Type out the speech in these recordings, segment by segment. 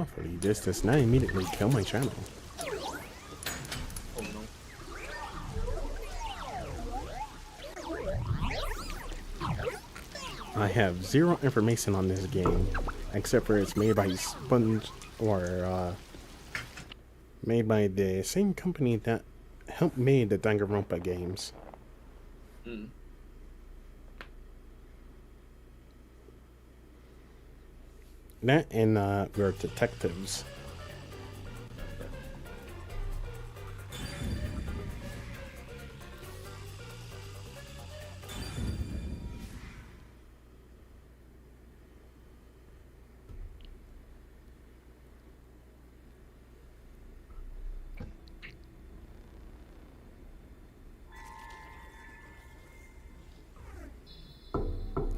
Hopefully this does not immediately kill my channel. Oh no. I have zero information on this game, except for it's made by Sponge, or made by the same company that helped made the Danganronpa games. Hmm. That and we're detectives.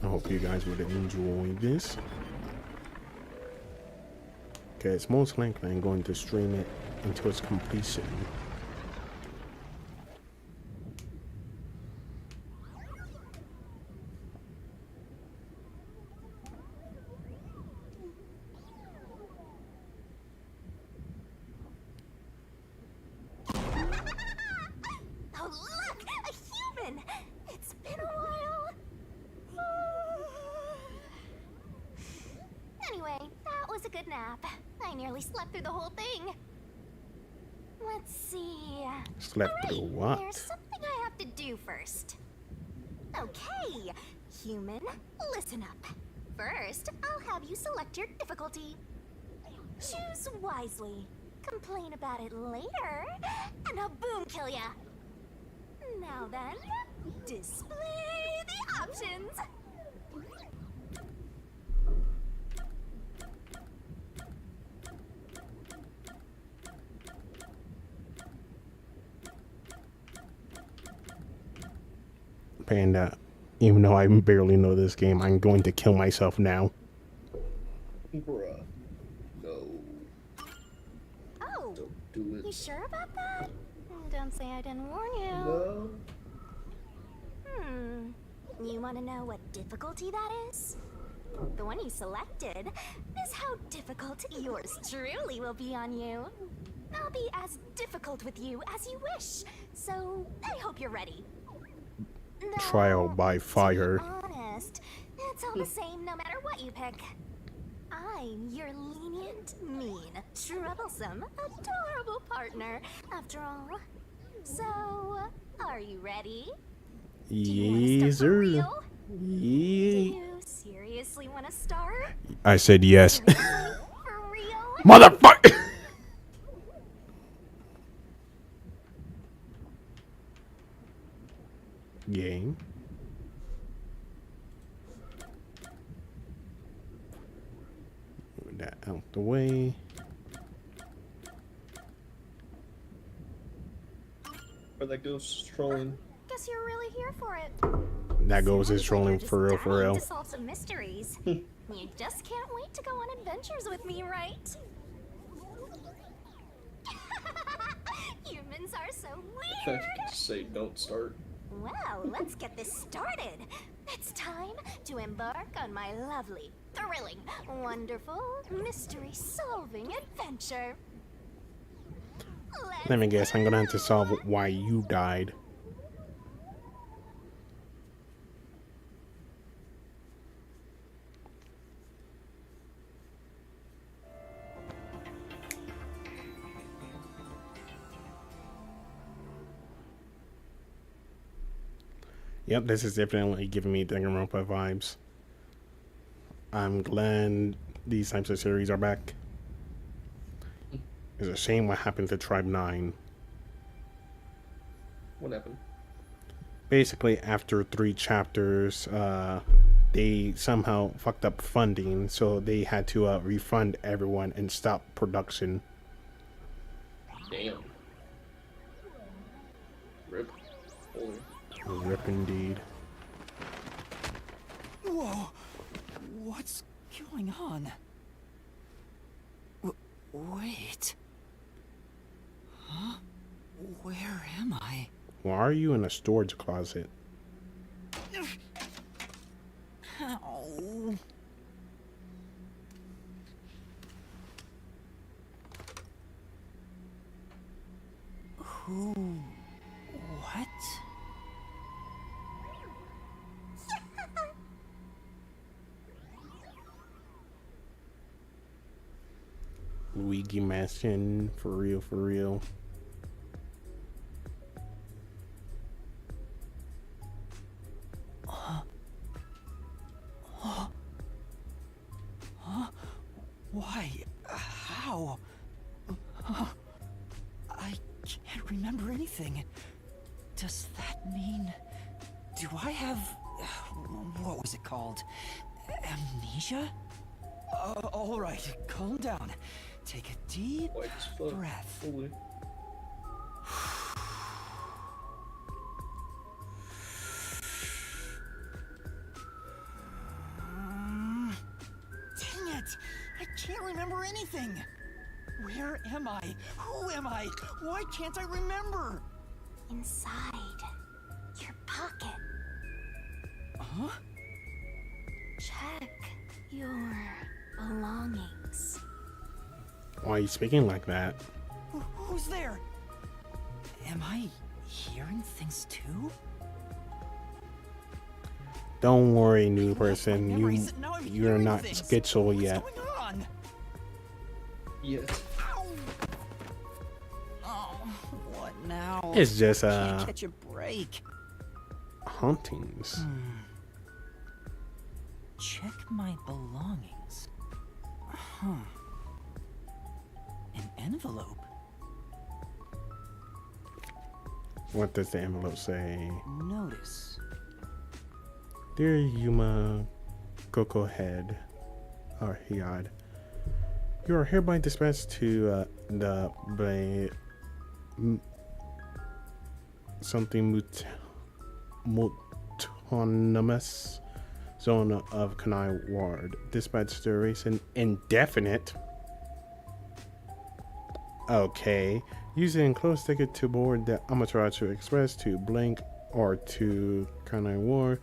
I hope you guys would enjoy this. Because most likely I'm going to stream it until its completion. Oh, look! A human! It's been a while. Anyway, that was a good nap. I nearly slept through the whole thing. Let's see. Slept through what? There's something I have to do first. Okay, human, listen up. First, I'll have you select your difficulty. Choose wisely. Complain about it later, and I'll boom kill ya. Now then, display the options. Panda, even though I barely know this game, I'm going to kill myself now. Bruh. No. Oh, Don't do it. you sure about that? Don't say I didn't warn you. No. You want to know what difficulty that is? The one you selected is how difficult yours truly will be on you. I'll be as difficult with you as you wish, so I hope you're ready. Trial by fire. To be honest, it's all the same no matter what you pick. I'm your lenient, mean, troublesome, adorable partner, after all. So, are you ready? Yes, sir. Do Yeah. you seriously want to start? I said yes. Seriously? For real? Motherfucker! Game. Move that out the way. Or that ghost trolling. Guess you're really here for it. That goes Sounds is trolling like you're for real, just for dying real. to solve some mysteries. You just can't wait to go on adventures with me, right? Humans are so I weird. could just say don't start. Well, let's get this started. It's time to embark on my lovely, thrilling, wonderful, mystery-solving adventure. Let me guess, I'm gonna have to solve why you died. Yep, this is definitely giving me Danganronpa vibes. I'm glad these types of series are back. It's a shame what happened to Tribe 9. What happened? Basically, after 3 chapters, they somehow fucked up funding, so they had to refund everyone and stop production. Damn. Rip. Holy. Rip indeed. Whoa! What's going on? Wait. Huh? Where am I? Why are you in a storage closet? Ow. Who? What? Luigi Mansion, for real, for real. Why? How? I can't remember anything. Does that mean... Do I have... What was it called? Amnesia? Alright, calm down. Take a deep White as fuck. breath. Holy. Dang it! I can't remember anything! Where am I? Who am I? Why can't I remember? Inside your pocket. Huh? Check your belongings. Why are you speaking like that? Who's there? Am I hearing things too? Don't worry, new person. Memories, now I'm You're hearing not things. schizo yet. What's going on? Yes. Ow! Oh, what now? It's just Can't catch a break. hauntings. Check my belongings. Huh. An envelope? What does the envelope say? Notice. Dear Yuma Coco Head, or Hyad, you are hereby dispatched to the autonomous zone of Kanai Ward. Dispatch duration indefinite. Okay. Use the enclosed ticket to board the Amaterasu Express to Blank or to Kanai Ward.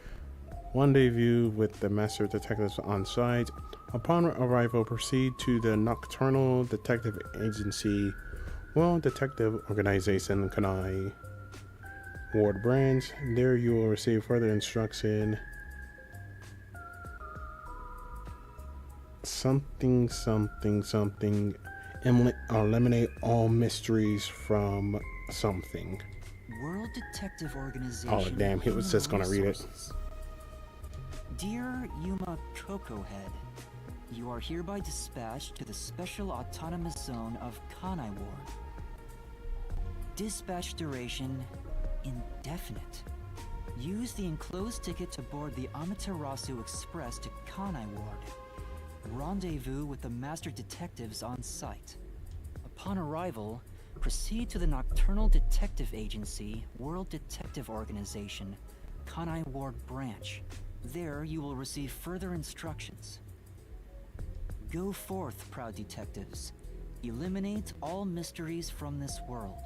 Rendezvous with the master detectives on site. Upon arrival, proceed to the Nocturnal Detective Agency, World Detective Organization, Kanai Ward Branch. There you will receive further instruction. Something, something, something. Eliminate all mysteries from something. World Detective Organization. Oh, damn, he was Human just gonna read it. Resources. Dear Yuma Coco Head, you are hereby dispatched to the Special Autonomous Zone of Kanai Ward. Dispatch duration indefinite. Use the enclosed ticket to board the Amaterasu Express to Kanai Ward. Rendezvous with the master detectives on site. Upon arrival, proceed to the Nocturnal Detective Agency, World Detective Organization, Kanai Ward Branch. There you will receive further instructions. Go forth, proud detectives. Eliminate all mysteries from this world.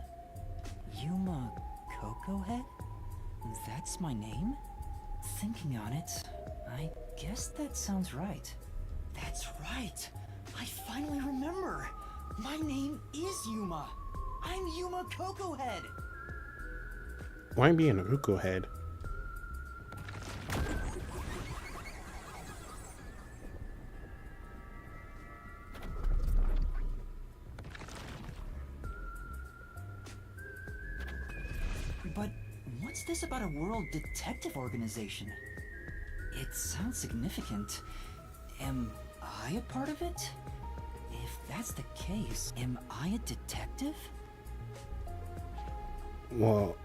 Yuma Coco Head? That's my name? Thinking on it, I guess that sounds right. That's right! I finally remember! My name is Yuma! I'm Yuma Coco Head! Why being a Coco Head? But what's this about a world detective organization? It sounds significant. Am I a part of it? If that's the case, am I a detective? Well,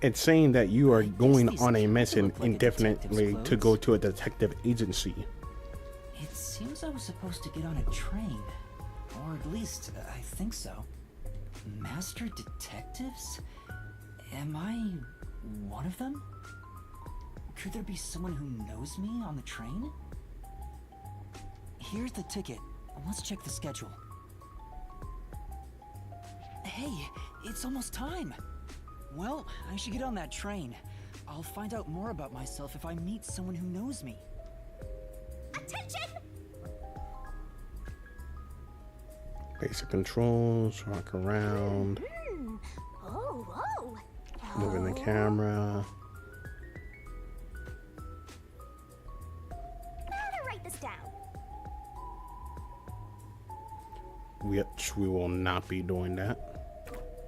it's saying that you are I guess going these on a kinda mission look like a indefinitely detective's to go clothes. to a detective agency. It seems I was supposed to get on a train. Or at least, I think so. Master detectives? Am I one of them? Could there be someone who knows me on the train? Here's the ticket. Let's check the schedule. Hey, it's almost time. Well, I should get on that train. I'll find out more about myself if I meet someone who knows me. Attention! Basic controls, rock around. Moving the camera. How to write this down? Which we will not be doing that.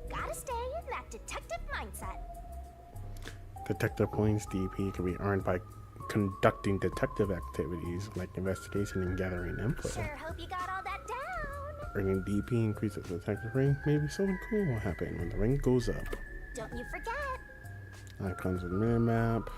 Gotta stay in that detective mindset. Detective points DP can be earned by conducting detective activities like investigation and gathering info. Sure hope you got all that down. Earning DP increases detective rank. Maybe something cool will happen when the rank goes up. Don't you forget. Icons with minimap.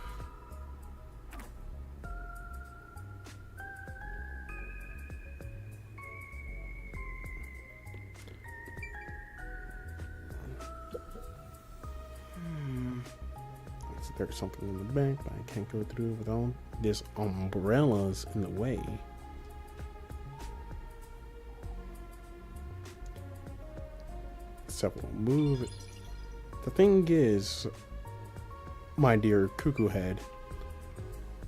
There's something in the back, but I can't go through without this umbrellas in the way. Several move. The thing is, my dear cuckoo head,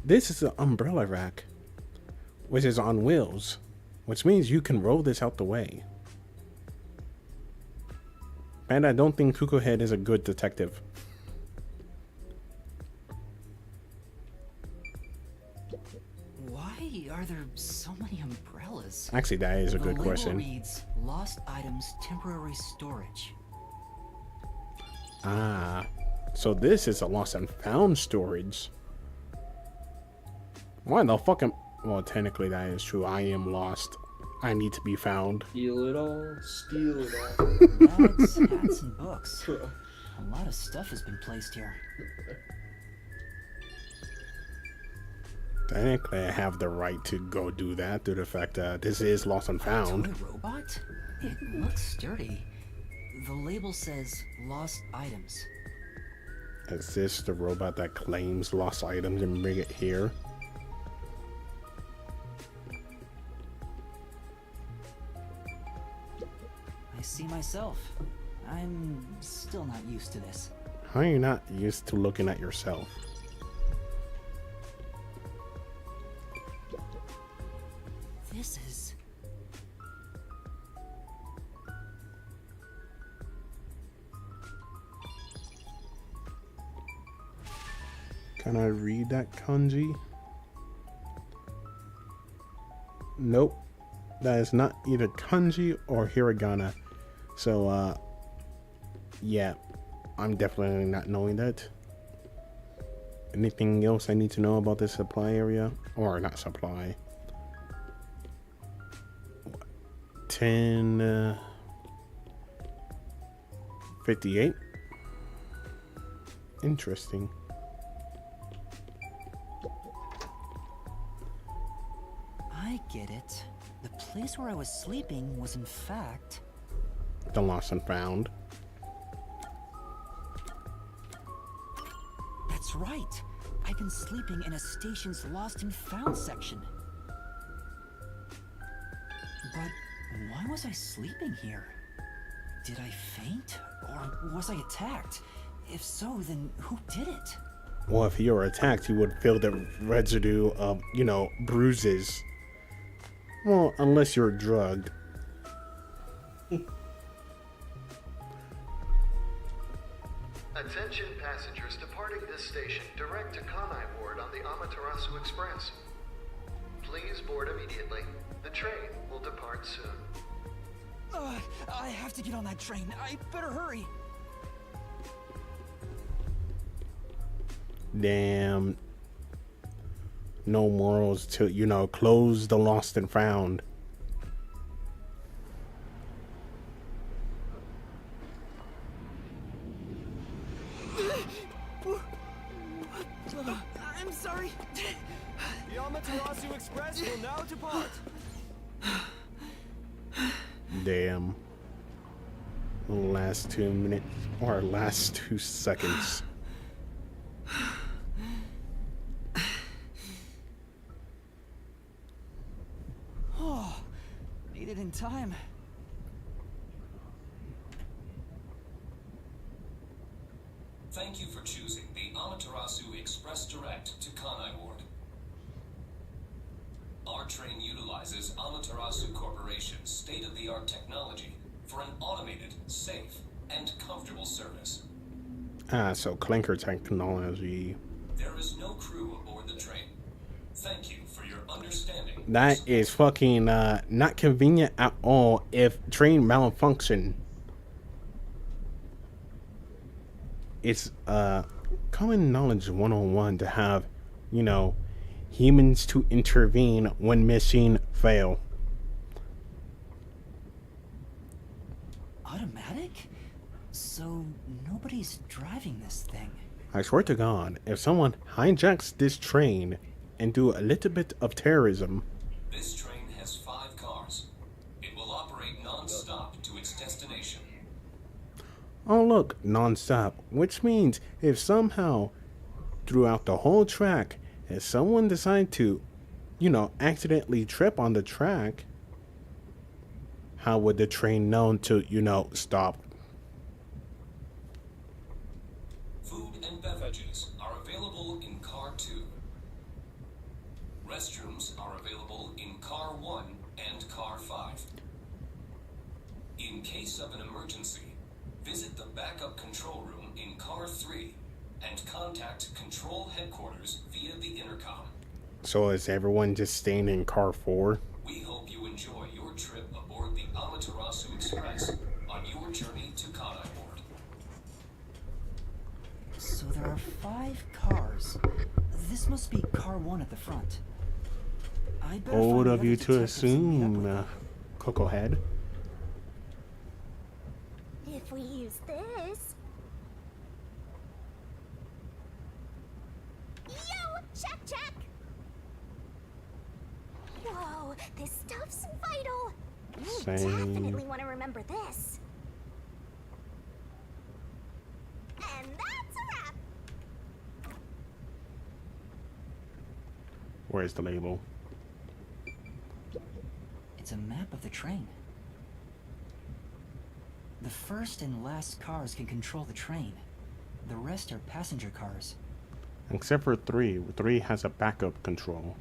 this is an umbrella rack, which is on wheels, which means you can roll this out the way. And I don't think cuckoo head is a good detective. Why are there so many umbrellas? Actually, that is a The good label question. reads lost items temporary storage. Ah, so this is a lost and found storage. Why the fuck am... Well, technically that is true. I am lost. I need to be found. Steal it all, steal it all. Bags, hats, and books. A lot of stuff has been placed here. Technically, I have the right to go do that due to the fact that this is lost and found. Toy robot? It looks sturdy. The label says lost items. Is this the robot that claims lost items and bring it here? I see myself. I'm still not used to this. How are you not used to looking at yourself? This is... Can I read that kanji? Nope. That is not either kanji or hiragana. So, yeah. I'm definitely not knowing that. Anything else I need to know about this supply area? Or not supply. 1058. Interesting. I get it. The place where I was sleeping was in fact... The lost and found. That's right. I've been sleeping in a station's lost and found section. But why was I sleeping here? Did I faint? Or was I attacked? If so, then who did it? Well, if you were attacked, you would feel the residue of, you know, bruises. Well, unless you're drugged. Attention passengers departing this station direct to Kanai Ward on the Amaterasu Express. Please board immediately. The train will depart soon. I have to get on that train. I better hurry. Damn. No morals to, you know, close the lost and found. I'm sorry. The Amaterasu Express will now depart. Damn. Last 2 minutes or last 2 seconds. Oh, made it in time. Thank you for choosing the Amaterasu Express Direct to Kanai Ward. Our train utilizes Amaterasu Corporation's state-of-the-art technology for an automated, safe, and comfortable service. So clinker technology. There is no crew aboard the train. Thank you for your understanding. That is fucking not convenient at all if train malfunction. It's common knowledge 101 to have, you know, humans to intervene when machine fail. Automatic? So nobody's driving this thing. I swear to God, if someone hijacks this train and do a little bit of terrorism. This train has 5 cars. It will operate non-stop to its destination. Oh look, non-stop, which means if somehow throughout the whole track, if someone decide to, you know, accidentally trip on the track, how would the train know to, you know, stop? Food and beverages are available in Car 2. Restrooms are available in Car 1 and Car 5. In case of an emergency, visit the backup control room in Car 3 and contact Control Headquarters via the intercom. So is everyone just staying in car 4? We hope you enjoy your trip aboard the Amaterasu Express on your journey to Kanai Ward. So there are 5 cars. This must be car 1 at the front. I better Old find the of other you to detectives and meet up with assume, them. Coco Head. If we use this. Yo, check. Whoa, this stuff's vital. We Same. definitely want to remember this. And that's a wrap. Where's the label? It's a map of the train. The first and last cars can control the train. The rest are passenger cars. Except for 3. 3 has a backup control.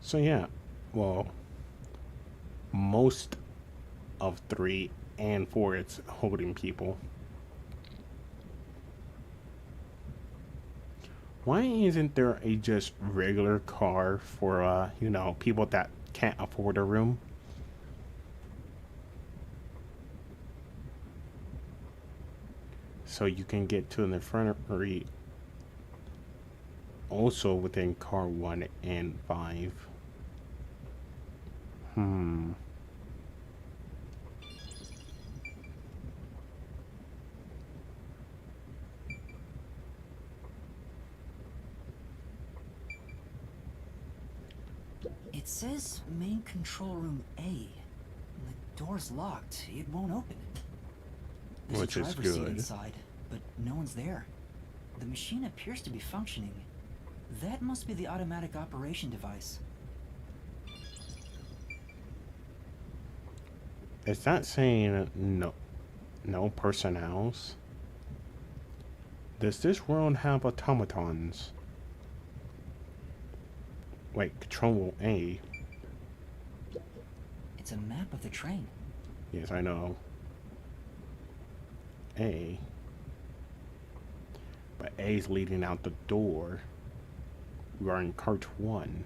So yeah, well, most of 3 and 4 it's holding people. Why isn't there a just regular car for you know, people that can't afford a room? So you can get to the infirmary also within car 1 and 5. It says main control room A. The door's locked. It won't open. There's Which a is driver's seat good. inside, but no one's there. The machine appears to be functioning. That must be the automatic operation device. Is that saying no personnels? Does this world have automatons? Wait, control A. It's a map of the train. Yes, I know. A. But A's leading out the door. We are in cart 1.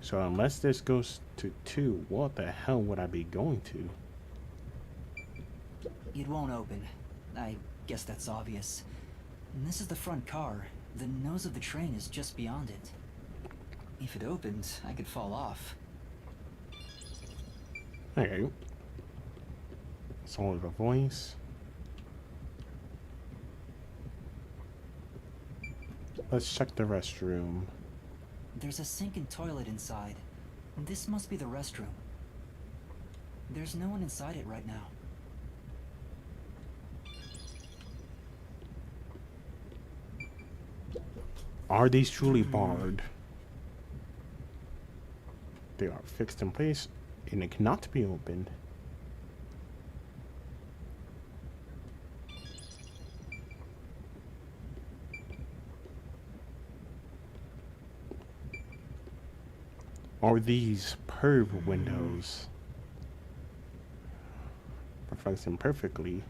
So unless this goes to 2, what the hell would I be going to? It won't open. I guess that's obvious. And this is the front car. The nose of the train is just beyond it. If it opened, I could fall off. Okay. Solid a voice. Let's check the restroom. There's a sink and toilet inside. This must be the restroom. There's no one inside it right now. Are these truly barred? They are fixed in place and it cannot be opened. Are these perv windows functioning perfectly?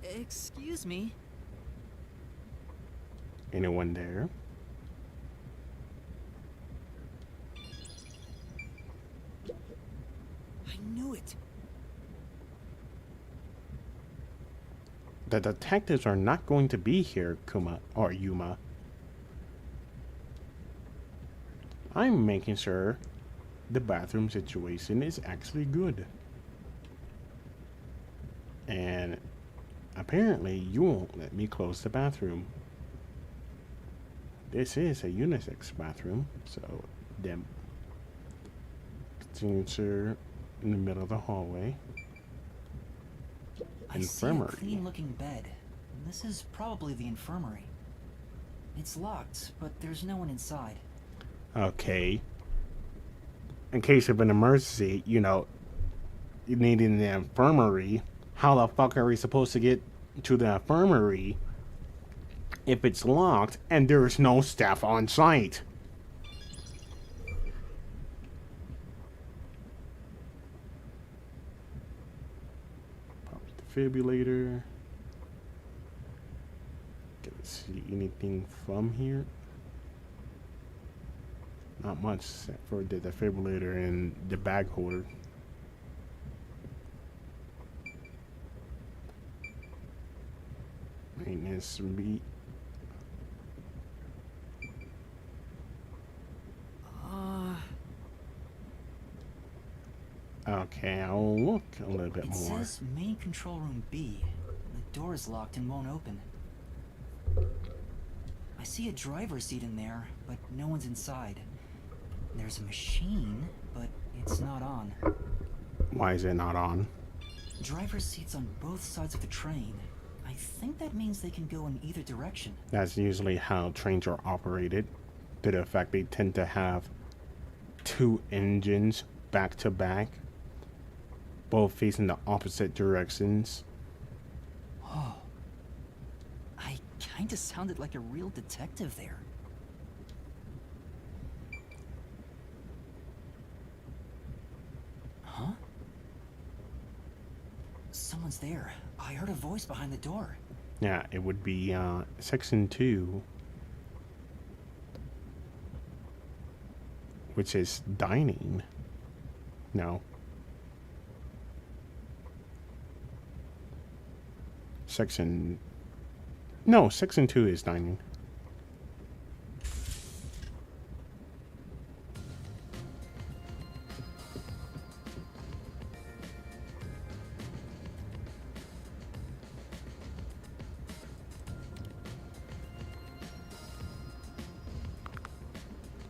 Excuse me. Anyone there? I knew it. The detectives are not going to be here, Kuma or Yuma. I'm making sure the bathroom situation is actually good. And apparently you won't let me close the bathroom. This is a unisex bathroom, so them signature in the middle of the hallway. I see a clean-looking bed. This is probably the infirmary. It's locked, but there's no one inside. Okay. In case of an emergency, you know, you need in the infirmary. How the fuck are we supposed to get to the infirmary if it's locked and there's no staff on site? Pop the defibrillator. Can I see anything from here? Not much except for the defibrillator and the bag holder. Maintenance beat. Okay, I'll look a little bit more. It says main control room B. The door is locked and won't open. I see a driver's seat in there, but no one's inside. There's a machine, but it's not on. Why is it not on? Driver's seats on both sides of the train. I think that means they can go in either direction. That's usually how trains are operated. To the fact they tend to have two engines back to back, both facing the opposite directions. Oh. I kinda sounded like a real detective there. Huh? Someone's there. I heard a voice behind the door. Yeah, it would be section 2, which is dining. No. Section 2 is dining.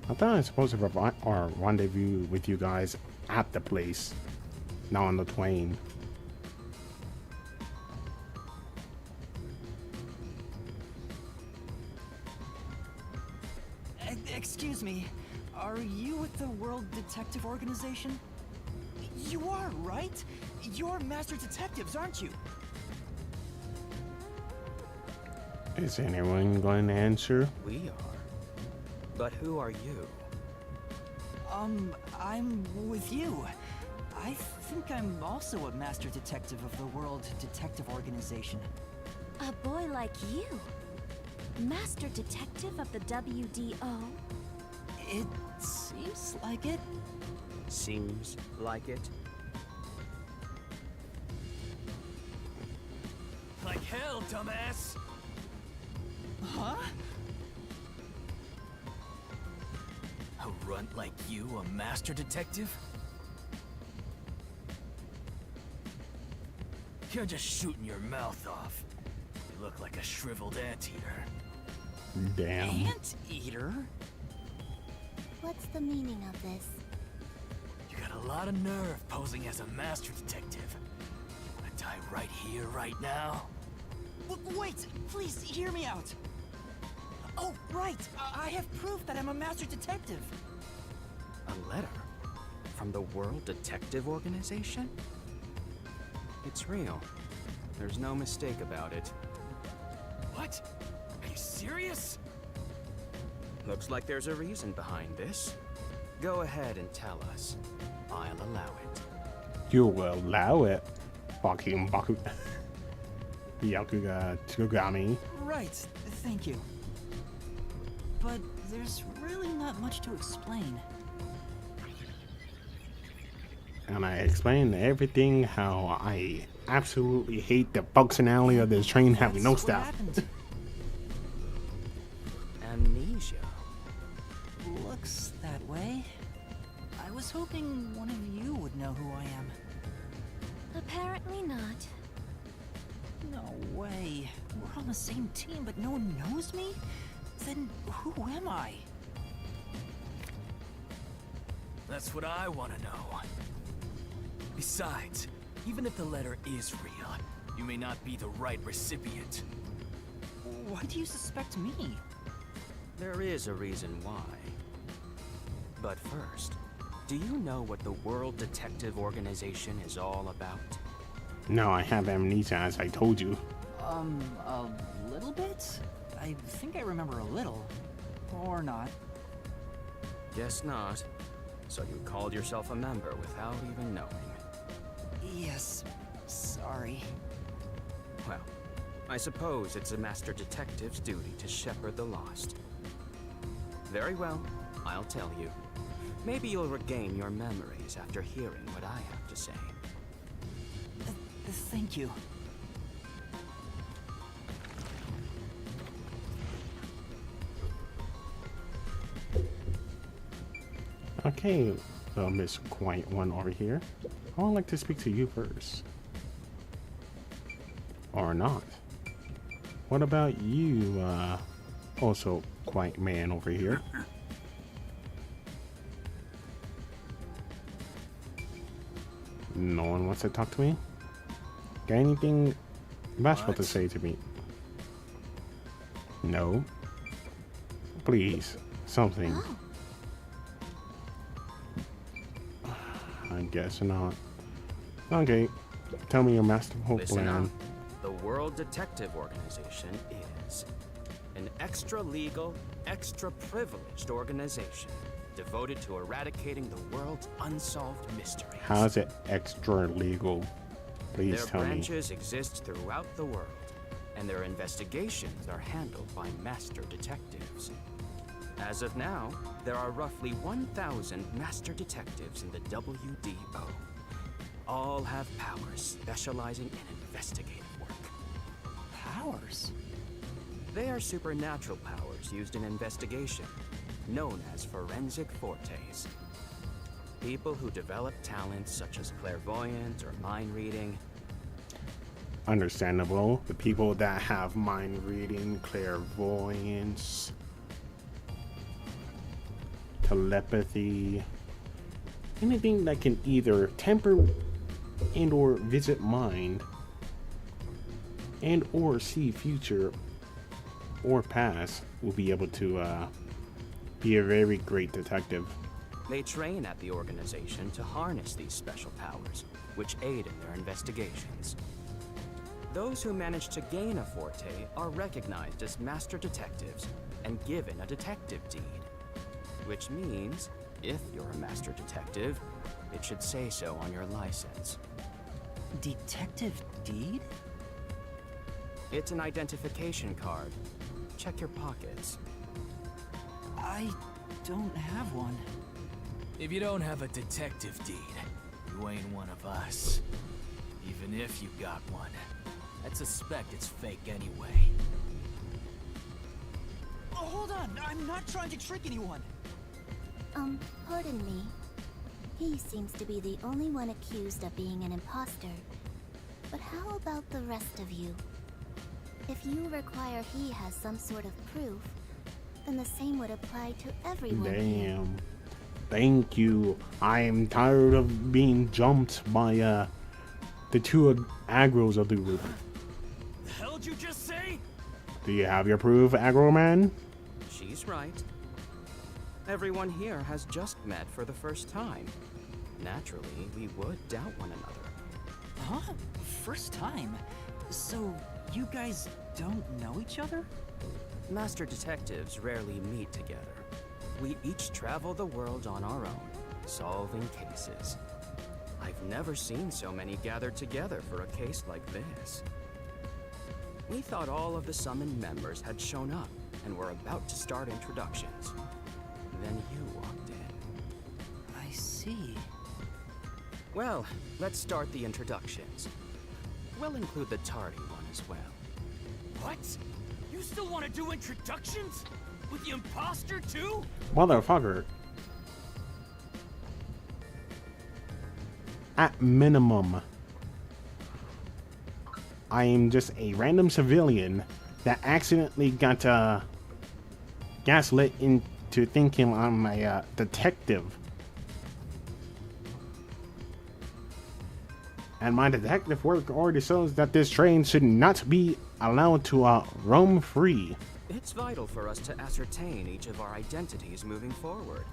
I thought I was supposed to provide or rendezvous with you guys at the place, not on the train. Excuse me, are you with the World Detective Organization? You are, right? You're master detectives, aren't you? Is anyone going to answer? We are. But who are you? I'm with you. I think I'm also a master detective of the World Detective Organization. A boy like you? Master detective of the WDO? It seems like it. Seems like it. Like hell, dumbass! Huh? A runt like you, a master detective? You're just shooting your mouth off. You look like a shriveled anteater. Damn. Anteater? What's the meaning of this? You got a lot of nerve posing as a master detective. Wanna die right here, right now? Wait, please hear me out. Oh, right. I have proof that I'm a master detective. A letter? From the World Detective Organization? It's real. There's no mistake about it. What? Are you serious? Looks like there's a reason behind this. Go ahead and tell us. I'll allow it. You will allow it. Fucking Baku. Yakuga Tsugami. Right, thank you. But there's really not much to explain. And I explained everything how I absolutely hate the functionality of this train having no That's what staff. happened. Amnesia. Looks that way. I was hoping one of you would know who I am. Apparently not. No way. We're on the same team, but no one knows me? Then who am I? That's what I want to know. Besides, even if the letter is real, you may not be the right recipient. Why do you suspect me? There is a reason why. But first, do you know what the World Detective Organization is all about? No, I have amnesia, as I told you. A little bit? I think I remember a little. Or not. Guess not. So you called yourself a member without even knowing. Yes. Sorry. Well, I suppose it's a master detective's duty to shepherd the lost. Very well, I'll tell you. Maybe you'll regain your memories after hearing what I have to say. Thank you. Okay, Miss Quiet One over here. I would like to speak to you first. Or not. What about you, also quiet man over here? No one wants to talk to me? Got anything bashful to What? say to me? No. Please, something. Oh, I guess not. Okay, tell me your masterful Listen plan. up. The World Detective Organization is an extra-legal, extra-privileged organization devoted to eradicating the world's unsolved mysteries. How's it extra legal? Please Their tell me. branches exist throughout the world, and their investigations are handled by master detectives. As of now, there are roughly 1,000 master detectives in the WDO. All have powers specializing in investigative work. Powers? They are supernatural powers used in investigation, known as forensic fortes. People who develop talents such as clairvoyance or mind reading. Understandable. The people that have mind reading, clairvoyance, telepathy, anything that can either temper and or visit mind and or see future or past will be able to be a very great detective. They train at the organization to harness these special powers, which aid in their investigations. Those who manage to gain a forte are recognized as master detectives and given a detective deed. Which means, if you're a master detective, it should say so on your license. Detective deed? It's an identification card. Check your pockets. I don't have one. If you don't have a detective deed, you ain't one of us. Even if you got one, I'd suspect it's fake anyway. Oh, hold on! I'm not trying to trick anyone! Pardon me. He seems to be the only one accused of being an imposter. But how about the rest of you? If you require he has some sort of proof, then the same would apply to everyone here. Damn. Thank you. I am tired of being jumped by the two aggros of the group. The hell'd you just say? Do you have your proof, aggro man? She's right. Everyone here has just met for the first time. Naturally, we would doubt one another. Huh? First time? So, You guys don't know each other? Master detectives rarely meet together. We each travel the world on our own, solving cases. I've never seen so many gathered together for a case like this. We thought all of the summoned members had shown up and were about to start introductions. Then you walked in. I see. Well, let's start the introductions. We'll include the tardy one as well. What? You still want to do introductions? With the imposter too? Motherfucker. At minimum, I am just a random civilian that accidentally got gaslit into thinking I'm a detective. And my detective work already shows that this train should not be allowed to roam free. It's vital for us to ascertain each of our identities moving forward.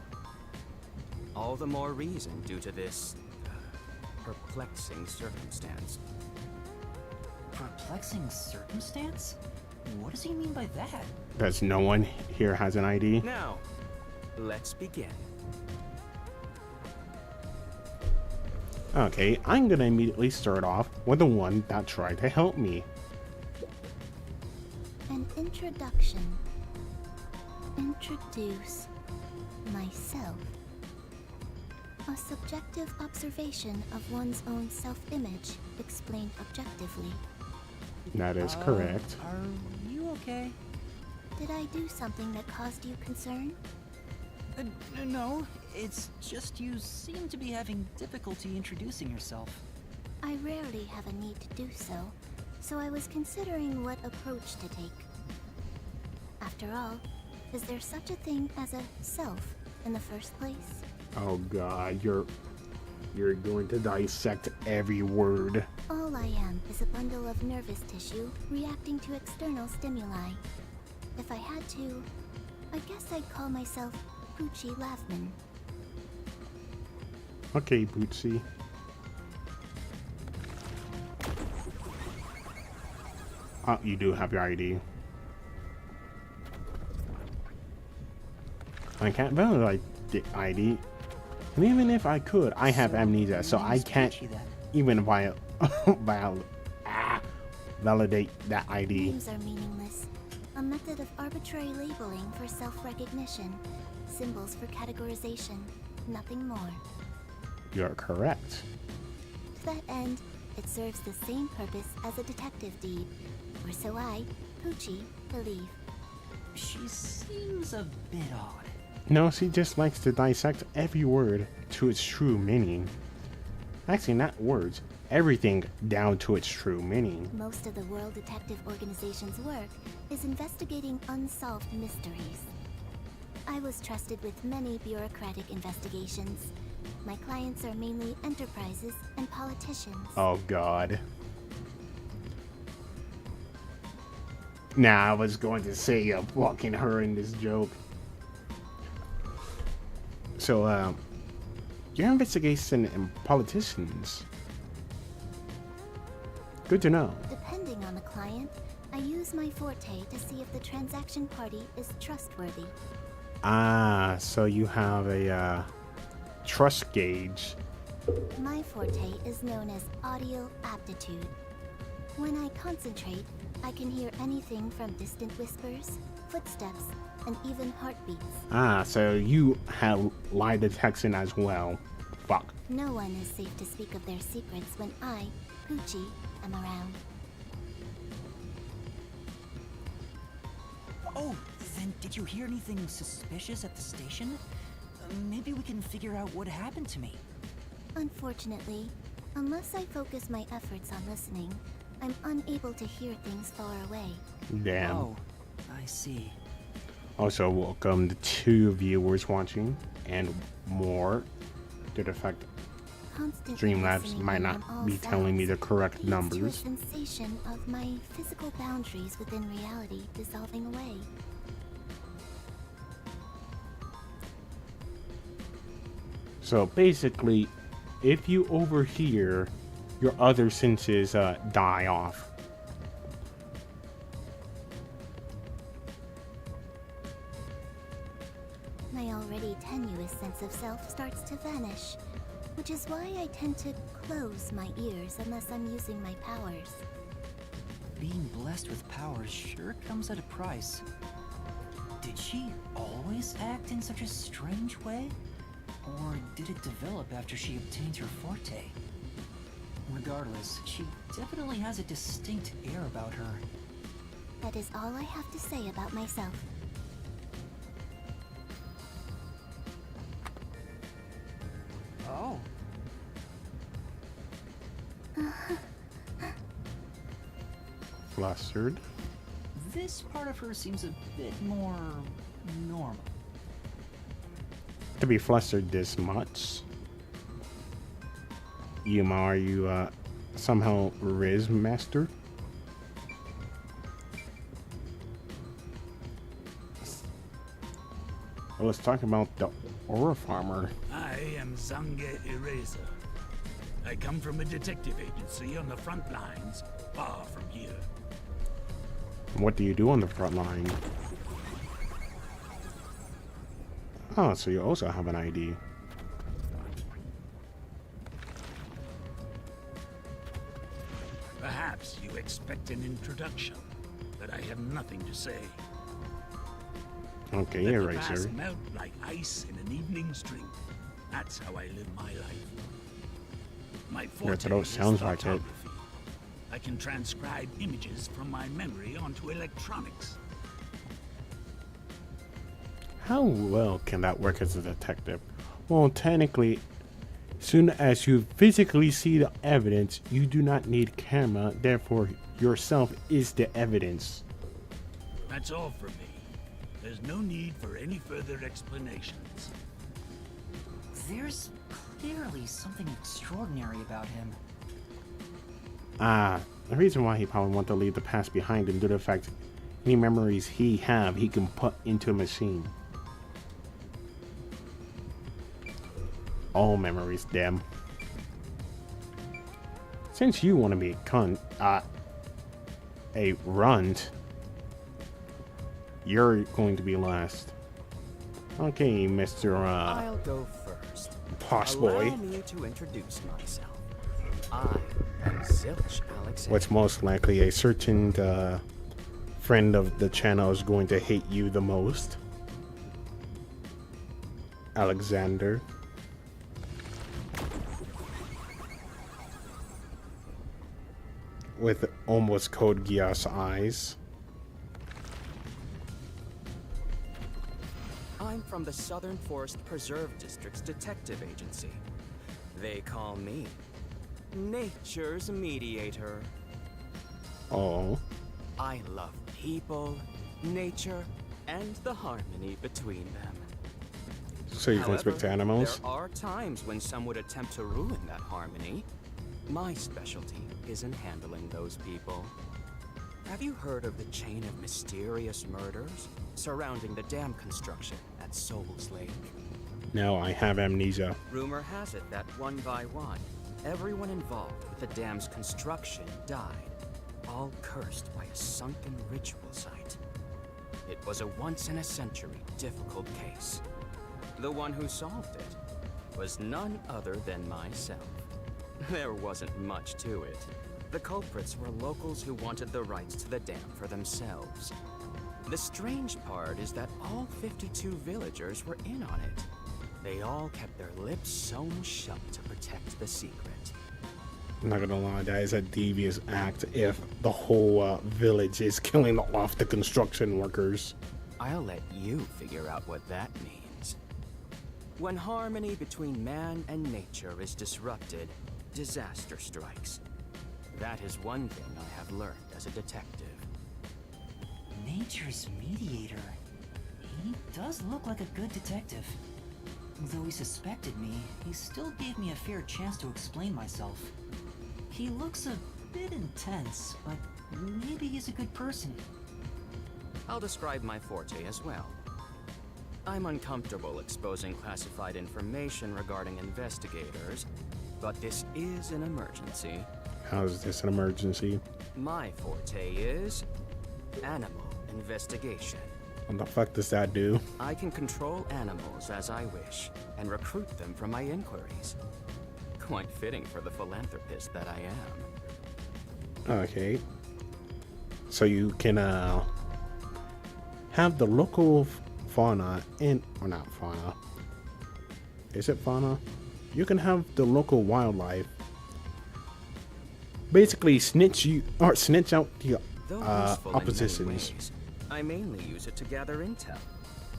All the more reason due to this perplexing circumstance. Perplexing circumstance? What does he mean by that? Because no one here has an ID. Now, let's begin. Okay, I'm gonna immediately start off with the one that tried to help me. An introduction. Introduce myself. A subjective observation of one's own self-image explained objectively. That is correct. Are you okay? Did I do something that caused you concern? No, it's just you seem to be having difficulty introducing yourself. I rarely have a need to do so I was considering what approach to take. After all, is there such a thing as a self in the first place? Oh god, you're going to dissect every word. All I am is a bundle of nervous tissue reacting to external stimuli. If I had to, I guess I'd call myself Poochie Lavman. Okay, Bootsy. Oh, you do have your ID. I can't validate the ID. And even if I could, I have amnesia, so I can't even validate that ID. Names are meaningless. A method of arbitrary labeling for self-recognition. Symbols for categorization. Nothing more. You're correct. To that end, it serves the same purpose as a detective deed. Or so I, Poochie, believe. She seems a bit odd. No, she just likes to dissect every word to its true meaning. Actually, not words. Everything down to its true meaning. Most of the World Detective Organization's work is investigating unsolved mysteries. I was trusted with many bureaucratic investigations. My clients are mainly enterprises and politicians. Oh god. Nah, I was going to say blocking her in this joke. So, your investigation in politicians. Good to know. Depending on the client, I use my forte to see if the transaction party is trustworthy. Ah, so you have a trust gauge. My forte is known as audio aptitude. When I concentrate, I can hear anything from distant whispers, footsteps, and even heartbeats. Ah, so you have lie detection as well. Fuck. No one is safe to speak of their secrets when I, Poochie, am around. Oh, then did you hear anything suspicious at the station? Maybe we can figure out what happened to me. Unfortunately, unless I focus my efforts on listening, I'm unable to hear things far away. Damn. Oh, I see. Also, welcome the 2 viewers watching and more to the fact Constantly Streamlabs listening might in not on all be telling me the sounds correct leads numbers. to a sensation of my physical boundaries within reality dissolving away. So basically, if you overhear, your other senses die off. My already tenuous sense of self starts to vanish, which is why I tend to close my ears unless I'm using my powers. Being blessed with powers sure comes at a price. Did she always act in such a strange way? Or did it develop after she obtained her forte? Regardless, she definitely has a distinct air about her. That is all I have to say about myself. Oh. Flustered. This part of her seems a bit more normal. To be flustered this much? Yuma, are you somehow Riz Master? Well, let's talk about the Aura Farmer. I am Zange Eraser. I come from a detective agency on the front lines, far from here. What do you do on the front line? Oh, so you also have an ID. Perhaps you expect an introduction, but I have nothing to say. Okay, Let the Eraser. past melt like ice in an evening stream. That's how I live my life. My forte throat is sounds like it. photography. I can transcribe images from my memory onto electronics. How well can that work as a detective? Well, technically, soon as you physically see the evidence, you do not need camera, therefore yourself is the evidence. That's all for me. There's no need for any further explanations. There's clearly something extraordinary about him. The reason why he probably want to leave the past behind him due to the fact any memories he can put into a machine. All memories, damn. Since you want to be a runt, you're going to be last. Okay, Mr. I'll go first. Boss boy. Allow me to introduce myself. I am Zilch Alexander. What's most likely a certain friend of the channel is going to hate you the most. Alexander. With almost Code Geass eyes. I'm from the Southern Forest Preserve District's detective agency. They call me Nature's Mediator. Oh. I love people, nature, and the harmony between them. So you can speak to animals? There are times when some would attempt to ruin that harmony. My specialty is in handling those people. Have you heard of the chain of mysterious murders surrounding the dam construction at Souls Lake? No, I have amnesia. Rumor has it that one by one, everyone involved with the dam's construction died, all cursed by a sunken ritual site. It was a once-in-a-century difficult case. The one who solved it was none other than myself. There wasn't much to it. The culprits were locals who wanted the rights to the dam for themselves. The strange part is that all 52 villagers were in on it. They all kept their lips sewn shut to protect the secret. I'm not gonna lie, that is a devious act if the whole village is killing off the construction workers. I'll let you figure out what that means. When harmony between man and nature is disrupted, disaster strikes. That is one thing I have learned as a detective. Nature's mediator. He does look like a good detective. Though he suspected me, he still gave me a fair chance to explain myself. He looks a bit intense, but maybe he's a good person. I'll describe my forte as well. I'm uncomfortable exposing classified information regarding investigators, but this is an emergency. How is this an emergency? My forte is animal investigation. What the fuck does that do? I can control animals as I wish and recruit them from my inquiries. Quite fitting for the philanthropist that I am. Okay. So you can have the local fauna and, or not fauna. Is it fauna? You can have the local wildlife basically snitch out the Though useful in many oppositions. ways, I mainly use it to gather intel.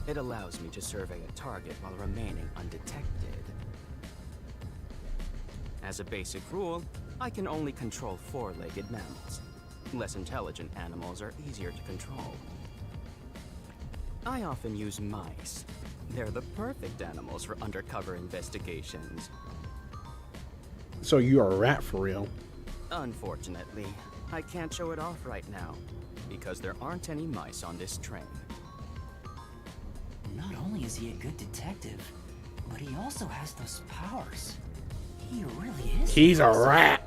It allows me to survey a target while remaining undetected. As a basic rule, I can only control four-legged mammals. Less intelligent animals are easier to control. I often use mice. They're the perfect animals for undercover investigations. So you're a rat for real. Unfortunately, I can't show it off right now, because there aren't any mice on this train. Not only is he a good detective, but he also has those powers. He really is. He's a rat.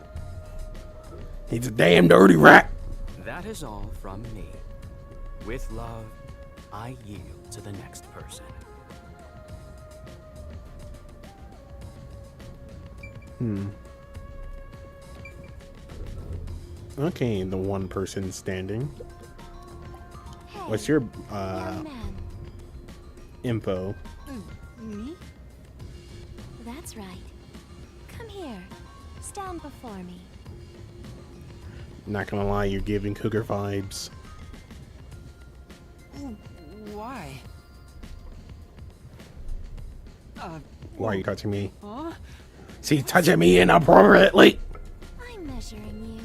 He's a damn dirty rat. That is all from me. With love, I yield to the next person. Okay, the one person standing. Hey, What's your young man. info? Me? That's right. Come here. Stand before me. Not gonna lie, you're giving cougar vibes. Why? Why are you touching me? Huh? See, touching me inappropriately. I'm measuring you.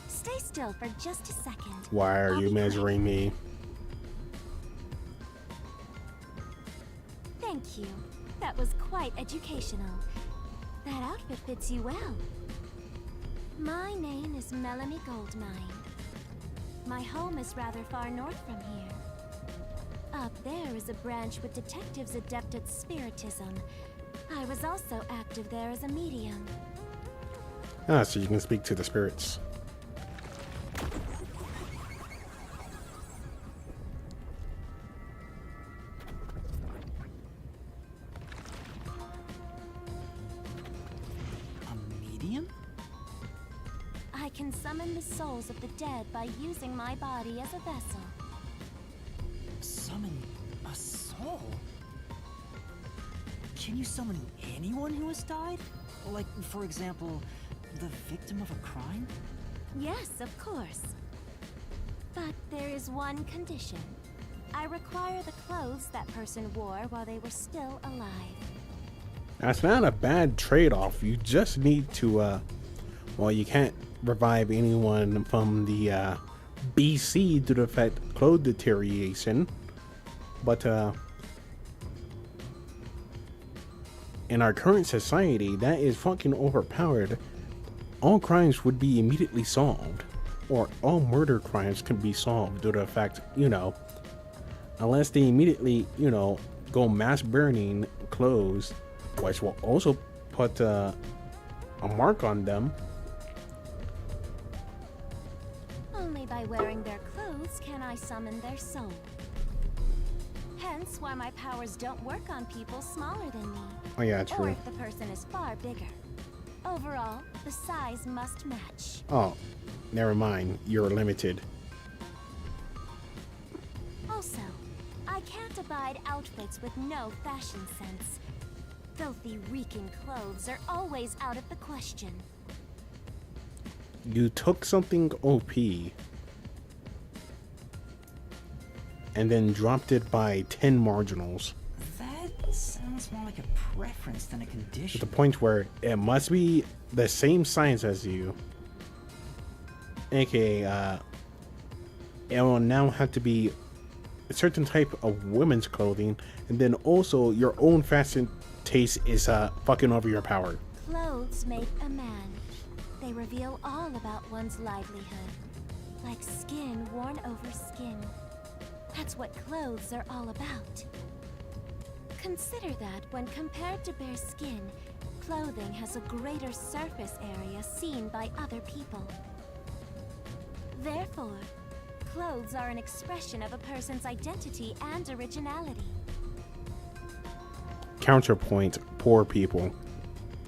Stay still for just a second. Why are I'll you be measuring me? Thank you. That was quite educational. That outfit fits you well. My name is Melanie Goldmine. My home is rather far north from here. Up there is a branch with detectives adept at spiritism. I was also active there as a medium. Ah, so you can speak to the spirits. A medium? I can summon the souls of the dead by using my body as a vessel. Summon a soul? Can you summon anyone who has died? Like, for example, the victim of a crime? Yes, of course. But there is one condition. I require the clothes that person wore while they were still alive. That's not a bad trade-off. You just need to, well, you can't revive anyone from the BC due to the fact clothes deterioration, but in our current society, that is fucking overpowered. All crimes would be immediately solved, or all murder crimes can be solved due to the fact, you know, unless they immediately, you know, go mass burning clothes, which will also put a mark on them. Only by wearing their clothes can I summon their soul. Hence why my powers don't work on people smaller than me. Oh yeah, Or true. if the person is far bigger. Overall, the size must match. Oh, never mind. You're limited. Also, I can't abide outfits with no fashion sense. Filthy, reeking clothes are always out of the question. You took something OP and then dropped it by 10 marginals That sounds more like a preference than a to condition. the point where it must be the same size as you. aka it will now have to be a certain type of women's clothing, and then also your own fashion taste is fucking over your power. Clothes make a man. They reveal all about one's livelihood. Like skin worn over skin. That's what clothes are all about. Consider that when compared to bare skin, clothing has a greater surface area seen by other people. Therefore, clothes are an expression of a person's identity and originality. Counterpoint, poor people.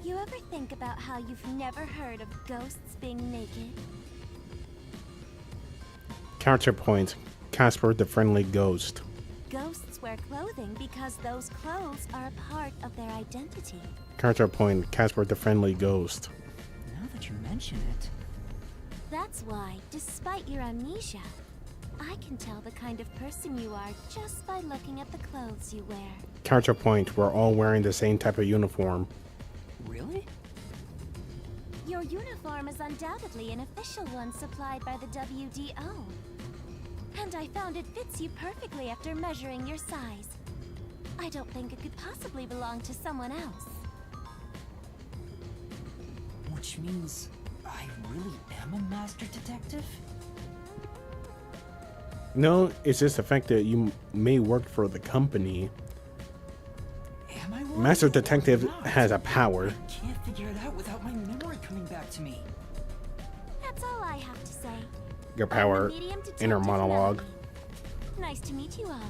You ever think about how you've never heard of ghosts being naked? Counterpoint, Casper the Friendly Ghost. Ghosts wear clothing because those clothes are a part of their identity. Counterpoint, Casper the Friendly Ghost. Now that you mention it... That's why, despite your amnesia, I can tell the kind of person you are just by looking at the clothes you wear. Counterpoint, we're all wearing the same type of uniform. Really? Your uniform is undoubtedly an official one supplied by the WDO. And I found it fits you perfectly after measuring your size. I don't think it could possibly belong to someone else. Which means I really am a master detective? No, it's just the fact that you may work for the company. Am I one Master or Detective not? has a power. I can't figure it out without my memory coming back to me. That's all I have to say. Your I'm a power, medium detective inner monologue. Melanie. Nice to meet you all.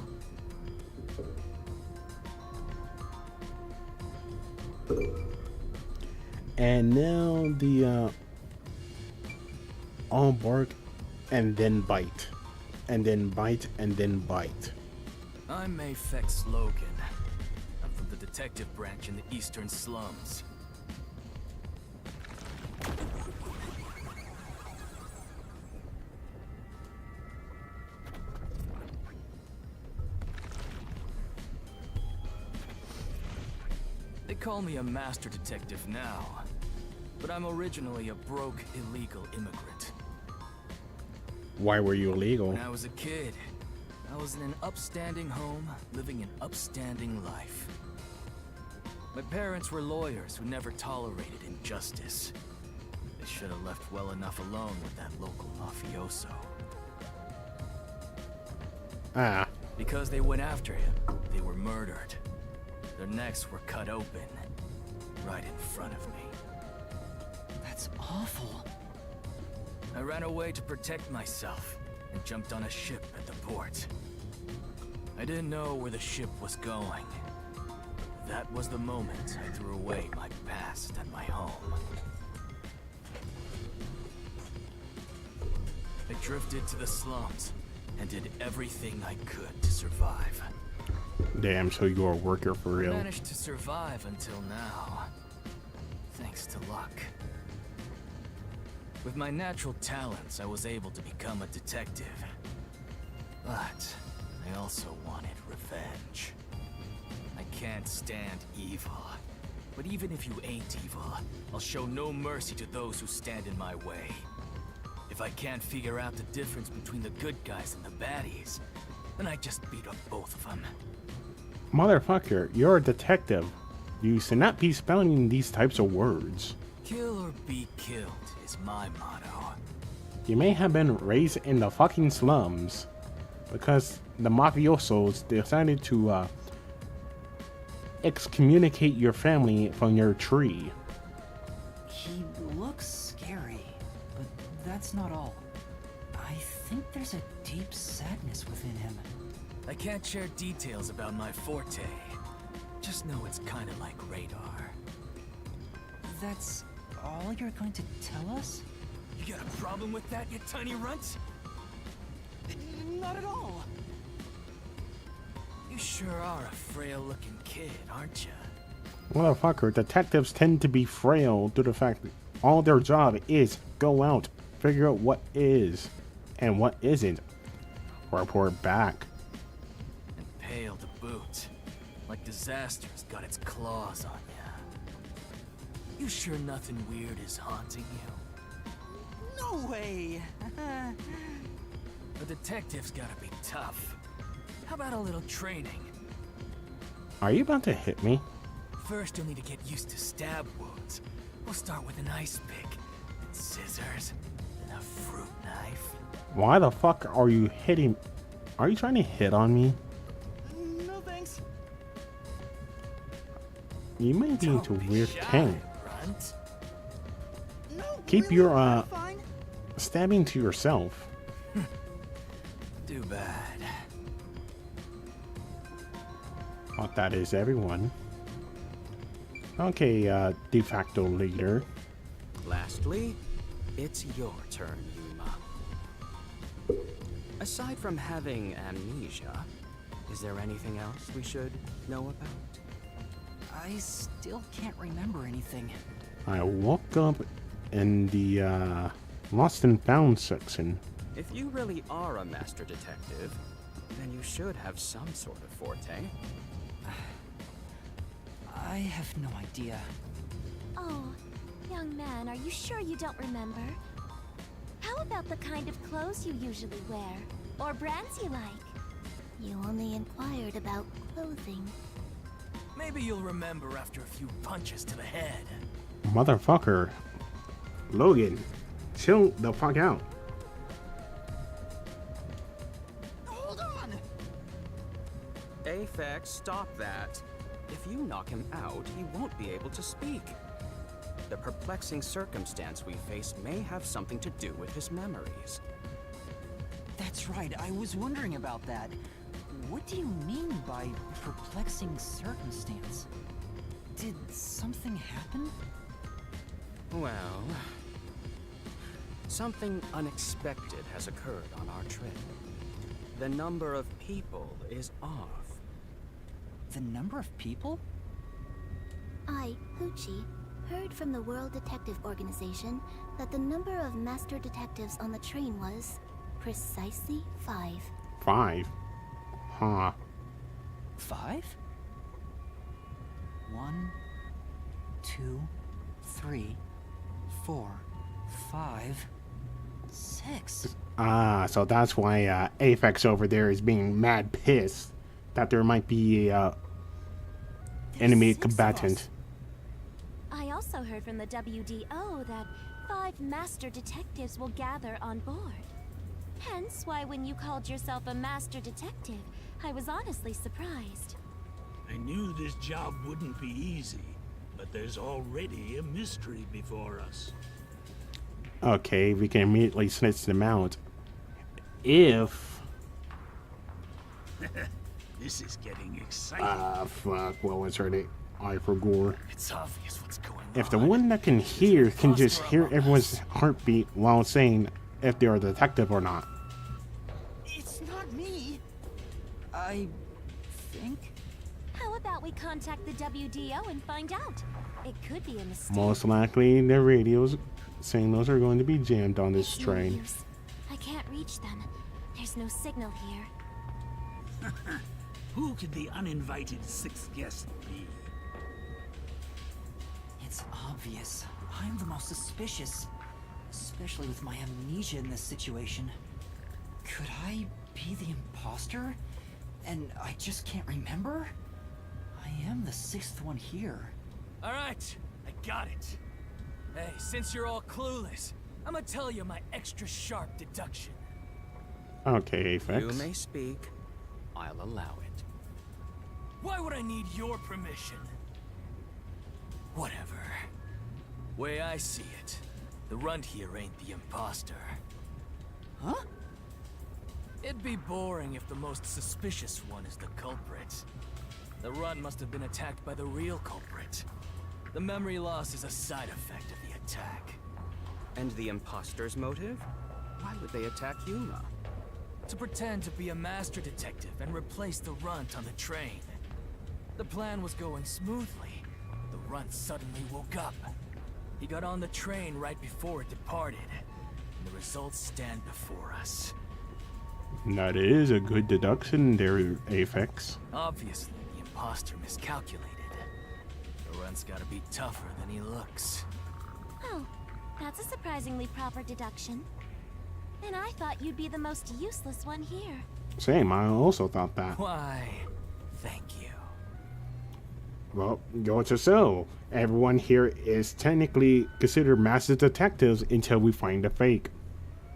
And now the all bark and then bite. And then bite and then bite. I'm Mayfex Logan. I'm from the detective branch in the eastern slums. They call me a master detective now, but I'm originally a broke, illegal immigrant. Why were you illegal? When I was a kid, I was in an upstanding home, living an upstanding life. My parents were lawyers who never tolerated injustice. They should have left well enough alone with that local mafioso. Ah, Because they went after him, they were murdered. Their necks were cut open, right in front of me. That's awful. I ran away to protect myself and jumped on a ship at the port. I didn't know where the ship was going. That was the moment I threw away my past and my home. I drifted to the slums and did everything I could to survive. damn, so you're a worker for I real. managed to survive until now, thanks to luck. With my natural talents, I was able to become a detective. But I also wanted revenge. I can't stand evil. But even if you ain't evil, I'll show no mercy to those who stand in my way. If I can't figure out the difference between the good guys and the baddies, then I just beat up both of them. Motherfucker, you're a detective. You should not be spelling these types of words. Kill or be killed is my motto. You may have been raised in the fucking slums because the mafiosos decided to excommunicate your family from your tree. He looks scary, but that's not all. I think there's a deep sadness within him. I can't share details about my forte. Just know it's kind of like radar. That's all you're going to tell us? You got a problem with that, you tiny runt? Not at all. You sure are a frail-looking kid, aren't you? Motherfucker, detectives tend to be frail due to the fact that all their job is go out, figure out what is and what isn't. Report back. And pale to boot. Like disaster's got its claws on you. You sure nothing weird is haunting you? No way! A detective's gotta be tough. How about a little training? Are you about to hit me? First, you'll need to get used to stab wounds. We'll start with an ice pick, then scissors, then a fruit knife. Why the fuck are you hitting? Are you trying to hit on me? No thanks. You might be into Don't be weird shy, thing. Runt. Keep your stabbing to yourself. Too bad. But that is everyone. Okay, de facto leader. Lastly, it's your turn, Yuma. Aside from having amnesia, is there anything else we should know about? I still can't remember anything. I woke up in the lost and found section. If you really are a master detective, then you should have some sort of forte. I have no idea. Oh, young man, are you sure you don't remember? How about the kind of clothes you usually wear? Or brands you like? You only inquired about clothing. Maybe you'll remember after a few punches to the head. Motherfucker. Logan, chill the fuck out. Hold on! Aphex, stop that. If you knock him out, he won't be able to speak. The perplexing circumstance we face may have something to do with his memories. That's right, I was wondering about that. What do you mean by perplexing circumstance? Did something happen? Well, something unexpected has occurred on our trip. The number of people is off. The number of people? I, Hoochie, heard from the World Detective Organization that the number of master detectives on the train was precisely 5. 5? Huh. 5? 1, 2, 3, 4, 5, 6. Ah, so that's why Aphex over there is being mad pissed that there might be a enemy 6 of us. combatant. I also heard from the WDO that 5 master detectives will gather on board. Hence why when you called yourself a master detective, I was honestly surprised. I knew this job wouldn't be easy, but there's already a mystery before us. Okay, we can immediately snitch them out. If... This is getting exciting. fuck, what was her name? I forgot. It's obvious what's going on. If the one that can hear can just hear everyone's heartbeat while saying if they're a detective or not. It's not me. I think. How about we contact the WDO and find out? It could be a mistake. Most likely, their radios signals are going to be jammed on this It's no train. use. I can't reach them. There's no signal here. Who could the uninvited 6th guest be? It's obvious. I'm the most suspicious. Especially with my amnesia in this situation. Could I be the imposter? And I just can't remember? I am the 6th one here. All right, I got it. Hey, since you're all clueless, I'm gonna tell you my extra sharp deduction. Okay, Aphex. You may speak. I'll allow it. Why would I need your permission? Whatever. Way I see it, the runt here ain't the imposter. Huh? It'd be boring if the most suspicious one is the culprit. The runt must have been attacked by the real culprit. The memory loss is a side effect of the attack. And the imposter's motive? Why would they attack Yuma? To pretend to be a master detective and replace the runt on the train. The plan was going smoothly. The runt suddenly woke up. He got on the train right before it departed. And the results stand before us. That is a good deduction there, Aphex. Obviously, the imposter miscalculated. The runt's gotta be tougher than he looks. Oh, that's a surprisingly proper deduction. And I thought you'd be the most useless one here. Same, I also thought that. Why, thank you. Well, go to so. Everyone here is technically considered master detectives until we find a fake.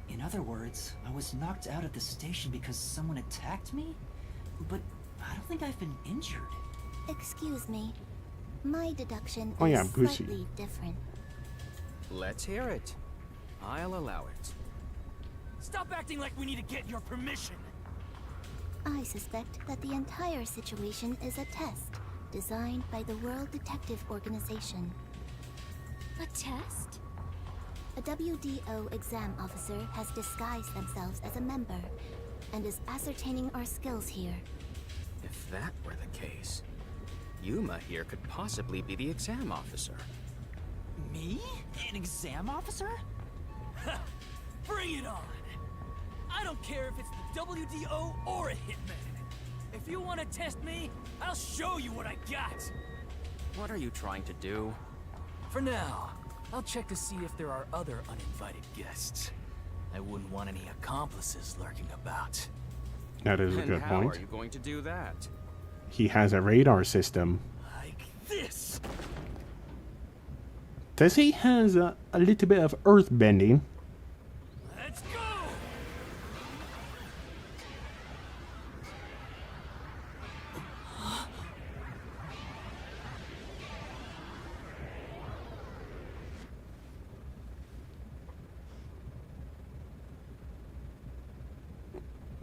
In other words, I was knocked out at the station because someone attacked me? But I don't think I've been injured. Excuse me. My deduction Oh, yeah, is Bushi. slightly different. Let's hear it. I'll allow it. Stop acting like we need to get your permission. I suspect that the entire situation is a test designed by the World Detective Organization. A test? A WDO exam officer has disguised themselves as a member and is ascertaining our skills here. If that were the case, Yuma here could possibly be the exam officer. Me? An exam officer? Bring it on! I don't care if it's the WDO or a hitman. If you want to test me, I'll show you what I got. What are you trying to do? For now, I'll check to see if there are other uninvited guests. I wouldn't want any accomplices lurking about. That is a And good how point. are you going to do that? He has a radar system. Like this. Does he has a little bit of earth bending? Let's go!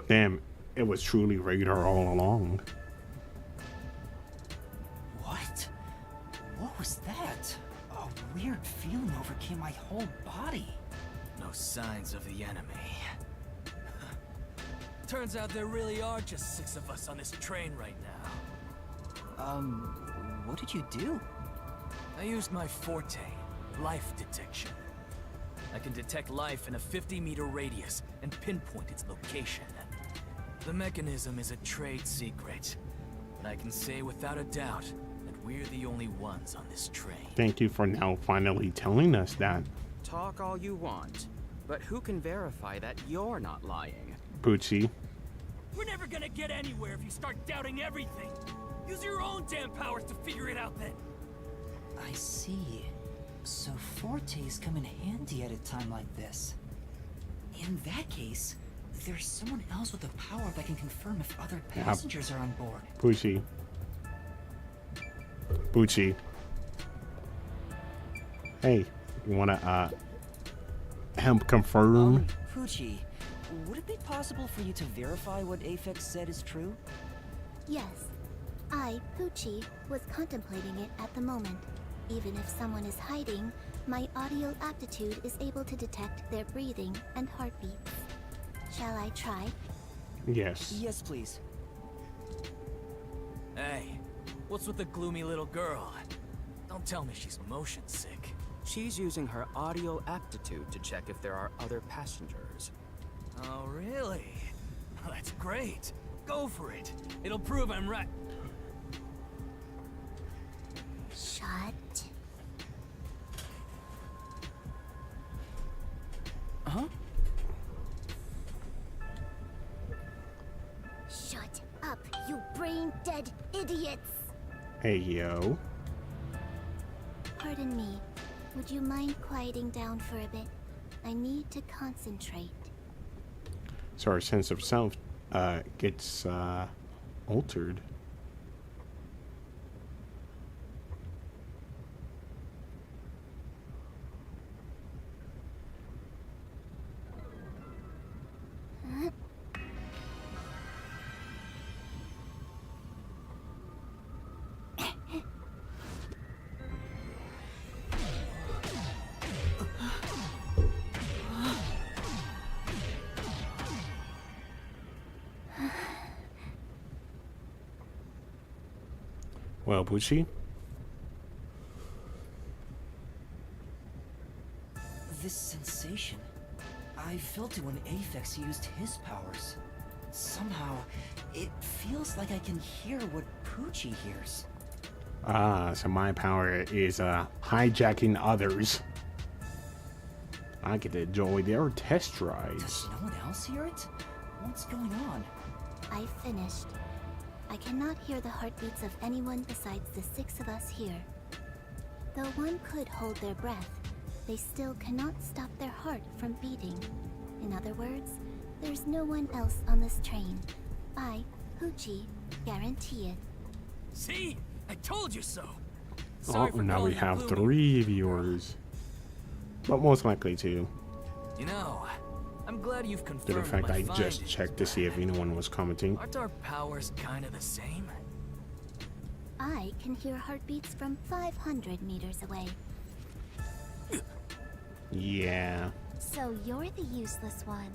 Damn, it was truly radar all along. What? What was that? A weird feeling overcame my whole body. No signs of the enemy. Turns out there really are just 6 of us on this train right now. What did you do? I used my forte, life detection. I can detect life in a 50-meter radius and pinpoint its location. The mechanism is a trade secret, but I can say without a doubt that we're the only ones on this train. Thank you for now finally telling us that, Talk all you want, but who can verify that you're not lying? Poochie. We're never gonna get anywhere if you start doubting everything. Use your own damn powers to figure it out then. I see. So fortes come in handy at a time like this. In that case, there's someone else with the power that can confirm if other passengers are on board. Poochie. Poochie. Hey, you wanna help confirm? Fuji, would it be possible for you to verify what Aphex said is true? Yes, I, Poochie, was contemplating it at the moment. Even if someone is hiding, my audio aptitude is able to detect their breathing and heartbeats. Shall I try? Yes. Yes, please. Hey, what's with the gloomy little girl? Don't tell me she's motion sick. She's using her audio aptitude to check if there are other passengers. Oh, really? Well, that's great. Go for it. It'll prove I'm right. Shut. Huh? Shut up, you brain-dead idiots! Hey, yo. Pardon me. Would you mind quieting down for a bit? I need to concentrate. So our sense of self gets altered. Well, Poochie? This sensation, I felt it when Aphex used his powers. Somehow, it feels like I can hear what Poochie hears. Ah, so my power is hijacking others. I get to enjoy their test rides. Does no one else hear it? What's going on? I finished. I cannot hear the heartbeats of anyone besides the 6 of us here. Though one could hold their breath, they still cannot stop their heart from beating. In other words, there's no one else on this train. I, Poochie, guarantee it. See? I told you so. Oh, now we have 3 viewers. But most likely 2. You know, I'm glad you've To confirmed the fact my I just findings, checked to see if anyone was commenting. Aren't our powers kind of the same? I can hear heartbeats from 500 meters away. Yeah. So you're the useless one.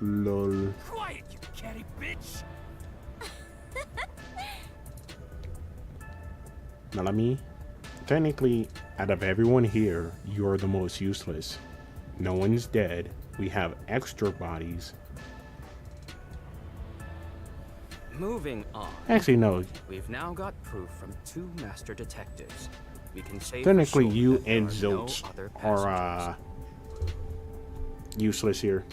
Lol. Quiet, you catty bitch! Melanie, technically, out of everyone here, you're the most useless. No one's dead. We have extra bodies. Moving on. Actually, no. We've now got proof from 2 master detectives. We can say Technically, for sure you that there and are Zilch no other are, passengers. useless here.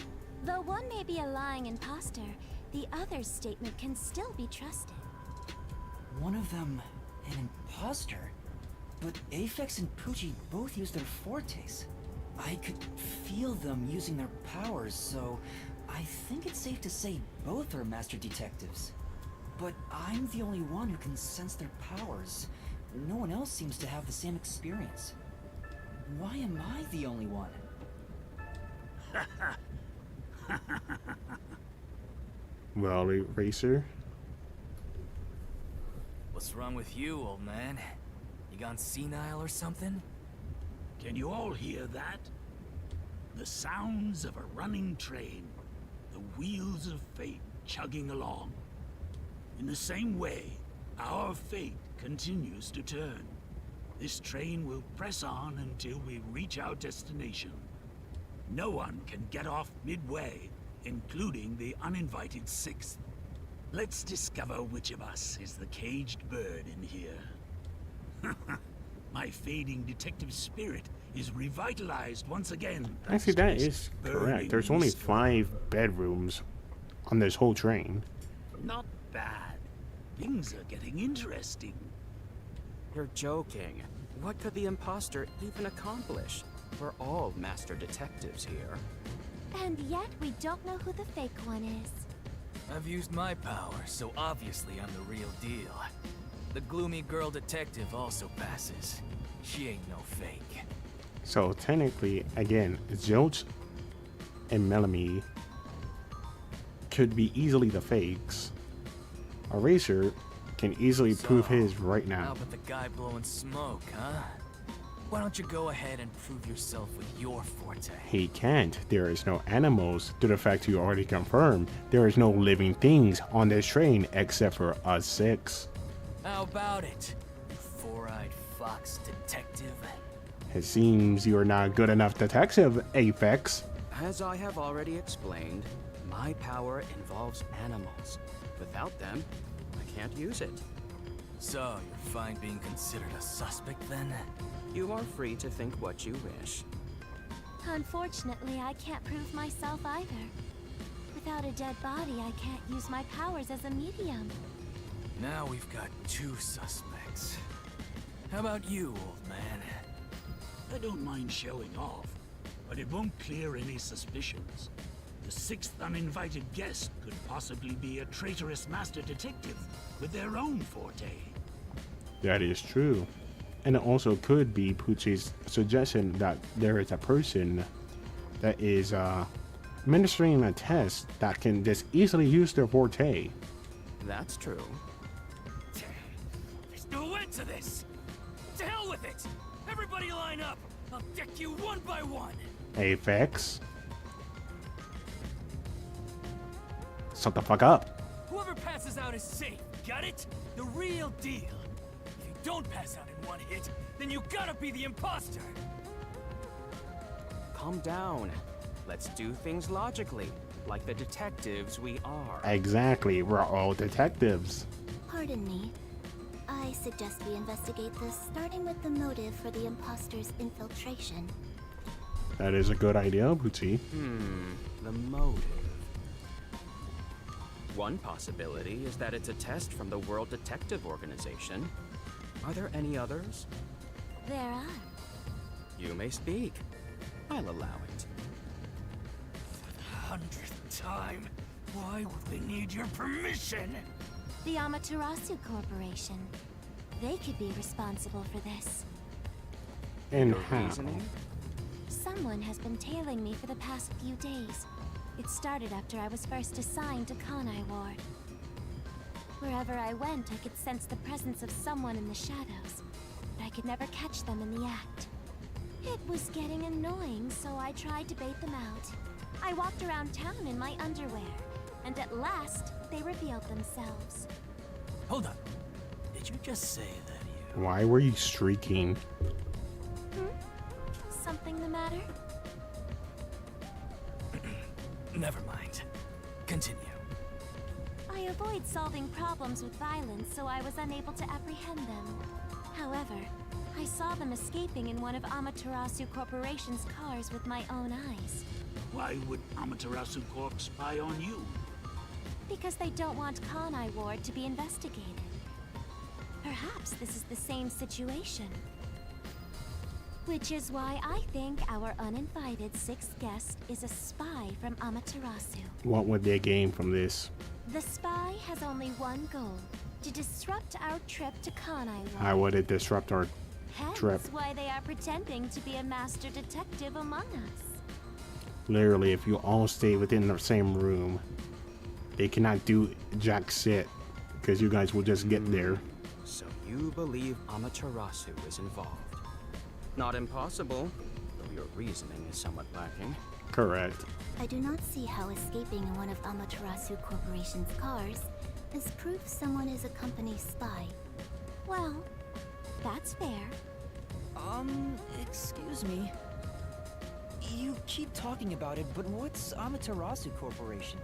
Though one may be a lying imposter, the other's statement can still be trusted. One of them, an imposter? But Aphex and Poochie both use their fortes. I could feel them using their powers, so I think it's safe to say both are master detectives. But I'm the only one who can sense their powers. No one else seems to have the same experience. Why am I the only one? Well, Racer. What's wrong with you, old man? You gone senile or something? Can you all hear that? The sounds of a running train. The wheels of fate chugging along. In the same way, our fate continues to turn. This train will press on until we reach our destination. No one can get off midway, including the uninvited 6th. Let's discover which of us is the caged bird in here. My fading detective spirit is revitalized once again. Actually, that is correct. There's only 5 bedrooms on this whole train. Not bad. Things are getting interesting. You're joking. What could the imposter even accomplish? We're all master detectives here. And yet we don't know who the fake one is. I've used my power, so obviously I'm the real deal. The gloomy girl detective also passes. She ain't no fake. So technically, again, Zilch and Melanie could be easily the fakes. Eraser can easily prove his right How now. about the guy blowing smoke, huh? Why don't you go ahead and prove yourself with your forte? He can't. There is no animals. To the fact you already confirmed, there is no living things on this train except for us 6. How about it, you four-eyed fox detective? It seems you are not a good enough detective, Apex. As I have already explained, my power involves animals. Without them, I can't use it. So, you're fine being considered a suspect then? You are free to think what you wish. Unfortunately, I can't prove myself either. Without a dead body, I can't use my powers as a medium. Now we've got 2 suspects. How about you, old man? I don't mind showing off, but it won't clear any suspicions. The 6th uninvited guest could possibly be a traitorous master detective with their own forte. That is true. And it also could be Poochie's suggestion that there is a person that is administering a test that can just easily use their forte. That's true. There's no end to this! To hell with it! Everybody line up! I'll deck you one by one! Apex. Shut the fuck up. Whoever passes out is safe, got it? The real deal. If you don't pass out in one hit, then you gotta be the imposter! Calm down. Let's do things logically, like the detectives we are. Exactly, we're all detectives. Pardon me. I suggest we investigate this, starting with the motive for the imposter's infiltration. That is a good idea, Poochie. The motive. One possibility is that it's a test from the World Detective Organization. Are there any others? There are. You may speak. I'll allow it. 100th time? Why would they need your permission? The Amaterasu Corporation. they could be responsible for this. And Your how? reasoning? Someone has been tailing me for the past few days. It started after I was first assigned to Kanai Ward. Wherever I went, I could sense the presence of someone in the shadows, but I could never catch them in the act. It was getting annoying, so I tried to bait them out. I walked around town in my underwear, and at last, they revealed themselves. Hold up. Did you just say that you... Why were you streaking? Something the matter? Never mind. Continue. I avoid solving problems with violence, so I was unable to apprehend them. However, I saw them escaping in one of Amaterasu Corporation's cars with my own eyes. Why would Amaterasu Corp spy on you? Because they don't want Kanai Ward to be investigated. Perhaps this is the same situation. Which is why I think our uninvited sixth guest is a spy from Amaterasu. What would they gain from this? The spy has only one goal: to disrupt our trip to Kanai Ward. How would it disrupt our trip? Hence why they are pretending to be a master detective among us. Literally, if you all stay within the same room, they cannot do jack shit because you guys will just get there. So you believe Amaterasu is involved? Not impossible, though your reasoning is somewhat lacking. Correct. I do not see how escaping in one of Amaterasu Corporation's cars is proof someone is a company spy. Well, that's fair. Excuse me. You keep talking about it, but what's Amaterasu Corporation?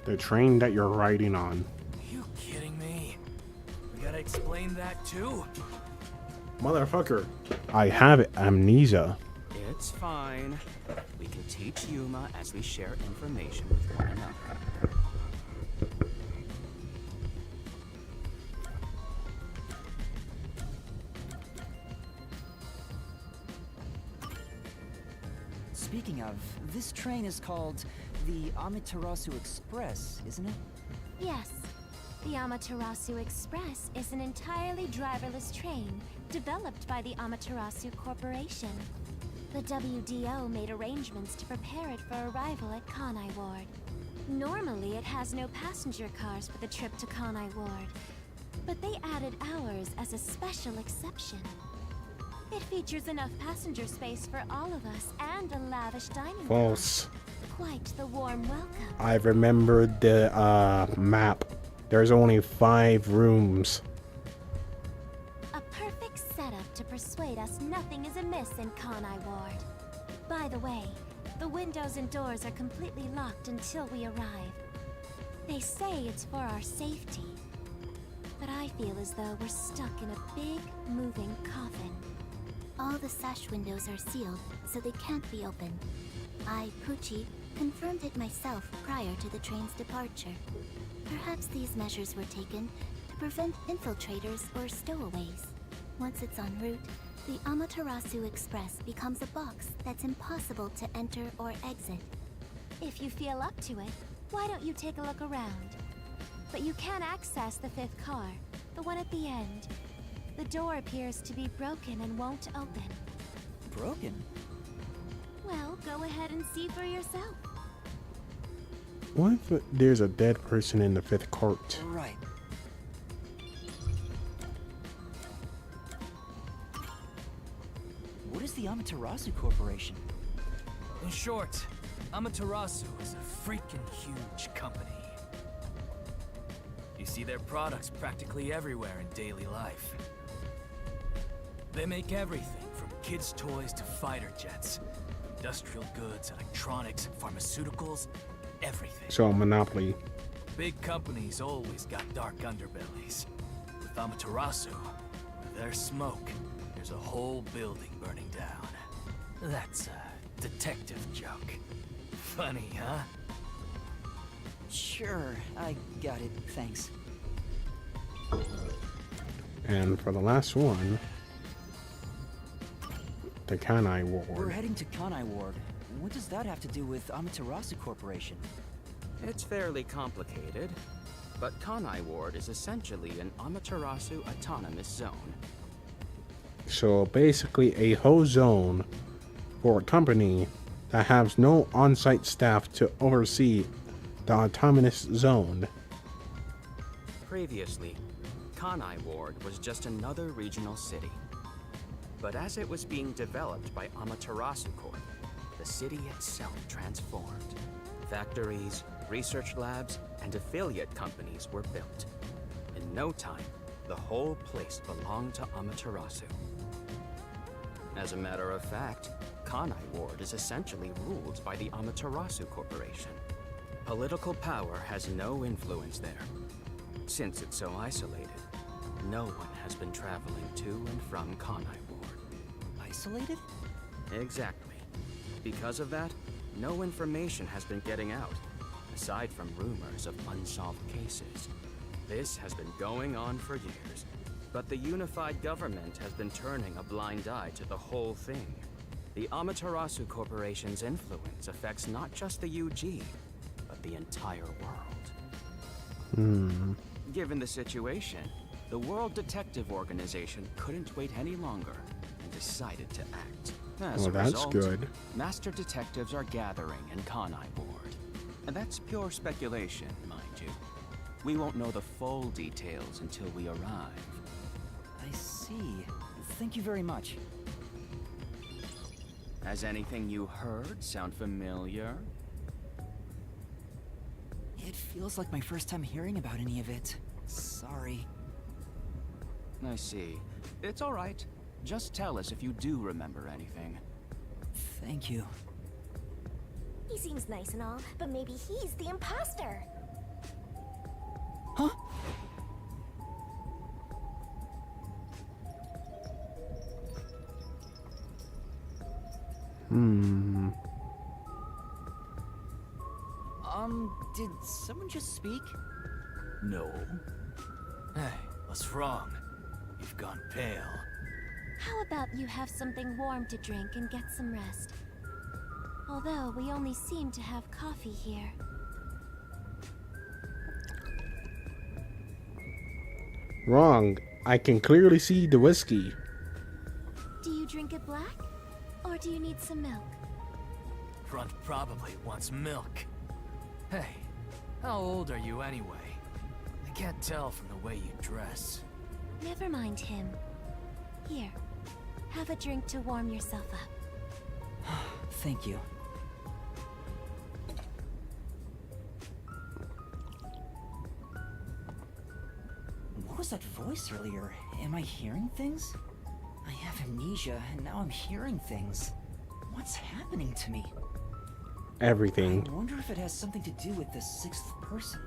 The train that you're riding on. You kidding me? We gotta explain that too? Motherfucker. I have amnesia. It's fine. We can teach Yuma as we share information with one another. Speaking of, this train is called the Amaterasu Express, isn't it? Yes. The Amaterasu Express is an entirely driverless train developed by the Amaterasu Corporation. The WDO made arrangements to prepare it for arrival at Kanai Ward. Normally, it has no passenger cars for the trip to Kanai Ward, but they added ours as a special exception. It features enough passenger space for all of us and a lavish dining room. False. Quite the warm welcome. I remembered the map. There's only 5 rooms. A perfect setup to persuade us nothing is amiss in Kanai Ward. By the way, the windows and doors are completely locked until we arrive. They say it's for our safety, but I feel as though we're stuck in a big, moving coffin. All the sash windows are sealed, so they can't be opened. I, Pucci, confirmed it myself prior to the train's departure. Perhaps these measures were taken to prevent infiltrators or stowaways. Once it's en route, the Amaterasu Express becomes a box that's impossible to enter or exit. If you feel up to it, why don't you take a look around? But you can access the 5th car, the one at the end. The door appears to be broken and won't open. Broken? Well, go ahead and see for yourself. What if there's a dead person in the 5th court? Right. What is the Amaterasu Corporation? In short, Amaterasu is a freaking huge company. You see their products practically everywhere in daily life. They make everything from kids' toys to fighter jets, industrial goods, electronics, pharmaceuticals, everything. So a monopoly. Big companies always got dark underbellies. With Amaterasu, with their smoke, there's a whole building burning down. That's a detective joke. Funny, huh? Sure, I got it, thanks. And for the last one, the Kanai We're Ward. heading to Kanai Ward. What does that have to do with Amaterasu Corporation? It's fairly complicated. but Kanai Ward is essentially an Amaterasu autonomous zone. So basically a whole zone for a company that has no on-site staff to oversee the autonomous zone. Previously, Kanai Ward was just another regional city. But as it was being developed by Amaterasu Corp, the city itself transformed. Factories, research labs, and affiliate companies were built. In no time, the whole place belonged to Amaterasu. As a matter of fact, Kanai Ward is essentially ruled by the Amaterasu Corporation. Political power has no influence there. Since it's so isolated, no one has been traveling to and from Kanai Ward. Isolated? Exactly. Because of that, no information has been getting out, aside from rumors of unsolved cases. This has been going on for years, but the unified government has been turning a blind eye to the whole thing. The Amaterasu Corporation's influence affects not just the UG, but the entire world. Given the situation, the World Detective Organization couldn't wait any longer and decided to act. As a That's result, good. master detectives are gathering in Kanai Ward. And that's pure speculation, mind you. We won't know the full details until we arrive. I see. Thank you very much. Has anything you heard sound familiar? It feels like my first time hearing about any of it. Sorry. I see. It's all right. Just tell us if you do remember anything. Thank you. He seems nice and all, but maybe he's the imposter. Huh? Did someone just speak? No. Hey, what's wrong? You've gone pale. How about you have something warm to drink and get some rest? Although we only seem to have coffee here. Wrong. I can clearly see the whiskey. Do you drink it black? Or do you need some milk? Front probably wants milk. Hey, how old are you anyway? I can't tell from the way you dress. Never mind him. Here, have a drink to warm yourself up. Thank you. What was that voice earlier? Am I hearing things? I have amnesia, and now I'm hearing things. What's happening to me? Everything. I wonder if it has something to do with the sixth person.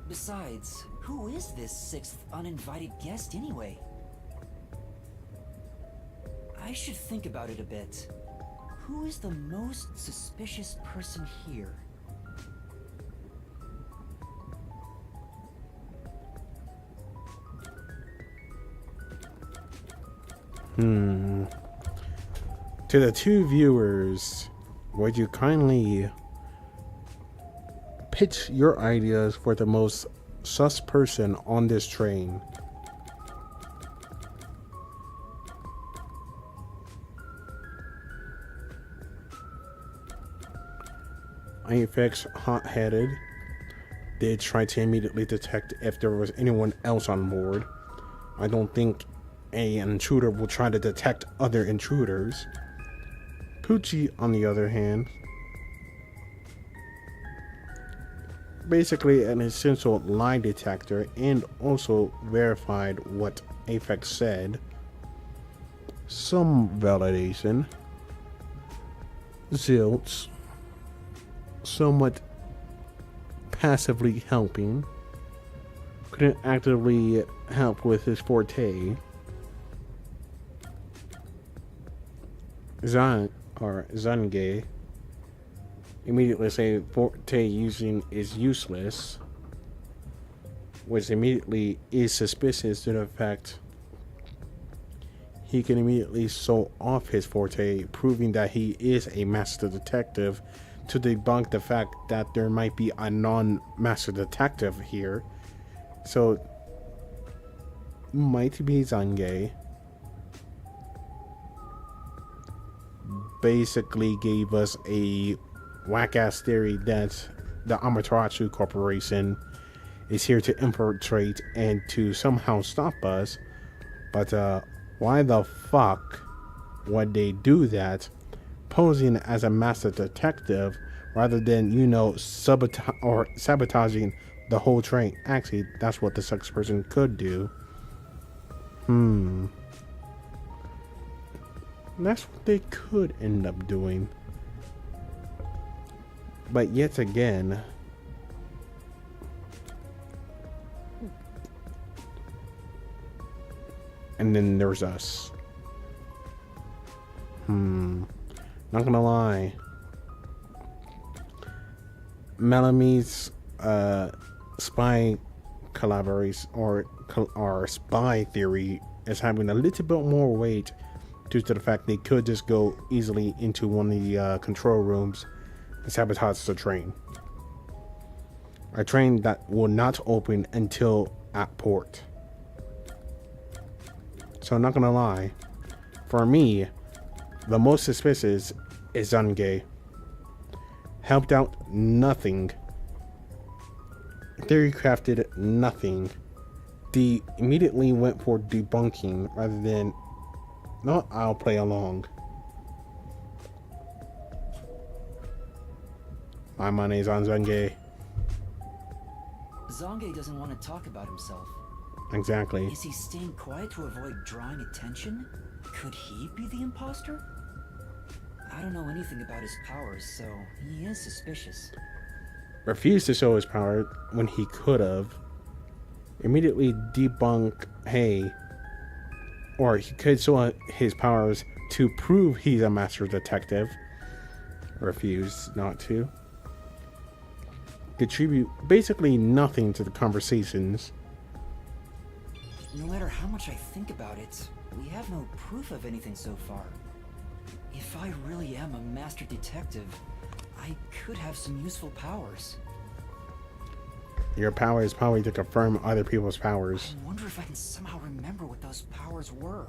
Besides, who is this sixth uninvited guest anyway? I should think about it a bit. Who is the most suspicious person here? To the two viewers, would you kindly pitch your ideas for the most sus person on this train? Apex hot-headed did try to immediately detect if there was anyone else on board. I don't think an intruder will try to detect other intruders. Poochie, on the other hand, basically an essential lie detector and also verified what Apex said. Some validation. Zilts. Somewhat passively helping. Couldn't actively help with his forte. Zange immediately say forte using is useless, which immediately is suspicious to the fact he can immediately show off his forte, proving that he is a master detective to debunk the fact that there might be a non-master detective here. So, might be Zange. Basically gave us a whack-ass theory that the Amaterasu Corporation is here to infiltrate and to somehow stop us. But why the fuck would they do that, posing as a master detective rather than, you know, sabotaging the whole train? Actually, that's what the such person could do. That's what they could end up doing. But yet again, and then there's us. Not gonna lie. Melamie's spy collaboration or spy theory is having a little bit more weight due to the fact they could just go easily into one of the control rooms and sabotage the train. A train that will not open until at port. So I'm not gonna lie, for me, the most suspicious is Zange. Helped out nothing. Theory crafted nothing. They immediately went for debunking rather than, no, I'll play along. My money's on Zange. Zange doesn't want to talk about himself. Exactly. Is he staying quiet to avoid drawing attention? Could he be the imposter? I don't know anything about his powers, so he is suspicious. Refused to show his power when he could have. Immediately debunk, hey, or he could show his powers to prove he's a master detective. Refused not to. Contribute basically nothing to the conversations. No matter how much I think about it, we have no proof of anything so far. If I really am a master detective, I could have some useful powers. Your power is probably to confirm other people's powers. I wonder if I can somehow remember what those powers were.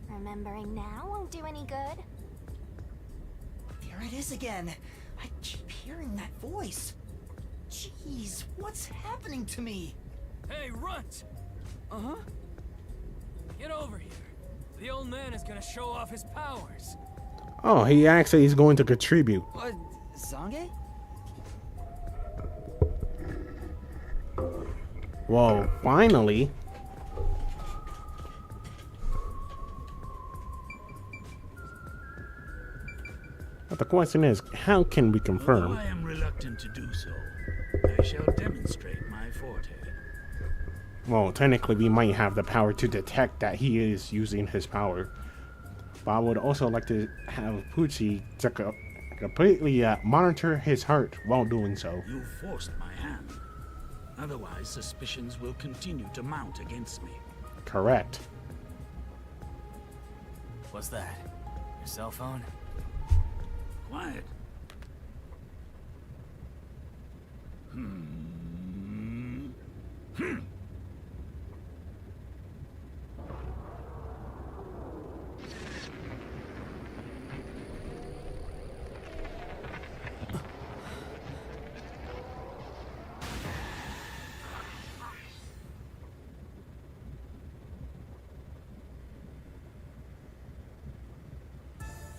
Remembering now won't do any good. There it is again. I keep hearing that voice. Jeez, what's happening to me? Hey, Runt! Uh-huh? Get over here. The old man is gonna show off his powers. Oh, he actually is going to contribute. What? Zange? Well, finally. But the question is, how can we confirm? Although I am reluctant to do so, I shall demonstrate my forte. Well, technically, we might have the power to detect that he is using his power. But I would also like to have Pucci to completely monitor his heart while doing so. You forced my hand. Otherwise, suspicions will continue to mount against me. Correct. What's that? Your cell phone? Quiet.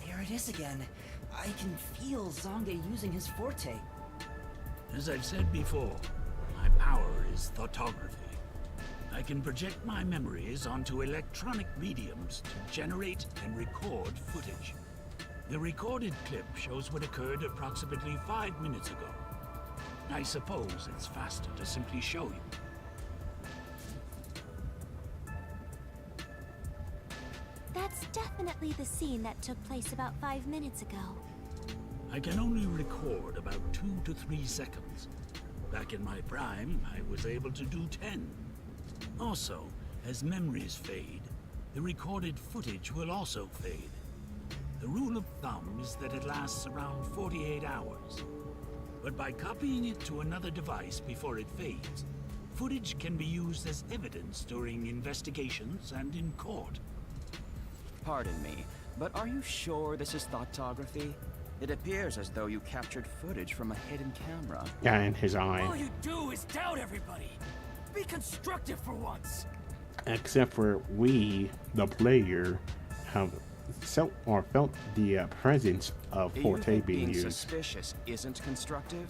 There it is again. I can feel Zange using his forte. As I've said before, my power is thoughtography. I can project my memories onto electronic mediums to generate and record footage. The recorded clip shows what occurred approximately 5 minutes ago. I suppose it's faster to simply show you. That's definitely the scene that took place about 5 minutes ago. I can only record about 2 to 3 seconds. Back in my prime, I was able to do 10. Also, as memories fade, the recorded footage will also fade. The rule of thumb is that it lasts around 48 hours. But by copying it to another device before it fades, footage can be used as evidence during investigations and in court. Pardon me, but are you sure this is thoughtography? It appears as though you captured footage from a hidden camera. Yeah, in his eye. All you do is doubt everybody. Be constructive for once. Except for we, the player, have felt the presence of Do you Forte think being being used. suspicious isn't constructive?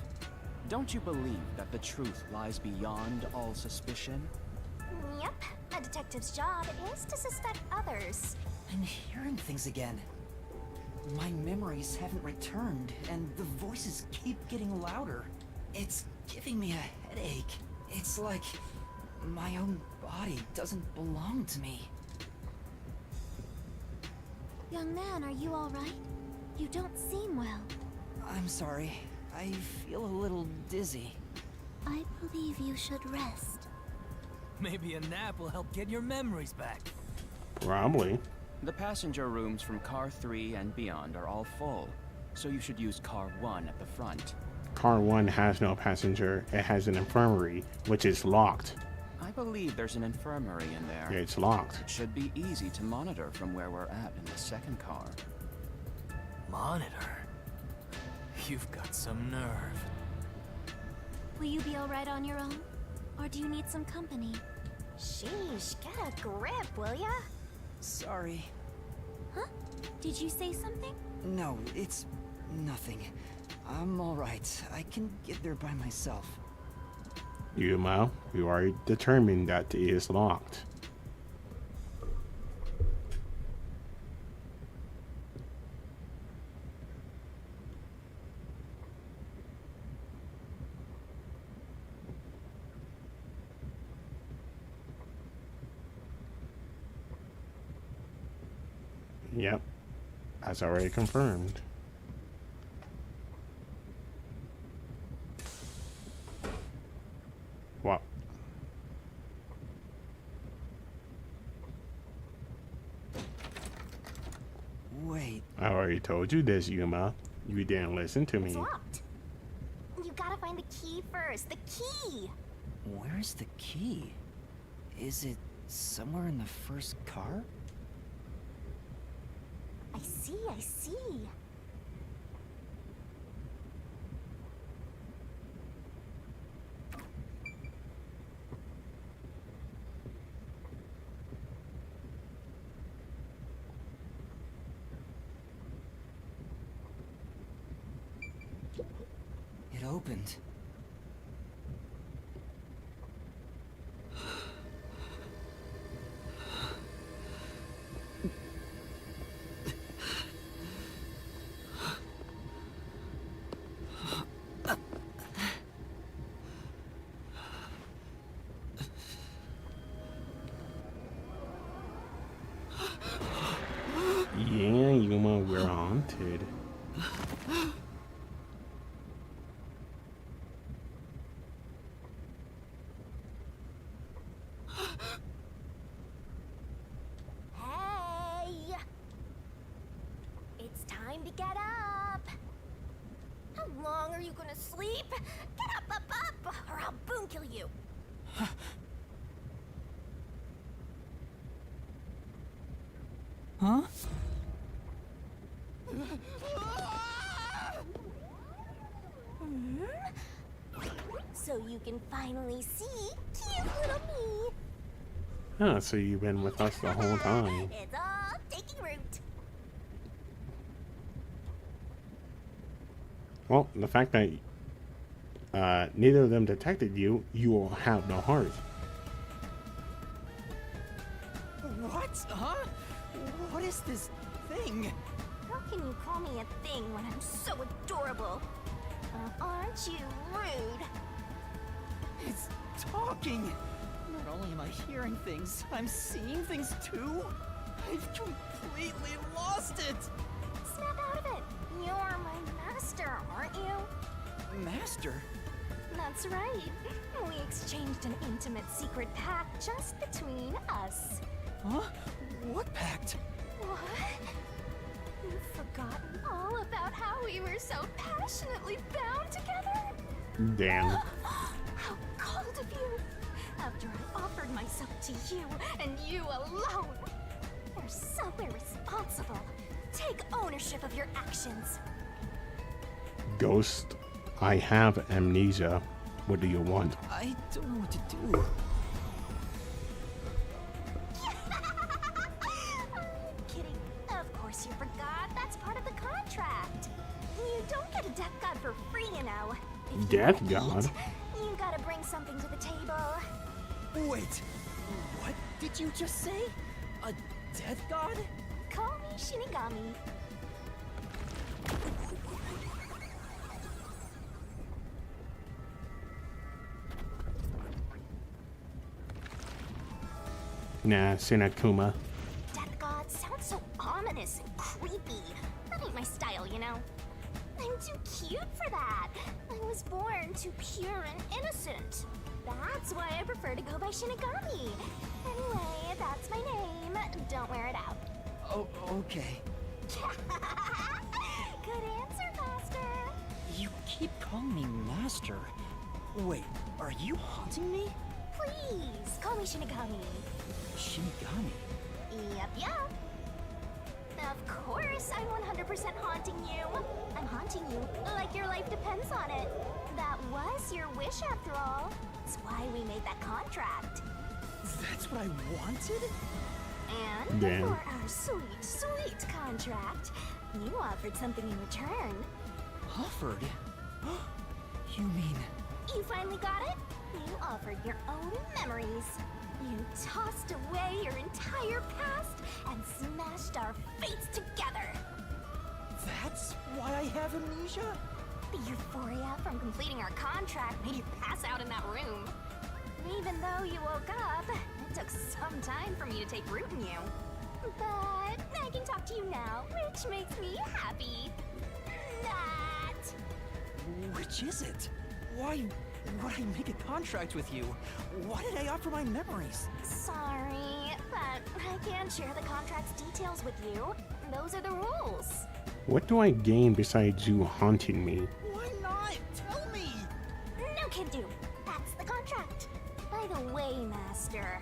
Don't you believe that the truth lies beyond all suspicion? Yep, a detective's job is to suspect others. I'm hearing things again. My memories haven't returned, and the voices keep getting louder. It's giving me a headache. It's like my own body doesn't belong to me. Young man, are you all right? You don't seem well. I'm sorry. I feel a little dizzy. I believe you should rest. Maybe a nap will help get your memories back. Probably. The passenger rooms from Car 3 and beyond are all full, so you should use Car 1 at the front. Car 1 has no passenger. It has an infirmary, which is locked. I believe there's an infirmary in there. It's locked. It should be easy to monitor from where we're at in the second car. Monitor? You've got some nerve. Will you be all right on your own? Or do you need some company? Sheesh, get a grip, will ya? Sorry. Huh? Did you say something? No, it's nothing. I'm alright. I can get there by myself. Yuma, you are determined that it is locked. Yep, that's already confirmed. What? Wait. I already told you this, Yuma. You didn't listen to me. It's locked. You gotta find the key first. The key! Where's the key? Is it somewhere in the first car? I see, I see. It opened. Yeah, Yuma, we're haunted. Hey! It's time to get up! How long are you gonna sleep? Get up, or I'll boom kill you! Huh? So you can finally see cute little me! Ah, so you've been with us the whole time. It's all taking root! Well, the fact that neither of them detected you, you will have no heart. What? Huh? What is this thing? How can you call me a thing when I'm so adorable? Aren't you rude? It's talking. Not only am I hearing things, I'm seeing things too. I've completely lost it. Snap out of it! You're my master, aren't you? Master? That's right. We exchanged an intimate secret pact just between us. Huh? What pact? What? You about how we were so passionately bound together? Damn. How cold of you! After I offered myself to you, and you alone! You're so irresponsible. Take ownership of your actions. Ghost, I have amnesia. What do you want? I don't know what to do. I'm kidding. Of course you forgot. That's part of the contract. You don't get a death god for free, you know. If you Death wanna god? eat, you gotta bring something to the table. Wait, what did you just say? A death god? Call me Shinigami. Nah, Sinakuma. Death god sounds so ominous and creepy. That ain't my style, you know. I'm too cute for that. I was born too pure and innocent. That's why I prefer to go by Shinigami. Anyway, that's my name. Don't wear it out. Oh, okay. Good answer, Master. You keep calling me Master. Wait, are you haunting me? Please, call me Shinigami. Shinigami? Yep. Of course, I'm 100% haunting you. I'm haunting you like your life depends on it. That was your wish after all. That's why we made that contract. That's what I wanted? And Damn. for our sweet, sweet contract, you offered something in return. Offered? You mean... You finally got it? You offered your own memories. You tossed away your entire past and smashed our fates together. That's why I have amnesia? The euphoria from completing our contract made you pass out in that room. Even though you woke up, it took some time for me to take root in you. But I can talk to you now, which makes me happy. That... Which is it? Why would I make a contract with you? Why did I offer my memories? Sorry, but I can't share the contract's details with you. Those are the rules. What do I gain besides you haunting me? Why not? Tell me! No can do. That's the contract. By the way, Master,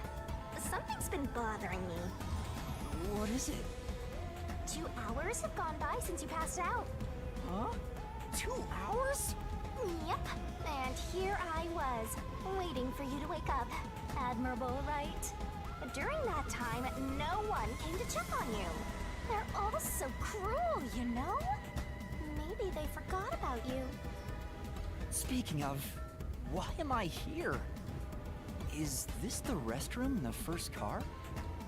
something's been bothering me. What is it? 2 hours have gone by since you passed out. Huh? 2 hours? Yep, and here I was, waiting for you to wake up. Admirable, right? During that time, no one came to check on you. They're all so cruel, you know? Maybe they forgot about you. Speaking of, why am I here? Is this the restroom in the first car?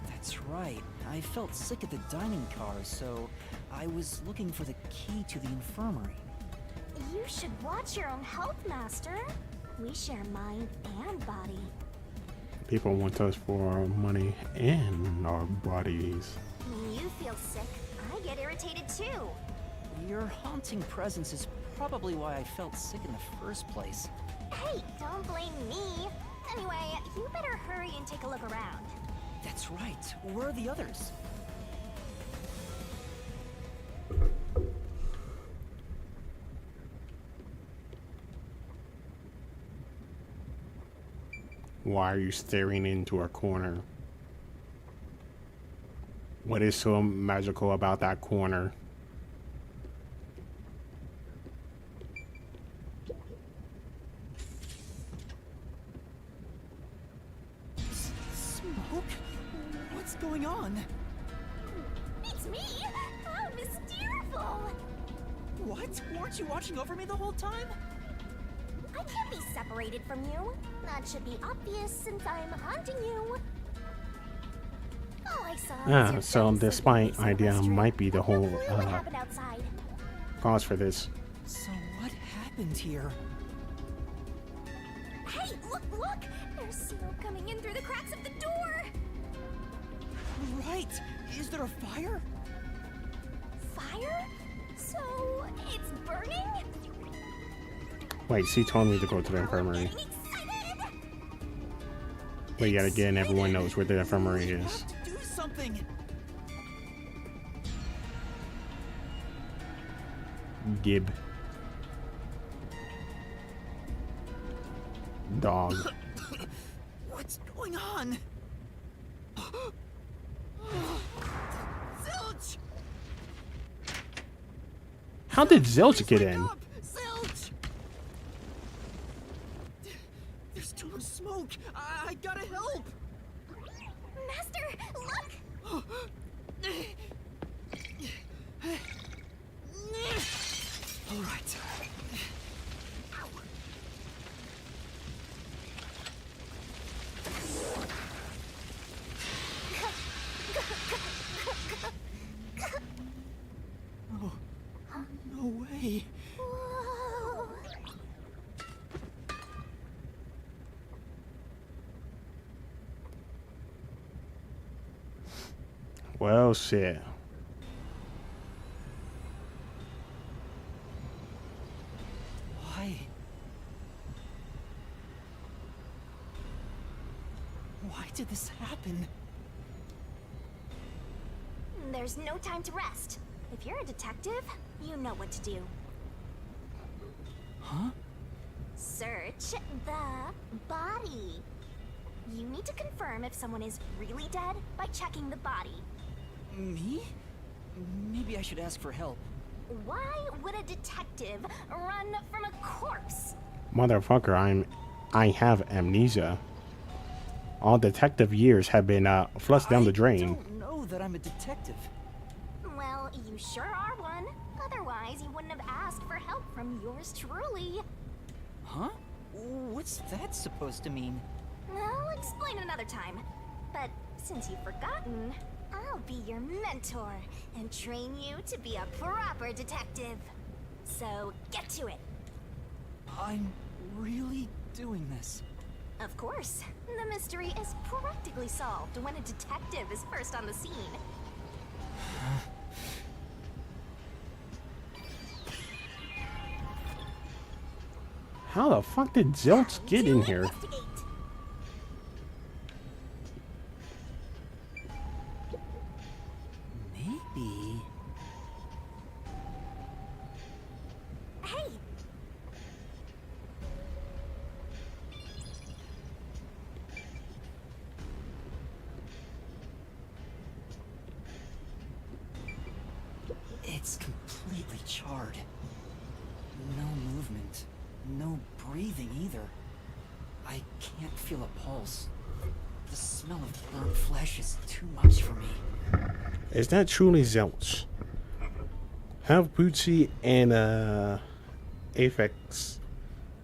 That's right. I felt sick at the dining car, so I was looking for the key to the infirmary. You should watch your own health, Master. We share mind and body. People want us for our money and our bodies. When you feel sick, I get irritated too. Your haunting presence is probably why I felt sick in the first place. Hey, don't blame me. Anyway, you better hurry and take a look around. That's right. Where are the others? Why are you staring into a corner? What is so magical about that corner? Smoke? What's going on? It's me! How mysterious! What? Weren't you watching over me the whole time? I can't be separated from you. That should be obvious since I'm haunting you. All I saw was your So face this in the idea restroom. might be the No whole clue what happened outside. cause for this. So what happened here? Hey, look! There's smoke coming in through the cracks of the door. Right! Is there a fire? Fire? So it's burning? Wait, she told me to go to the I'm infirmary. getting excited. But yet again, everyone knows where the infirmary You is. have to do something. Gib. Dog. What's going on? Zilch! How did Zilch get in? Zilch! There's too much smoke. I gotta help. Master, look! All right. Oh, no way. Whoa. Well, shit. Why? Why did this happen? There's no time to rest. If you're a detective, you know what to do. Huh? Search the body. You need to confirm if someone is really dead by checking the body. Me? Maybe I should ask for help. Why would a detective run from a corpse? Motherfucker, I have amnesia. All detective years have been flushed down the I drain. don't know that I'm a detective. Well, you sure are one. Otherwise, you wouldn't have asked for help from yours truly. Huh? What's that supposed to mean? I'll explain another time. But since you've forgotten, I'll be your mentor and train you to be a proper detective. So get to it. I'm really doing this. Of course, the mystery is practically solved when a detective is first on the scene. How the fuck did Zilch get in here? Investigate. Maybe. Hey, It's completely charred. No movement. No breathing either. I can't feel a pulse. The smell of burnt flesh is too much for me. Is that truly Zilch? Have Bootsy and Aphex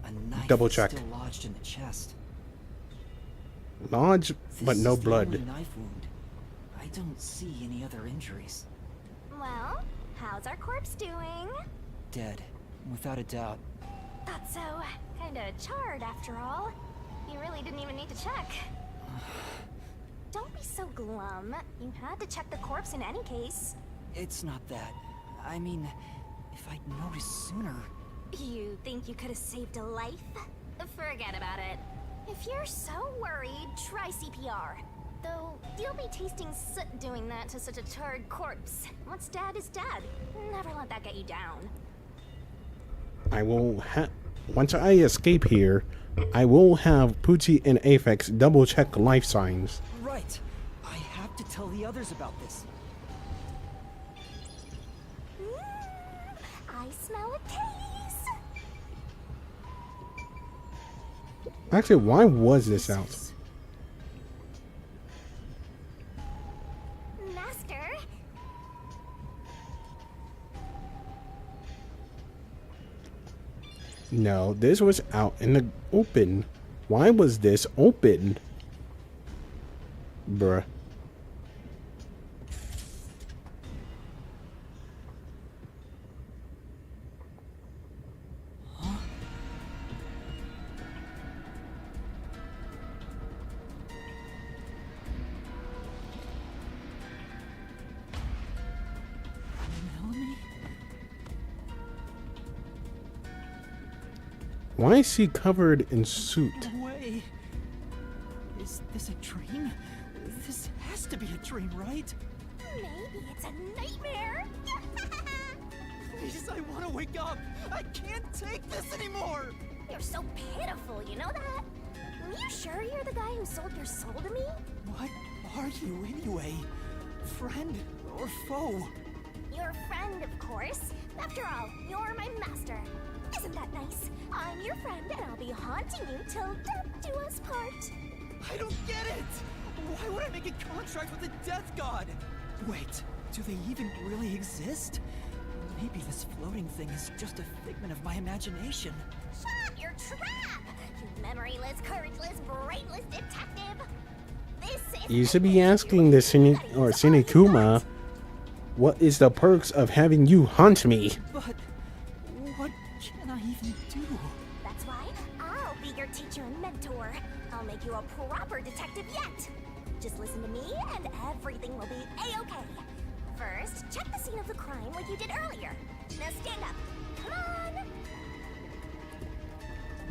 A knife double is check. still lodged in the chest. Lodge, but This no is the blood. only knife wound. I don't see any other injuries. well, how's our corpse doing? Dead, without a doubt. Thought so. Kinda charred after all. You really didn't even need to check. Don't be so glum. You had to check the corpse in any case. It's not that. I mean, if I'd noticed sooner. You think you could have saved a life? Forget about it. If you're so worried, try CPR. Though, you'll be tasting soot doing that to such a charred corpse. What's dead is dead. Never let that get you down. I will once I escape here, I will have Poochie and Aphex double check life signs. Right. I have to tell the others about this. I smell a case. Actually, why was this out? Master, No, this was out in the open. Why was this open? Bruh. Melanie? Why is he covered in soot? No way. Is this a dream? This has to be a dream, right? maybe it's a nightmare. Please, I want to wake up! I can't take this anymore! You're so pitiful, you know that? You sure you're the guy who sold your soul to me? What are you anyway? Friend or foe? Your friend, of course. After all, you're my master. Isn't that nice? I'm your friend, and I'll be haunting you till death do us part. I don't get it! Why would I make a contract with the Death God? Wait, do they even really exist? Maybe this floating thing is just a figment of my imagination. Shut your trap! You memoryless, courageless, brainless detective! This is You should be asking the Sinikuma, what is the perks of having you hunt me? But what can I even do? That's why I'll be your teacher and mentor. I'll make you a proper detective yet. Just listen to me and everything will be a-okay. First, check the scene of the crime like you did earlier. Now stand up. Come on!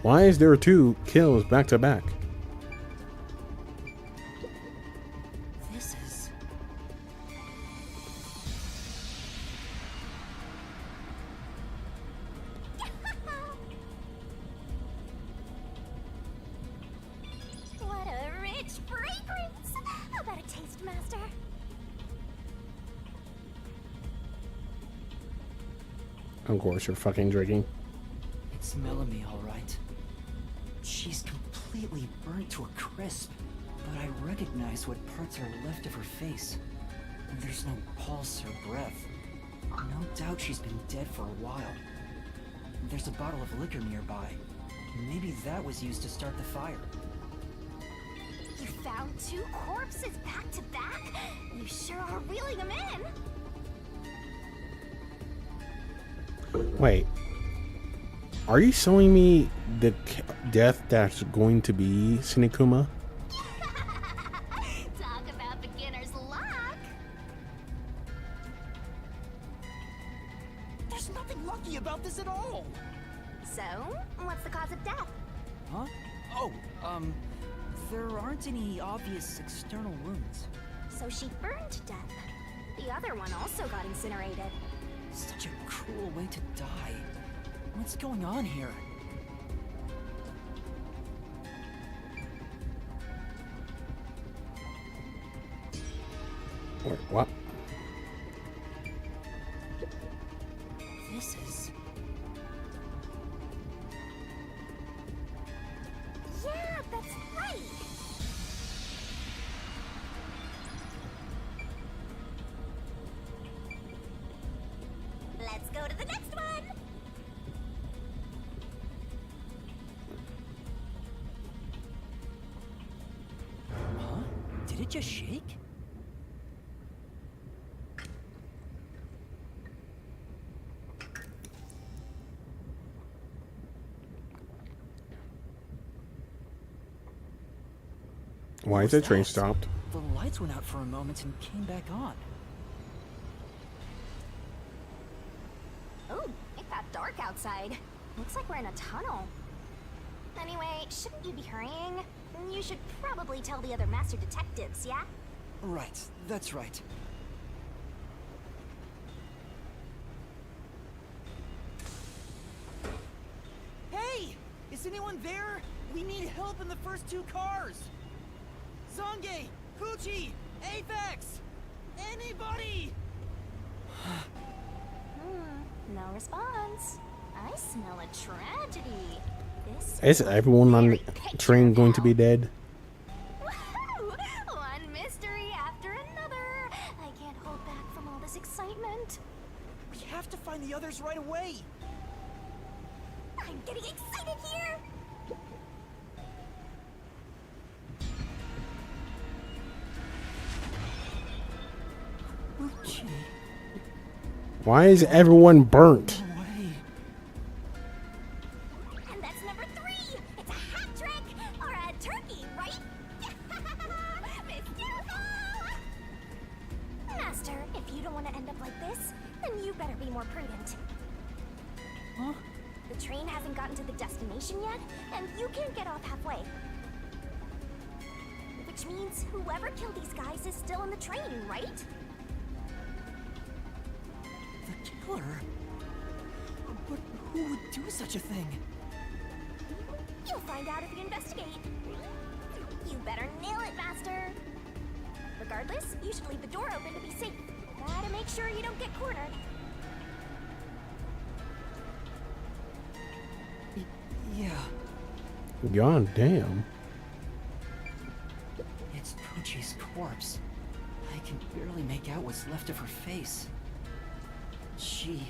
Why is there 2 kills back to back? This is... What a rich fragrance! How about a taste, Master? Of course, you're fucking drinking. It's Melanie, all right. She's completely burnt to a crisp, but I recognize what parts are left of her face. And there's no pulse or breath. No doubt she's been dead for a while. There's a bottle of liquor nearby. Maybe that was used to start the fire. You found 2 corpses back to back? You sure are reeling them in. Wait. Are you showing me the death that's going to be Sinikuma? Talk about beginner's luck. There's nothing lucky about this at all! So, what's the cause of death? Huh? Oh, there aren't any obvious external wounds. So she burned to death. The other one also got incinerated. Such a cruel way to die. What's going on here? Wait, what? This is... Yeah, that's right. Let's go to the next one. Huh? Did it just shake? Why is the train stopped? The lights went out for a moment and came back on. Ooh, it got dark outside. Looks like we're in a tunnel. Anyway, shouldn't you be hurrying? You should probably tell the other master detectives, yeah? Right, that's right. Hey! Is anyone there? We need help in the first 2 cars! Zange! Poochie! Apex! Anybody! No response. I smell a tragedy. This Is everyone on the train going to be dead? Woohoo! One mystery after another. I can't hold back from all this excitement. We have to find the others right away! I'm getting excited here. Poochie, Why is everyone burnt? no way. And that's number 3. It's a hat trick or a turkey, right? Mystical! Master, if you don't want to end up like this, then you better be more prudent. Huh? The train hasn't gotten to the destination yet, and you can't get off halfway. Which means whoever killed these guys is still in the train, right? The killer? Who would do such a thing? You'll find out if you investigate. You better nail it, Master. Regardless, you should leave the door open to be safe. Gotta make sure you don't get cornered. Yeah. God damn. It's Poochie's corpse. I can barely make out what's left of her face. She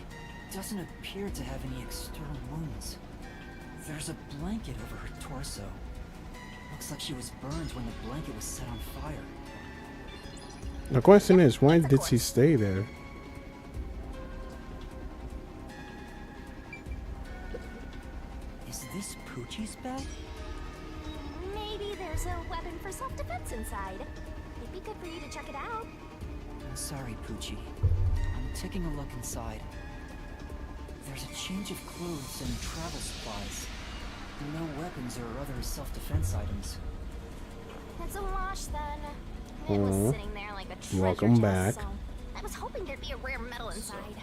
doesn't appear to have any external wounds. There's a blanket over her torso. Looks like she was burned when the blanket was set on fire. The question is, why did she stay there? Is this Poochie's bed? Maybe there's a weapon for self-defense inside. It'd be good for you to check it out. I'm sorry, Poochie. I'm taking a look inside. There's a change of clothes and travel supplies. No weapons or other self-defense items. It's a wash then. It was sitting there like a treasure Welcome chest, back. So I was hoping there'd be a rare metal inside.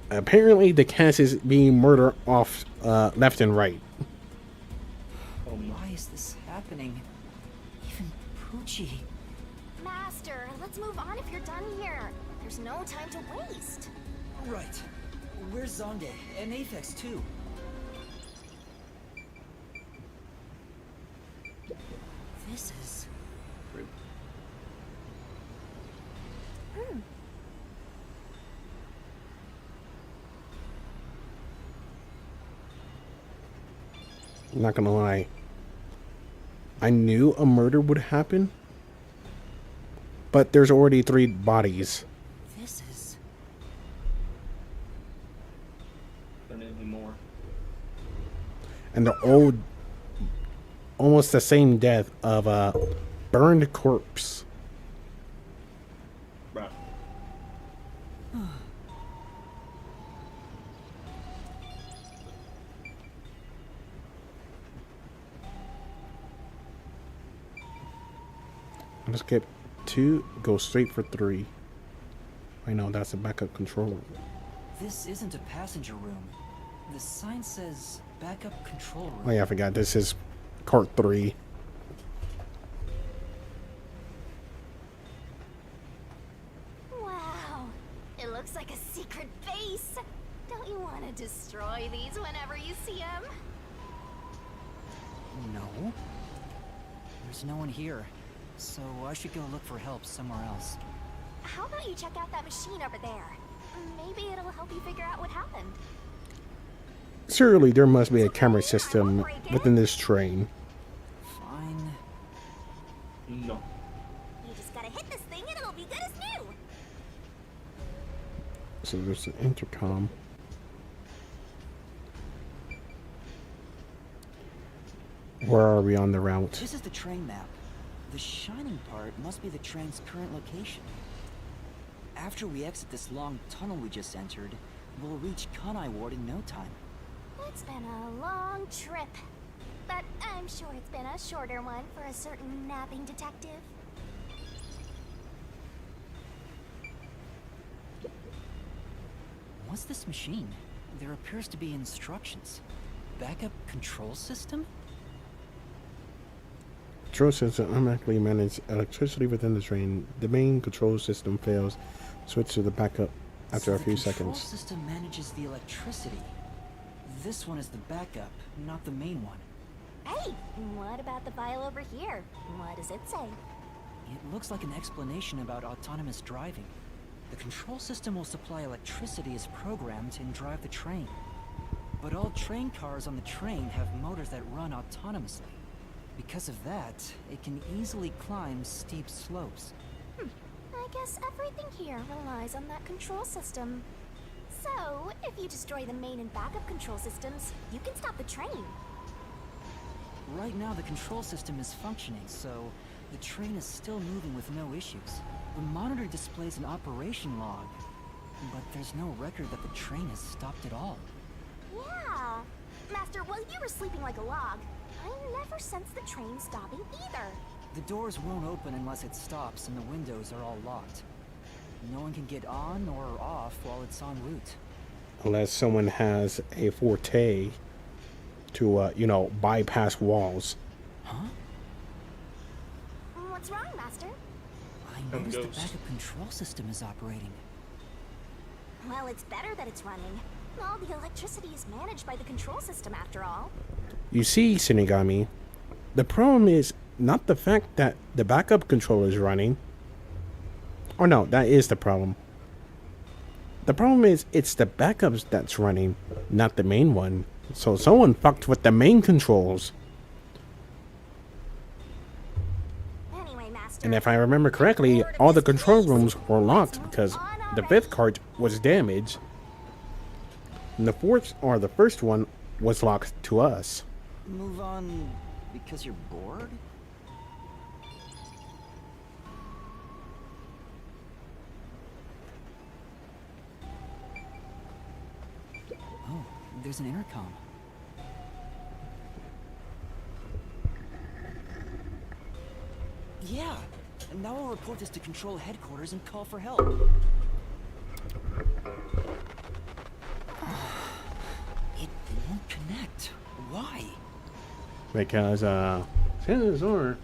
Apparently the cast is being murdered off left and right. Why is this happening? Even Poochie. Master, let's move on if you're done here. There's no time to waste. Right. Where's Zonde? And Aphex too. This is... I'm not gonna lie. I knew a murder would happen, but there's already 3 bodies. This is... There need to be more. And they're all almost the same death of a burned corpse. Bruh. Let's skip 2, go straight for 3. I know that's a backup control room. This isn't a passenger room. The sign says backup control room. Oh yeah, I forgot. This is Cart 3. Wow, it looks like a secret base. Don't you want to destroy these whenever you see them? No. There's no one here. So I should go look for help somewhere else. How about you check out that machine over there? Maybe it'll help you figure out what happened. Surely there must be a camera system within this train. Fine. No. You just gotta hit this thing and it'll be good as new. So there's an intercom. Where are we on the route? This is the train map. The shining part must be the train's current location. After we exit this long tunnel we just entered, we'll reach Kanai Ward in no time. It's been a long trip, but I'm sure it's been a shorter one for a certain napping detective. What's this machine? There appears to be instructions. Backup control system? Control system automatically manages electricity within the train. The main control system fails. Switch to the backup after a few The control seconds. system manages the electricity. This one is the backup, not the main one. Hey, what about the file over here? What does it say? It looks like an explanation about autonomous driving. The control system will supply electricity as programmed and drive the train. But all train cars on the train have motors that run autonomously. Because of that, it can easily climb steep slopes. I guess everything here relies on that control system. So, if you destroy the main and backup control systems, you can stop the train. Right now the control system is functioning, so the train is still moving with no issues. The monitor displays an operation log, but there's no record that the train has stopped at all. Yeah. Master, while you were sleeping like a log, I never sensed the train stopping either. The doors won't open unless it stops, and the windows are all locked. No one can get on or off while it's en route. unless someone has a forte to, you know, bypass walls. Huh? What's wrong, Master? I noticed the ghost. backup control system is operating. Well, it's better that it's running. All the electricity is managed by the control system, after all. You see, Shinigami, the problem is not the fact that the backup controller is running. Or no, that is the problem. The problem is it's the backups that's running, not the main one. So someone fucked with the main controls. Anyway, Master. And if I remember correctly, all the control rooms were locked because the fifth cart was damaged. And the fourth, or the first one, was locked to us. Move on because you're bored? Oh, there's an intercom. Yeah, and now I'll report this to Control Headquarters and call for help. It won't connect. Why? Because, chances are,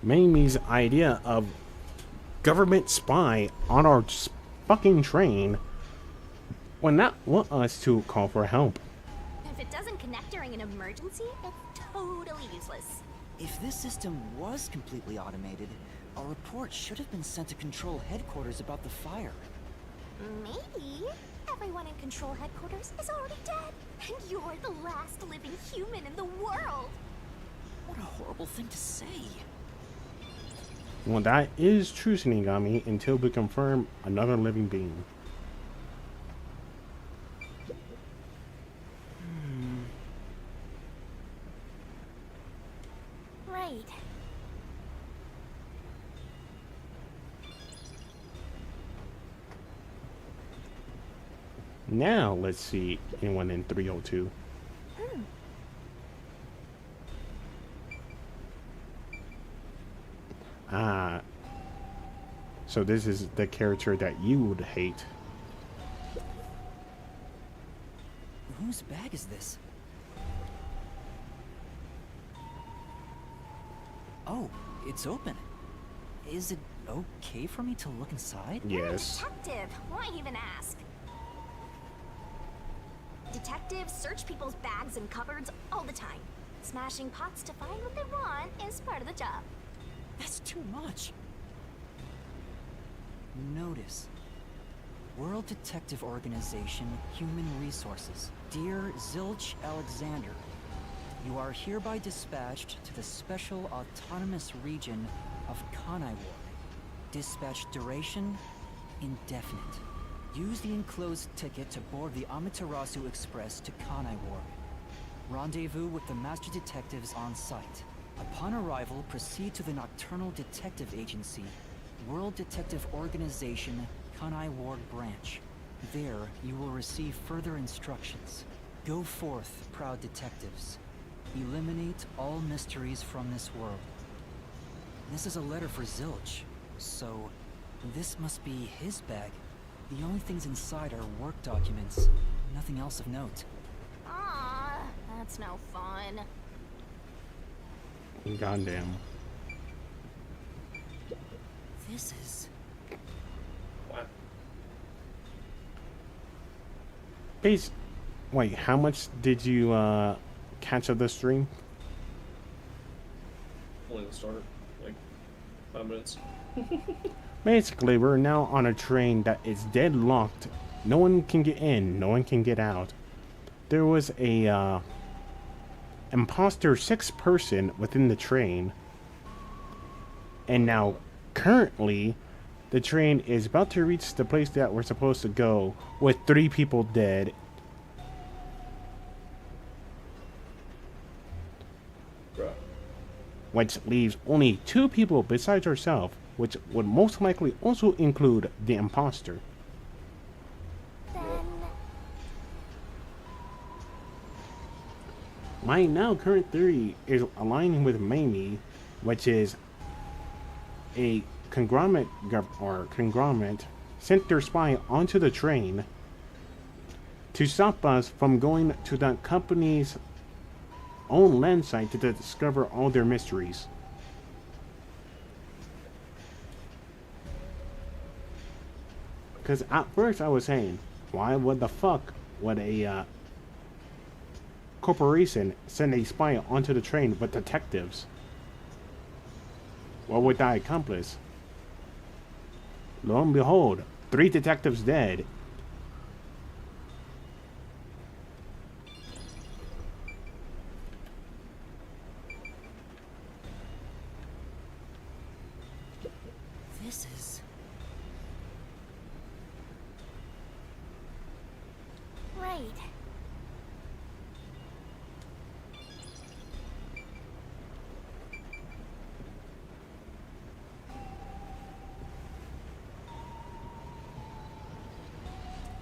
Mamie's idea of government spy on our fucking train would not want us to call for help. If it doesn't connect during an emergency, it's totally useless. If this system was completely automated, a report should have been sent to Control Headquarters about the fire. Maybe everyone in Control Headquarters is already dead, and you're the last living human in the world. What a horrible thing to say. Well, that is true, Shinigami, until we confirm another living being. Right. Now, let's see anyone in 302. Ah. So this is the character that you would hate. Whose bag is this? Oh, it's open. Is it okay for me to look inside? Yes. Detective, why even ask? Detectives search people's bags and cupboards all the time. Smashing pots to find what they want is part of the job. That's too much. Notice. World Detective Organization, Human Resources. Dear Zilch Alexander, you are hereby dispatched to the Special Autonomous Region of Kanai Ward. Dispatch duration, indefinite. Use the enclosed ticket to board the Amaterasu Express to Kanai Ward. Rendezvous with the Master Detectives on site. Upon arrival, proceed to the Nocturnal Detective Agency, World Detective Organization, Kanai Ward Branch. There, you will receive further instructions. Go forth, proud detectives. Eliminate all mysteries from this world. This is a letter for Zilch, so this must be his bag. The only things inside are work documents, nothing else of note. Ah, that's no fun. Goddamn. This is... What? Please, wait, how much did you catch of the stream? Only the start, like 5 minutes. Basically, we're now on a train that is deadlocked. No one can get in, no one can get out. There was a imposter 6 person within the train. And now, currently, the train is about to reach the place that we're supposed to go with 3 people dead. Bruh. Which leaves only 2 people besides ourselves, which would most likely also include the imposter. Then My now current theory is aligning with Mamie, which is a conglomerate sent their spy onto the train to stop us from going to the company's own land site to discover all their mysteries. Because at first I was saying, why would the fuck would a corporation send a spy onto the train with detectives? What would that accomplish? Lo and behold, 3 detectives dead. This is... Right.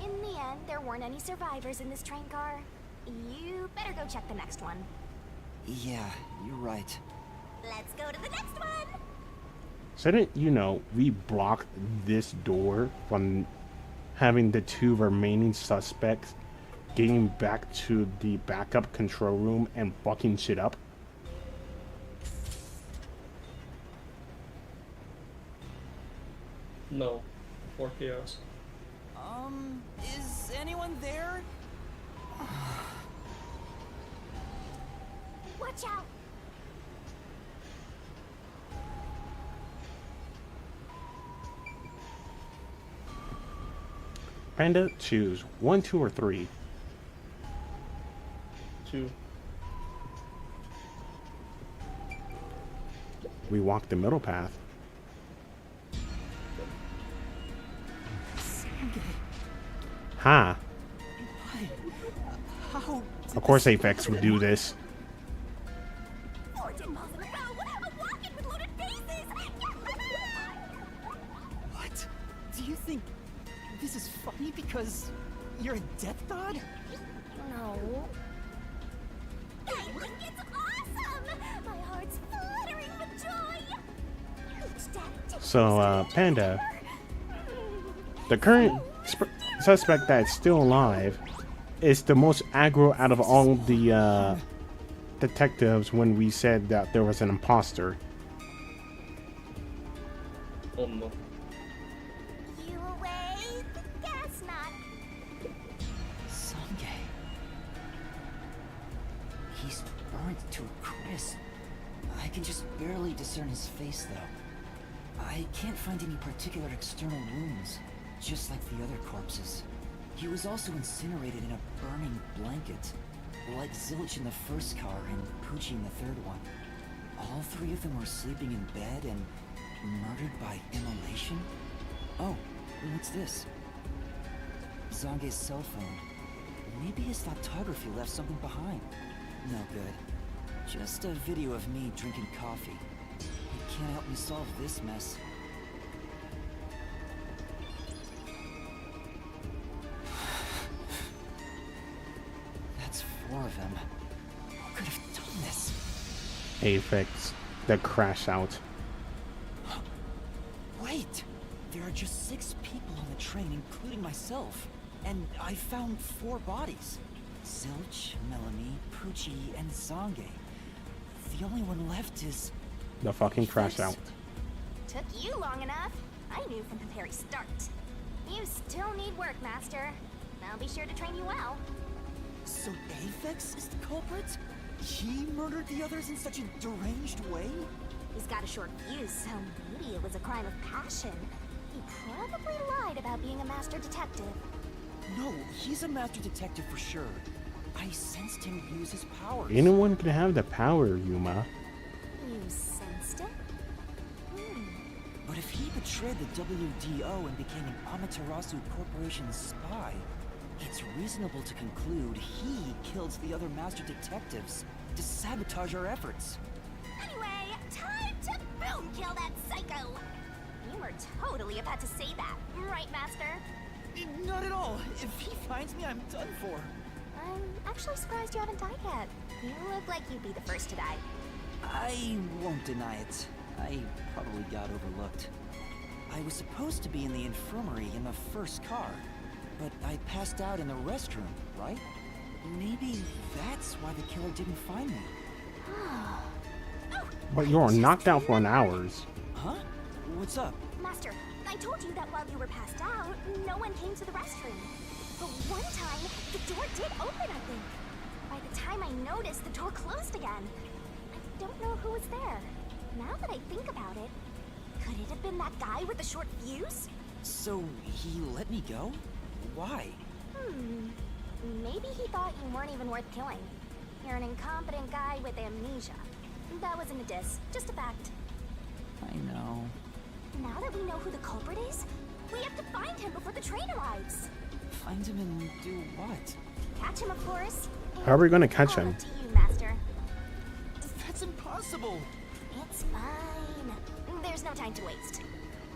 In the end, there weren't any survivors in this train car. You better go check the next one. Yeah, you're right. Let's go to the next one! So didn't you know we blocked this door from having the 2 remaining suspects getting back to the backup control room and fucking shit up? No. More chaos. Is anyone there? Watch out! Panda, choose 1, 2, or 3. 2. We walked the middle path. Ha! How? Of course Apex would do this. 14 miles in a row! A walk-in with loaded faces! What? Do you think this is funny because you're a death god? No. I think it's awesome! My heart's fluttering with joy! Each death So, Panda, the current suspect that's still alive is the most aggro out of all the detectives when we said that there was an imposter. Oh no. You away? Guess not. Sange. He's burnt to a crisp. I can just barely discern his face, though. I can't find any particular external wounds, just like the other corpses. He was also incinerated in a burning blanket, like Zilch in the first car and Poochie in the third one. All 3 of them were sleeping in bed and murdered by immolation? Oh, what's this? Zange's cell phone. Maybe his photography left something behind. No good. Just a video of me drinking coffee. It can't help me solve this mess. That's 4 of them. Who could have done this? Apex, the crash out. Wait! There are just 6 people on the train, including myself. And I found 4 bodies. Zilch, Melanie, Poochie, and Zange. The only one left is... The fucking crash out. Took you long enough. I knew from the very start. You still need work, Master. I'll be sure to train you well. So Aphex is the culprit? He murdered the others in such a deranged way? He's got a short fuse, so maybe it was a crime of passion. He probably lied about being a master detective. No, he's a master detective for sure. I sensed him use his powers. Anyone can have the power, Yuma. You sensed it? But if he betrayed the WDO and became an Amaterasu Corporation spy, it's reasonable to conclude he killed the other master detectives to sabotage our efforts. Anyway, time to boom kill that psycho! You were totally about to say that, right, Master? Not at all. If he finds me, I'm done for. I'm actually surprised you haven't died yet. You look like you'd be the first to die. I won't deny it. I probably got overlooked. I was supposed to be in the infirmary in the first car, but I passed out in the restroom, right? Maybe that's why the killer didn't find me. But you are knocked out for an hours. Huh? What's up? Master, I told you that while you were passed out, no one came to the restroom. But one time, the door did open, I think. By the time I noticed, the door closed again. I don't know who was there. Now that I think about it, could it have been that guy with the short fuse? So he let me go? Why? Maybe he thought you weren't even worth killing. You're an incompetent guy with amnesia. That wasn't a diss, just a fact. I know. Now that we know who the culprit is, we have to find him before the train arrives. Find him and do what? Catch him, of course. How are we gonna catch him? All up to you, Master. That's impossible! It's fine. There's no time to waste.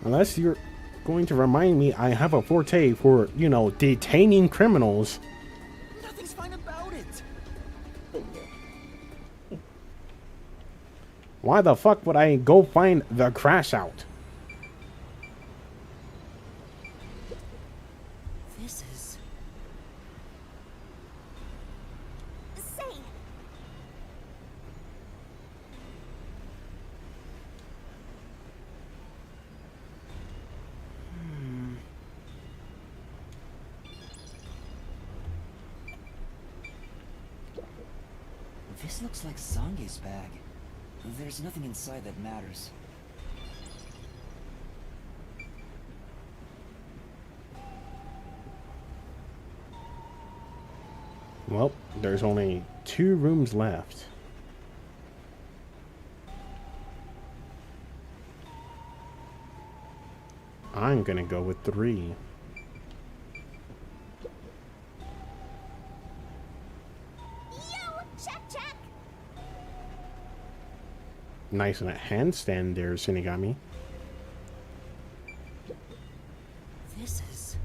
Unless you're going to remind me I have a forte for, you know, detaining criminals. Nothing's fine about it! Why the fuck would I go find the crash out? This is... Say, This looks like Sange's bag. There's nothing inside that matters. Well, there's only 2 rooms left. I'm gonna go with 3. check. Nice in a handstand there, Shinigami. This is...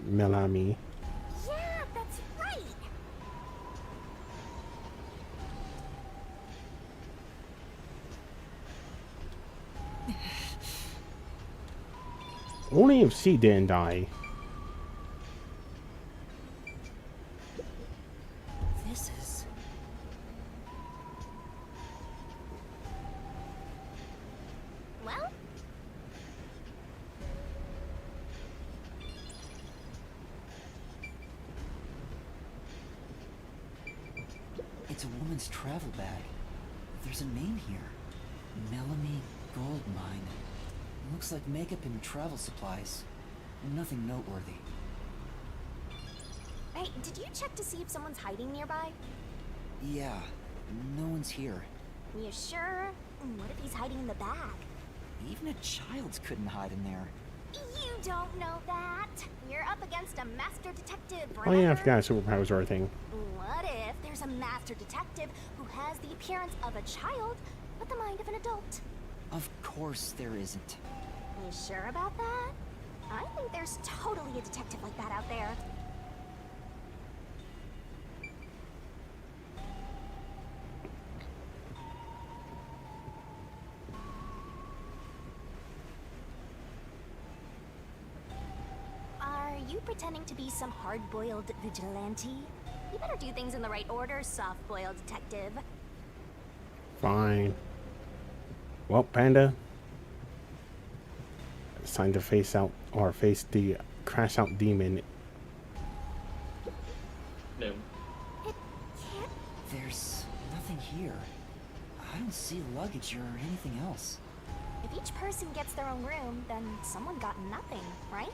Melami. Yeah, that's right. Only if she didn't die. This is... Well, It's a woman's travel bag. There's a name here. Melanie Gold Mine. Looks like makeup and travel supplies. Nothing noteworthy. hey, did you check to see if someone's hiding nearby? Yeah, no one's here. You sure? What if he's hiding in the bag? Even a child couldn't hide in there. You don't know that. You're up against a master detective, Oh remember? yeah, I forgot superpowers are a thing. What if there's a master detective who has the appearance of a child, but the mind of an adult? Of course there isn't. You sure about that? I think there's totally a detective like that out there. Are you pretending to be some hard-boiled vigilante? You better do things in the right order, soft-boiled detective. Fine. Well, Panda. It's time to face the crash out demon. No. It can't... There's nothing here. I don't see luggage or anything else. If each person gets their own room, then someone got nothing, right?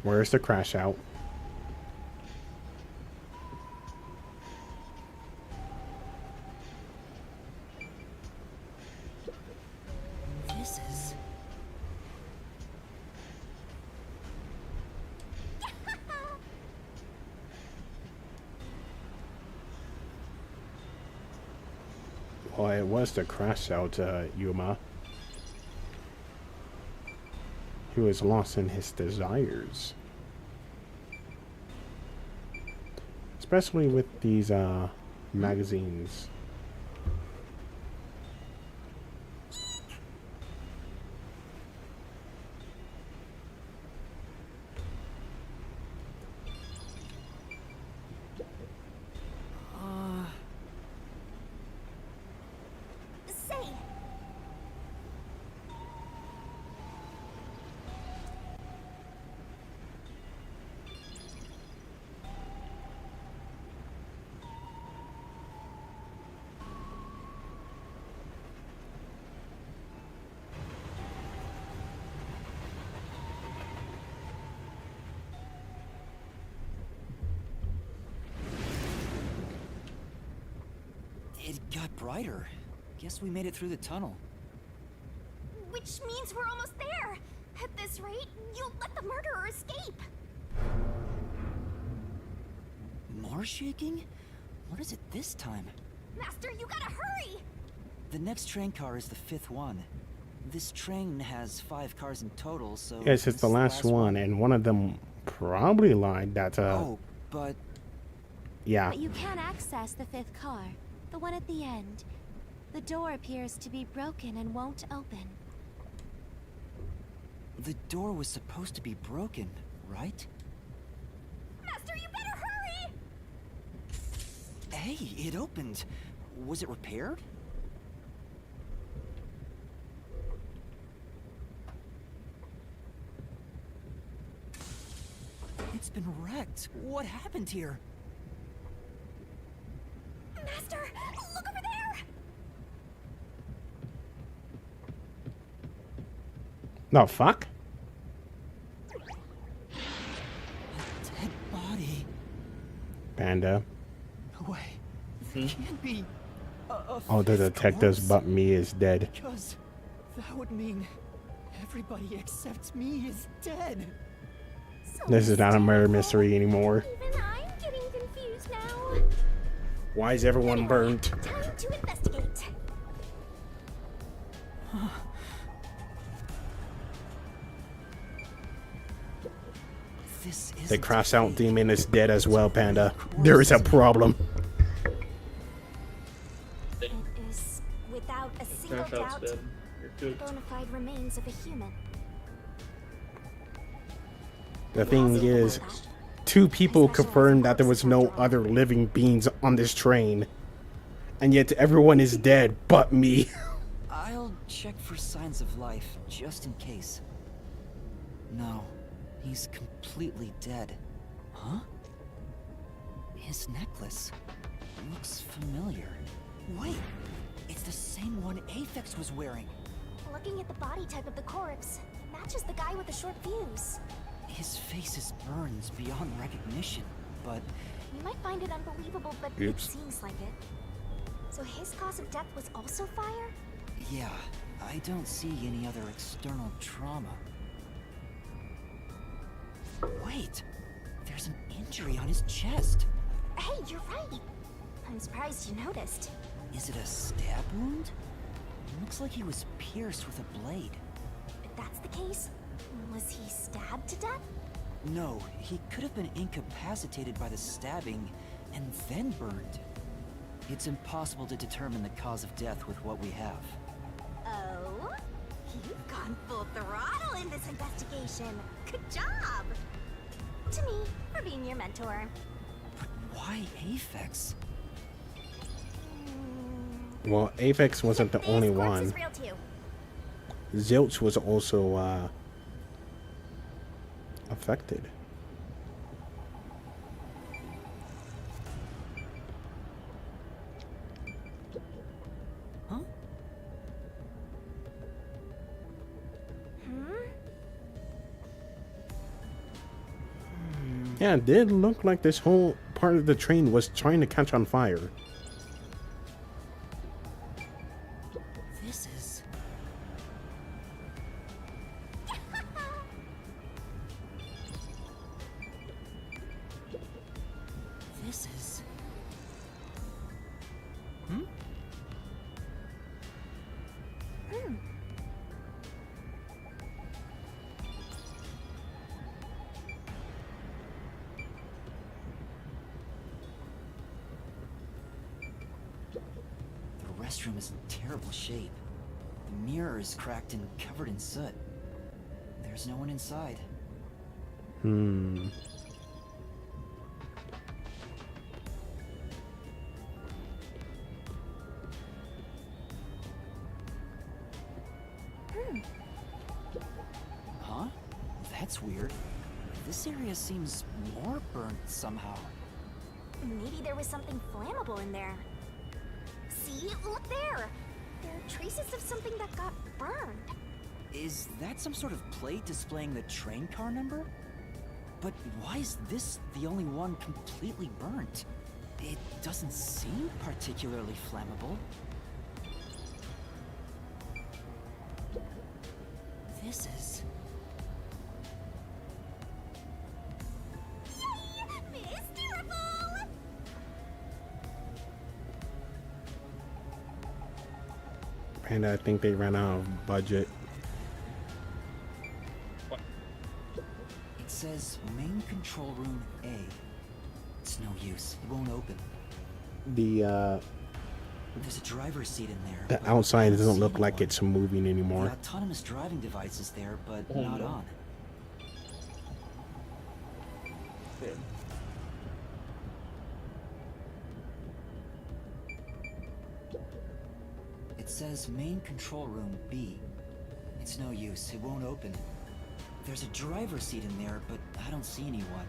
Where's the crash out? This is... Well, it was the crash out, Yuma. He was lost in his desires. Especially with these magazines. It got brighter. Guess we made it through the tunnel. Which means we're almost there. At this rate, you'll let the murderer escape. More shaking? What is it this time? Master, you gotta hurry! The next train car is the 5th one. This train has 5 cars in total, so... Yes, this it's the is last one, and one of them probably lied that, Oh, but... yeah. But you can access the 5th car, the one at the end. The door appears to be broken and won't open. The door was supposed to be broken, right? Master, you better hurry! Hey, it opened. Was it repaired? It's been wrecked. What happened here? Master, look over there! No, fuck? A dead body. Panda. No way. There can't be a Oh, the fifth detectives corpse. but me is dead. Because that would mean everybody except me is dead. So This is not a murder mystery anymore. even I'm getting confused now. Why is everyone burned? Time to investigate. This is The cross-out demon is dead as well, Panda. There is a problem. It is, without a single Crash out's doubt, dead. You're good. bona fide remains of a human. The thing is, 2 people confirmed that there was no other living beings on this train. And yet everyone is dead but me. I'll check for signs of life, just in case. No, he's completely dead. Huh? His necklace looks familiar. Wait, it's the same one Aphex was wearing. Looking at the body type of the corpse, it matches the guy with the short fuse. His face is burned beyond recognition, but You might find it unbelievable, but Oops. it seems like it. So his cause of death was also fire? yeah, I don't see any other external trauma. Wait, there's an injury on his chest. Hey, you're right. I'm surprised you noticed. Is it a stab wound? Looks like he was pierced with a blade. If that's the case, was he stabbed to death? No, he could have been incapacitated by the stabbing and then burned. It's impossible to determine the cause of death with what we have. Oh? You've gone full throttle in this investigation. Good job! To me, for being your mentor. But why Aphex? Well, Aphex wasn't the only This corpse one. is real too. Zilch was also affected. Huh? Yeah, it did look like this whole part of the train was trying to catch on fire. This is... This is... Hmm? The restroom is in terrible shape. The mirror is cracked and covered in soot. There's no one inside. Hmm. Huh? That's weird. This area seems more burnt somehow. Maybe there was something flammable in there. See? Look there! There are traces of something that got burned. Is that some sort of plate displaying the train car number? But why is this the only one completely burnt? It doesn't seem particularly flammable. This is... Mysterable! And I think they ran out of budget. It says main control room A. It's no use. It won't open. The There's a driver's seat in there. the but I outside don't doesn't see look like anyone. it's moving The anymore. autonomous driving device is there, but Oh, not no. on. Yeah. It says main control room B. It's no use. It won't open. There's a driver's seat in there, but I don't see anyone.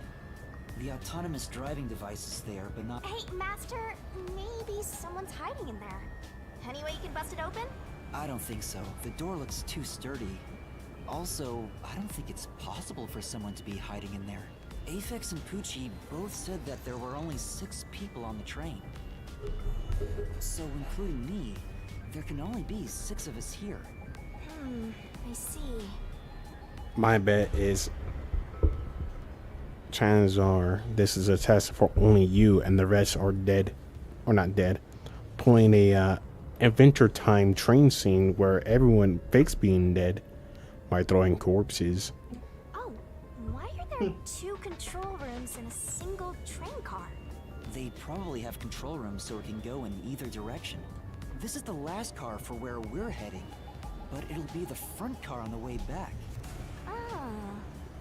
The autonomous driving device is there, but not... Hey, Master, maybe someone's hiding in there. Any way you can bust it open? I don't think so. The door looks too sturdy. Also, I don't think it's possible for someone to be hiding in there. Aphex and Poochie both said that there were only 6 people on the train. So, including me, there can only be 6 of us here. I see. My bet is chances are this is a test for only you and the rest are dead. Or not dead. Pulling a Adventure Time train scene where everyone fakes being dead by throwing corpses. Oh, why are there 2 control rooms in a single train car? They probably have control rooms so it can go in either direction. This is the last car for where we're heading, but it'll be the front car on the way back. Oh,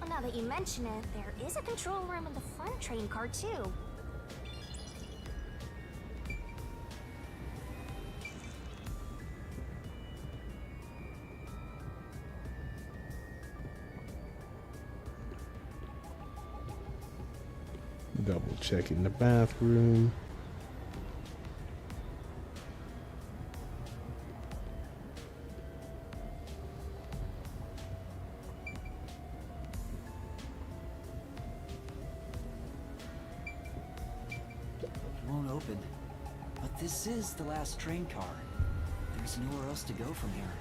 well, now that you mention it, there is a control room in the front train car too. Double checking the bathroom. It won't open. But this is the last train car. There's nowhere else to go from here.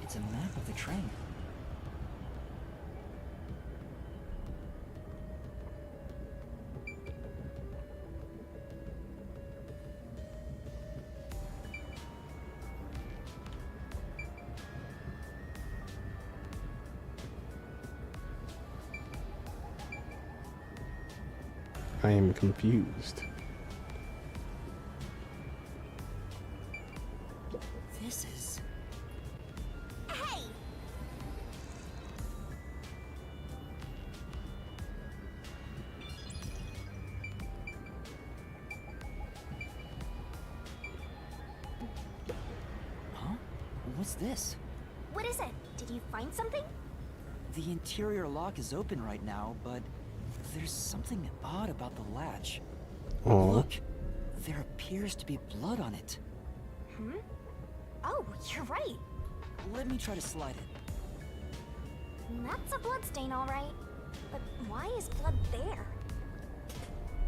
It's a map of the train. I am confused. This is... Hey! Huh? What's this? What is it? Did you find something? The interior lock is open right now, but there's something odd about the latch. Oh, Look, there appears to be blood on it. Oh, you're right. Let me try to slide it. That's a blood stain, all right. But why is blood there?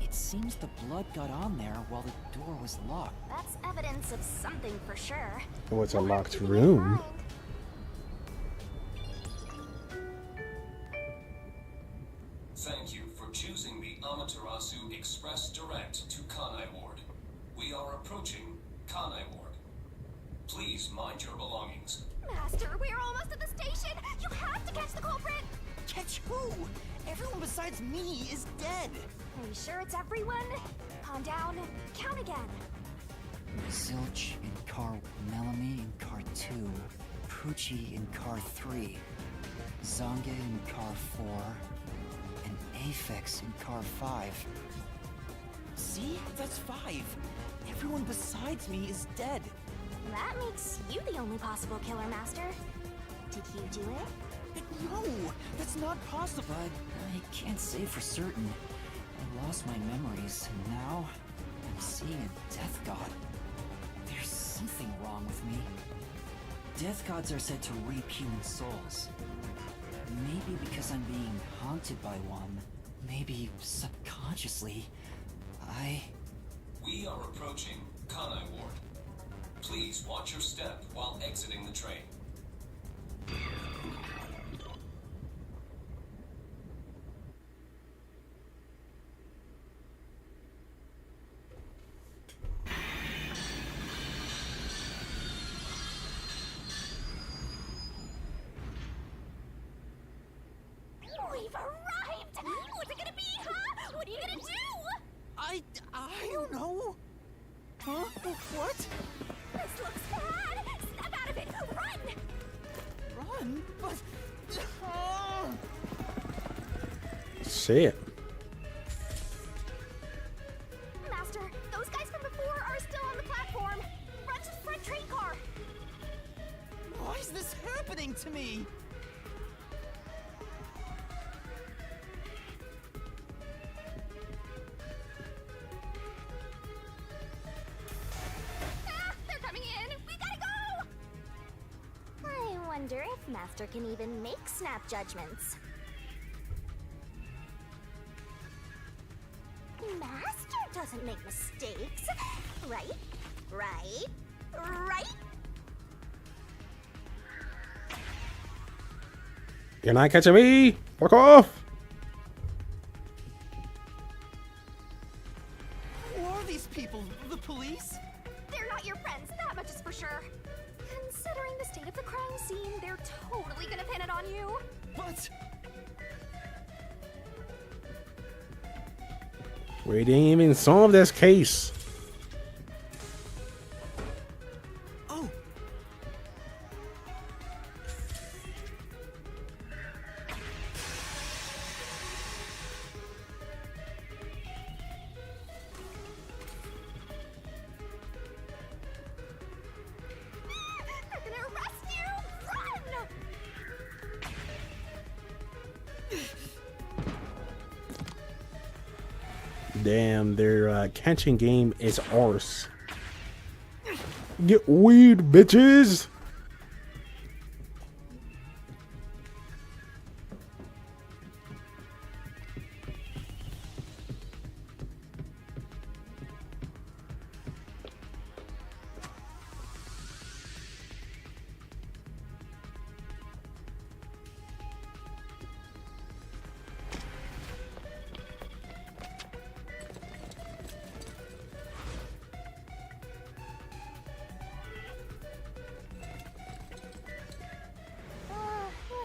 It seems the blood got on there while the door was locked. That's evidence of something for sure. it was a We'll have locked to keep in room. mind. Thank you for choosing the Amaterasu Express Direct to Kanai Ward. We are approaching Kanai Ward. Please mind your belongings. Master, we're almost at the station. You have to catch the culprit. Catch who? Everyone besides me is dead. Are you sure it's everyone? Calm down. Count again. Zilch in car... Melanie in car 2. Poochie in car 3. Zange in car 4. And Aphex in car 5. See? That's 5. Everyone besides me is dead. That makes you the only possible killer, Master. Did you do it? No, that's not possible. But I can't say for certain. I lost my memories, and now I'm seeing a death god. There's something wrong with me. Death gods are said to reap human souls. Maybe because I'm being haunted by one. Maybe subconsciously. We are approaching Kanai Ward. Please watch your step while exiting the train. We've arrived! What's it gonna be, huh? What are you gonna do? I don't know. Huh? What? This looks bad! Snap out of it! Run! Run? But... Shit. Master, those guys from before are still on the platform. Run to the front train car. Why is this happening to me? They're coming in! We gotta go! I wonder if Master can even make snap judgments. Master doesn't make mistakes. Right? Right? Right? You're not catching me! Fuck off! Who are these people? The police? They're not your friends, that much is for sure. Considering the state of the crime scene, they're totally gonna pin it on you. But... We didn't even solve this case. Oh! They're gonna arrest you! Run! Damn, their catching game is arse. Get weed, bitches!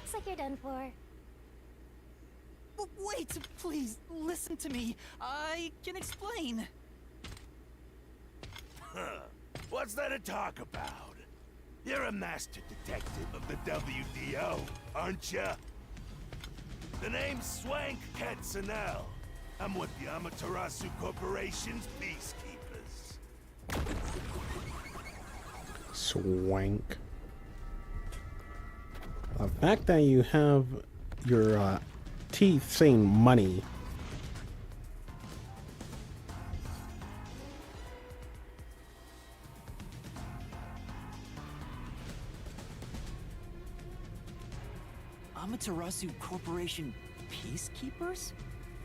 Looks like you're done for. Wait, please, listen to me. I can explain. Huh. What's there to talk about? You're a master detective of the WDO, aren't ya? The name's Swank Katsunel. I'm with the Amaterasu Corporation's peacekeepers. Swank. The fact that you have your teeth saying money. Amaterasu Corporation peacekeepers?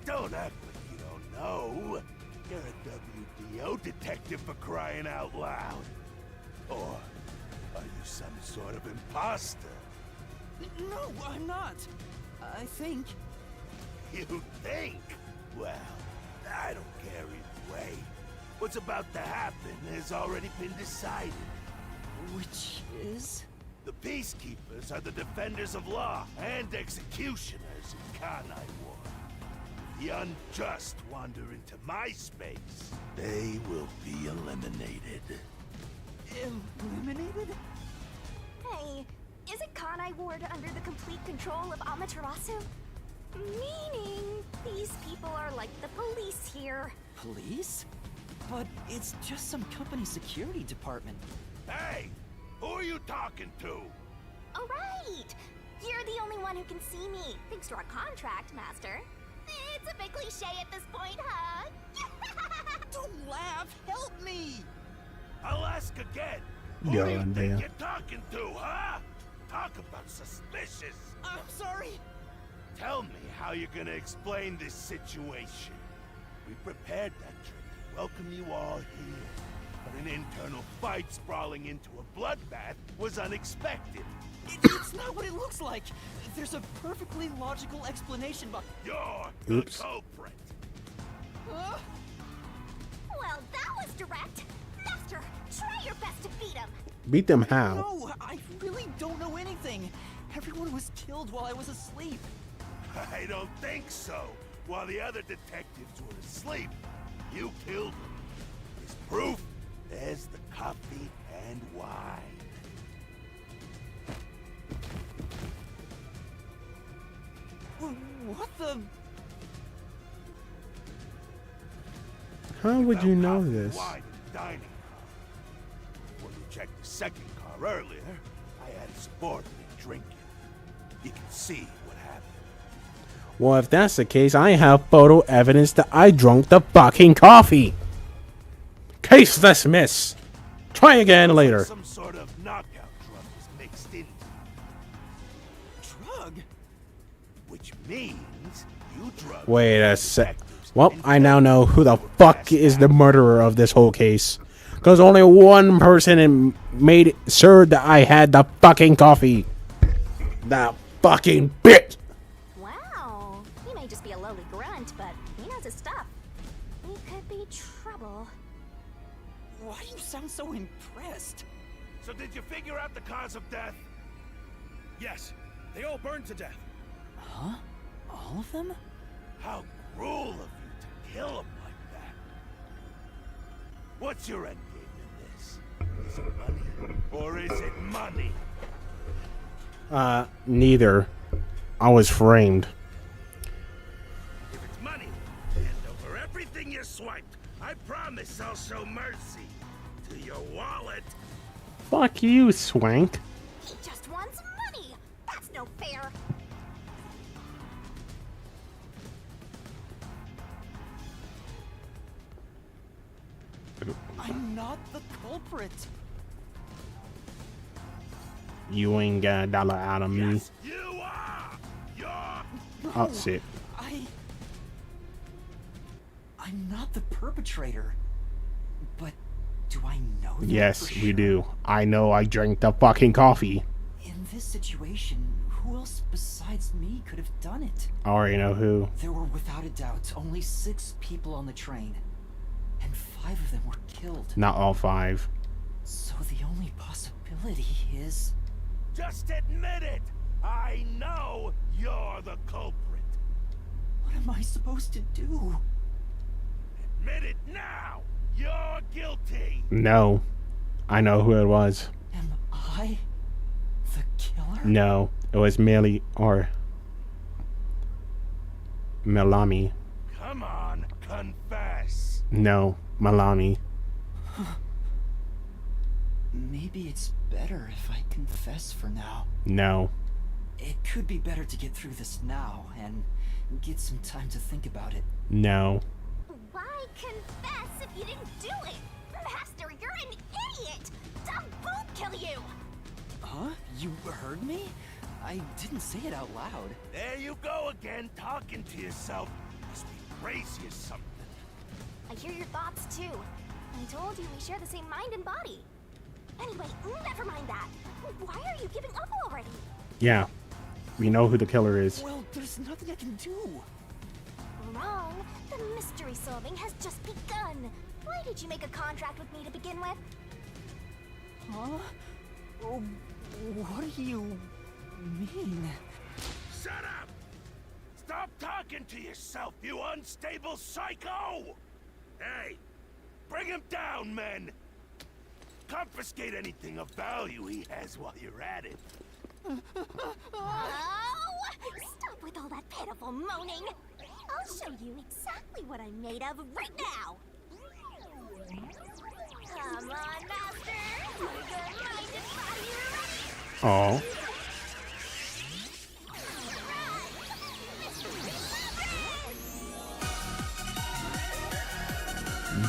Don't act like you don't know. You're a WDO detective for crying out loud. Or are you some sort of imposter? No, I'm not. I think... You think? Well, I don't care either way. What's about to happen has already been decided. Which is? The peacekeepers are the defenders of law and executioners in Kanai Ward. The unjust wander into my space. They will be eliminated. Eliminated? Hey, isn't Kanai Ward under the complete control of Amaterasu? Meaning, these people are like the police here. Police? But it's just some company security department. Hey! Who are you talking to? Oh, right! You're the only one who can see me, thanks to our contract, Master. It's a bit cliche at this point, huh? Don't laugh! Help me! I'll ask again. Who Yeah, do you and think there. you're talking to, huh? Talk about suspicious. I'm sorry! Tell me how you're gonna explain this situation. We prepared that trip to welcome you all here. But an internal fight sprawling into a bloodbath was unexpected. It's not what it looks like! There's a perfectly logical explanation, but... You're Oops. the culprit. Huh? Well, that was direct. Master, try your best to beat him. Beat them how? No, I really don't know anything. Everyone was killed while I was asleep. I don't think so. While the other detectives were asleep, you killed them. As proof, there's the coffee and wine. What the... How would you Found know coffee and this? wine in the dining car. When we checked the second car earlier, I had a subordinate drinking. You can see what happened. Well, if that's the case, I have photo evidence that I drank the fucking coffee. Case dismissed. Try again later. Some sort of knockout drug was mixed in, Drug? which means you drugged Wait the a sec. detectives Well, and I now know who the killed fuck fast is the after. murderer of this whole case. Because only one person made sure that I had the fucking coffee. That fucking bitch. Wow, he may just be a lowly grunt, but he knows his stuff. He could be trouble. Why do you sound so impressed? So did you figure out the cause of death? Yes, they all burned to death. Huh? All of them? How cruel of you to kill him like that. What's your end game in this? Is it money or is it money? Neither. I was framed. If it's money, hand over everything you swiped. I promise I'll show mercy to your wallet. Fuck you, Swank. He just wants money. That's no fair. I'm not the culprit. You ain't got a dollar out of me. Yes, you are. You're Oh, shit. I'm not the perpetrator. But do I know that Yes, for we sure? do. I know I drank the fucking coffee. In this situation, who else besides me could have done it? I already know who. There were without a doubt only 6 people on the train. And 5 of them were killed. Not all 5. So the only possibility is... just admit it. I know you're the culprit. What am I supposed to do? Admit it now. You're guilty. No. I know who it was. Am I the killer? No. It was Millie or Melami. Come on, confess. No. Melami. Maybe it's better if I confess for now. No. It could be better to get through this now and get some time to think about it. No. Why confess if you didn't do it? Master, you're an idiot. Dumb boot kill you. Huh? You heard me? I didn't say it out loud. There you go again, talking to yourself. Must be crazy or something. I hear your thoughts too. I told you we share the same mind and body. Anyway, never mind that. Why are you giving up already? Yeah. We know who the killer is. Well, there's nothing I can do. Wrong. The mystery solving has just begun. Why did you make a contract with me to begin with? Huh? Oh, what do you mean? Shut up! Stop talking to yourself, you unstable psycho! Hey, bring him down, men! Confiscate anything of value he has while you're at it. Oh! Stop with all that pitiful moaning! I'll show you exactly what I'm made of right now! Come on, Master! Your mind and body ready! Oh.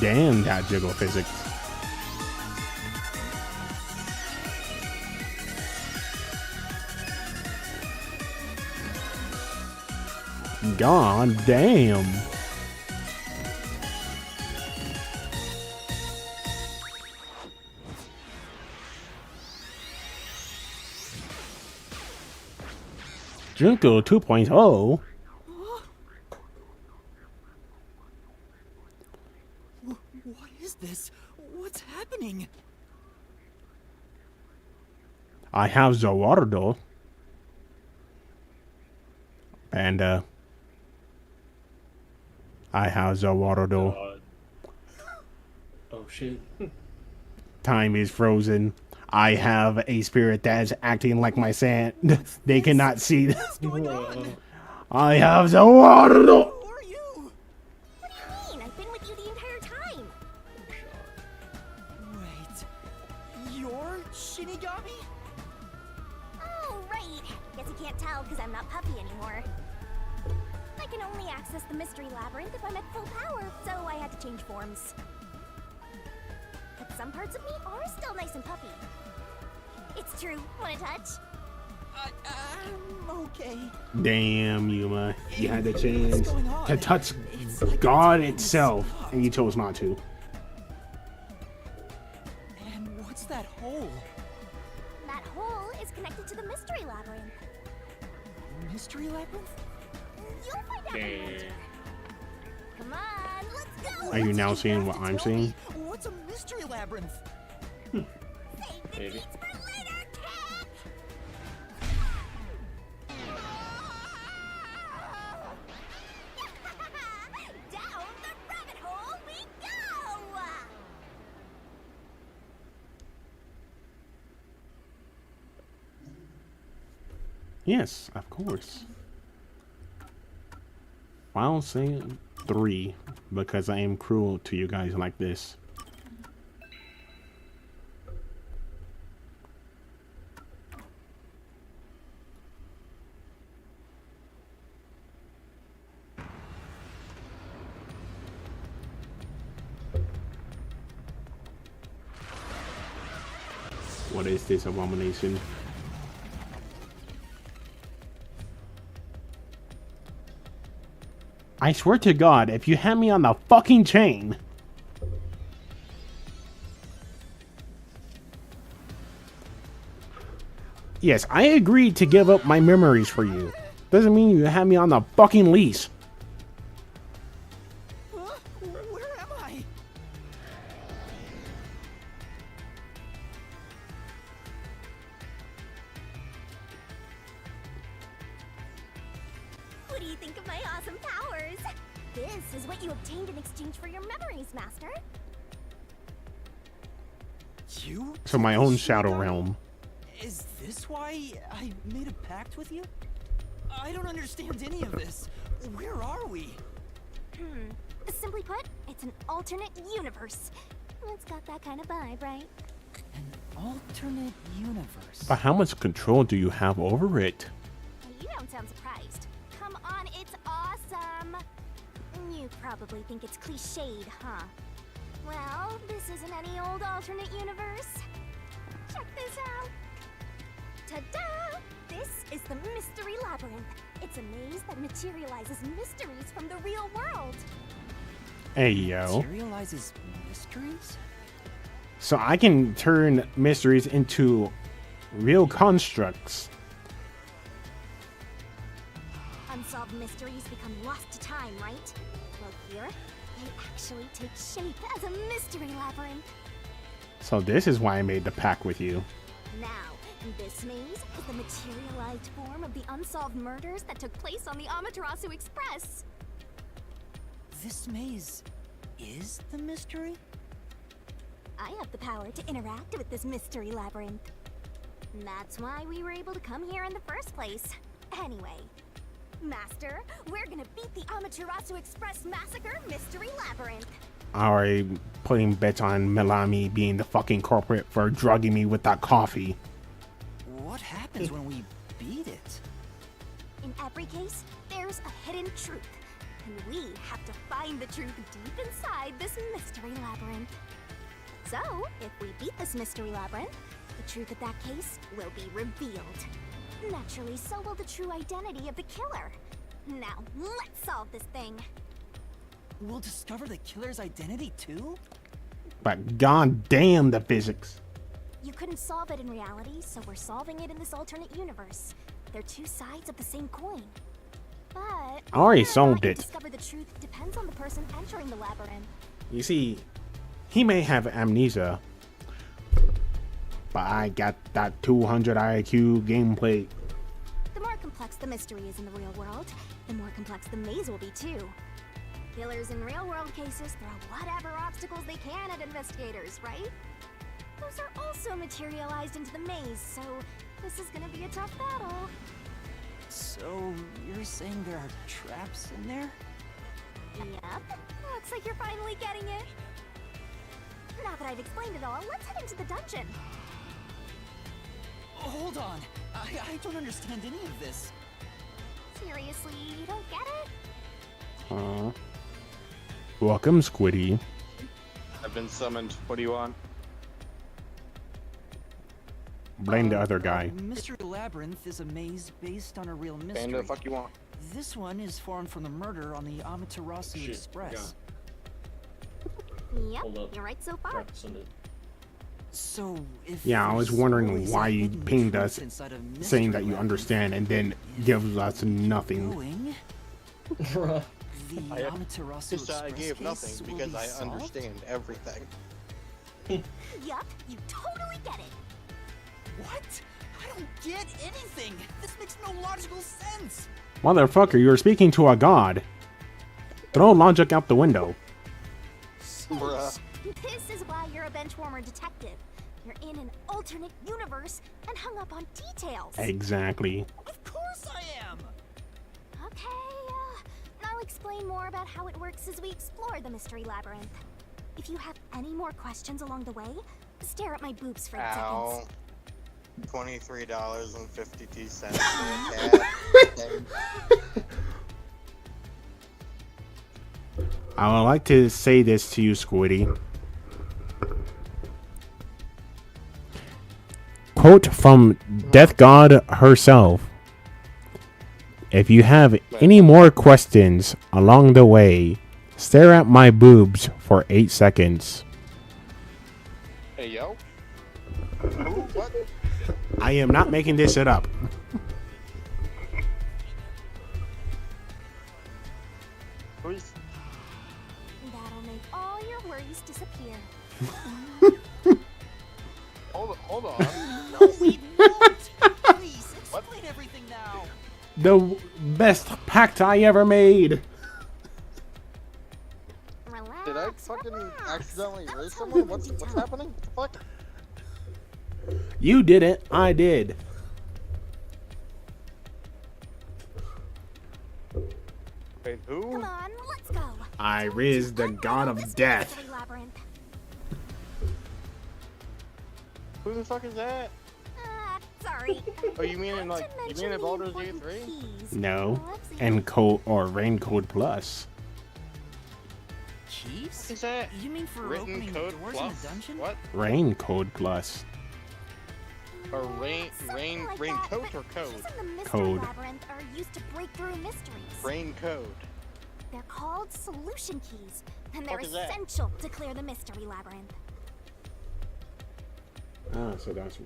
damn that jiggle physics. God damn. Junko 2.0. What is this? What's happening? I have Zawardo. And I have Zawardo. Oh shit. Time is frozen. I have a spirit that's acting like my sand. They cannot see. I have Zawardo. Who are you? What do you mean? I've been with you the entire time. Wait, you're Shinigami? Oh, right. Guess you can't tell because I'm not Puppy anymore. I can only access the Mystery Labyrinth if I'm at full power, so I had to change forms. But some parts of me are still nice and puppy. It's true. Want to touch? I'm okay. Damn, Yuma. You had the chance going on? to touch It's like God it's itself, soft. and you chose not to. And what's that hole? That hole is connected to the Mystery Labyrinth. Mystery labyrinth? You'll find out later. Come on, let's go. Are you now seeing what I'm seeing? What's a mystery labyrinth? Save the Maybe. beats for later, kid. Down the rabbit hole we go. Yes, of course. I'll say 3 because I am cruel to you guys like this. What is this abomination? I swear to God, if you had me on the fucking chain. Yes, I agreed to give up my memories for you. Doesn't mean you had me on the fucking leash. Huh? Where am I? What do you think of my awesome powers? This is what you obtained in exchange for your memories, Master. You? So my own shadow realm. Is this why I made a pact with you? I don't understand any of this. Where are we? Simply put, it's an alternate universe. It's got that kind of vibe, right? An alternate universe. But how much control do you have over it? You don't sound surprised. Come on, it's awesome. You probably think it's cliched, huh? Well, this isn't any old alternate universe. Check this out. Ta-da! This is the Mystery Labyrinth. It's a maze that materializes mysteries from the real world. Hey, yo. Materializes mysteries? So I can turn mysteries into real constructs. Unsolved mysteries become lost to time, right? Well, here, they actually take shape as a mystery labyrinth. So this is why I made the pact with you. Now, this maze is the materialized form of the unsolved murders that took place on the Amaterasu Express. This maze is the mystery? I have the power to interact with this mystery labyrinth. That's why we were able to come here in the first place. Anyway, Master, we're gonna beat the Amaterasu Express Massacre Mystery Labyrinth. Already putting bets on Milami being the fucking culprit for drugging me with that coffee. What happens when we beat it? In every case, there's a hidden truth. and we have to find the truth deep inside this mystery labyrinth. So, if we beat this mystery labyrinth, the truth of that case will be revealed. Naturally, so will the true identity of the killer. Now, let's solve this thing. We'll discover the killer's identity too? But god damn the physics. You couldn't solve it in reality, so we're solving it in this alternate universe. They're two sides of the same coin. But I already whether or solved not you it. discover the truth depends on the person entering the labyrinth. You see, he may have amnesia, but I got that 200 IQ gameplay. The more complex the mystery is in the real world, the more complex the maze will be too. Killers in real-world cases throw whatever obstacles they can at investigators, right? Those are also materialized into the maze, so this is gonna be a tough battle. So, you're saying there are traps in there? Yep. Looks like you're finally getting it. Now that I've explained it all, let's head into the dungeon. Hold on. I don't understand any of this. Seriously, you don't get it? Welcome, Squiddy. I've been summoned. What do you want? Blame the other guy. Mystery Labyrinth is a maze based on a real mystery. Saying the fuck you want. This one is formed from the murder on the Amaterasu Shit, Express. Yep, Hold up. you're right so far. Traps on it. So, if Yeah, I was there's wondering always why a you hidden pinged truth us inside a saying mystery that you labyrinth, understand and then gives us nothing. going, Bruh. the Amaterasu Express I gave case nothing will because be I solved? understand everything. Yup, you totally get it. What? I don't get anything. This makes no logical sense. Motherfucker, you're speaking to a god. Throw logic out the window. Bruh. This is why you're a benchwarmer detective. You're in an alternate universe and hung up on details. Exactly. Of course I am. Okay, I'll explain more about how it works as we explore the mystery labyrinth. If you have any more questions along the way, stare at my boobs for 8 Ow. seconds. $23.52 for a cat. I would like to say this to you, Squiddy. Quote from Death God herself. If you have any more questions along the way, stare at my boobs for 8 seconds. Hey, yo. Who? What? I am not making this shit up. Who's... That'll make all your worries disappear. Hold on. No, we won't. Please, explain everything now. The best pact I ever made. Relax, Did I fucking relax. accidentally I'll erase tell you someone? when What's to tell. happening? What the fuck? You didn't, I did. Wait, who? Come on, let's go. I riz the god of death. Mystery labyrinth. Who the fuck is that? Sorry. Oh, you mean in Not like, to you mention mean in the Baldur's Gate important 3? keys. No. Whoopsie. And code or rain code plus. Keys? Is that You mean for written opening code doors plus? in a dungeon? What? Rain code plus. Or rain Something like rain that, coat but or code? keys in the mystery Code. labyrinth are used to break through mysteries. Rain code. They're called solution keys, and they're Fuck is that? essential to clear the mystery labyrinth. Ah, so that's.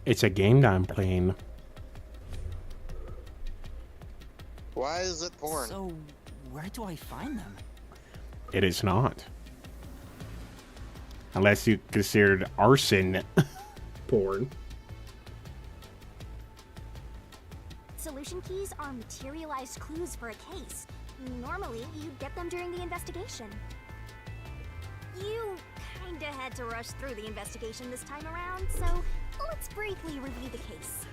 It's a game that I'm playing. Why is it porn? So, where do I find them? It is not. Unless you considered arson porn. Solution keys are materialized clues for a case. Normally, you'd get them during the investigation. You kinda had to rush through the investigation this time around, so let's briefly review the case.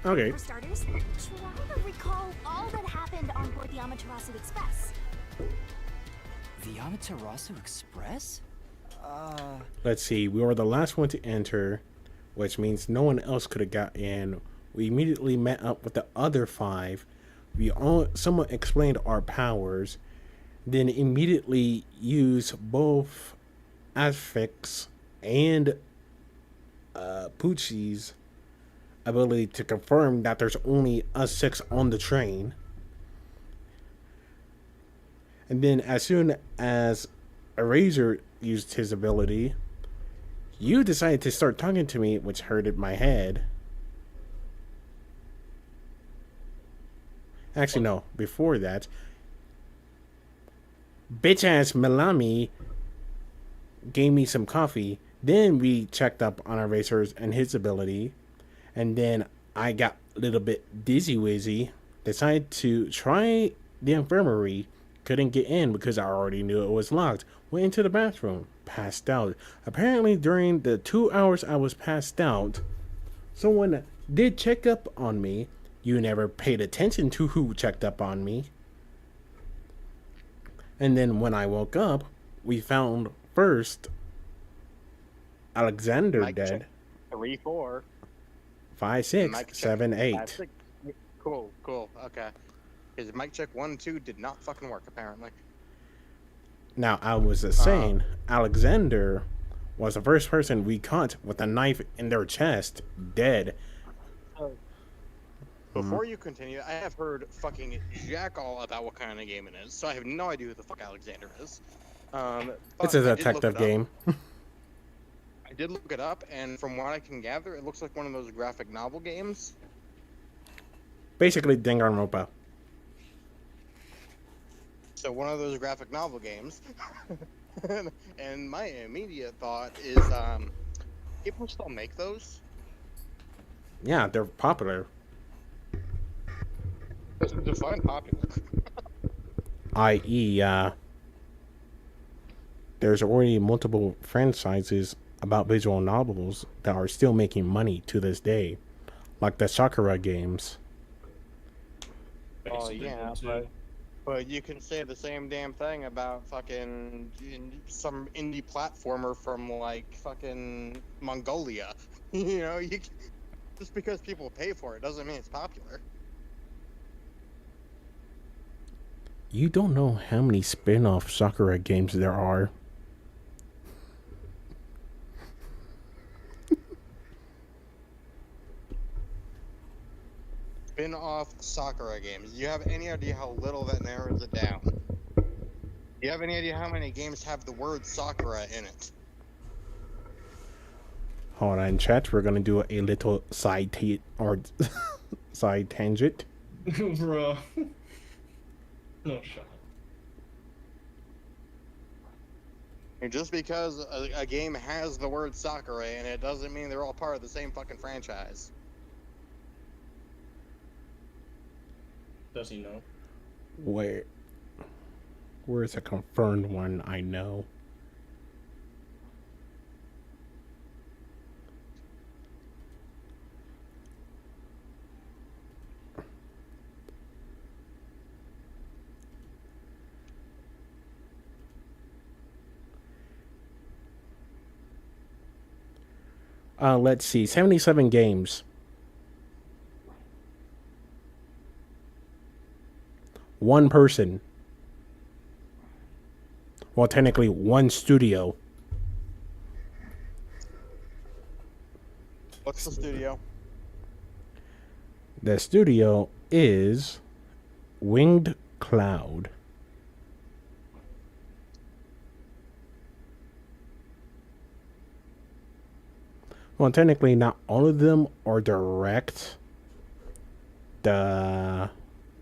Okay. For starters, try to recall all that happened on board the Amaterasu Express. The Amaterasu Express? Let's see. We were the last one to enter, which means no one else could have got in. We immediately met up with the other 5 someone explained our powers, then immediately use both Asphyx and Poochie's ability to confirm that there's only us 6 on the train. And then as soon as Eraser used his ability, you decided to start talking to me, which hurted my head. Actually, no. Before that, bitch-ass Milami gave me some coffee. Then we checked up on our racers and his ability. And then I got a little bit dizzy-wizzy. Decided to try the infirmary. Couldn't get in because I already knew it was locked. Went into the bathroom. Passed out. Apparently, during the 2 hours I was passed out, someone did check up on me. You never paid attention to who checked up on me. And then when I woke up, we found first Alexander Mike dead. check 3, 4. 5, 6, Mike check 7, 8. 5, 6. Cool. Okay. Because Mike check 1, 2 did not fucking work, apparently. Now, I was saying, Alexander was the first person we caught with a knife in their chest, dead. Before you continue, I have heard fucking jack all about what kind of game it is, so I have no idea who the fuck Alexander is. It's a detective game. I did look it up, and from what I can gather, it looks like one of those graphic novel games. Basically, Danganronpa. So one of those graphic novel games. And my immediate thought is, people still make those? Yeah, they're popular. Define popular. I.e., there's already multiple franchises about visual novels that are still making money to this day, like the Sakura games. Oh yeah, but you can say the same damn thing about fucking some indie platformer from like fucking Mongolia. You know, just because people pay for it doesn't mean it's popular. You don't know how many spin-off Sakura games there are. Spin-off Sakura games. Do you have any idea how little that narrows it down? Do you have any idea how many games have the word Sakura in it? Hold on, chat. We're gonna do a little side tangent. Bro. No shot. And just because a game has the word Sakura in it doesn't mean they're all part of the same fucking franchise. Does he know? Where's a confirmed one I know? Let's see, 77 games. One person. Well, technically, one studio. What's the studio? The studio is Winged Cloud. Well, technically, not all of them are direct the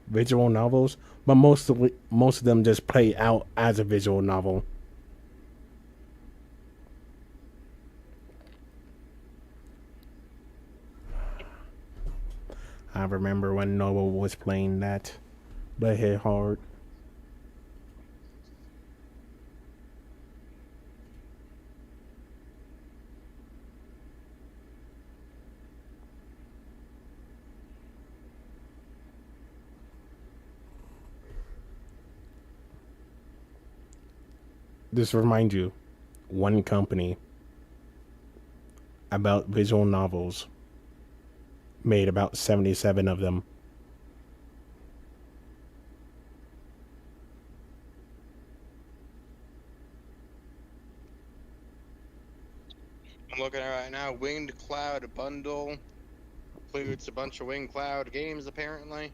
visual novels, but most of them just play out as a visual novel. I remember when Noah was playing that, but it hit hard. Just remind you, one company about visual novels made about 77 of them. I'm looking at it right now. Winged Cloud bundle includes a bunch of Winged Cloud games, apparently.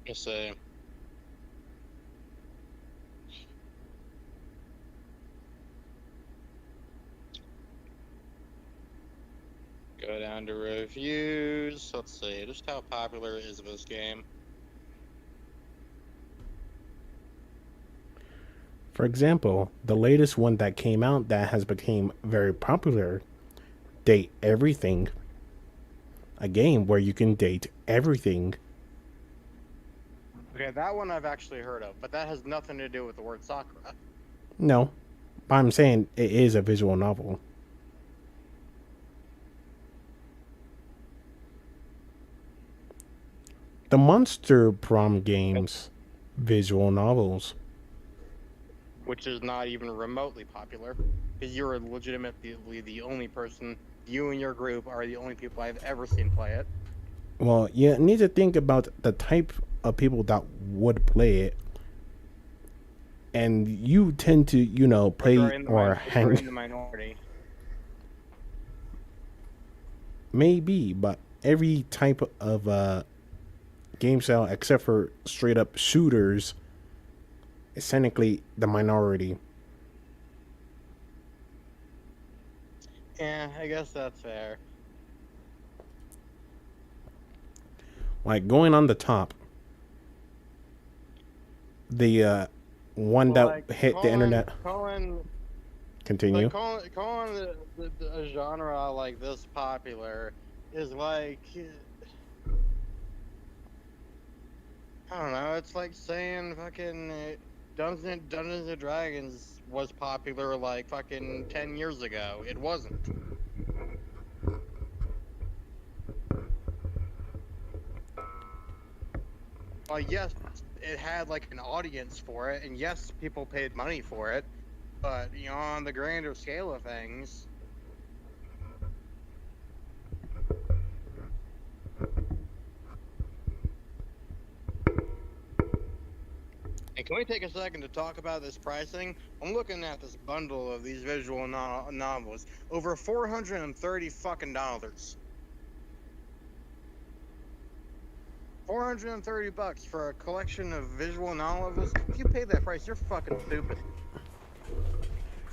Let's see. Go down to reviews. Let's see. Just how popular is this game? For example, the latest one that came out that has become very popular, Date Everything. A game where you can date everything. Okay, that one I've actually heard of, but that has nothing to do with the word Sakura. No, but I'm saying it is a visual novel. The Monster Prom games, visual novels. Which is not even remotely popular, because you're legitimately the only person, you and your group are the only people I've ever seen play it. Well, you need to think about the type of people that would play it. And you tend to, play or hang. In the minority. Maybe, but every type of game style, except for straight up shooters, is technically the minority. Yeah, I guess that's fair. Like going on the top, the one that like, hit the internet. Continue. Like calling a genre like this popular is like, I don't know. It's like saying fucking Dungeons and Dragons was popular like fucking 10 years ago. It wasn't. Well, yes, it had like an audience for it, and yes, people paid money for it, but on the grander scale of things, and can we take a second to talk about this pricing? I'm looking at this bundle of these visual novels, over $430 fucking dollars. $430 for a collection of visual novels. If you pay that price, you're fucking stupid.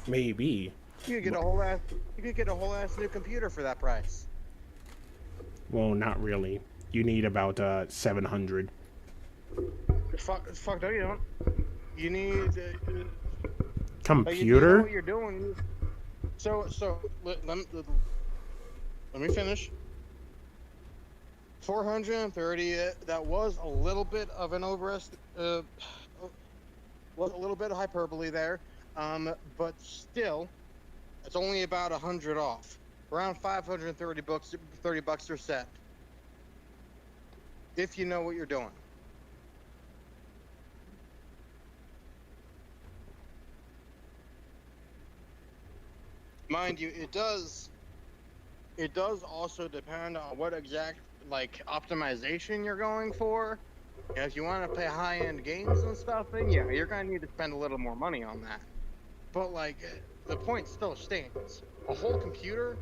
Maybe. You could get a whole ass. You could get a whole ass new computer for that price. Well, not really. You need about 700. Fuck no, you don't. You need computer. You know what you're doing. So let me finish. 430. That was a little bit of an was a little bit of hyperbole there, but still, it's only about 100 off. Around 530 bucks, $30 a set. If you know what you're doing. Mind you, it does also depend on what exact optimization you're going for. If you want to play high-end games and stuff, then yeah, you're gonna need to spend a little more money on that. But the point still stands. A whole computer,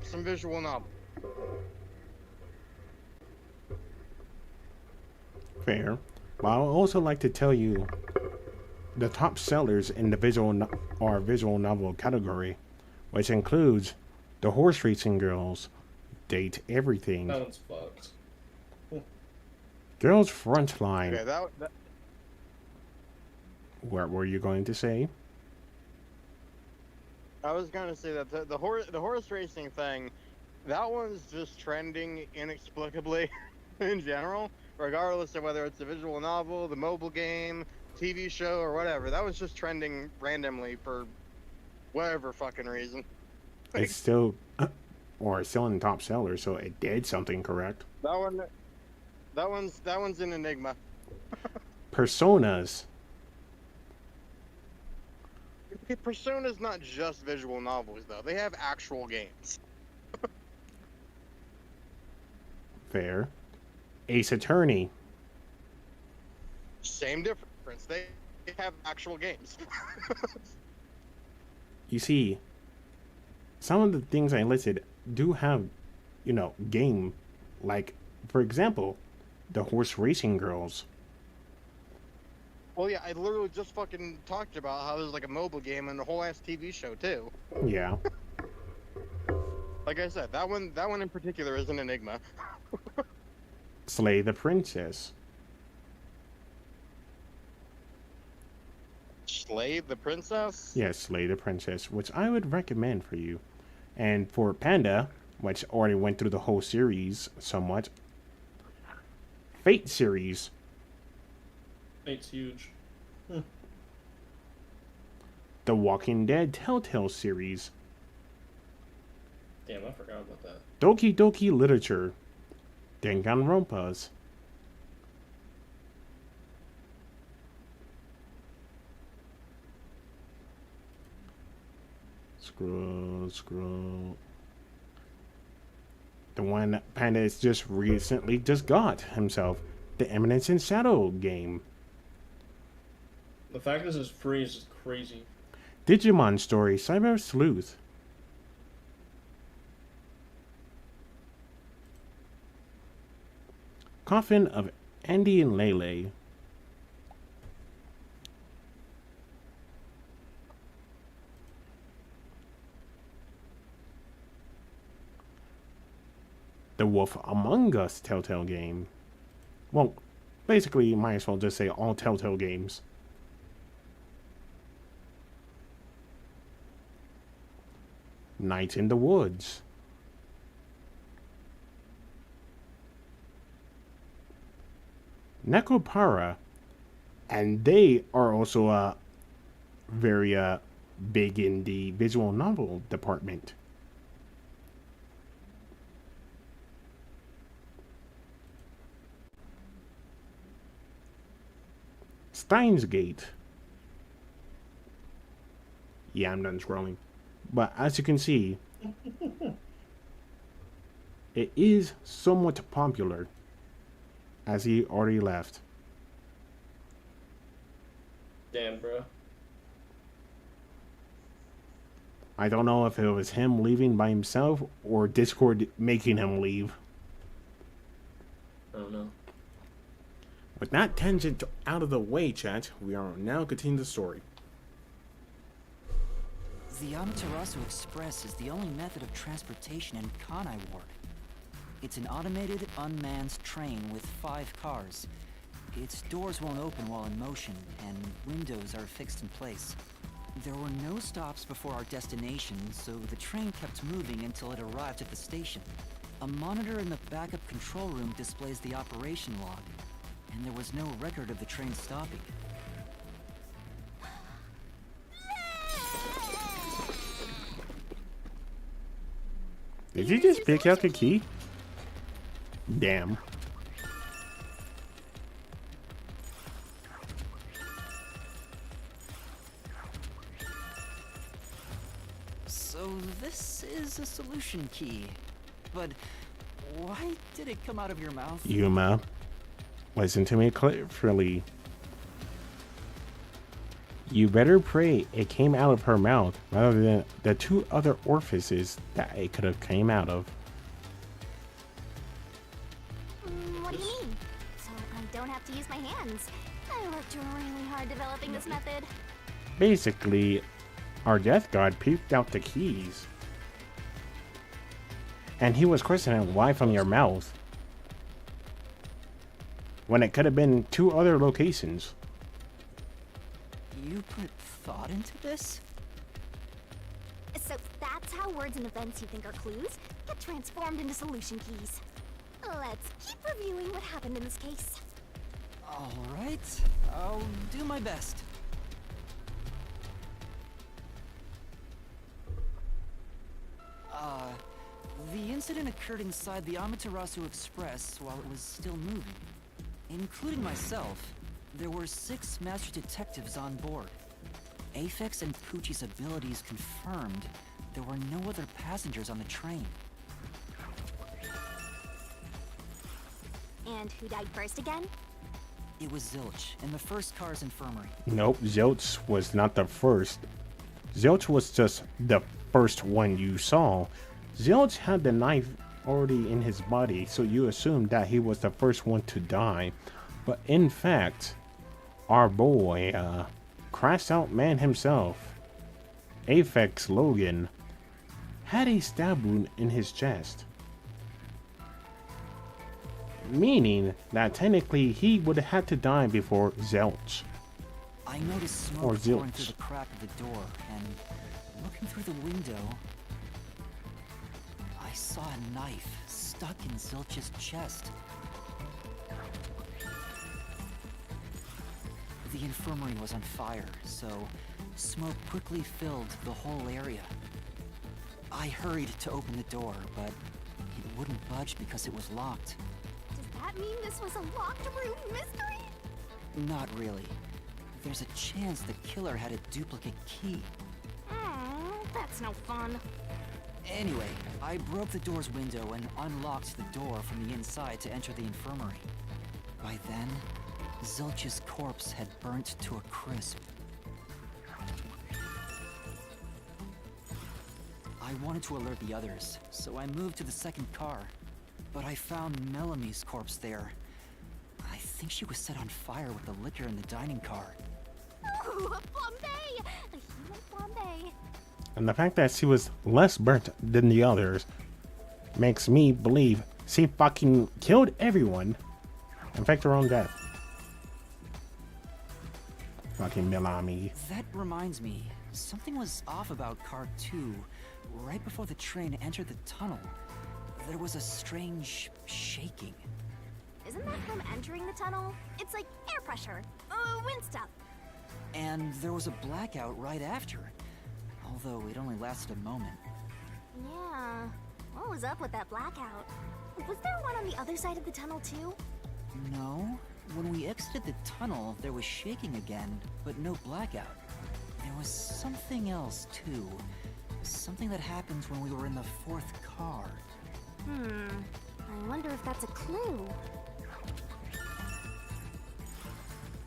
some visual novel. Fair. But I would also like to tell you the top sellers in the visual novel category, which includes The Horse Racing Girls, Date Everything, That one's fucked. Girls Frontline. Okay, that... What were you going to say? I was gonna say that the horse racing thing, that one's just trending inexplicably in general, regardless of whether it's a visual novel, the mobile game, TV show, or whatever. That was just trending randomly for whatever fucking reason. It's still, or still in top sellers, so it did something correct. That one's an enigma. Personas. Persona's not just visual novels, though. They have actual games. Fair. Ace Attorney. Same difference. They have actual games. You see, some of the things I listed do have, you know, game. Like, for example, the horse racing girls. Well, yeah, I literally just fucking talked about how there's like a mobile game and a whole ass TV show too. Yeah. Like I said, that one in particular is an enigma. Slay the Princess. Slay the Princess? Yes, Slay the Princess, which I would recommend for you. And for Panda, which already went through the whole series somewhat. Fate series. Fate's huge. The Walking Dead Telltale series. Damn, I forgot about that. Doki Doki Literature. Danganronpas. Scroll. The one Panda has just recently just got himself. The Eminence in Shadow game. The fact this is free is just crazy. Digimon Story Cyber Sleuth. Coffin of Andy and Lele. The Wolf Among Us Telltale game. Well, basically, might as well just say all Telltale games. Night in the Woods. Nekopara. And they are also very big in the visual novel department. Steins Gate. Yeah, I'm done scrolling. But as you can see, it is somewhat popular, as he already left. Damn, bro. I don't know if it was him leaving by himself or Discord making him leave. I don't know. With that tangent out of the way, chat, we are now continuing the story. The Amaterasu Express is the only method of transportation in Kanai Ward. It's an automated, unmanned train with 5 cars. Its doors won't open while in motion, and windows are fixed in place. There were no stops before our destination, so the train kept moving until it arrived at the station. A monitor in the backup control room displays the operation log, and there was no record of the train stopping. Did you just pick out the key? Damn. So this is a solution key. But why did it come out of your mouth? Yuma, listen to me clearly. You better pray it came out of her mouth rather than the 2 other orifices that it could have came out of. What do you mean? So I don't have to use my hands. I worked really hard developing this method. Basically, our death god peeped out the keys. And he was questioning why from your mouth, when it could have been 2 other locations. You put thought into this? So that's how words and events you think are clues get transformed into solution keys. Let's keep reviewing what happened in this case. Alright, I'll do my best. The incident occurred inside the Amaterasu Express while it was still moving. Including myself, there were 6 master detectives on board. Aphex and Poochie's abilities confirmed there were no other passengers on the train. And who died first again? It was Zilch in the first car's infirmary. Nope, Zilch was not the first. Zilch was just the first one you saw. Zilch had the knife already in his body, so you assumed that he was the first one to die. But in fact, our boy, crashed out man himself, Aphex Logan, had a stab wound in his chest. Meaning that technically he would have had to die before Zilch. I noticed smoke Or pouring Zilch. through the crack of the door, and looking through the window, I saw a knife stuck in Zilch's chest. The infirmary was on fire, so smoke quickly filled the whole area. I hurried to open the door, but it wouldn't budge because it was locked. Does that mean this was a locked room mystery? Not really. There's a chance the killer had a duplicate key. Oh, that's no fun. Anyway, I broke the door's window and unlocked the door from the inside to enter the infirmary. By then, Zilch's corpse had burnt to a crisp. I wanted to alert the others, so I moved to the second car. But I found Mellamy's corpse there. I think she was set on fire with the liquor in the dining car. Ooh, a flambe! A human flambe. And the fact that she was less burnt than the others makes me believe she fucking killed everyone and faked her own death. Fucking Melamy. That reminds me, something was off about car 2. Right before the train entered the tunnel, there was a strange shaking. Isn't that from entering the tunnel? It's like air pressure. Wind stuff. And there was a blackout right after, although it only lasted a moment. Yeah. What was up with that blackout? Was there one on the other side of the tunnel too? No, when we exited the tunnel, there was shaking again, but no blackout. There was something else too. Something that happened when we were in the 4th car. I wonder if that's a clue.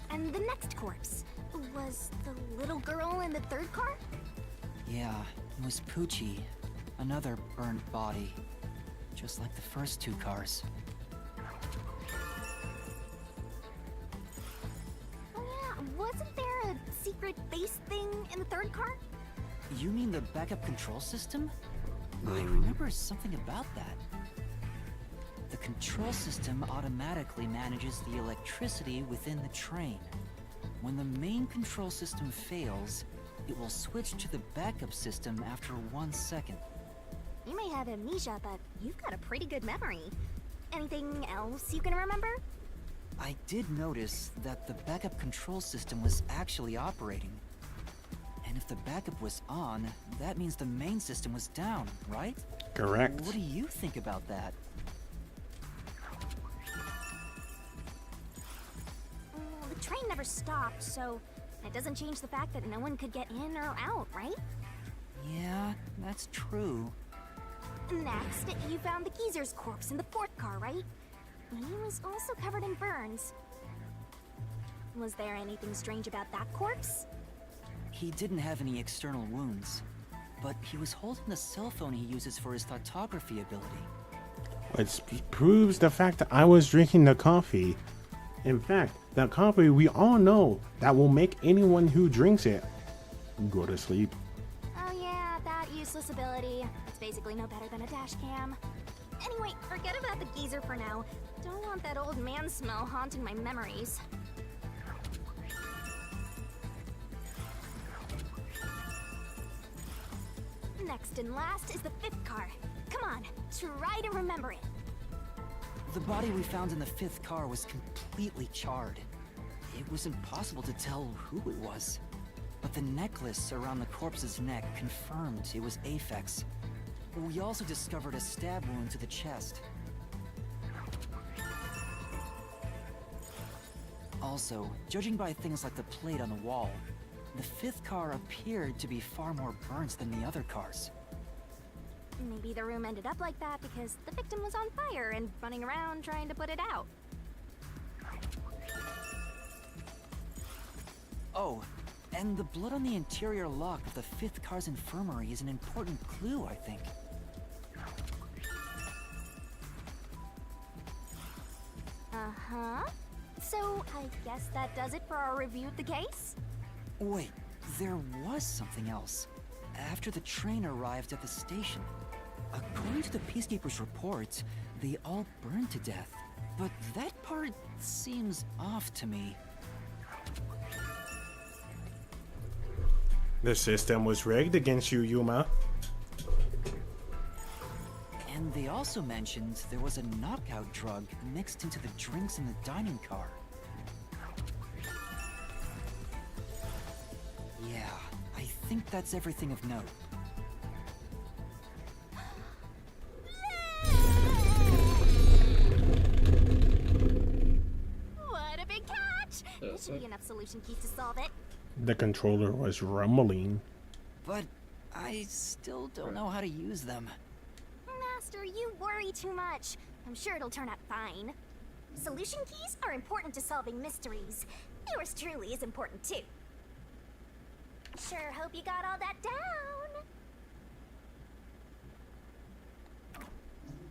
And the next corpse was the little girl in the 3rd car? Yeah, it was Poochie. Another burnt body. Just like the first 2 cars. Oh yeah, wasn't there a secret base thing in the 3rd car? You mean the backup control system? I remember something about that. The control system automatically manages the electricity within the train. When the main control system fails, it will switch to the backup system after 1 second. You may have amnesia, but you've got a pretty good memory. Anything else you can remember? I did notice that the backup control system was actually operating. And if the backup was on, that means the main system was down, right? Correct. What do you think about that? The train never stopped, so it doesn't change the fact that no one could get in or out, right? Yeah, that's true. Next, you found the geezer's corpse in the 4th car, right? He was also covered in burns. Was there anything strange about that corpse? He didn't have any external wounds, but he was holding the cell phone he uses for his photography ability. Which proves the fact that I was drinking the coffee. In fact, the coffee we all know that will make anyone who drinks it go to sleep. Oh yeah, that useless ability. It's basically no better than a dash cam. Anyway, forget about the geezer for now. Don't want that old man smell haunting my memories. Next and last is the 5th car. Come on, try to remember it. The body we found in the 5th car was completely charred. It was impossible to tell who it was. But the necklace around the corpse's neck confirmed it was Aphex. We also discovered a stab wound to the chest. Also, judging by things like the plate on the wall, the fifth car appeared to be far more burnt than the other cars. Maybe the room ended up like that because the victim was on fire and running around trying to put it out. Oh, and the blood on the interior lock of the fifth car's infirmary is an important clue, I think. Uh-huh. So, I guess that does it for our review of the case? Wait, there was something else. After the train arrived at the station, according to the Peacekeepers' reports, they all burned to death. But that part seems off to me. The system was rigged against you, Yuma. And they also mentioned there was a knockout drug mixed into the drinks in the dining car. Yeah, I think that's everything of note. What a big catch! There should be enough solution keys to solve it. The controller was rumbling. But I still don't know how to use them. Master, you worry too much. I'm sure it'll turn out fine. Solution keys are important to solving mysteries. Yours truly is important too. Sure hope you got all that down.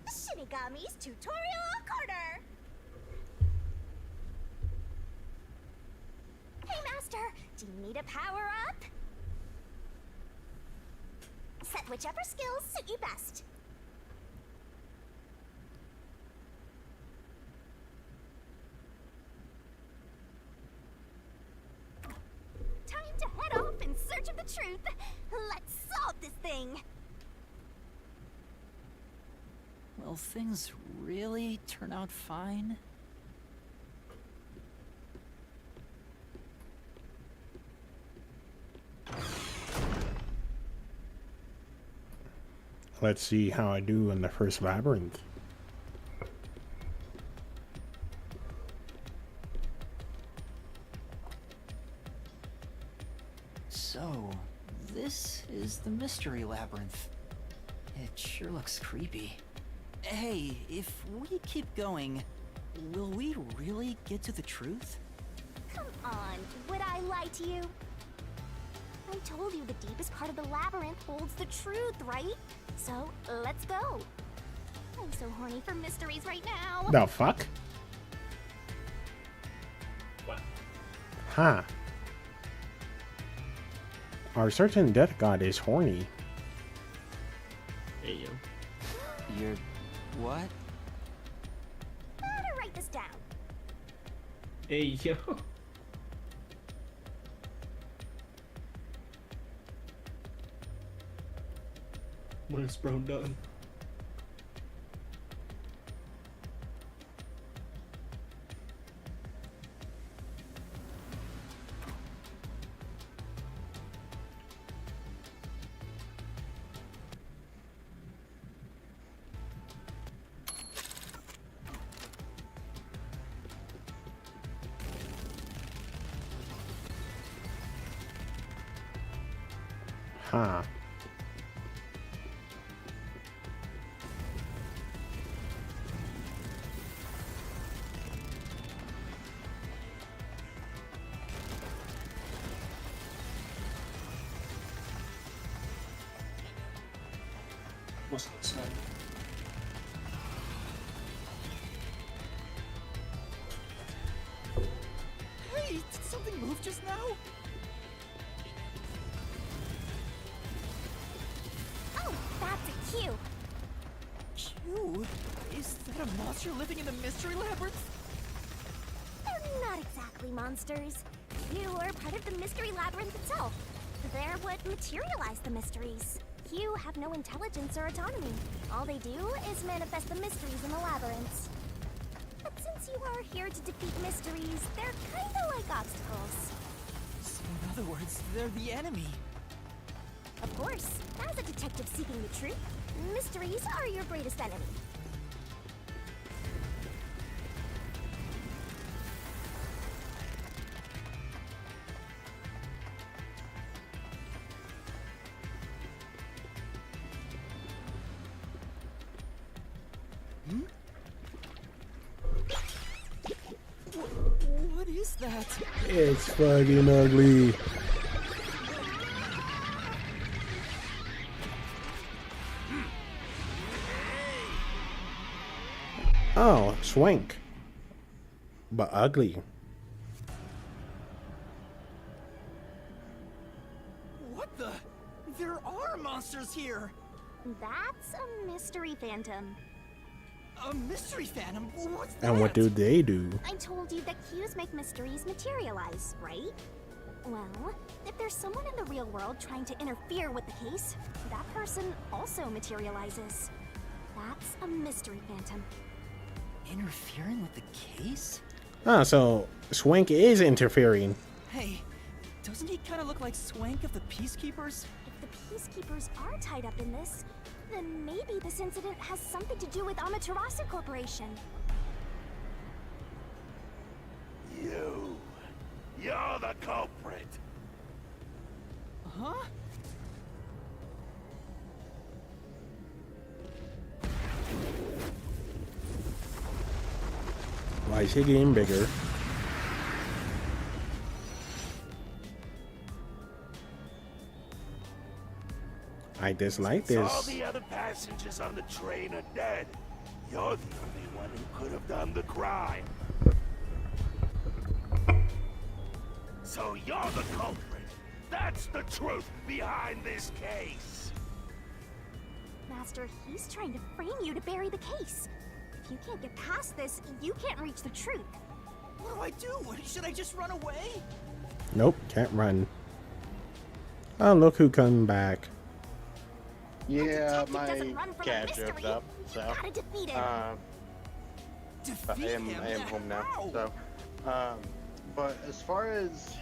Shinigami's Tutorial Corner! Hey, Master! Do you need a power-up? Set whichever skills suit you best. Time to head off in search of the truth. Let's solve this thing. Will things really turn out fine? Let's see how I do in the first labyrinth. So, this is the mystery labyrinth. It sure looks creepy. Hey, if we keep going, will we really get to the truth? Come on, would I lie to you? I told you the deepest part of the labyrinth holds the truth, right? So, let's go. I'm so horny for mysteries right now. The fuck? What? Huh. Our certain death god is horny. Hey, yo. You're... what? Better write this down. Hey, yo. What has bro done? Huh. What's outside? Hey, did something move just now? Oh, that's a Q. Q? Is that a monster living in the mystery labyrinth? They're not exactly monsters. Q are part of the mystery labyrinth itself. They're what materialize the mysteries. Q have no intelligence or autonomy. All they do is manifest the mysteries in the labyrinths. But since you are here to defeat mysteries, they're kinda like obstacles. So in other words, they're the enemy. Of course, as a detective seeking the truth, mysteries are your greatest enemy. is that? It's fucking ugly. Oh, swank. But ugly. What the? There are monsters here! That's a mystery phantom. A mystery phantom? What's that? And what do they do? I told you that cues make mysteries materialize, right? Well, if there's someone in the real world trying to interfere with the case, that person also materializes. That's a mystery phantom. Interfering with the case? Ah, so Swank is interfering. Hey, doesn't he kind of look like Swank of the Peacekeepers? If the Peacekeepers are tied up in this, then maybe this incident has something to do with Amaterasu Corporation. You're the culprit. Huh? Why is he getting bigger? I dislike Since all this. the other passengers on the train are dead, you're the only one who could have done the crime. So you're the culprit. That's the truth behind this case. Master, he's trying to frame you to bury the case. If you can't get past this, you can't reach the truth. What do I do? Should I just run away? Nope, can't run. Oh, look who come back. Yeah, Detective my doesn't run from a cat mystery. jumped up, so Gotta defeat him. but I am home now. So, but as far as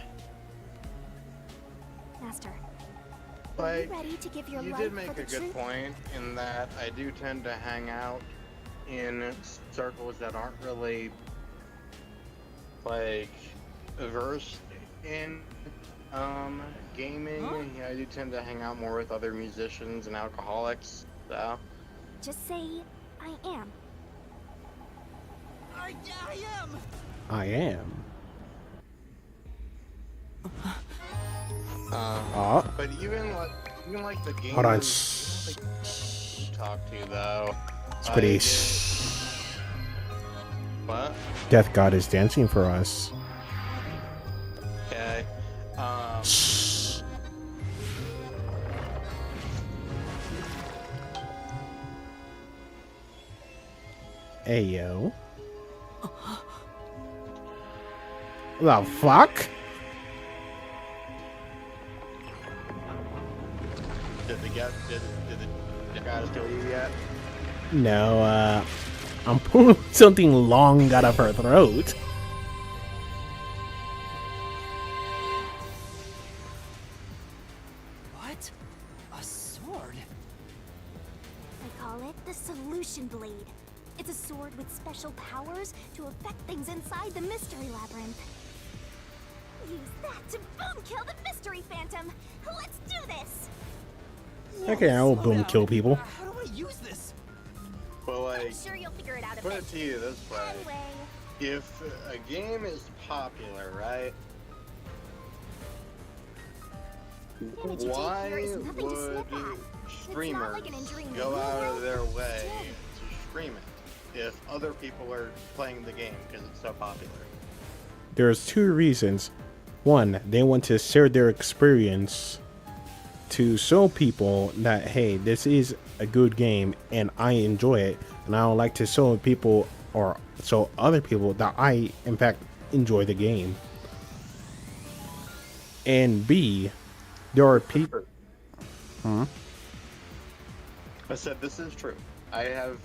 Master, are you like, ready to give your you life did make for the a good truth? point in that I do tend to hang out in circles that aren't really like versed in gaming. Huh? Yeah, I do tend to hang out more with other musicians and alcoholics. So Just say, I am. I am! I am. but even like the game Hold on. talk to though. Spitty. What? Death God is dancing for us. Okay. Ayo. The fuck? Did the guys kill you yet? No, I'm pulling something long out of her throat. What? A sword? I call it the Solution Blade. It's a sword with special powers to affect things inside the Mystery Labyrinth. Use that to boom kill the Mystery Phantom. Let's do this. Okay, I will Slow boom down. kill people. How do I use this? But like, I'm sure you'll figure it out a put bit. it to you this way: Anyway, if a game is popular, right? Manage to take Why here is nothing to would snip at. streamers like an injury in the go real out of world, their it's way dead. to stream it if other people are playing the game because it's so popular? There's two reasons. One, they want to share their experience to show people that, hey, this is a good game and I enjoy it, and I would like to show people or show other people that I, in fact, enjoy the game. And B, there are people. I said this is true. I have,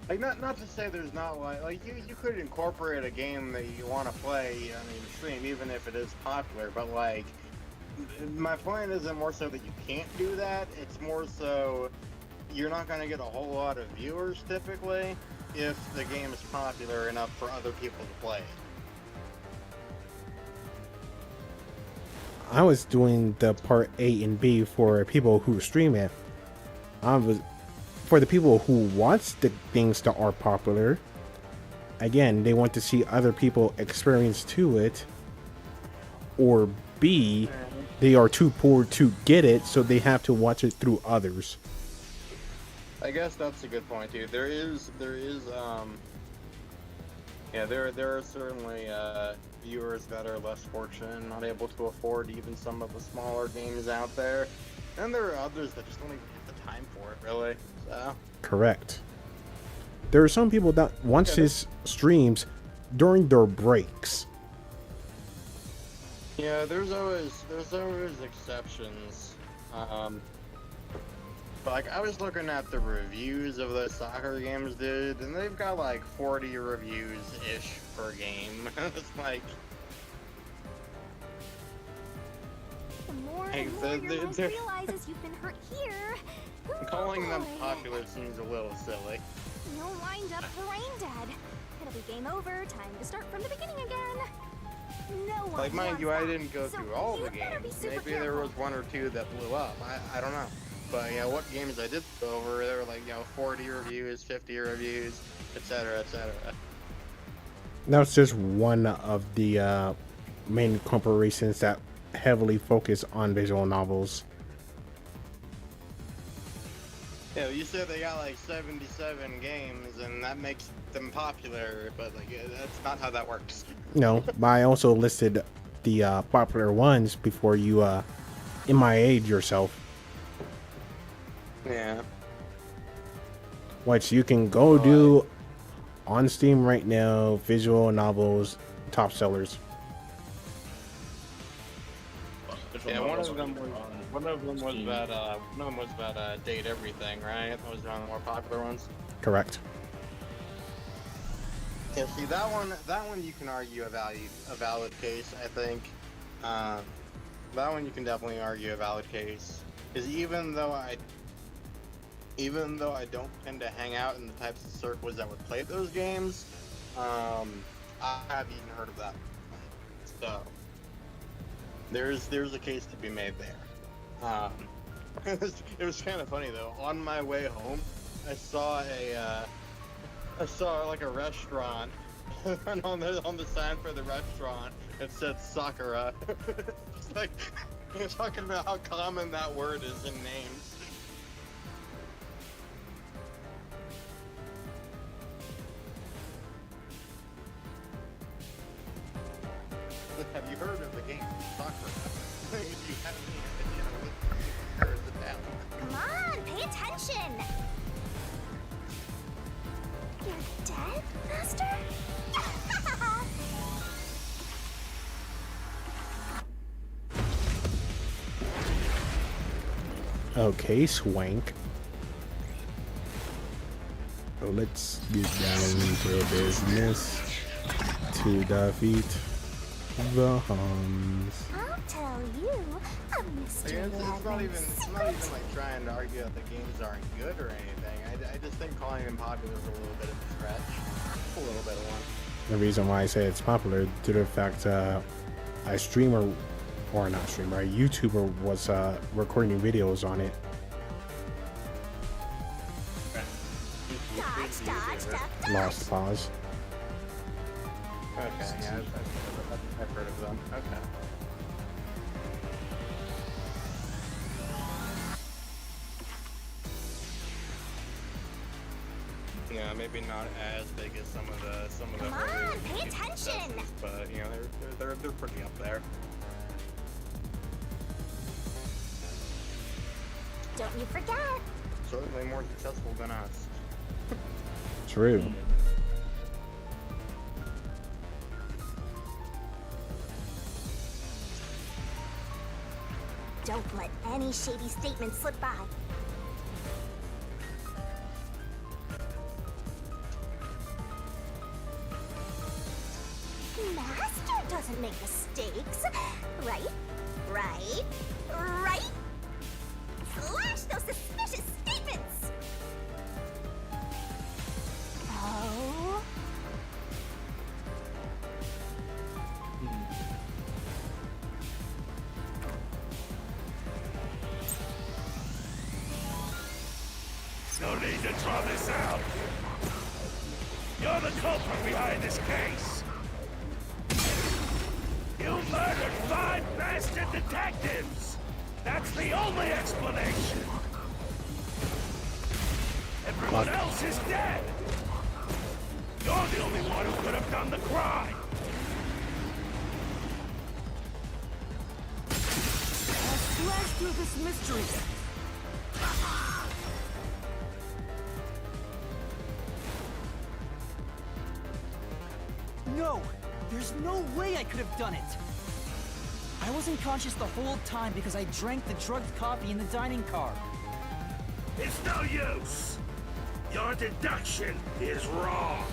like not to say there's not like you could incorporate a game that you want to play on your stream even if it is popular, but like my point isn't more so that you can't do that. It's more so you're not going to get a whole lot of viewers typically if the game is popular enough for other people to play it. I was doing the part A and B for people who stream it. I was for the people who watch the things that are popular. again, they want to see other people experience to it, or B, they are too poor to get it, so they have to watch it through others. I guess that's a good point too. There are certainly viewers that are less fortunate and not able to afford even some of the smaller games out there, and there are others that just don't even have the time for it, really. So. Correct. There are some people that watch his streams during their breaks. Yeah, there's always exceptions. But like I was looking at the reviews of those soccer games, dude, and they've got like 40 reviews ish per game. It's like The more and more your mind realizes you've been hurt here. calling them popular seems a little silly. You'll wind up brain dead. It'll be game over. Time to start from the beginning again. No one Like, mind wants you, I that. didn't go So through all the you better be games. super Maybe there careful. was one or two that blew up. I don't know. But, you know, what games I did go over, there were like, you know, 40 reviews, 50 reviews, etc., etc. That's just one of the main corporations that heavily focus on visual novels. Yeah, you said they got like 77 games, and that makes them popular, but like that's not how that works. No, but I also listed the popular ones before you MIA'd yourself. Yeah. Which you can go do on Steam right now. Visual novels, top sellers. Yeah, one of them was about Date Everything, right? That was one of the more popular ones. Correct. Yeah, see that one you can argue a valid case, I think. That one you can definitely argue a valid case. Because even though I don't tend to hang out in the types of circles that would play those games, I have even heard of that. So there's a case to be made there. It was kind of funny though. On my way home, I saw like a restaurant, and on the sign for the restaurant it said Sakura. It's like you're talking about how common that word is in names. Have you heard of the game Sakura? If you haven't, heard it down. Come on, pay attention. You're dead, Master? Okay, Swank. So let's get down to business to defeat the Huns. I'll tell you, a mystery It's not even like trying to argue that the games aren't good or anything. I just think calling them popular is a little bit of a stretch. A little bit of one. The reason why I say it's popular due to the fact a streamer, or not streamer, a YouTuber was recording videos on it. Dodge, dodge, duck, dodge. Lost pause. Okay, yeah, I've heard of them. Okay. Yeah, maybe not as big as some of the Come earlier on, pay attention. successes, but you know they're pretty up there. Don't you forget. Certainly more successful than us. True. Don't let any shady statements slip by. Master doesn't make mistakes. Right? Right? Right? Slash those suspicious statements! Oh? No need to draw this out. You're the culprit behind this case. You murdered 5 bastard detectives. That's the only explanation. Everyone else is dead. You're the only one who could have done the crime. I'll slash through this mystery. No! There's no way I could have done it! I wasn't conscious the whole time because I drank the drugged coffee in the dining car. It's no use. Your deduction is wrong.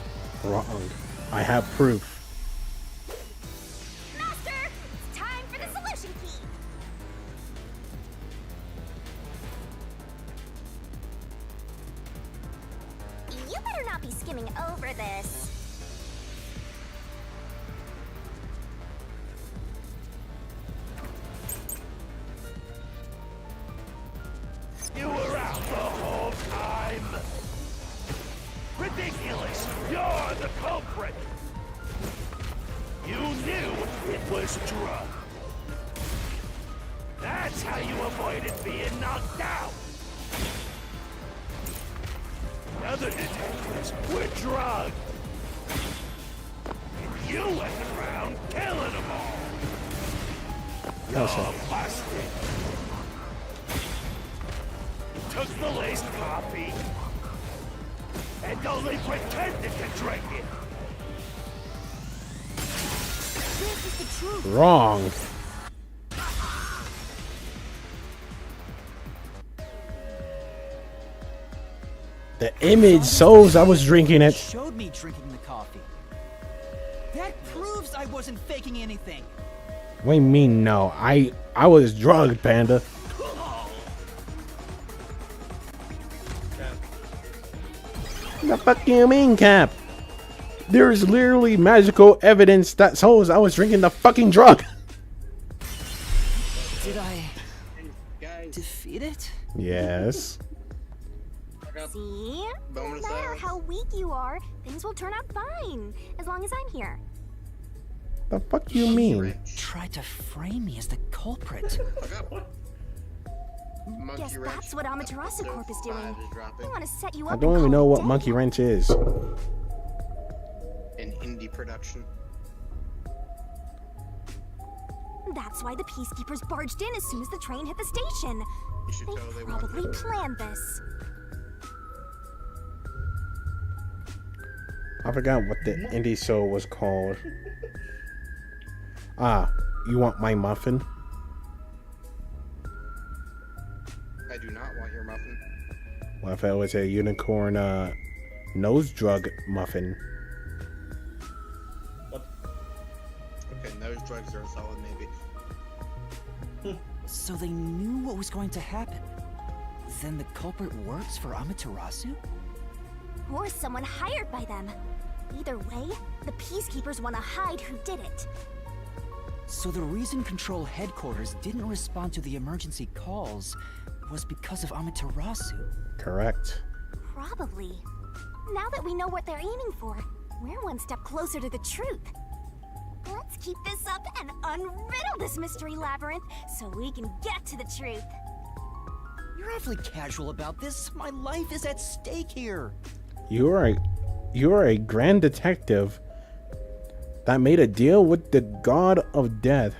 Wrong. I have proof. Master, it's time for the solution key. You better not be skimming over this. You were out the whole time. Ridiculous. You're the culprit. You knew it was drug. That's how you avoided being knocked out. The other detectives were drugged. And you went around killing them all. No, sir. You're busted. Took the laced coffee and only pretended to drink it. This is the truth. Wrong. The image shows I was drinking it. Showed me drinking the coffee. That proves I wasn't faking anything. What do you mean no? I was drugged, Panda. The fuck do you mean, Cap? There's literally magical evidence that shows I was drinking the fucking drug. Did I defeat it? Yes. See? No Bonus matter ads. how weak you are, things will turn out fine, as long as I'm here. The fuck do you mean? Tried to frame me as the culprit. Monkey Guess wrench. that's what Amaterasu Corp is doing. 5 is They dropping. want to set you up I and don't even call know it what dead. Monkey Wrench is. An indie production. That's why the peacekeepers barged in as soon as the train hit the station. You should They totally probably watch it. planned this. I forgot what the indie show was called. Ah, you want my muffin? I do not want your muffin. What if it was a unicorn nose drug muffin? Okay, those drugs are solid, maybe. So they knew what was going to happen. Then the culprit works for Amaterasu? Or someone hired by them. Either way, the peacekeepers want to hide who did it. So the reason Control Headquarters didn't respond to the emergency calls was because of Amaterasu. Correct. Probably. Now that we know what they're aiming for, we're one step closer to the truth. Let's keep this up and unriddle this mystery labyrinth so we can get to the truth. You're awfully casual about this. My life is at stake here. You are a grand detective that made a deal with the god of death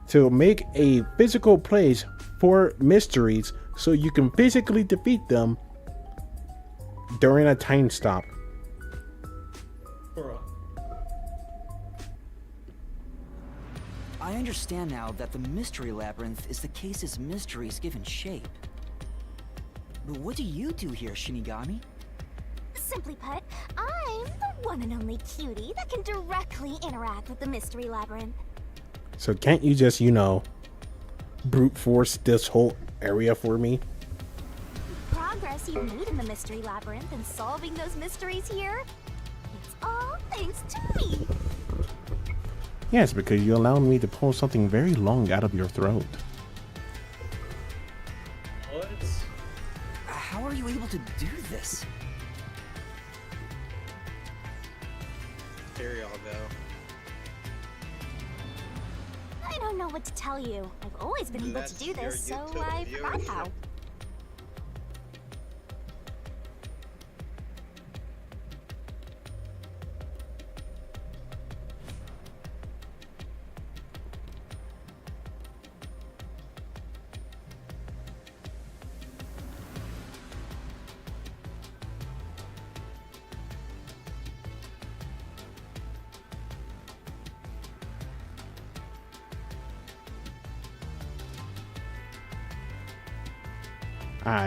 to make a physical place for mysteries so you can physically defeat them during a time stop. I understand now that the mystery labyrinth is the case's mysteries given shape. But what do you do here, Shinigami? Simply put, I'm the one and only cutie that can directly interact with the mystery labyrinth. So can't you just, you know, brute force this whole area for me? Progress you've made in the mystery labyrinth and solving those mysteries here, it's all thanks to me. Yes, because you allowed me to pull something very long out of your throat. What? How are you able to do this? Here y'all go. I don't know what to tell you. I've always been able to do this, so I forgot how.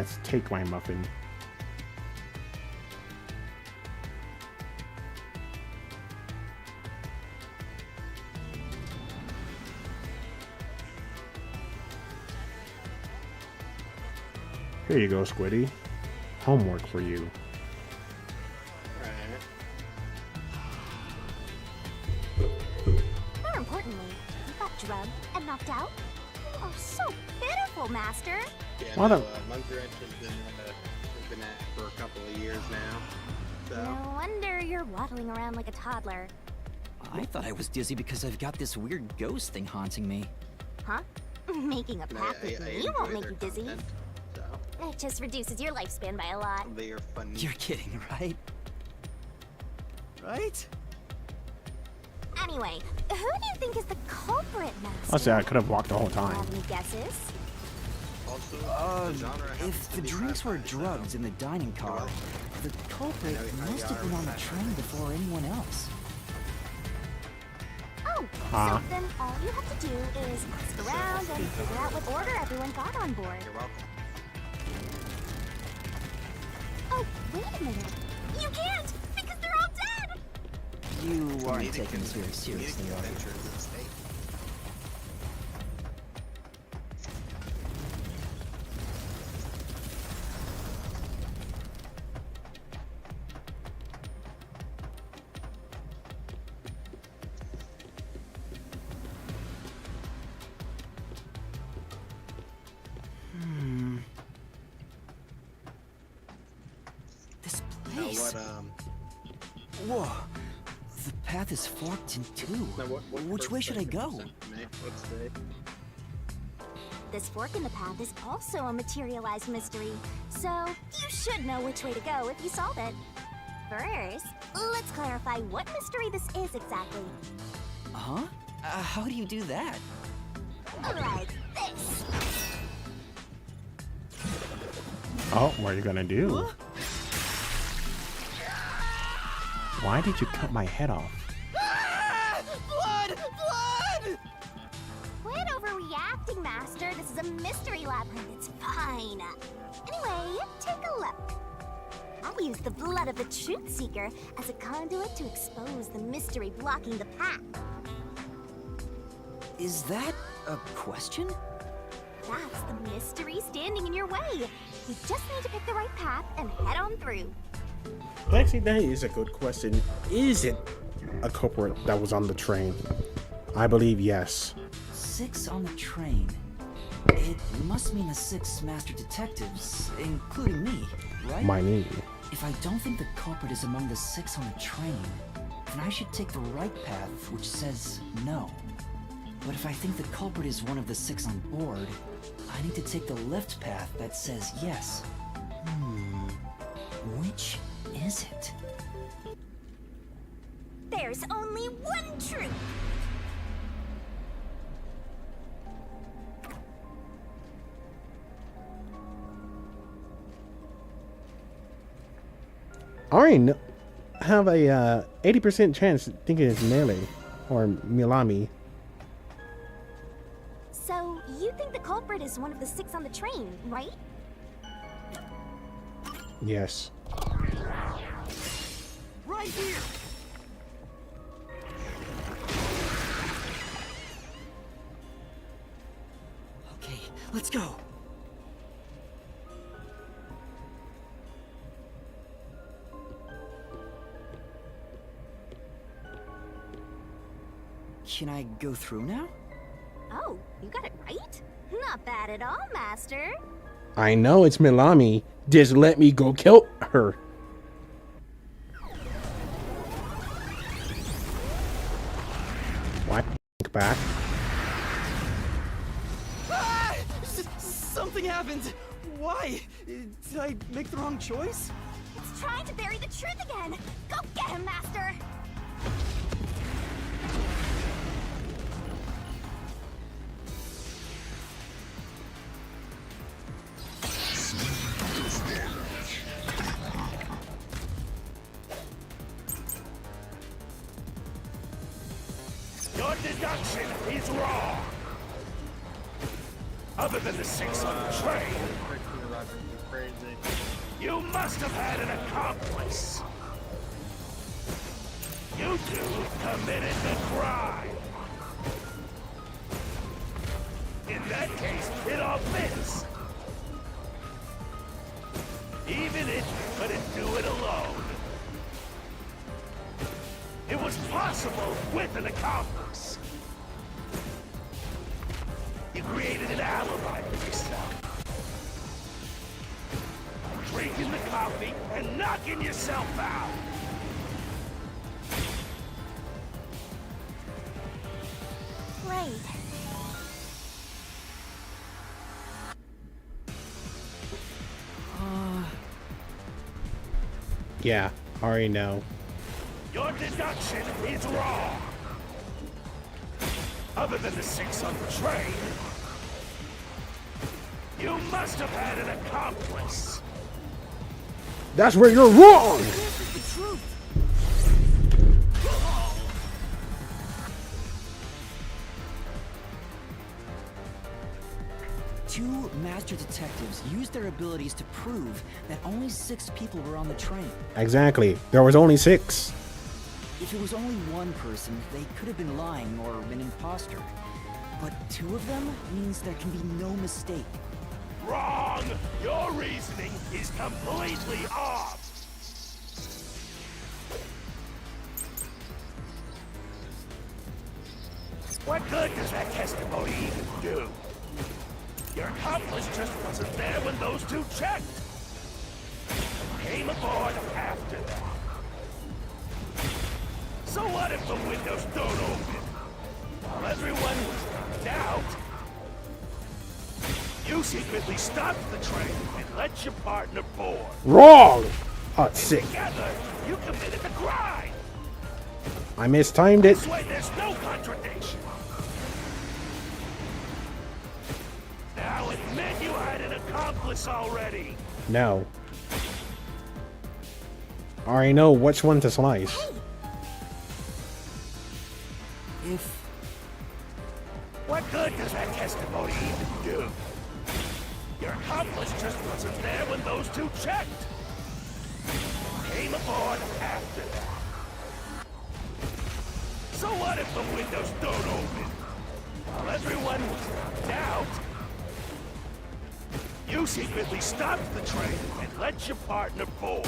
It's take my muffin. Here you go, Squiddy. Homework for you. More importantly, you got drugged and knocked out? You are so pitiful, Master. Yeah, What no, Monkey Wrench has been at for a couple of years now. So. No wonder you're waddling around like a toddler. I thought I was dizzy because I've got this weird ghost thing haunting me. Huh? Making a pact with me won't make you dizzy. So. It just reduces your lifespan by a lot. They are funny. You're kidding, right? Right? Anyway, who do you think is the culprit, Master? I'll say I could have walked the whole time. Have any guesses? If the drinks were drugs in the dining car, the culprit must have been on the train before anyone else. Oh, so then all you have to do is ask around and figure out what order everyone got on board. You're welcome. Oh, wait a minute. You can't, because they're all dead! You aren't taking this very seriously, are you? This place. Whoa. The path is forked in two. Which way should I go? This fork in the path is also a materialized mystery, so you should know which way to go if you solve it. First, let's clarify what mystery this is exactly. Huh? How do you do that? Like this. Oh, what are you gonna do? Huh? Why did you cut my head off? Blood! Blood! Quit overreacting, Master. This is a mystery labyrinth. It's fine. Anyway, take a look. I'll use the blood of the Truth Seeker as a conduit to expose the mystery blocking the path. Is that a question? That's the mystery standing in your way. You just need to pick the right path and head on through. Actually, that is a good question. Is it a culprit that was on the train? I believe yes. 6 on the train. It must mean the 6 master detectives, including me, right? My knee. If I don't think the culprit is among the 6 on the train, then I should take the right path, which says no. But if I think the culprit is one of the 6 on board, I need to take the left path that says yes. Which is it? There's only one truth. I have a 80% chance thinking it's Melee or Milami. So, you think the culprit is one of the 6 on the train, right? Yes. Right here! Okay, let's go. Can I go through now? Oh, you got it right? Not bad at all, Master. I know it's Milami. Just let me go kill her. Swank back. Ah! Something happened. Why? Did I make the wrong choice? It's trying to bury the truth again. Go get him, Master. Your deduction is wrong. Other than the 6 on the train, you must have had an accomplice. You two committed the crime. In that case, it all fits. Even if you couldn't do it alone. It was possible with an accomplice. You created an alibi for yourself. Drinking the coffee and knocking yourself out. Great. Yeah, already know. Your deduction is wrong. Other than the 6 on the train, you must have had an accomplice. That's where you're wrong! The truth. Two master detectives used their abilities to prove that only 6 people were on the train. Exactly. There was only 6. If it was only one person, they could have been lying or an imposter. But 2 of them means there can be no mistake. Wrong! Your reasoning is completely off! What good does that testimony even do? Your accomplice just wasn't there when those 2 checked. Came aboard after that. So what if the windows don't open? While everyone was in doubt, you secretly stopped the train and let your partner board. Wrong! Oh, sick. Together, you committed the crime. I mistimed it. This way, there's no contradiction. Now admit you had an accomplice already. No. I already know which one to slice. If... What good does that testimony even do? Your accomplice just wasn't there when those 2 checked. Came aboard after that. So what if the windows don't open? While everyone was in doubt, you secretly stopped the train and let your partner board.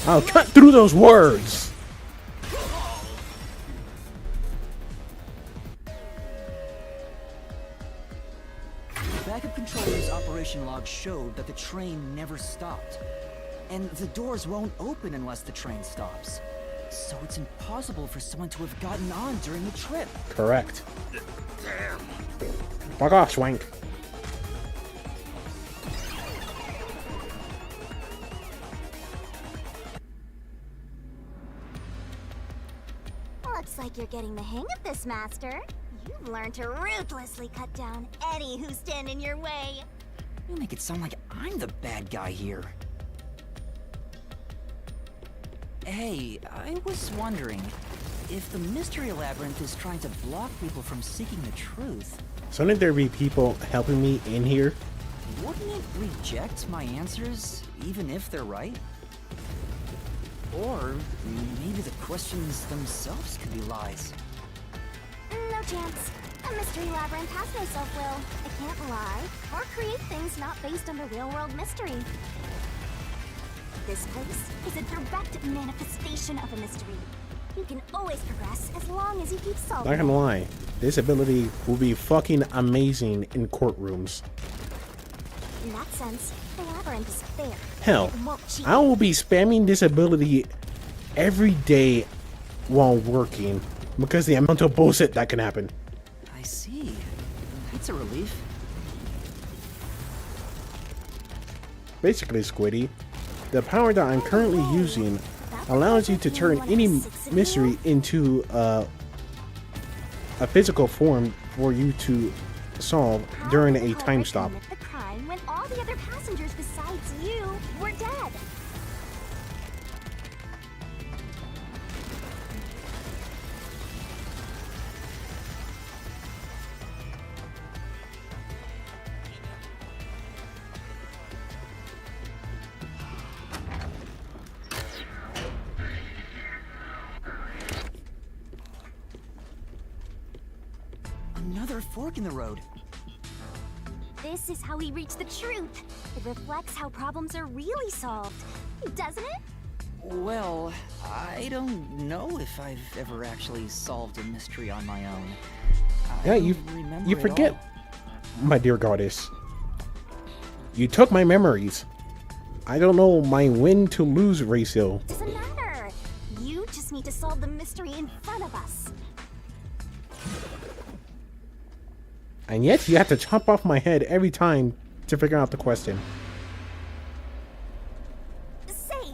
I'll cut through those words. The backup controller's operation log showed that the train never stopped. And the doors won't open unless the train stops. So it's impossible for someone to have gotten on during the trip. Correct. Damn. Fuck off, Swank. Looks like you're getting the hang of this, Master. You've learned to ruthlessly cut down any who stand in your way. You make it sound like I'm the bad guy here. Hey, I was wondering, if the Mystery Labyrinth is trying to block people from seeking the truth... Shouldn't there be people helping me in here? Wouldn't it reject my answers, even if they're right? Or maybe the questions themselves could be lies. No chance. A Mystery Labyrinth has no self-will. It can't lie, or create things not based on the real-world mystery. This place is a direct manifestation of a mystery. You can always progress as long as you keep solving. Not gonna lie, this ability will be fucking amazing in courtrooms. In that sense, the labyrinth is fair. Hell, It won't cheat. I will be spamming this ability every day while working Because the amount of bullshit that can happen. I see. That's a relief. Basically, Squiddy, the power that I'm currently using allows you to turn any mystery into a physical form for you to solve during a time stop. The crime when all the other passengers besides you were dead. Another fork in the road. This is how we reach the truth. It reflects how problems are really solved, doesn't it? Well, I don't know if I've ever actually solved a mystery on my own. Yeah, you forget, my dear goddess. You took my memories. I don't know my win to lose ratio. Doesn't matter. You just need to solve the mystery in front of us. And yet you have to chop off my head every time to figure out the question. Say.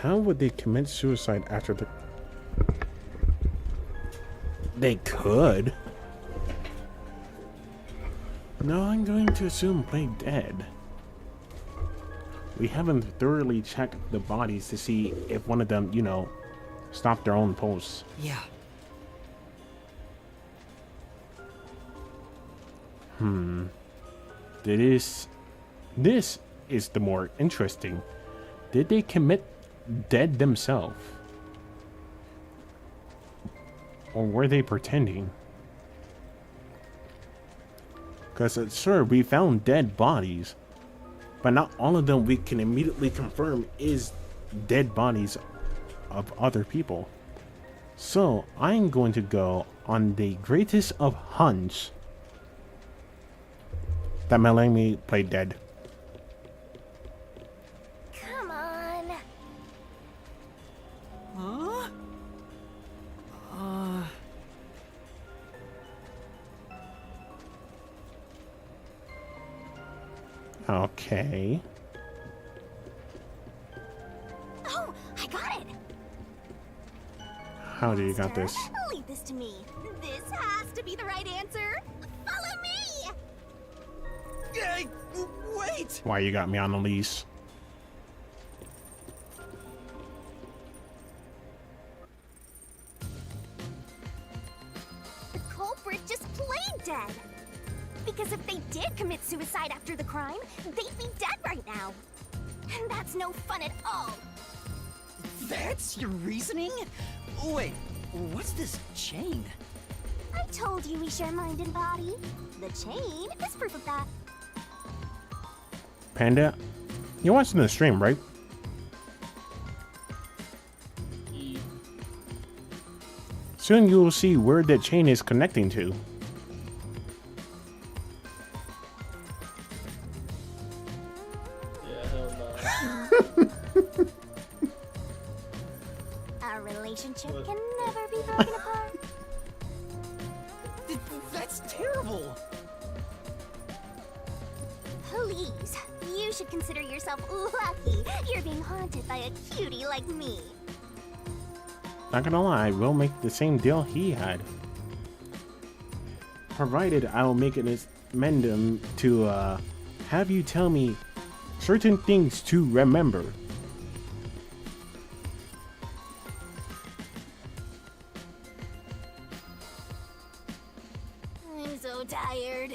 How would they commit suicide after the... They could. No, I'm going to assume play dead. We haven't thoroughly checked the bodies to see if one of them, you know, stopped their own pulse. Yeah. This is the more interesting. Did they commit dead themselves? Or were they pretending? Because, sir, we found dead bodies. But not all of them we can immediately confirm is dead bodies of other people. So I'm going to go on the greatest of hunch that Melanie played dead. Come on. Huh? Okay. Oh, I got it. How do you got this? Leave this to me. This has to be the right answer. Follow me. Hey, wait! Why you got me on the leash? The culprit just played dead. Because if they did commit suicide after the crime, they'd be dead right now. And that's no fun at all. That's your reasoning? Wait, what's this chain? I told you we share mind and body. The chain is proof of that. Panda, you're watching the stream, right? Soon you will see where the chain is connecting to. Yeah, hell no. Our relationship can never be broken apart. That's terrible. Please, you should consider yourself lucky you're being haunted by a cutie like me. Not gonna lie, we'll make the same deal he had. Provided I will make an amendment to have you tell me certain things to remember. I'm so tired.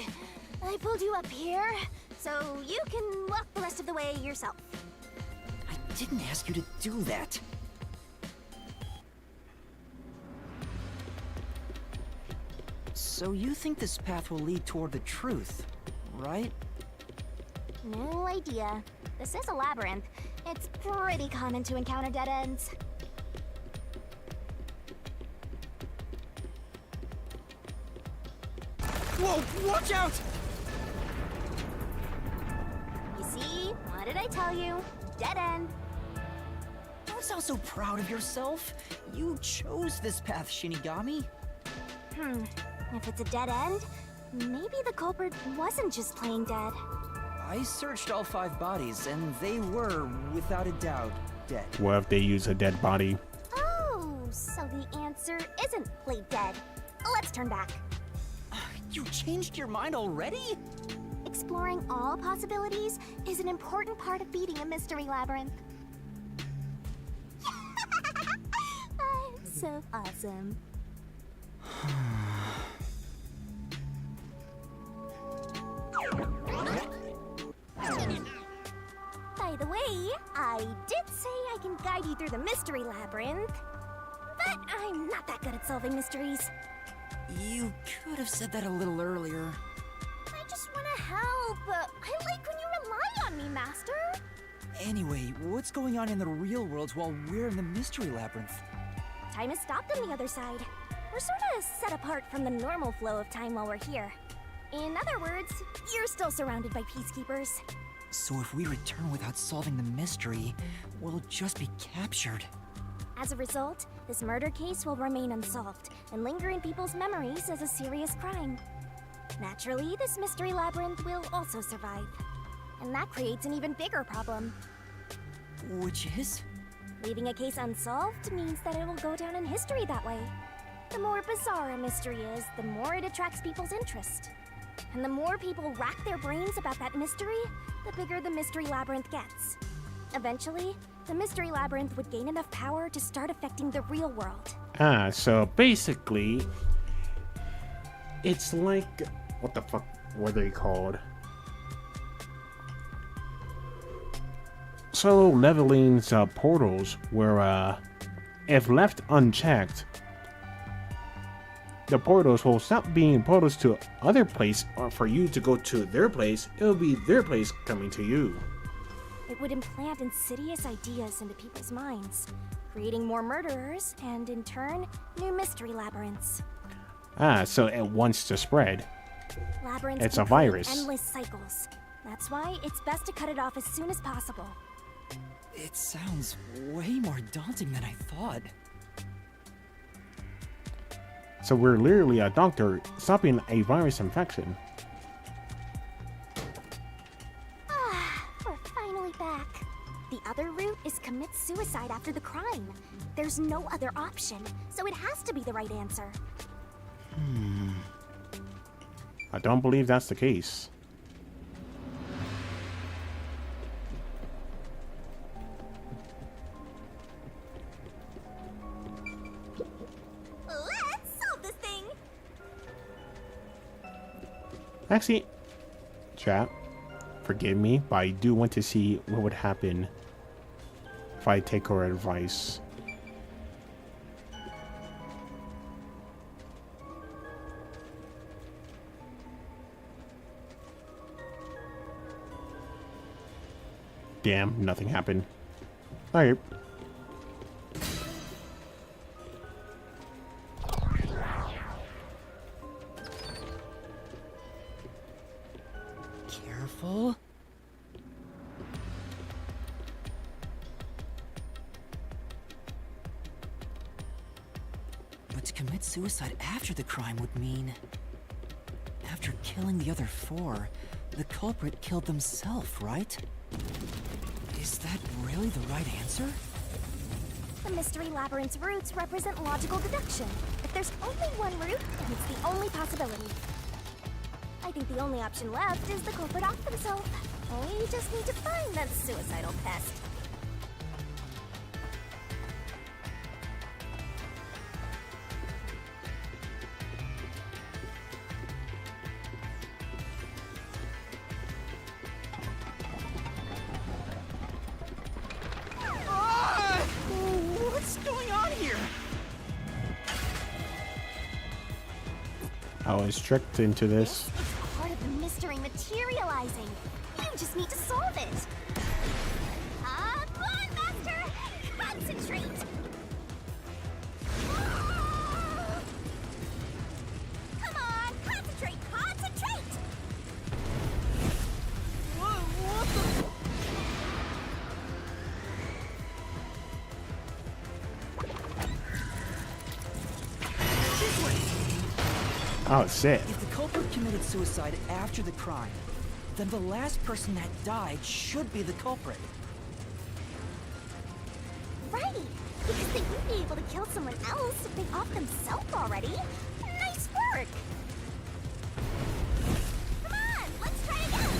I pulled you up here, so you can walk the rest of the way yourself. I didn't ask you to do that. So you think this path will lead toward the truth, right? No idea. This is a labyrinth. It's pretty common to encounter dead ends. Whoa, watch out! See? What did I tell you? Dead end. Don't sound so proud of yourself. You chose this path, Shinigami. If it's a dead end, maybe the culprit wasn't just plain dead. I searched all 5 bodies, and they were, without a doubt, dead. What if they use a dead body? Oh, so the answer isn't play dead. Let's turn back. You changed your mind already? Exploring all possibilities is an important part of beating a mystery labyrinth. I'm so awesome. By the way, I did say I can guide you through the mystery labyrinth, but I'm not that good at solving mysteries. You could have said that a little earlier. I just want to help. I like when you rely on me, Master. Anyway, what's going on in the real world while we're in the mystery labyrinth? Time has stopped on the other side. We're sort of set apart from the normal flow of time while we're here. In other words, you're still surrounded by peacekeepers. So if we return without solving the mystery, we'll just be captured. As a result, this murder case will remain unsolved and linger in people's memories as a serious crime. Naturally, this mystery labyrinth will also survive. And that creates an even bigger problem. Which is? Leaving a case unsolved means that it will go down in history that way. The more bizarre a mystery is, the more it attracts people's interest. And the more people rack their brains about that mystery, the bigger the mystery labyrinth gets. Eventually, the mystery labyrinth would gain enough power to start affecting the real world. So basically, it's like, what the fuck were they called? Solo leveling's portals where, if left unchecked, the portals will stop being portals to other place, or for you to go to their place, it'll be their place coming to you. It would implant insidious ideas into people's minds, creating more murderers, and in turn, new mystery labyrinths. So it wants to spread. Labyrinths It's can a virus. create endless cycles. That's why it's best to cut it off as soon as possible. It sounds way more daunting than I thought. So we're literally a doctor stopping a virus infection. We're finally back. The other route is commit suicide after the crime. There's no other option, so it has to be the right answer. I don't believe that's the case. Let's solve this thing! Actually, chat, forgive me, but I do want to see what would happen if I take her advice. Damn, nothing happened. Alright. Careful. But to commit suicide after the crime would mean... After killing the other 4, the culprit killed themselves, right? Is that really the right answer? The mystery labyrinth's roots represent logical deduction. If there's only one route, then it's the only possibility. I think the only option left is the culprit off themselves. We just need to find that suicidal pest. What's going on here? I was tricked into this. It's part of the mystery materializing. You just need to solve it. Come on, Master! Concentrate! Come on, concentrate! Concentrate! What the... Oh, shit. If the culprit committed suicide after the crime, then the last person that died should be the culprit. Right! Because they wouldn't be able to kill someone else if they off themselves already. Nice work! Come on, let's try again!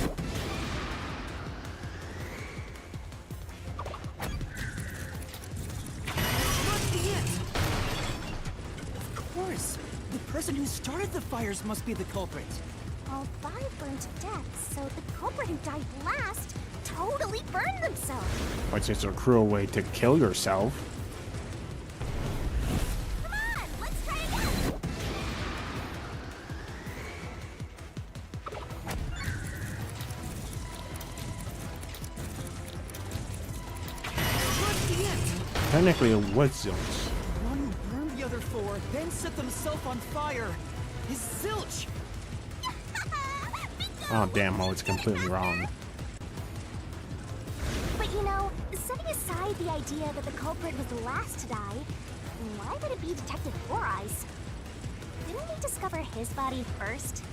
Must be it! Of course! The person who started the fires must be the culprit. All 5 burned to death, so the culprit who died last totally burned themselves. Which is a cruel way to kill yourself. Come on, let's try again! Must be it! Technically, it was Zilch. One who burned the other 4, then set themselves on fire. Is Zilch! Oh, damn, oh, it's completely wrong. But you know, setting aside the idea that the culprit was the last to die, why would it be Detective Four Eyes? Didn't we discover his body first?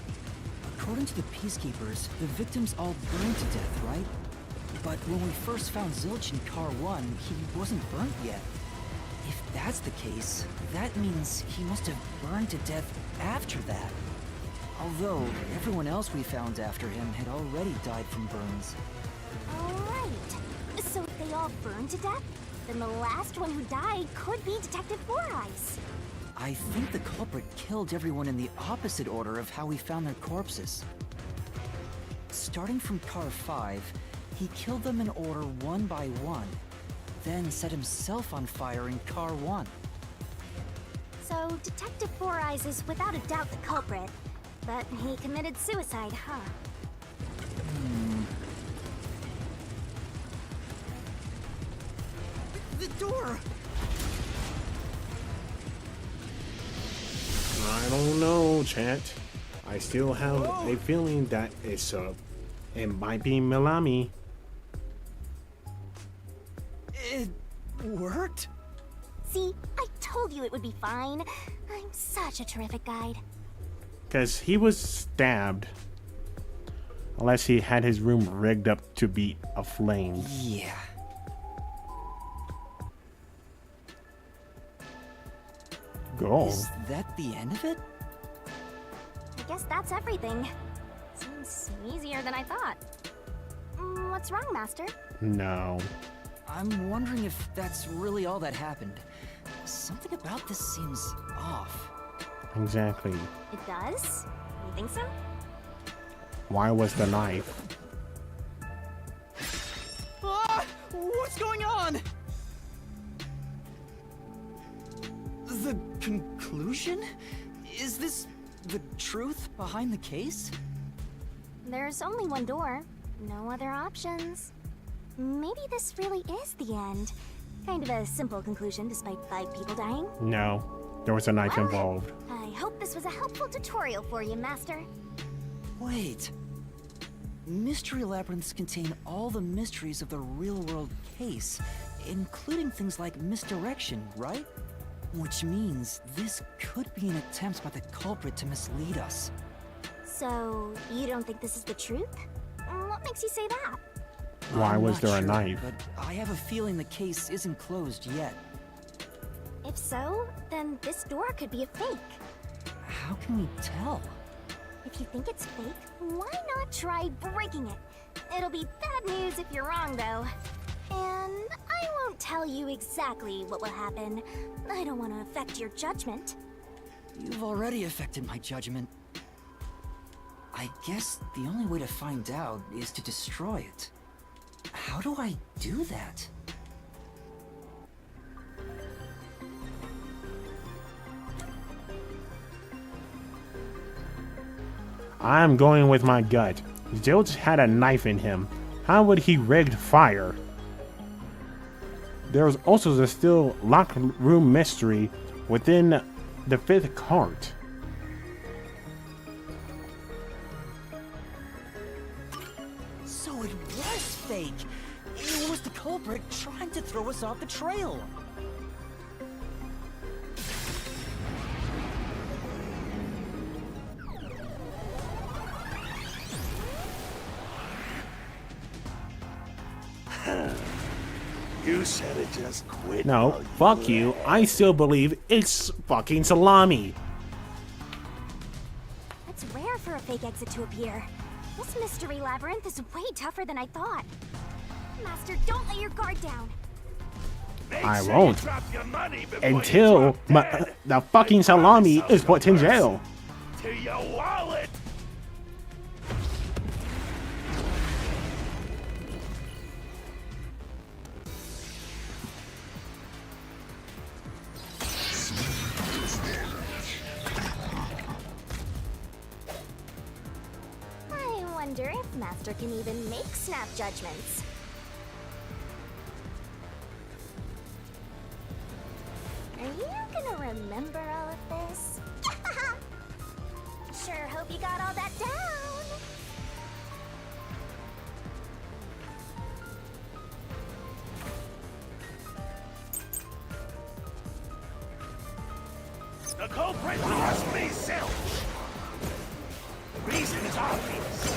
According to the Peacekeepers, the victims all burned to death, right? But when we first found Zilch in Car 1, he wasn't burnt yet. If that's the case, that means he must have burned to death after that. Although, everyone else we found after him had already died from burns. Alright. So if they all burned to death, then the last one who died could be Detective Four Eyes. I think the culprit killed everyone in the opposite order of how we found their corpses. Starting from Car 5, he killed them in order one by one, then set himself on fire in Car 1. So Detective Four Eyes is without a doubt the culprit, but he committed suicide, huh? The door! I don't know, chat. I still have a feeling that it might be Milami. It worked? See, I told you it would be fine. I'm such a terrific guide. Because he was stabbed. Unless he had his room rigged up to be aflame. Yeah. Go. Is that the end of it? I guess that's everything. Seems easier than I thought. What's wrong, Master? No. I'm wondering if that's really all that happened. Something about this seems off. Exactly. It does? You think so? Why was the knife? Ah! What's going on? The conclusion? Is this the truth behind the case? There's only one door. No other options. Maybe this really is the end. Kind of a simple conclusion despite 5 people dying. No. There was a knife involved. I hope this was a helpful tutorial for you, Master. Wait. Mystery labyrinths contain all the mysteries of the real-world case, including things like misdirection, right? Which means this could be an attempt by the culprit to mislead us. So, you don't think this is the truth? What makes you say that? Why I'm was not there a sure, knife? But I have a feeling the case isn't closed yet. If so, then this door could be a fake. How can we tell? If you think it's fake, why not try breaking it? It'll be bad news if you're wrong, though. And I won't tell you exactly what will happen. I don't want to affect your judgment. You've already affected my judgment. I guess the only way to find out is to destroy it. How do I do that? I'm going with my gut. Zilch had a knife in him. How would he rigged fire? There was also the still locked room mystery within the 5th cart. So it was fake! It was the culprit trying to throw us off the trail! You should have just quit. No, while fuck you. I still believe it's fucking salami. It's rare for a fake exit to appear. This mystery labyrinth is way tougher than I thought. Master, don't let your guard down. Make I sure won't. you drop your money before you Until drop dead. the fucking salami is put in jail. To your wallet. I wonder if Master can even make snap judgments. Are you gonna remember all of this? Sure hope you got all that down. The culprit must be Zilch. The reason is obvious.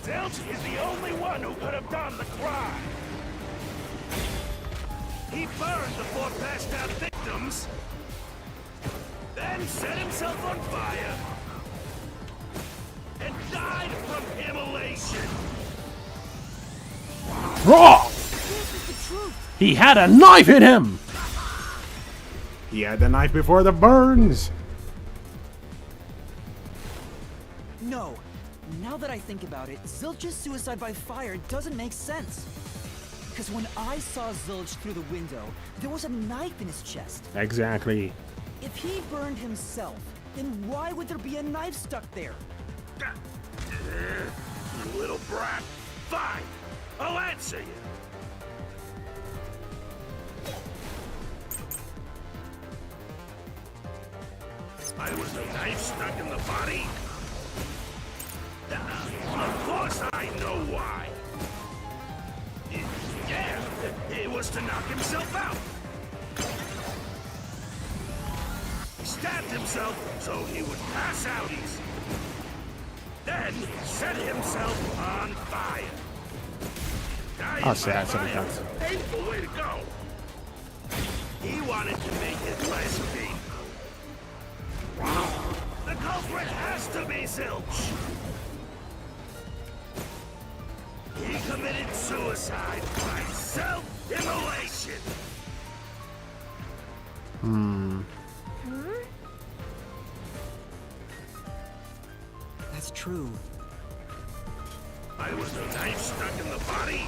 Zilch is the only one who could have done the crime. He burned the 4 passed out victims, then set himself on fire, and died from immolation. Wrong! He had a knife in him! He had the knife before the burns! No. Now that I think about it, Zilch's suicide by fire doesn't make sense. Because when I saw Zilch through the window, there was a knife in his chest. Exactly. If he burned himself, then why would there be a knife stuck there? You little brat. Fine. I'll answer you. I was a knife stuck in the body? Of course I know why. Yeah, it was to knock himself out. He stabbed himself so he would pass out easy. Then set himself on fire. I'll say that's what it Dying does. by fire ain't the way to go. He wanted to make it less painful. The culprit has to be Zilch. He committed suicide by self-immolation. That's true. I was a knife stuck in the body?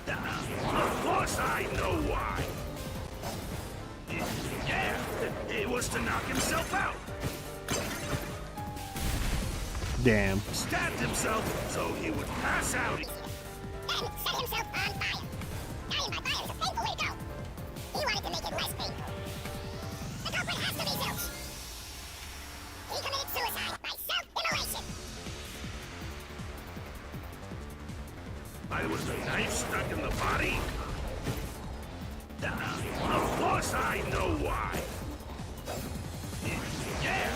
Of course I know why. Yeah, it was to knock himself out. Damn. Stabbed himself so he would pass out. Then set himself on fire. Dying by fire is a painful way to go. He wanted to make it less painful. The culprit has to be Zilch. He committed suicide by self-immolation. I was a knife stuck in the body? Of course I know why. Yeah,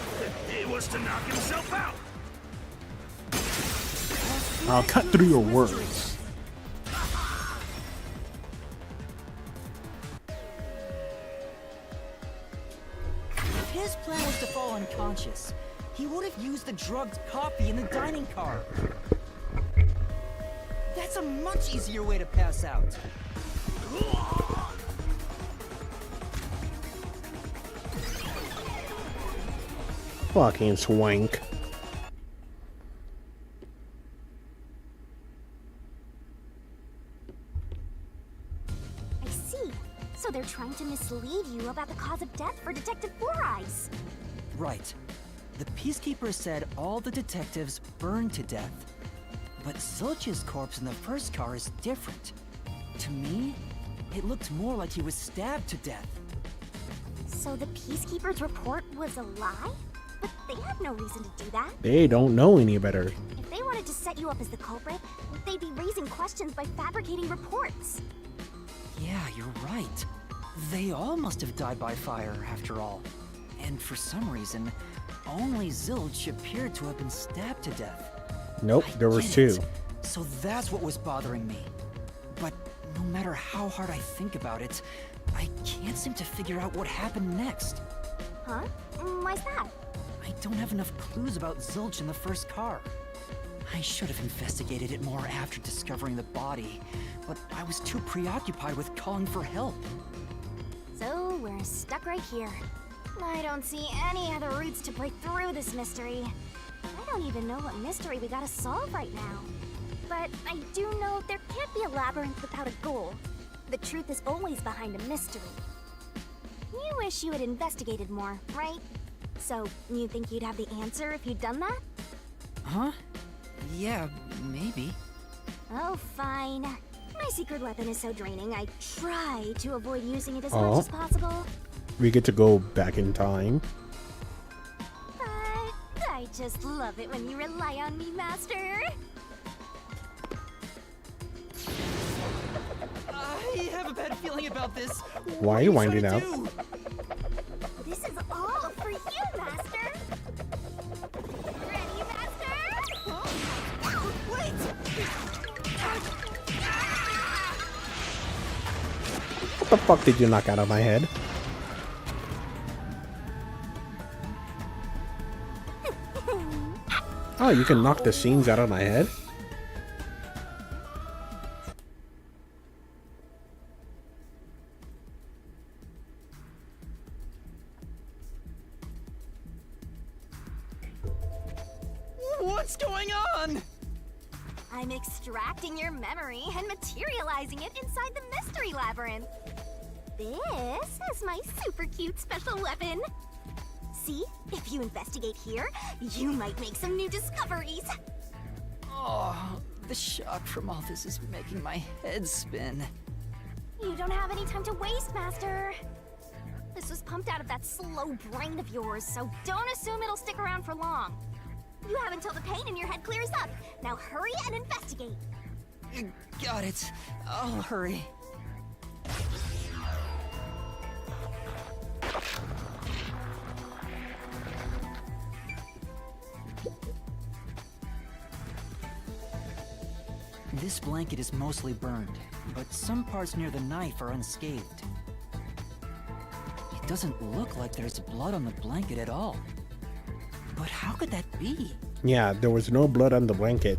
it was to knock himself out. I'll cut through your words. If his plan was to fall unconscious, he would have used the drugged coffee in the dining car. That's a much easier way to pass out. Fucking swank. I see. So they're trying to mislead you about the cause of death for Detective Four Eyes. Right. The Peacekeeper said all the detectives burned to death. But Zilch's corpse in the first car is different. To me, it looked more like he was stabbed to death. So the Peacekeeper's report was a lie? But they had no reason to do that. They don't know any better. If they wanted to set you up as the culprit, they'd be raising questions by fabricating reports. Yeah, you're right. They all must have died by fire, after all. And for some reason, only Zilch appeared to have been stabbed to death. Nope, there was Get two. it. So that's what was bothering me. But no matter how hard I think about it, I can't seem to figure out what happened next. Huh? Why's that? I don't have enough clues about Zilch in the first car. I should have investigated it more after discovering the body, but I was too preoccupied with calling for help. So, we're stuck right here. I don't see any other routes to break through this mystery. I don't even know what mystery we gotta solve right now. But I do know there can't be a labyrinth without a goal. The truth is always behind a mystery. You wish you had investigated more, right? So, you think you'd have the answer if you'd done that? Huh? Yeah, maybe. Oh, fine. My secret weapon is so draining, I try to avoid using it as much as possible. We get to go back in time. But I just love it when you rely on me, Master. I have a bad feeling about this. Why are you winding up? This is all for you, Master. Ready, Master? Huh? Wait! What the fuck did you knock out of my head? Oh, you can knock the scenes out of my head? What's going on? I'm extracting your memory and materializing it inside the mystery labyrinth. This is my super cute special weapon. See, if you investigate here, you might make some new discoveries. Oh, the shock from all this is making my head spin. You don't have any time to waste, Master. This was pumped out of that slow brain of yours, so don't assume it'll stick around for long. You have until the pain in your head clears up. Now hurry and investigate. Got it. I'll hurry. This blanket is mostly burned, but some parts near the knife are unscathed. It doesn't look like there's blood on the blanket at all. But how could that be? Yeah, there was no blood on the blanket.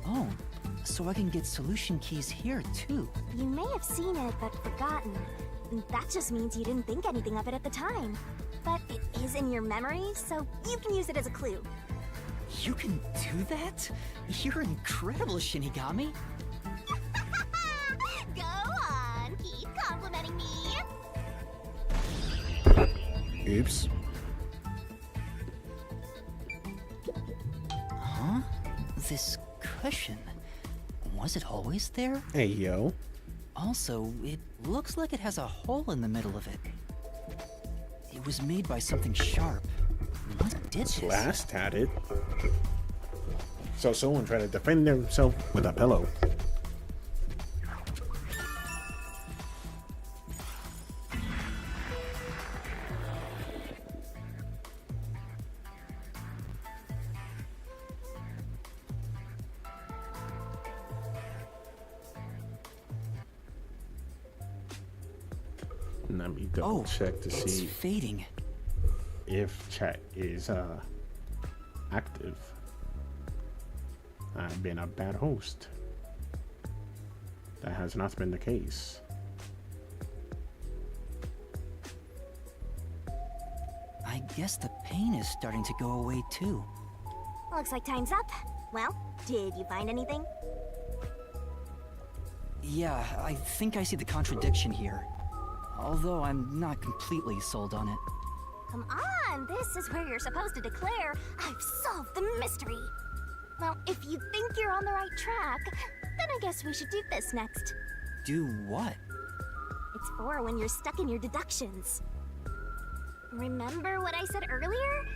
Oh, so I can get solution keys here too. You may have seen it, but forgotten. That just means you didn't think anything of it at the time. But it is in your memory, so you can use it as a clue. You can do that? You're incredible, Shinigami. Go on, keep complimenting me. Oops. Huh? This cushion. Was it always there? Hey, yo. Also, it looks like it has a hole in the middle of it. It was made by something sharp. What did this? Blast had it. So someone tried to defend themselves with a pillow. Let me double check to it's see fading. if chat is active. I've been a bad host. That has not been the case. I guess the pain is starting to go away too. Looks like time's up. Well, did you find anything? Yeah, I think I see the contradiction here. Although I'm not completely sold on it. Come on, this is where you're supposed to declare, I've solved the mystery. Well, if you think you're on the right track, then I guess we should do this next. Do what? It's for when you're stuck in your deductions. Remember what I said earlier?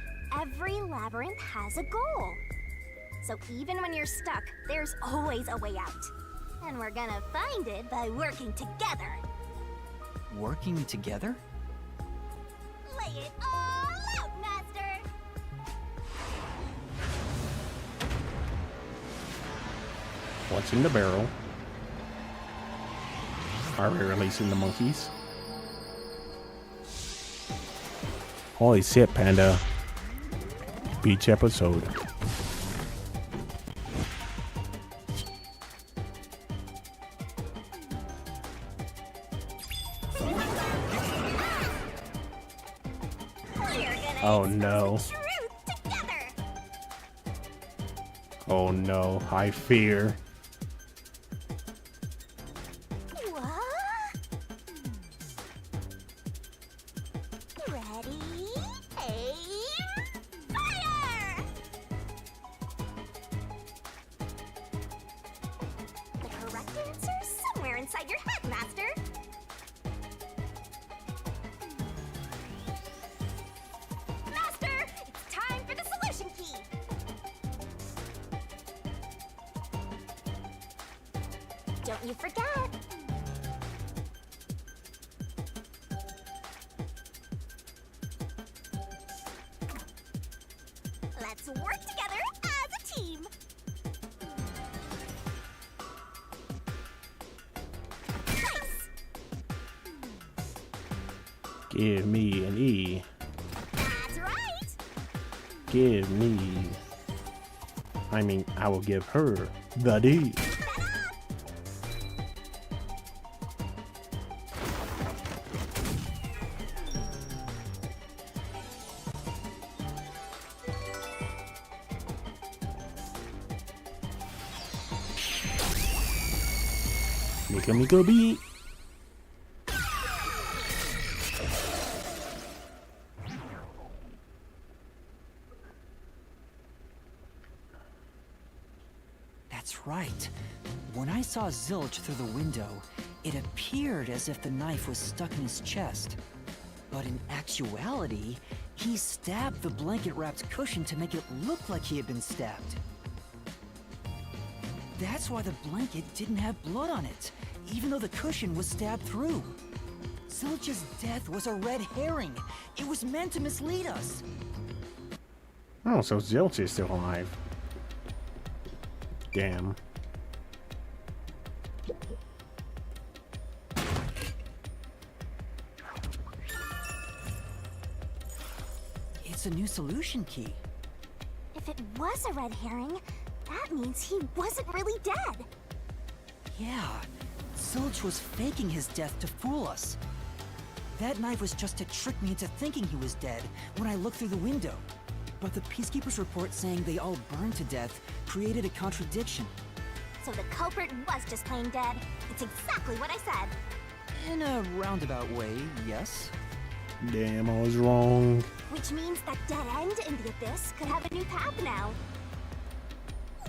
Every labyrinth has a goal. So even when you're stuck, there's always a way out. And we're gonna find it by working together. Working together? Lay it all out, Master! What's in the barrel? Are we releasing the monkeys? Holy shit, Panda. Beach episode. Oh no. Oh no, I fear. Don't you forget! Let's work together as a team! Nice! Give me an E. That's right! Give me... I mean, I will give her the D. Miko beat. That's right. When I saw Zilch through the window, it appeared as if the knife was stuck in his chest. But in actuality, he stabbed the blanket-wrapped cushion to make it look like he had been stabbed. That's why the blanket didn't have blood on it, even though the cushion was stabbed through. Zilch's death was a red herring. It was meant to mislead us. Oh, so Zilch is still alive. Damn. It's a new solution key. If it was a red herring, that means he wasn't really dead. Yeah, Zilch was faking his death to fool us. That knife was just to trick me into thinking he was dead when I looked through the window. But the Peacekeeper's report saying they all burned to death created a contradiction. So the culprit was just plain dead. It's exactly what I said. In a roundabout way, yes. Damn, I was wrong. Which means that dead end in the abyss could have a new path now.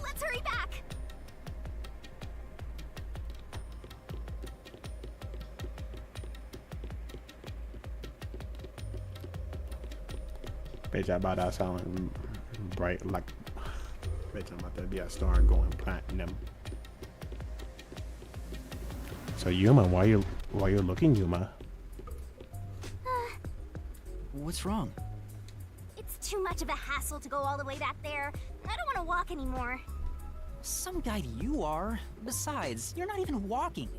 Let's hurry back! Bitch, I about that sound bright like. Bitch, I'm about to be a star going platinum. So Yuma, why you looking, Yuma? What's wrong? It's too much of a hassle to go all the way back there. I don't want to walk anymore. Some guide you are. Besides, you're not even walking.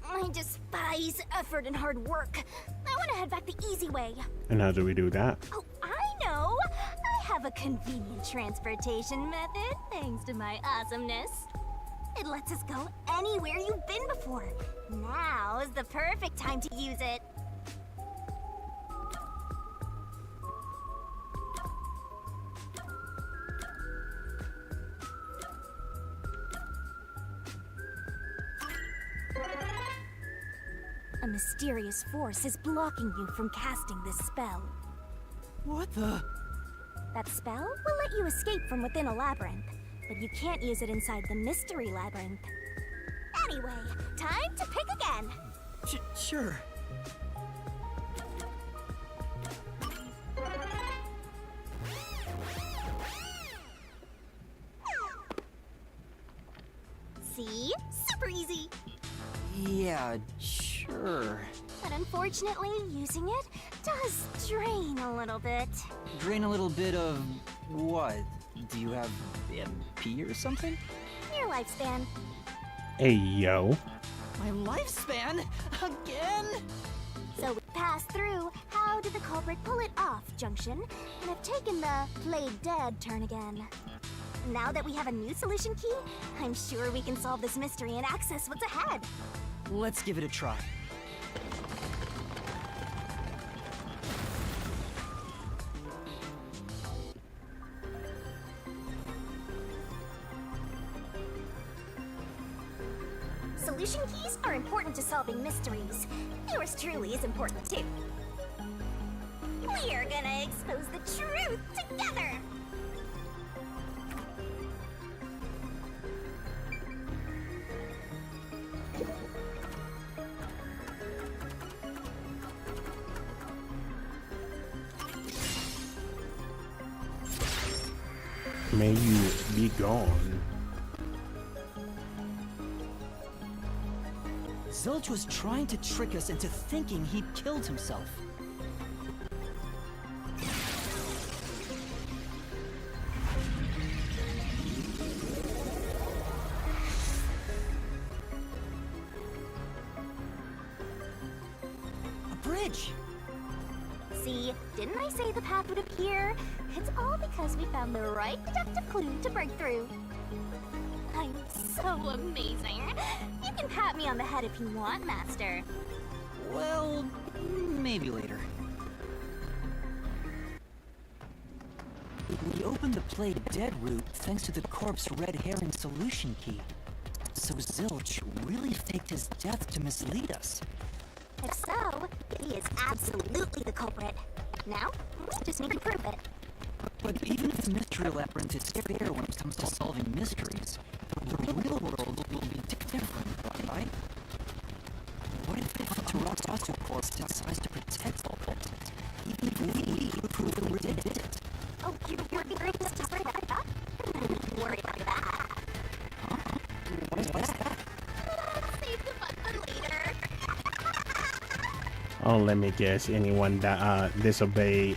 I despise effort and hard work. I want to head back the easy way. And how do we do that? Oh, I know! I have a convenient transportation method, thanks to my awesomeness. It lets us go anywhere you've been before. Now is the perfect time to use it. A mysterious force is blocking you from casting this spell. What the? That spell will let you escape from within a labyrinth, but you can't use it inside the mystery labyrinth. Anyway, time to pick again. Sure. See? Super easy. Yeah, sure. But unfortunately, using it does drain a little bit. Drain a little bit of what? Do you have MP or something? You're your lifespan. Hey, yo. My lifespan? Again? So we passed through how did the culprit pull it off junction, and have taken the played dead turn again. Now that we have a new solution key, I'm sure we can solve this mystery and access what's ahead. Let's give it a try. Solution keys are important to solving mysteries. Yours truly is important too. We're gonna expose the truth together! May you be gone. Zilch was trying to trick us into thinking he'd killed himself. A bridge! See, didn't I say the path would appear? It's all because we found the right deductive clue to break through. I'm so amazing. You can pat me on the head if you want, Master. Well, maybe later. We opened the played dead route thanks to the corpse red herring solution key. So Zilch really faked his death to mislead us. If so, he is absolutely the culprit. Now, we just need to prove it. But even if the mystery labyrinth is fair when it comes to solving mysteries, the real world will be different, right? What if the Amaterasu Corps decides to protect all of it? Even if we prove that we did it? Oh, you're going to bring that up? Don't worry about that. Huh? What's that? Save the fun for later. Oh, let me guess. Anyone that disobey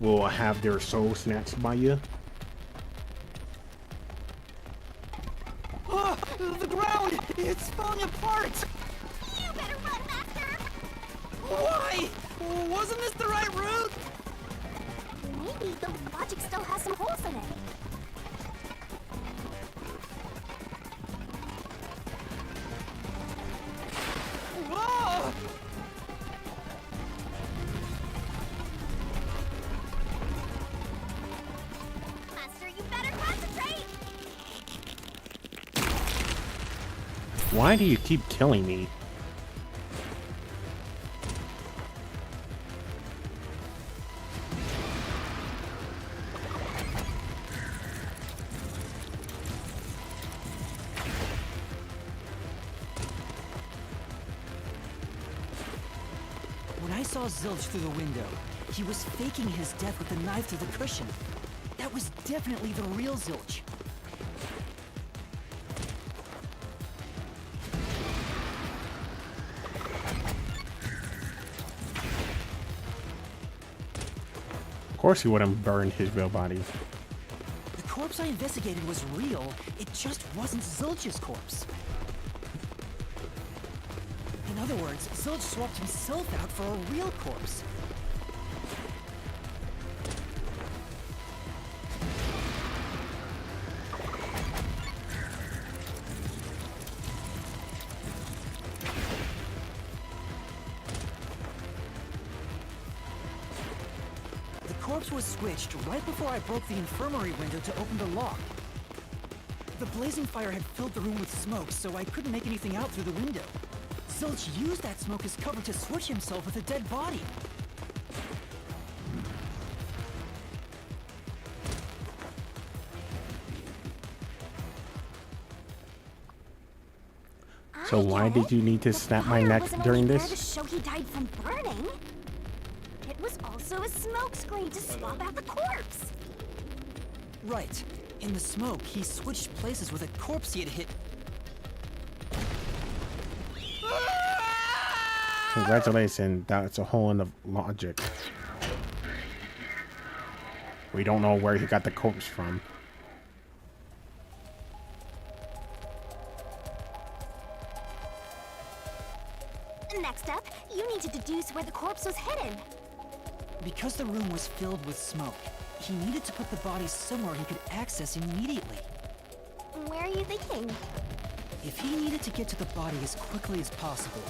will have their soul snatched by you. Oh, the ground! It's falling apart! You better run, Master! Why? Wasn't this the right route? Maybe the logic still has some holes in it. Whoa! Master, you better concentrate! Why do you keep killing me? When I saw Zilch through the window, he was faking his death with a knife through the cushion. That was definitely the real Zilch. Of course he wouldn't burn his real body. The corpse I investigated was real, it just wasn't Zilch's corpse. In other words, Zilch swapped himself out for a real corpse. The corpse was switched right before I broke the infirmary window to open the lock. The blazing fire had filled the room with smoke, so I couldn't make anything out through the window. Zilch used that smoke as cover to switch himself with a dead body. So why did you need to snap my neck during this? To show he died from burning. It was also a smoke screen to swap out the corpse. Right. In the smoke, he switched places with a corpse he had hit. Congratulations, that's a hole in the logic. We don't know where he got the corpse from. where the corpse was hidden. Because the room was filled with smoke, he needed to put the body somewhere he could access immediately. Where are you thinking? If he needed to get to the body as quickly as possible,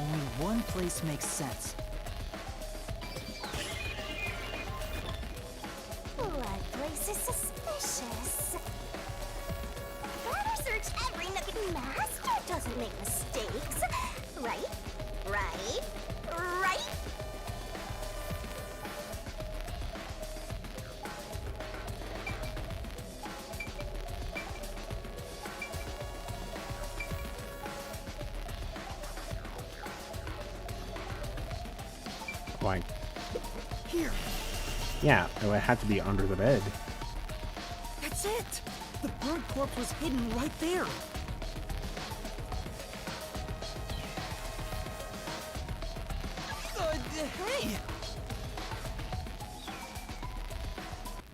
only one place makes sense. That place is suspicious. Better search every nook. Master doesn't make mistakes. Right? Right? Right? Like, Here, yeah, it would have to be under the bed. that's it! The burnt corpse was hidden right there! Hey!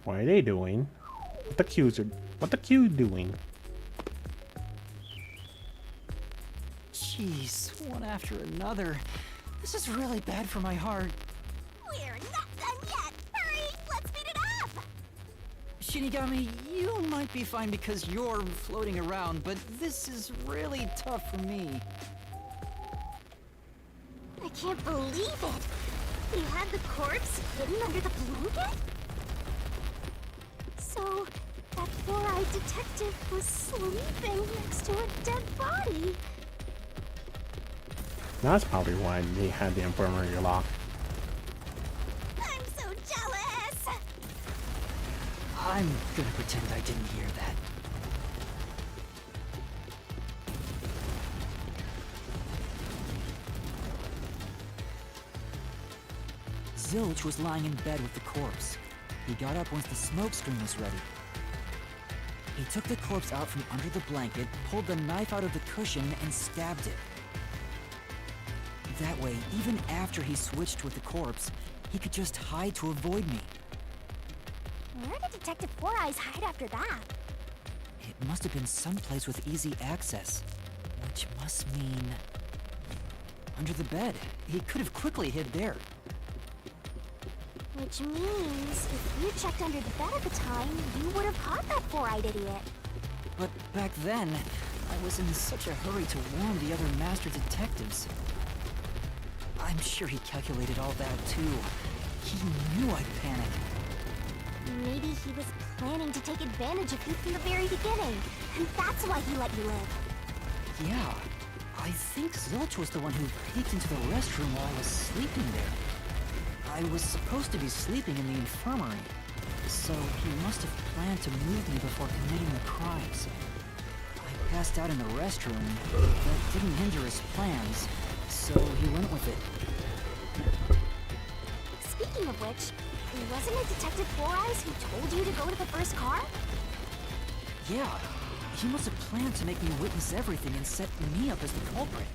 What are they doing? What the Q's doing? Jeez, one after another. This is really bad for my heart. We're not done yet. Hurry, let's speed it up. Shinigami, you might be fine because you're floating around, but this is really tough for me. I can't believe it. You had the corpse hidden under the blanket? So, that four-eyed detective was sleeping next to a dead body. That's probably why they had the infirmary locked. I'm so jealous! I'm gonna pretend I didn't hear that. Zilch was lying in bed with the corpse. He got up once the smoke screen was ready. He took the corpse out from under the blanket, pulled the knife out of the cushion, and stabbed it. That way, even after he switched with the corpse, he could just hide to avoid me. Where did Detective Four Eyes hide after that? It must have been someplace with easy access, which must mean... under the bed. He could have quickly hid there. Which means, if you checked under the bed at the time, you would have caught that four-eyed idiot. But back then, I was in such a hurry to warn the other master detectives. I'm sure he calculated all that too. He knew I'd panic. Maybe he was planning to take advantage of you from the very beginning, and that's why he let you live. Yeah, I think Zilch was the one who peeked into the restroom while I was sleeping there. I was supposed to be sleeping in the infirmary, so he must have planned to move me before committing the crimes. I passed out in the restroom, but that didn't hinder his plans, so he went with it. Speaking of which, wasn't it Detective Four Eyes who told you to go to the first car? Yeah, he must have planned to make me witness everything and set me up as the culprit.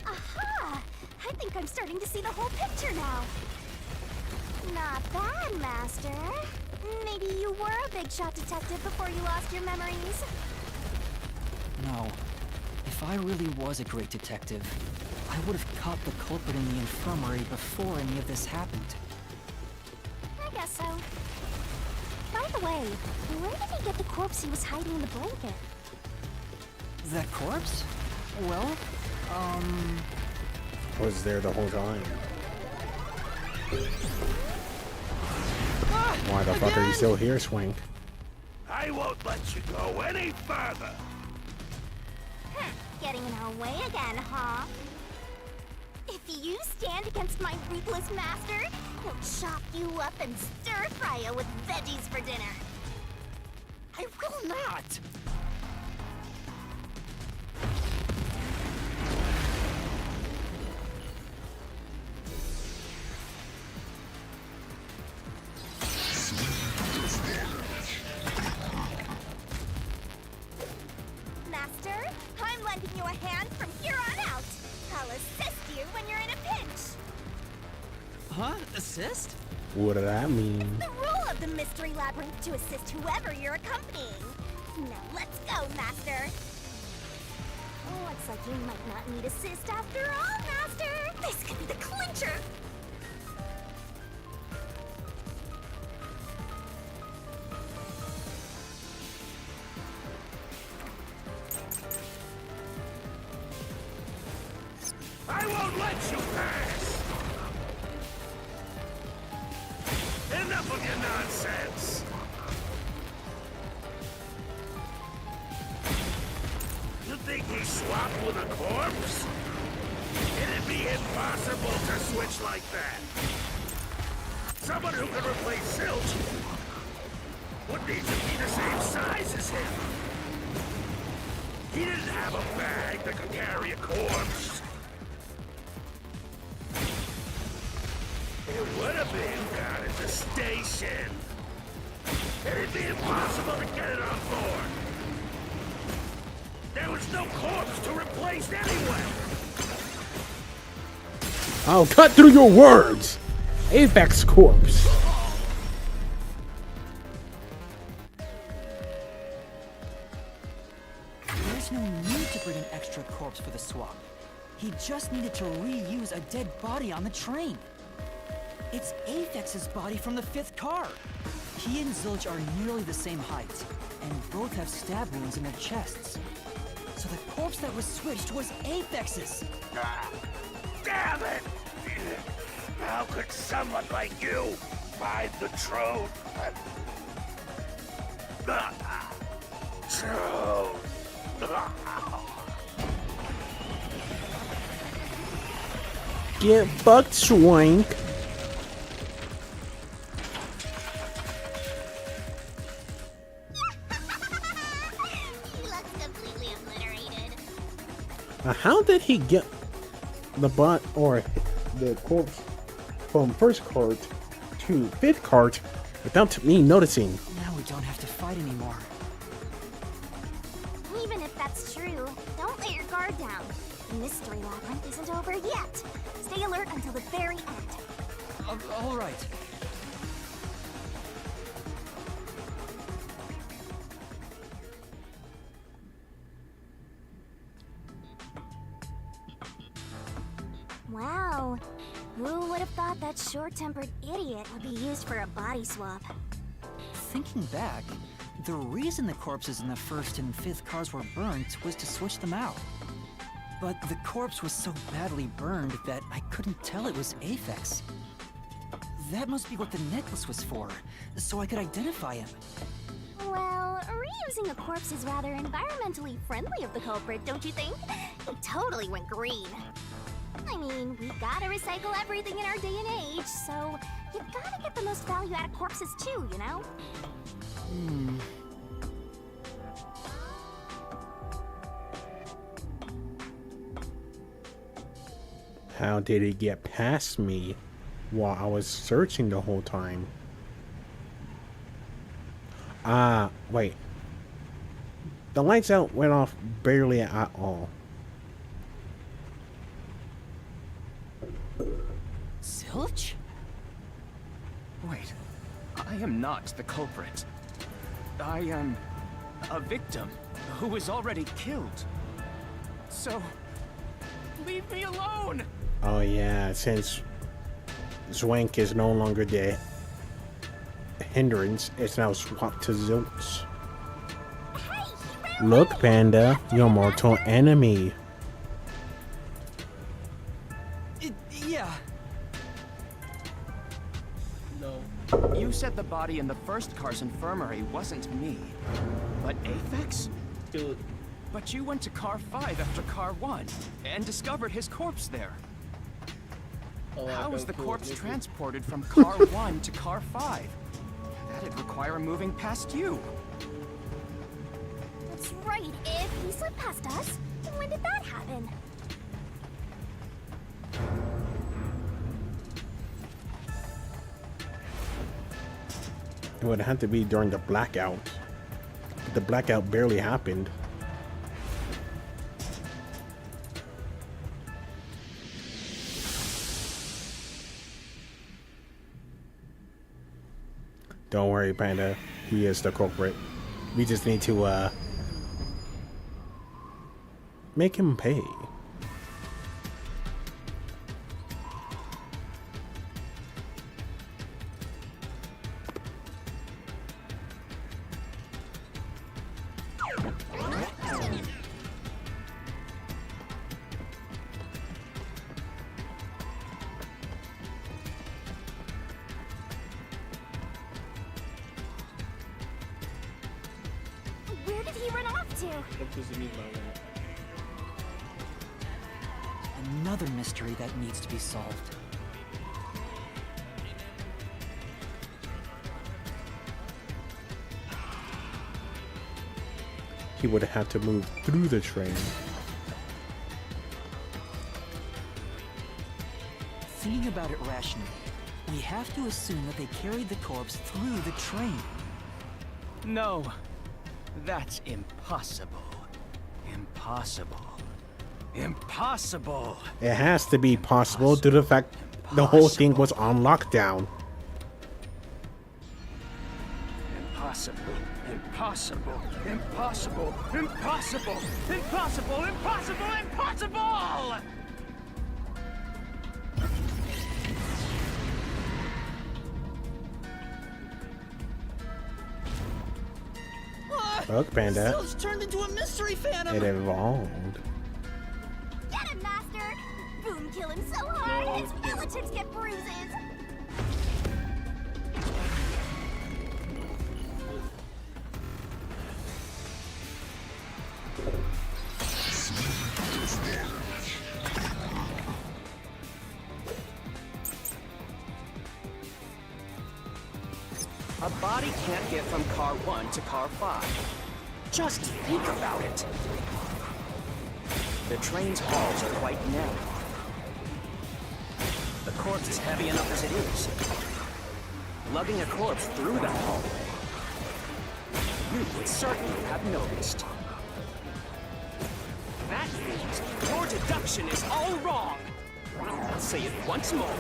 Aha! I think I'm starting to see the whole picture now. Not bad, Master. Maybe you were a big shot detective before you lost your memories. No. If I really was a great detective, I would have caught the culprit in the infirmary before any of this happened. I guess so. By the way, where did he get the corpse he was hiding in the blanket? That corpse? Well, Was there the whole time. Why the fuck are you still here, Swank? I won't let you go any further. Getting in our way again, huh? If you stand against my ruthless master, he'll chop you up and stir-fry you with veggies for dinner. I will not! Master, I'm lending you a hand from here on out. I'll assist you when you're in a pinch. Huh? Assist? What does that mean? The rule of the Mystery Labyrinth to assist whoever you're accompanying. Now let's go, Master. Looks like you might not need assist after all, Master. This could be the clincher! I won't let you pass! Enough of your nonsense! You think he swapped with a corpse? It'd be impossible to switch like that. Someone who can replace Silch would need to be the same size as him. He didn't have a bag that could carry a corpse. It would have been down at the station. It'd be impossible to get it on board. There was no corpse to replace anyway. I'll cut through your words! Apex corpse. There's no need to bring an extra corpse for the swap. He just needed to reuse a dead body on the train. It's Aphex's body from the 5th car. He and Zilch are nearly the same height, and both have stab wounds in their chests. So the corpse that was switched was Aphex's. Damn it! How could someone like you find the truth? Get fucked, Swank. He looks completely obliterated. How did he get the bot or the corpse from 1st cart to 5th cart without me noticing? Now we don't have to fight anymore. Even if that's true, don't let your guard down. The mystery labyrinth isn't over yet. Stay alert until the very end. All right. Wow. Who would have thought that short-tempered idiot would be used for a body swap? Thinking back, the reason the corpses in the 1st and 5th cars were burnt was to switch them out. But the corpse was so badly burned that I couldn't tell it was Aphex. That must be what the necklace was for, so I could identify him. Well, reusing a corpse is rather environmentally friendly of the culprit, don't you think? He totally went green. I mean, we gotta recycle everything in our day and age, so you gotta get the most value out of corpses too, you know? How did he get past me while I was searching the whole time? Wait. The lights out went off barely at all. Zilch? Wait, I am not the culprit. I am a victim who was already killed. So, leave me alone! Oh yeah, since Zwank is no longer the hindrance, it's now swapped to Zilch. Look, Panda, your mortal enemy. Yeah. No. You said the body in the 1st car's infirmary wasn't me, but Aphex? Dude. But you went to car 5 after car 1 and discovered his corpse there. How was the corpse transported from car 1 to car 5? That'd require moving past you. That's right, if he slipped past us. When did that happen? It would have to be during the blackout. But the blackout barely happened. Don't worry, Panda. He is the culprit. We just need to, make him pay. Where did he run off to? What does he mean by that? Another mystery that needs to be solved. He would have had to move through the train. Thinking about it rationally, we have to assume that they carried the corpse through the train. No, that's impossible. Impossible. Impossible. It has to be possible due to the fact the whole thing was on lockdown. Impossible. Impossible. Impossible. Impossible. Impossible. Impossible. Impossible. Look, Panda. It's turned into a mystery phantom. It evolved. Get him, Master! Boom, kill him so hard, his relatives get bruises! A body can't get from car 1 to car 5. Just think about it. The train's halls are quite narrow. The corpse is heavy enough as it is. Lugging a corpse through that hallway, you would certainly have noticed. That means your deduction is all wrong. I'll say it once more.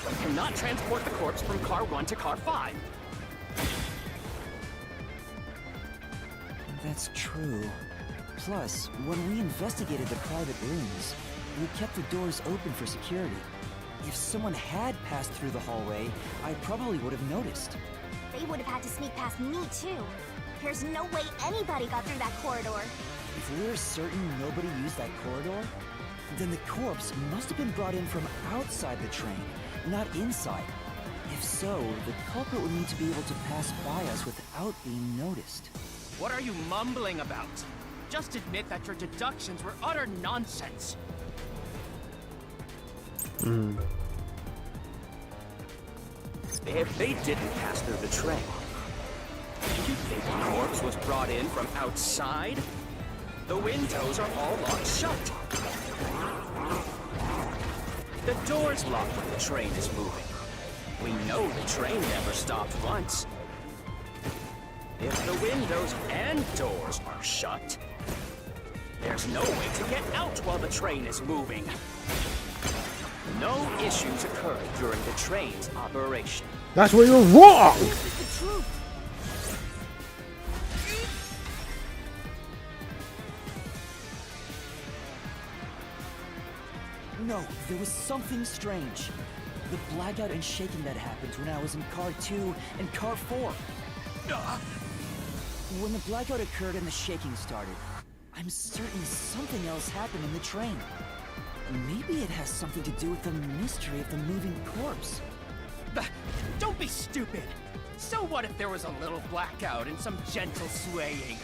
You cannot transport the corpse from car 1 to car 5. That's true. Plus, when we investigated the private rooms, we kept the doors open for security. If someone had passed through the hallway, I probably would have noticed. They would have had to sneak past me, too. There's no way anybody got through that corridor. If we're certain nobody used that corridor, then the corpse must have been brought in from outside the train, not inside. If so, the culprit would need to be able to pass by us without being noticed. What are you mumbling about? Just admit that your deductions were utter nonsense. If they didn't pass through the train, you think the corpse was brought in from outside? The windows are all locked shut. The door's locked when the train is moving. We know the train never stopped once. If the windows and doors are shut, there's no way to get out while the train is moving. No issues occurred during the train's operation. That's where you're wrong! No, there was something strange. The blackout and shaking that happened when I was in car 2 and car 4. When the blackout occurred and the shaking started, I'm certain something else happened in the train. Maybe it has something to do with the mystery of the moving corpse. Don't be stupid! So what if there was a little blackout and some gentle swaying?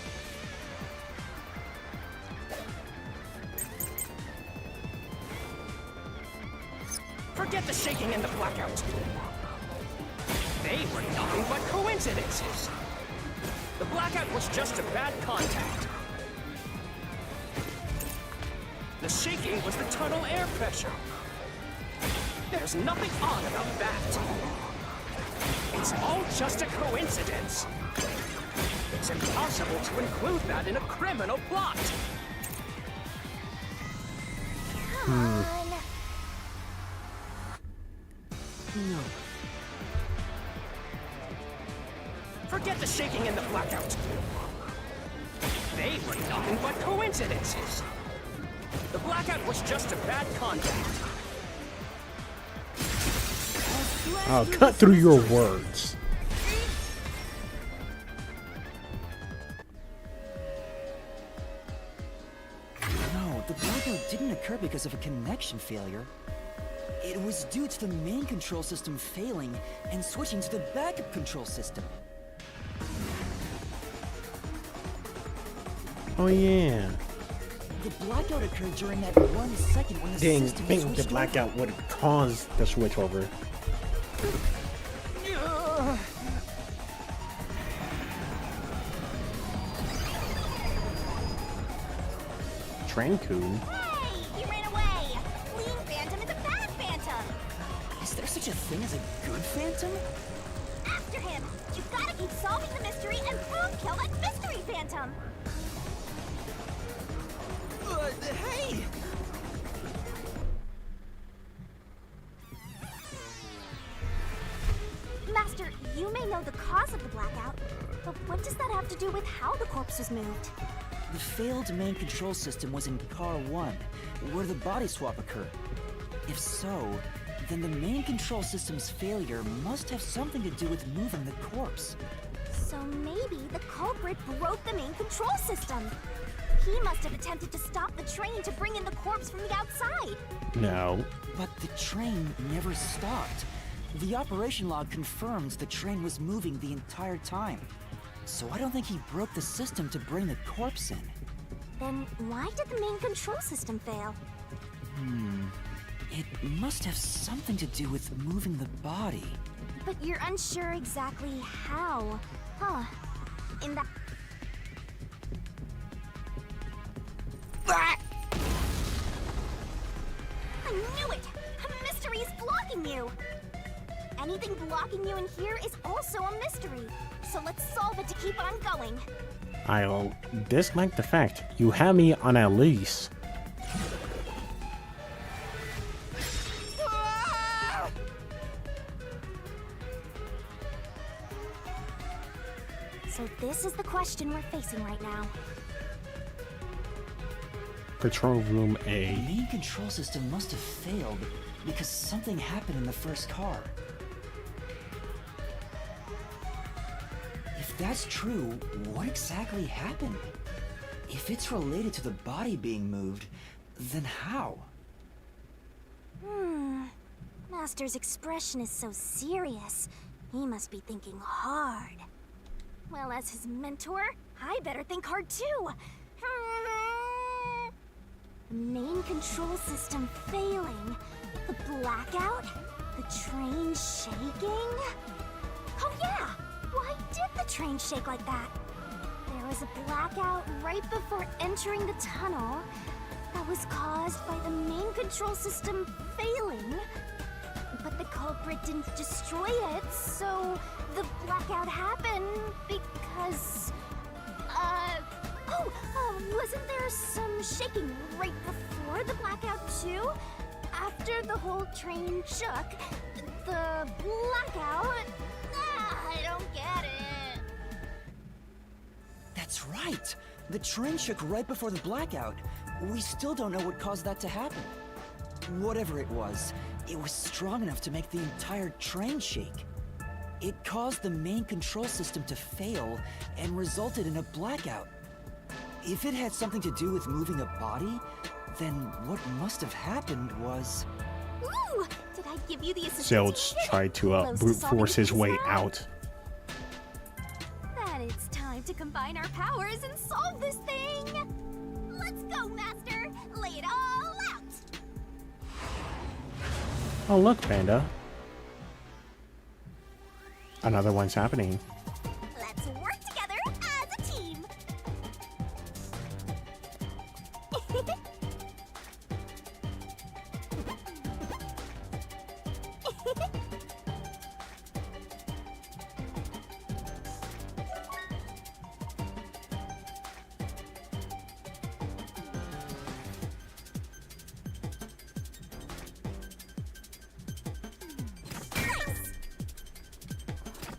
Forget the shaking and the blackout. They were nothing but coincidences. The blackout was just a bad contact. The shaking was the tunnel air pressure. There's nothing odd about that. It's all just a coincidence. It's impossible to include that in a criminal plot. Come on. No. Forget the shaking and the blackout. They were nothing but coincidences. The blackout was just a bad contact. I'll cut through your words. because of a connection failure. It was due to the main control system failing and switching to the backup control system. Oh yeah. The blackout occurred during that 1 second when the Didn't system think the switched blackout would cause the switch over. Trancoon? Hey, he ran away. Fleeing Phantom is a bad Phantom. Is there such a thing as a good Phantom? After him. You've got to keep solving the mystery and prove kill that mystery Phantom. Hey! Master, you may know the cause of the blackout, but what does that have to do with how the corpse was moved? The failed main control system was in Car 1, where the body swap occurred. If so, then the main control system's failure must have something to do with moving the corpse. So maybe the culprit broke the main control system. He must have attempted to stop the train to bring in the corpse from the outside. No. But the train never stopped. The operation log confirms the train was moving the entire time. So I don't think he broke the system to bring the corpse in. Then why did the main control system fail? It must have something to do with moving the body. But you're unsure exactly how. Huh. In that... I knew it! A mystery is blocking you! Anything blocking you in here is also a mystery. So let's solve it to keep on going. I'll dislike the fact you have me on a leash. So this is the question we're facing right now. Control room The A. main control system must have failed because something happened in the first car. If that's true, what exactly happened? If it's related to the body being moved, then how? Master's expression is so serious. He must be thinking hard. Well, as his mentor, I better think hard too. The main control system failing. The blackout? The train shaking? Oh yeah! Why did the train shake like that? There was a blackout right before entering the tunnel that was caused by the main control system failing. But the culprit didn't destroy it, so the blackout happened because... wasn't there some shaking right before the blackout too? After the whole train shook, the blackout... I don't get it. That's right! The train shook right before the blackout. We still don't know what caused that to happen. Whatever it was strong enough to make the entire train shake. It caused the main control system to fail and resulted in a blackout. If it had something to do with moving a body, then what must have happened was... Ooh! Did I give you the assistance? Zilch tried to brute force his way out. Then it's time to combine our powers and solve this thing! Let's go, Master! Lay it all out! Oh look, Panda. Another one's happening. Let's work together as a team!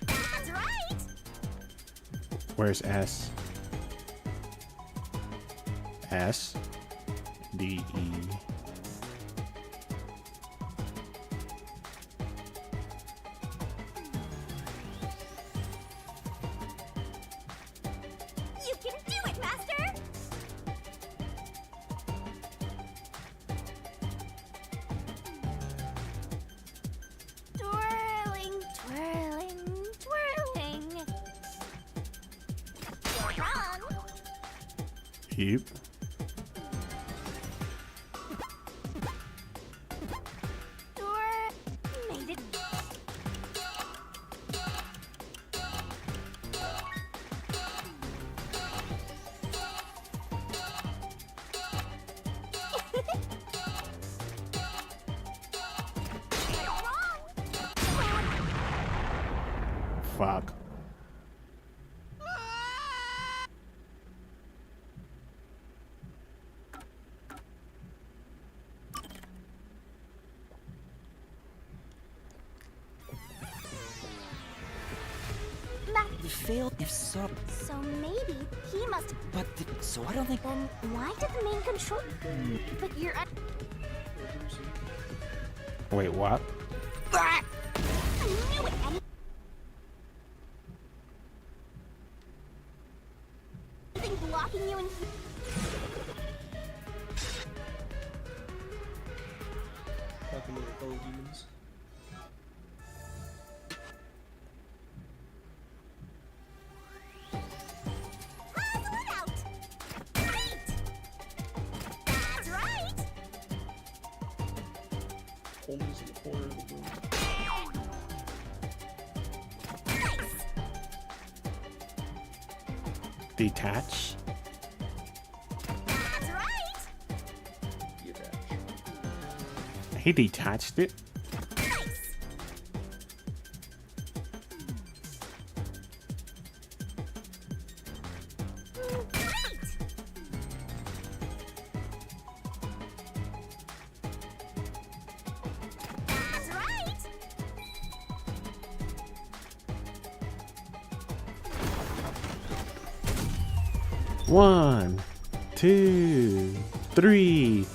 That's right! Where's S? S? D, E. You can do it, Master! Cute. Door made it. Fuck. You failed if so. So maybe he must. But so I don't think. Then why did the main control? But you're. Wait, what? I knew it. Anything blocking you in here? Fucking little fellow demons. That's right. Homies in the corner of the room. Detach. That's right. He detached it. That's right. 1, 2, 3.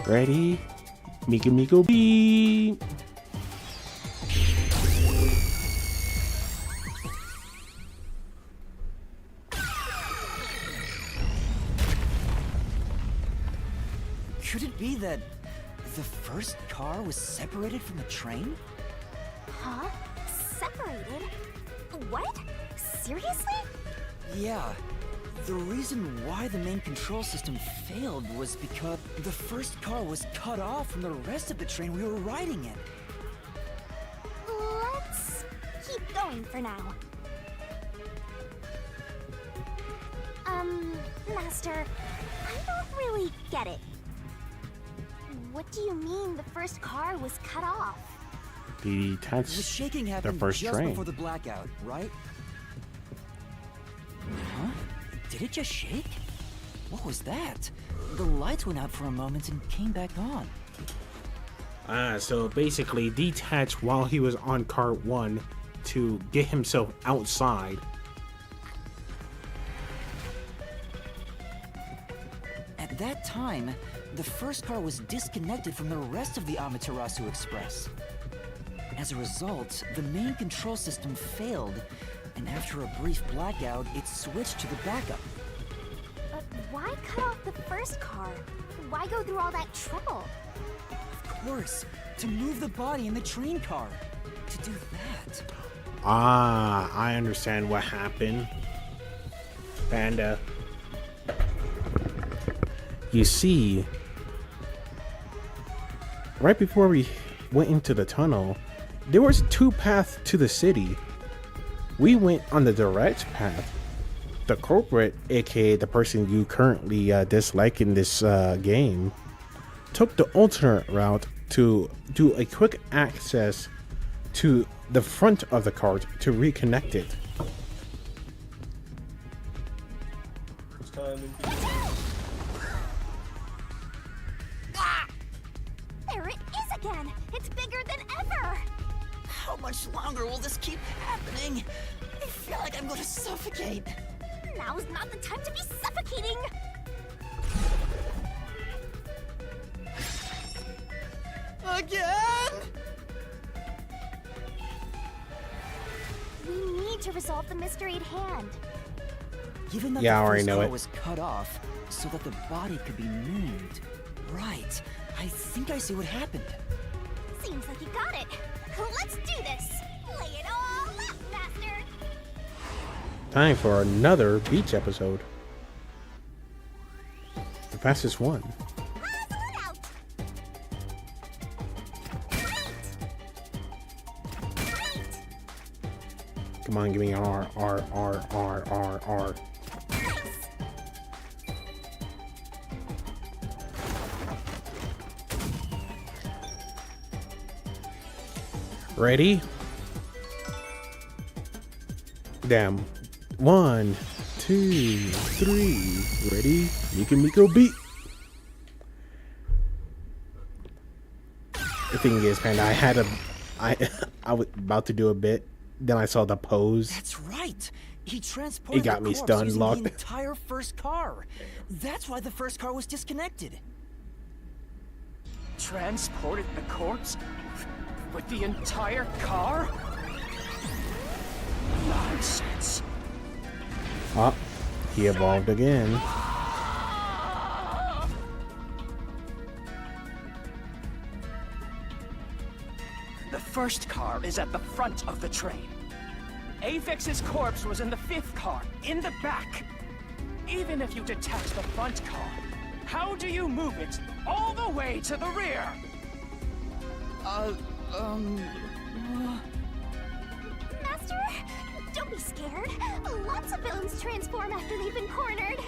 Ready? Miko Miko beep. Could it be that the first car was separated from the train? Huh? Separated? What? Seriously? Yeah. The reason why the main control system failed was because the first car was cut off from the rest of the train we were riding in. Let's keep going for now. Master, I don't really get it. What do you mean the first car was cut off? He The detached shaking the happened first just train. before the blackout, right? Huh? Did it just shake? What was that? The lights went out for a moment and came back on. So basically detached while he was on car 1 to get himself outside. At that time, the first car was disconnected from the rest of the Amaterasu Express. As a result, the main control system failed, and after a brief blackout, it switched to the backup. But why cut off the first car? Why go through all that trouble? Of course, to move the body in the train car. To do that. Ah, I understand what happened. Panda. You see, right before we went into the tunnel, there was 2 paths to the city. We went on the direct path. The culprit, aka the person you currently dislike in this game, took the alternate route to do a quick access to the front of the cart to reconnect it. It's time. There it is again! It's bigger than ever! How much longer will this keep happening? I feel like I'm going to suffocate. Now's not the time to be suffocating! Again? We need to resolve the mystery at hand. Given that Yeah, I the already first know car it. was cut off so that the body could be moved. Right. I think I see what happened. Seems like you got it. Let's do this! Lay it all out, Master! Time for another beach episode. fastest one. Come on, give me R. Ready? Damn. 1, 2, 3. Ready? You can make a beat. The thing is, man, I was about to do a bit. Then I saw the pose. That's right. He transported It got the me corpse stunned, using locked. the entire first car. That's why the first car was disconnected. Transported the corpse? With the entire car? Nonsense. Ah, he evolved again. The first car is at the front of the train. Avex's corpse was in the 5th car, in the back. Even if you detach the front car, how do you move it all the way to the rear? Master, don't be scared. Lots of villains transform after they've been cornered.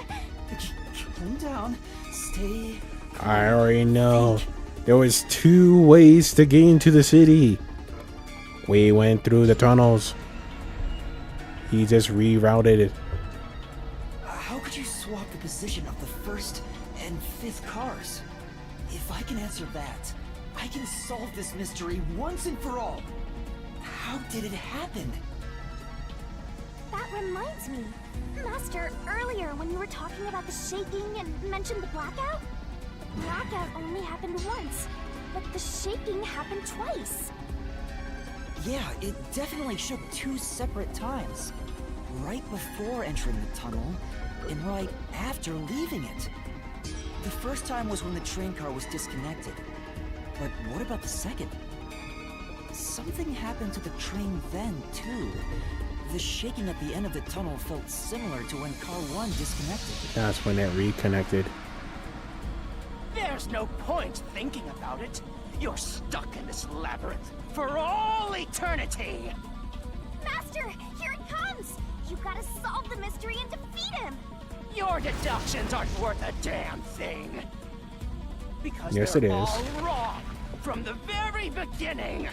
Calm down. Stay. I already know. There was 2 ways to get into the city. We went through the tunnels. He just rerouted it. How could you swap the position of the 1st and 5th cars? If I can answer that, I can solve this mystery once and for all. How did it happen? That reminds me. Master, earlier when you were talking about the shaking and mentioned the blackout? Blackout only happened once, but the shaking happened twice. Yeah, it definitely shook 2 separate times. Right before entering the tunnel, and right after leaving it. The first time was when the train car was disconnected. But what about the second? Something happened to the train then, too. The shaking at the end of the tunnel felt similar to when Car 1 disconnected. That's when it reconnected. There's no point thinking about it. You're stuck in this labyrinth for all eternity. Master, here it comes! You gotta solve the mystery and defeat him! Your deductions aren't worth a damn thing. Because Yes, they're it is. all wrong from the very beginning.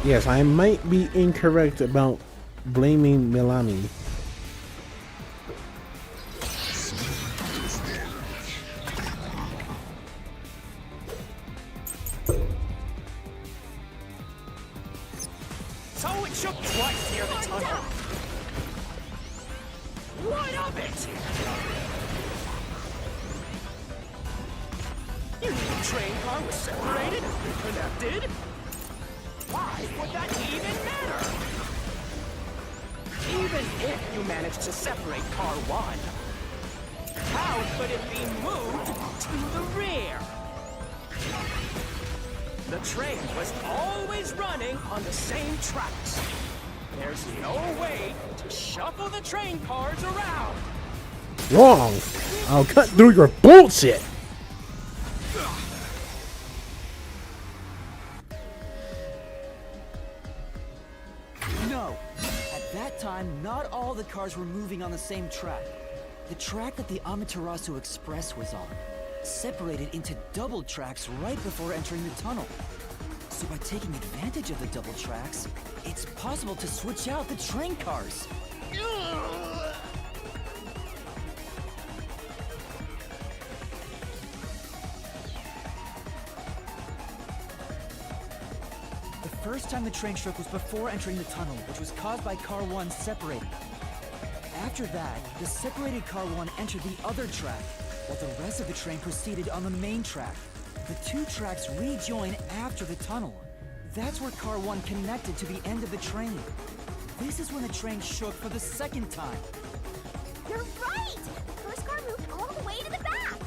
Yes, I might be incorrect about blaming Milani. So it shook twice near the tunnel. What of it? You mean the train car was separated and connected? Why would that even matter? Even if you managed to separate car 1, how could it be moved to the rear? The train was always running on the same tracks. There's no way to shuffle the train cars around. Wrong! I'll cut through your bullshit! No! At that time, not all the cars were moving on the same track. The track that the Amaterasu Express was on separated into double tracks right before entering the tunnel. So by taking advantage of the double tracks, it's possible to switch out the train cars. The first time the train shook was before entering the tunnel, which was caused by Car 1 separating. After that, the separated Car 1 entered the other track, while the rest of the train proceeded on the main track. The 2 tracks rejoin after the tunnel. That's where Car 1 connected to the end of the train. This is when the train shook for the second time. You're right! First car moved all the way to the back!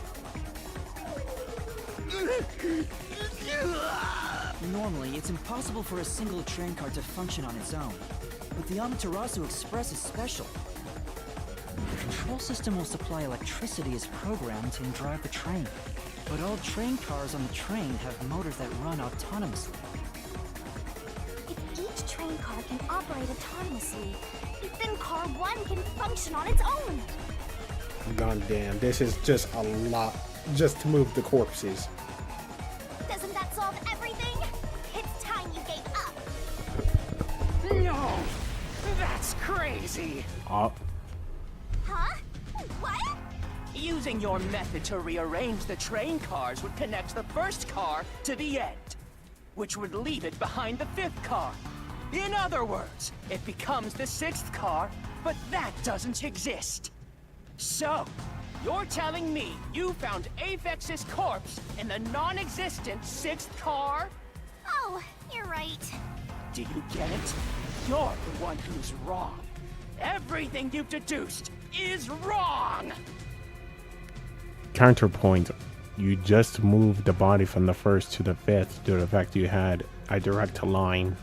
Normally, it's impossible for a single train car to function on its own. But the Amaterasu Express is special. The control system will supply electricity as programmed and drive the train. But all train cars on the train have motors that run autonomously. If each train car can operate autonomously, then Car 1 can function on its own. God damn, this is just a lot just to move the corpses. Doesn't that solve everything? It's time you gave up. No! That's crazy! Oh. Huh? What? Using your method to rearrange the train cars would connect the first car to the end, which would leave it behind the fifth car. In other words, it becomes the sixth car, but that doesn't exist. So, you're telling me you found Avex's corpse in the non-existent sixth car? Oh, you're right. Do you get it? You're the one who's wrong. Everything you've deduced is wrong! Counterpoint. You just moved the body from the first to the fifth due to the fact you had a direct line.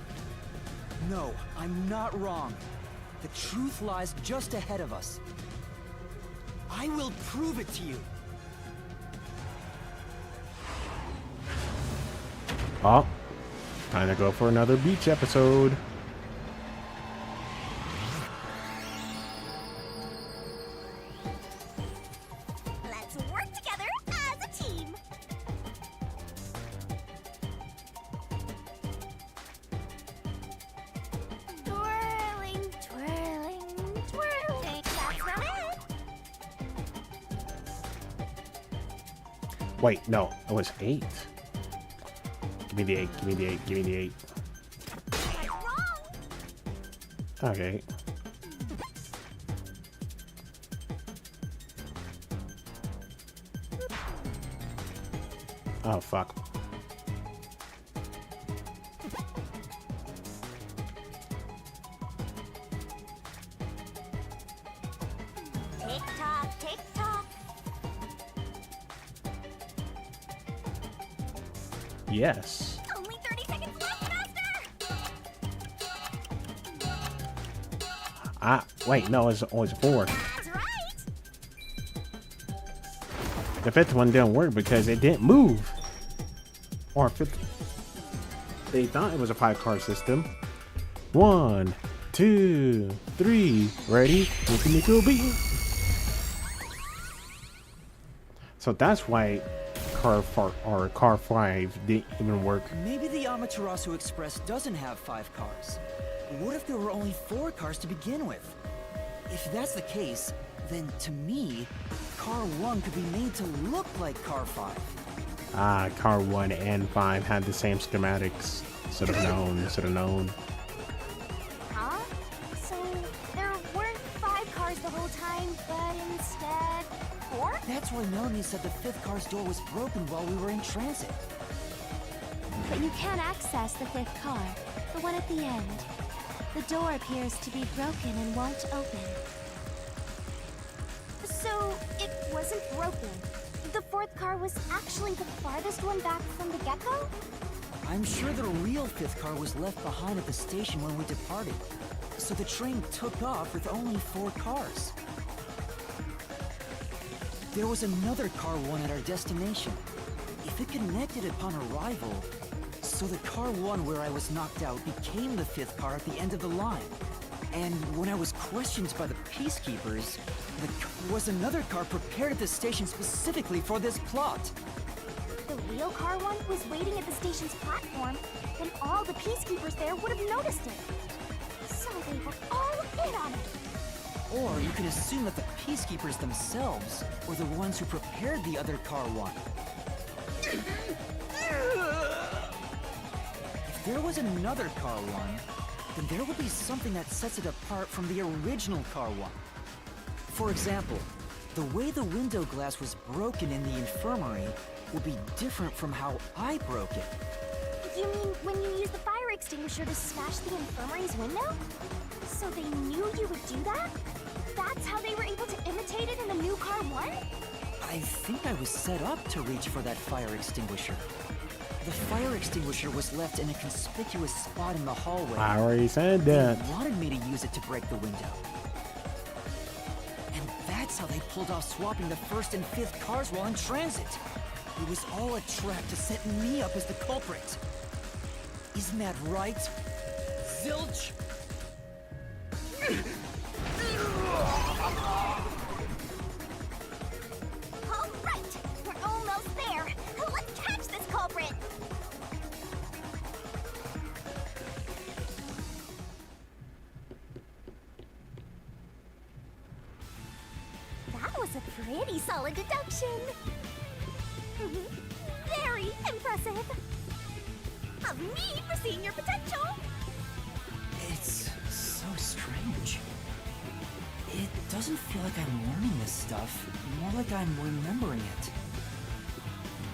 No, I'm not wrong. The truth lies just ahead of us. I will prove it to you. Oh, time to go for another beach episode. Let's work together as a team. Twirling, twirling, twirling. That's not it. Wait, no, it was 8. Give me the 8, give me the 8, give me the 8. Okay. Oh, fuck. Tick tock, tick tock. Yes. Only 30 seconds left, Master. Wait, no, it's always 4. That's right. The 5th one didn't work because it didn't move. Or 5th. They thought it was a 5-car system. 1, 2, 3. Ready? So that's why car 5 didn't even work. Maybe the Amaterasu Express doesn't have 5 cars. What if there were only 4 cars to begin with? If that's the case, then to me, Car 1 could be made to look like Car 5. Car 1 and 5 had the same schematics. Should have known. Huh? So there weren't 5 cars the whole time, but instead 4? That's why Melanie said the 5th car's door was broken while we were in transit. But you can't access the 5th car, the one at the end. The door appears to be broken and won't open. So it wasn't broken. The 4th car was actually the farthest one back from the get-go? I'm sure the real 5th car was left behind at the station when we departed. So the train took off with only 4 cars. There was another Car 1 at our destination. If it connected upon arrival, so the Car 1 where I was knocked out became the 5th car at the end of the line. And when I was questioned by the peacekeepers, there was another car prepared at the station specifically for this plot. The real Car 1 was waiting at the station's platform, then all the peacekeepers there would have noticed it. So they were all in on it. Or you can assume that the peacekeepers themselves were the ones who prepared the other Car 1. If there was another Car 1, then there would be something that sets it apart from the original Car 1. For example, the way the window glass was broken in the infirmary will be different from how I broke it. You mean when you used the fire extinguisher to smash the infirmary's window? So they knew you would do that? That's how they were able to imitate it in the new Car 1? I think I was set up to reach for that fire extinguisher. The fire extinguisher was left in a conspicuous spot in the hallway. I already said that. They wanted me to use it to break the window. And That's how they pulled off swapping the 1st and 5th cars while in transit. It was all a trap to set me up as the culprit. Isn't that right, Zilch? All right, we're almost there. Let's catch this culprit. That was a pretty solid deduction. Very impressive. Of me for seeing your potential. It's so strange. It doesn't feel like I'm learning this stuff, more like I'm remembering it.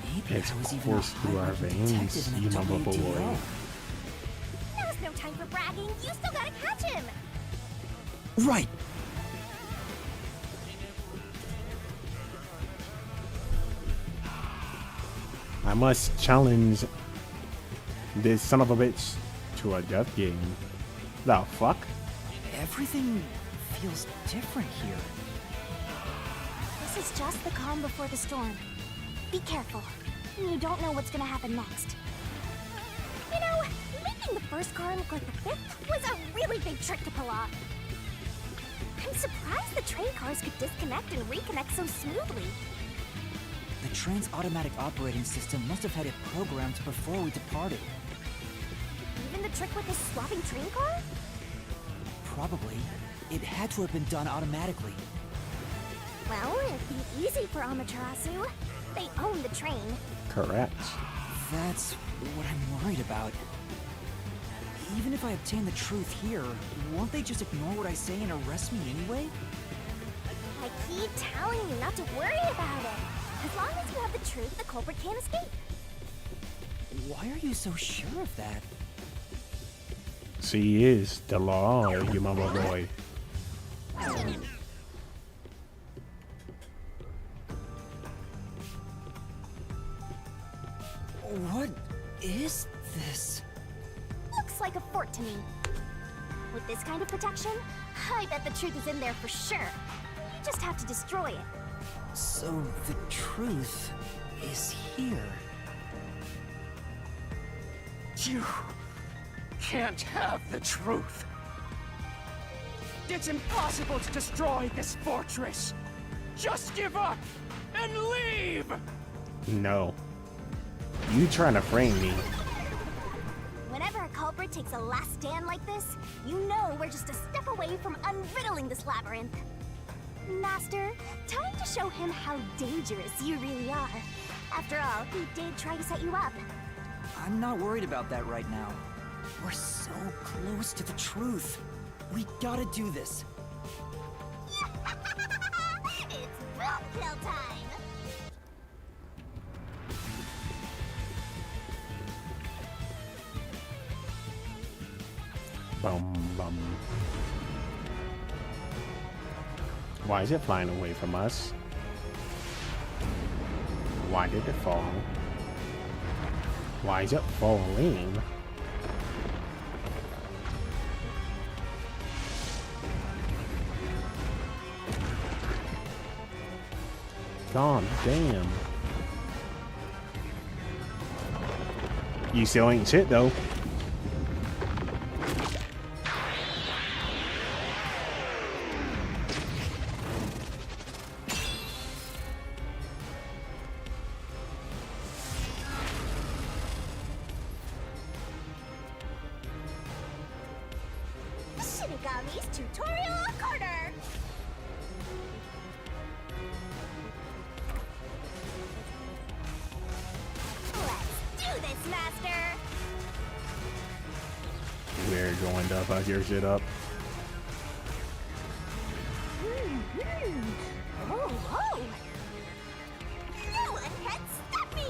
Maybe It's I was even a coursed through our high-ranking veins, detective in you a mama WDO. boy. Now's no time for bragging. You still gotta catch him. Right. I must challenge this son of a bitch to a death game. The fuck? Everything feels different here. This is just the calm before the storm. Be careful. You don't know what's gonna happen next. You know, making the first car look like the 5th was a really big trick to pull off. I'm surprised the train cars could disconnect and reconnect so smoothly. The train's automatic operating system must have had it programmed before we departed. Even the trick with the swapping train car? Probably. It had to have been done automatically. Well, it'd be easy for Amaterasu. They own the train. Correct. That's what I'm worried about. Even if I obtain the truth here, won't they just ignore what I say and arrest me anyway? I keep telling you not to worry about it. As long as you have the truth, the culprit can't escape. Why are you so sure of that? She is the law, you mama boy. What is this? Looks like a fort to me. With this kind of protection, I bet the truth is in there for sure. You just have to destroy it. So the truth is here. You can't have the truth. It's impossible to destroy this fortress. Just give up and leave! No. You trying to frame me. Whenever a culprit takes a last stand like this, you know we're just a step away from unriddling this labyrinth. Master, time to show him how dangerous you really are. After all, he did try to set you up. I'm not worried about that right now. We're so close to the truth. We gotta do this. It's boom kill time! Bum bum. Why is it flying away from us? Why did it fall? Why is it falling? God damn. You still ain't shit though. Shinigami's tutorial corner! Let's do this, Master! We're going to fuck your shit up. Oh, oh! No one can stop me!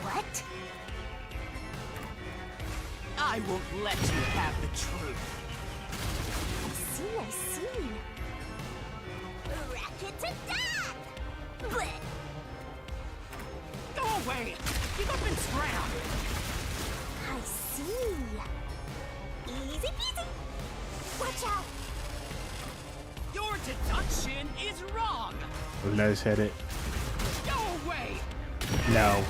What? I won't let you have the truth. I see. Racket to death! Blech! Go away! Give up and drown! I see. Easy peasy. Watch out. deduction is wrong. Let's hit it. Go away. No.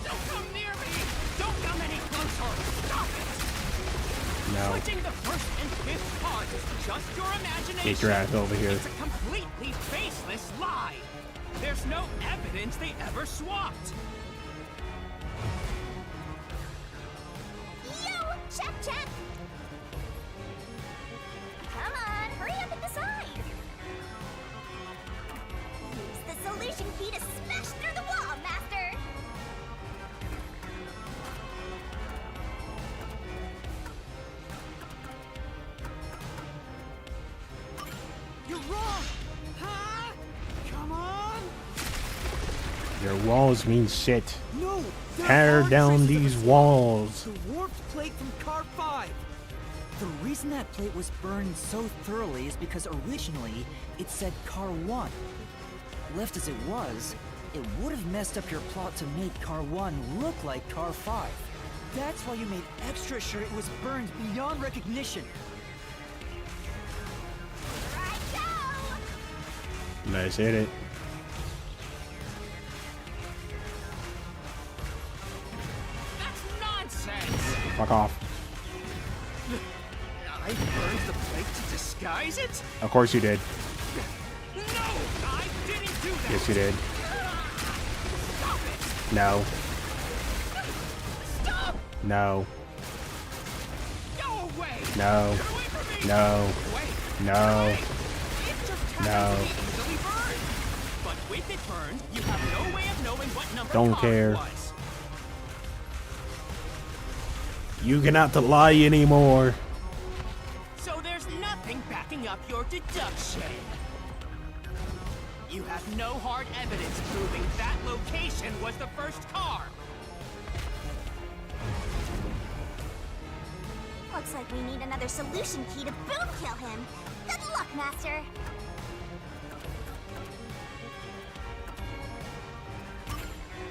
Don't come near me. Don't come any closer. Stop it. No. Switching the first and fifth cards is just your imagination. Get your ass over here. It's a completely baseless lie. There's no evidence they ever swapped. Yo, check, check. Come on, hurry up and decide. Use the solution key to smash through the wall, Master. You're wrong. Huh? Come on. Your walls mean shit. No! there Tear are down traces of these a swap. walls. The warped plate from Car 5! The reason that plate was burned so thoroughly is because originally it said Car 1. Left as it was, it would have messed up your plot to make Car 1 look like Car 5. That's why you made extra sure it was burned beyond recognition. Let's hit it. That's nonsense. Fuck off. I burned the plate to disguise it? Of course you did. No, I didn't do that. Yes, you did. Stop it. No. Stop. No. Go away. No. Get away from me. No. Wait. No. It just No. happens to be easily burned. But with it burned, you have no way of knowing what number Don't car care. it was. You cannot lie anymore. So there's nothing backing up your deduction. You have no hard evidence proving that location was the first car. Looks like we need another solution key to boom kill him. Good luck, Master.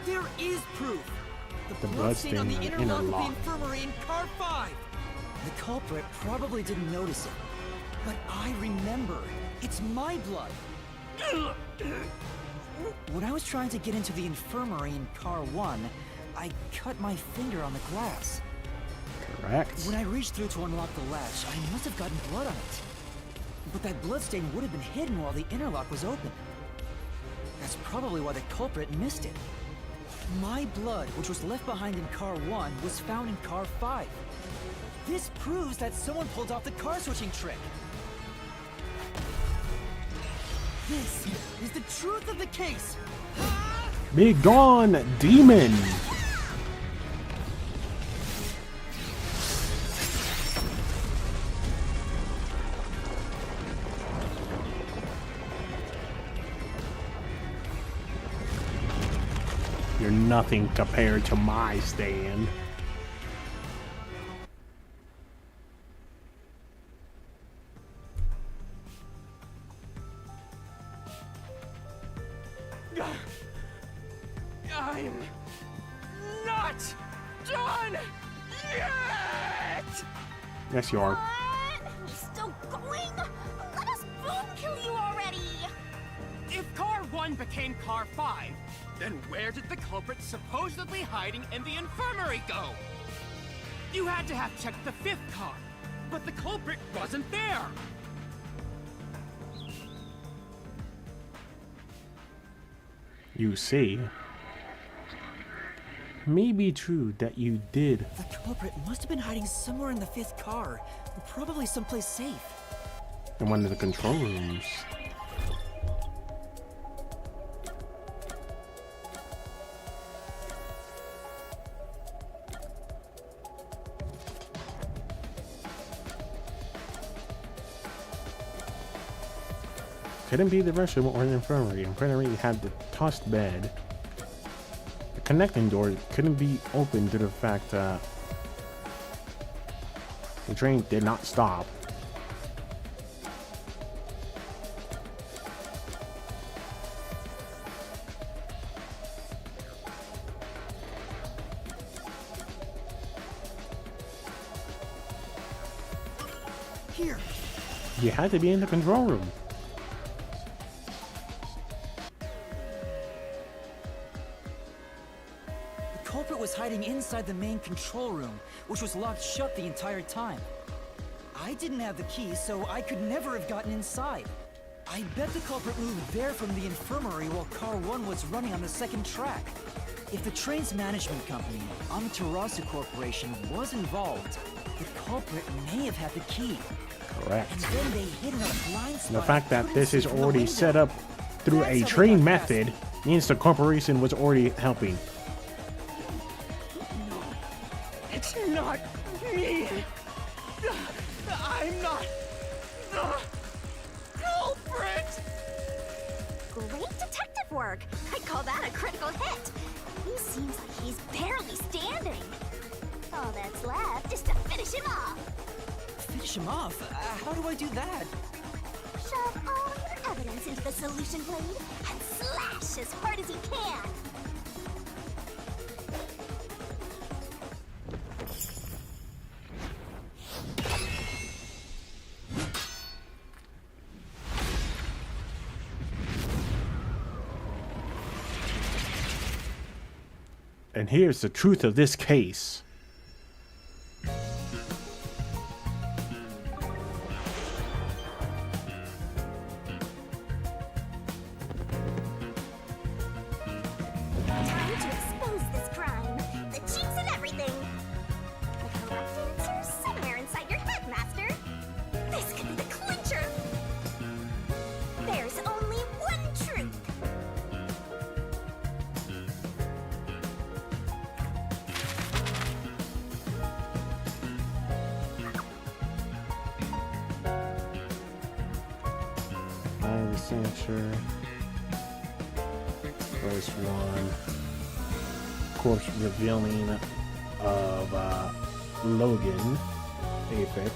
There is proof! The bloodstain on the bloodstain interlock of the interlock. infirmary in Car 5! The culprit probably didn't notice it, but I remember. It's my blood! When I was trying to get into the infirmary in Car 1, I cut my finger on the glass. Correct. When I reached through to unlock the latch, I must have gotten blood on it. But that bloodstain would have been hidden while the interlock was open. That's probably why the culprit missed it. My blood, which was left behind in Car 1, was found in Car 5. This proves that someone pulled off the car switching trick. This is the truth of the case. Be gone, demon! You're nothing compared to my stand. I'm not done yet! Yes, you are. What? He's still going? Let us boom kill you already! If Car 1 became Car 5, then where did the culprit supposedly hiding in the infirmary go? You had to have checked the 5th car, but the culprit wasn't there! You see, may be true that you did. The culprit must have been hiding somewhere in the 5th car, probably someplace safe. In one of the control rooms. Couldn't be the restroom or the infirmary. Infirmary had the tossed bed. The connecting door couldn't be opened due to the fact that the train did not stop. Here, You had to be in the control room. The culprit was hiding inside the main control room, which was locked shut the entire time. I didn't have the key, so I could never have gotten inside. I bet the culprit moved there from the infirmary while Car 1 was running on the second track. If the train's management company, Amaterasu Corporation, was involved, the culprit may have had the key. Correct. And then they hid in a blind spot. The fact that couldn't this see is from the already window. set up through That's a how they train got past method means the corporation was already helping. It's not me. I'm not the culprit. Great detective work. I'd call that a critical hit. He seems like he's barely standing. All that's left is to finish him off. Finish him off? How do I do that? Shove all your evidence into the solution blade and slash as hard as you can. And here's the truth of this case. Time to expose this crime. The cheats and everything. The correct answer's somewhere inside your head, Master. This could be the clincher. There's only one truth. Fire censure. First one. Corpse revealing of Logan Apex.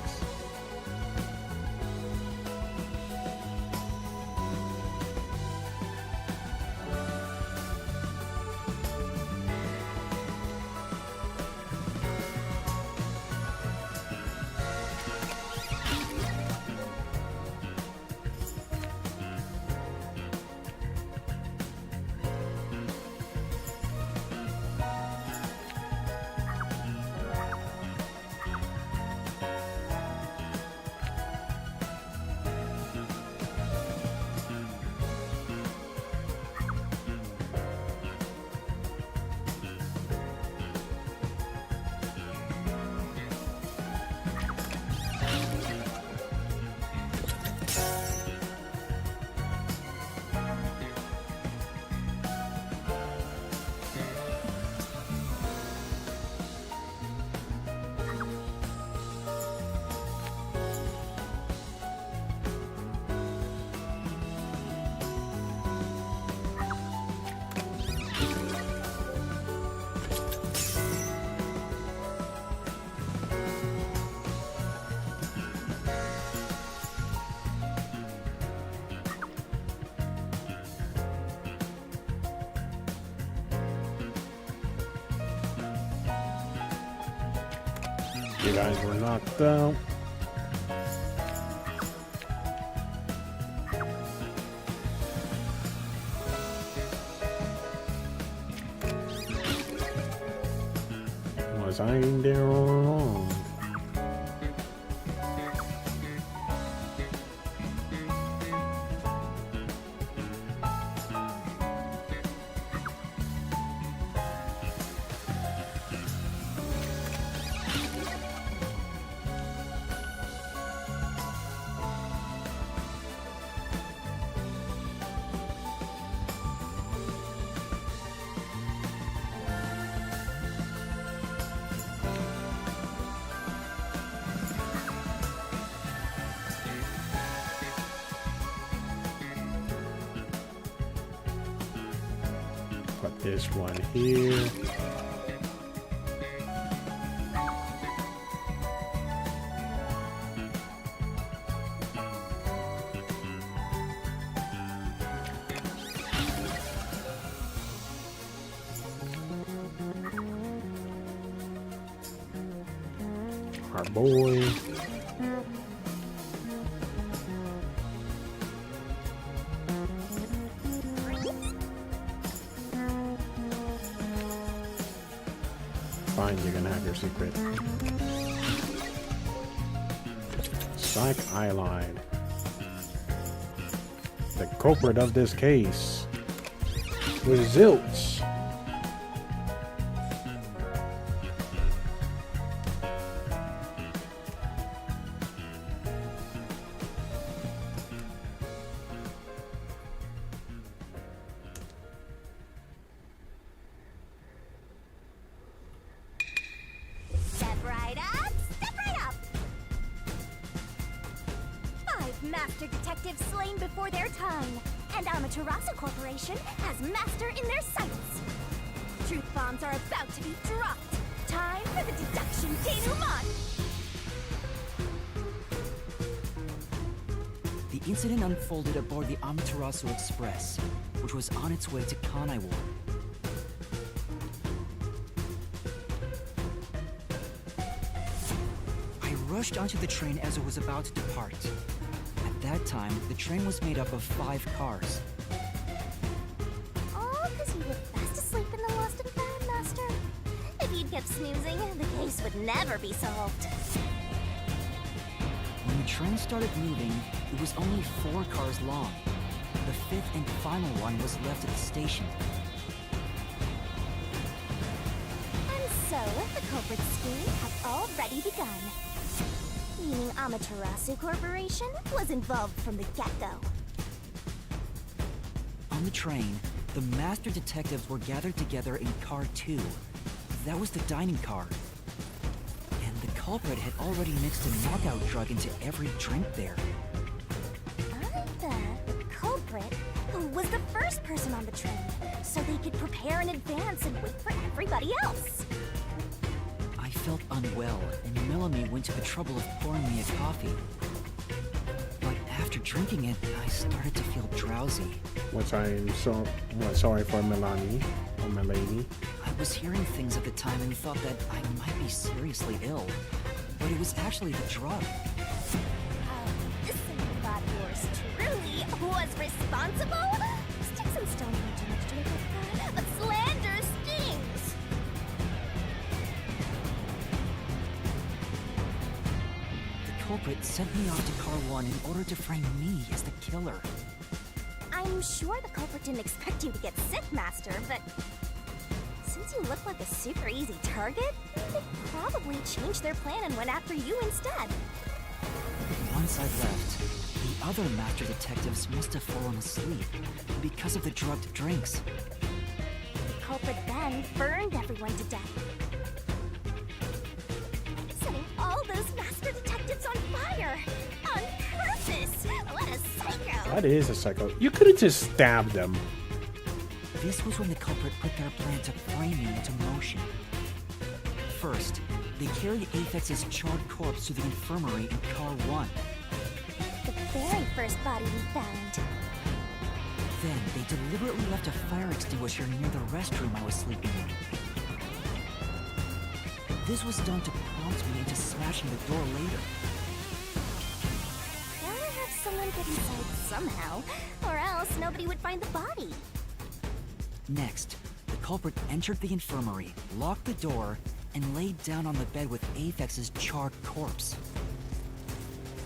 You guys were knocked out. Was I in there all along? Put this one here. Our boy. fine, you're gonna have your secret. Psych I lied. The culprit of this case was Zilch. Step right up, step right up! 5 master detectives slain before their time, and Amaterasu Corporation has master in their sights. Truth bombs are about to be dropped. Time for the deduction denouement! The incident unfolded aboard the Amaterasu Express, which was on its way to Kanai Ward. I rushed onto the train as it was about to depart. At that time, the train was made up of 5 cars. All because you were fast asleep in the lost and found, Master. If you'd kept snoozing, the case would never be solved. When the train started moving, it was only 4 cars long. The 5th and final one was left at the station. And so, the culprit's scheme had already begun. Meaning Amaterasu Corporation was involved from the get-go. On the train, the master detectives were gathered together in Car 2. That was the dining car. And the culprit had already mixed a knockout drug into every drink there. I bet the culprit was the first person on the train, so they could prepare in advance and wait for everybody else. I felt unwell, and Melanie went to the trouble of pouring me a coffee. But after drinking it, I started to feel drowsy. Sorry for Melanie, or Melanie. I was hearing things at the time and thought that I might be seriously ill, but it was actually the drug. Somebody thought yours truly was responsible? Sticks and stones aren't too much to look at, but slander stings! The culprit sent me off to Car 1 in order to frame me as the killer. I'm sure the culprit didn't expect you to get sick, Master, but since you look like a super easy target, they probably changed their plan and went after you instead. Once I left, the other master detectives must have fallen asleep because of the drugged drinks. The culprit then burned everyone to death, setting all those master detectives on fire on purpose. What a psycho! That is a psycho. You could have just stabbed them. This was when the culprit put their plan to frame me into motion. First, they carried Apex's charred corpse to the infirmary in Car 1. The very first body we found. Then, they deliberately left a fire extinguisher near the restroom I was sleeping in. This was done to prompt me into smashing the door later. Gotta have someone get inside somehow, or else nobody would find the body. Next, the culprit entered the infirmary, locked the door, and laid down on the bed with Apex's charred corpse.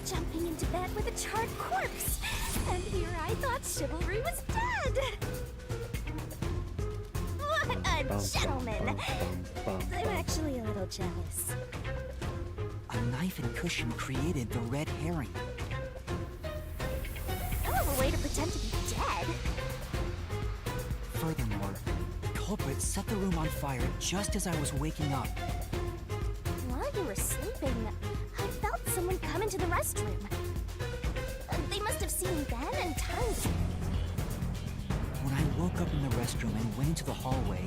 Jumping into bed with a charred corpse! And here I thought chivalry was dead! What a gentleman! I'm actually a little jealous. A knife and cushion created the red herring. Hell of a way to pretend to be dead. Furthermore, the culprit set the room on fire just as I was waking up. While you were sleeping, I felt someone come into the restroom. They must have seen me then and timed me. When I woke up in the restroom and went into the hallway,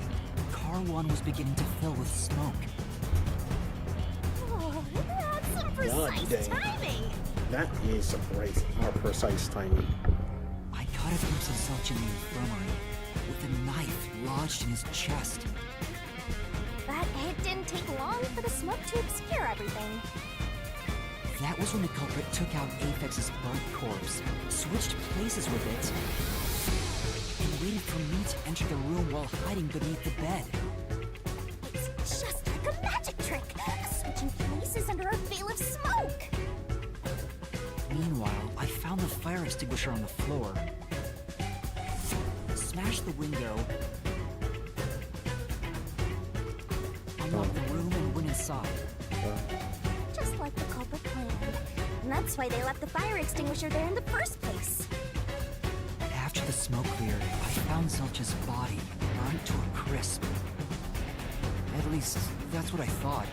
Car 1 was beginning to fill with smoke. Oh, that's some precise timing! That is some precise timing. I caught a glimpse of Zelch in the infirmary, with a knife lodged in his chest. But it didn't take long for the smoke to obscure everything. That was when the culprit took out Apex's burnt corpse, switched places with it, and waited for me to enter the room while hiding beneath the bed. It's just like a extinguisher on the floor, smashed the window, unlocked the room, and went inside. Just like the culprit planned. And that's why they left the fire extinguisher there in the first place. After the smoke cleared, I found Zelch's body burnt to a crisp. At least, that's what I thought.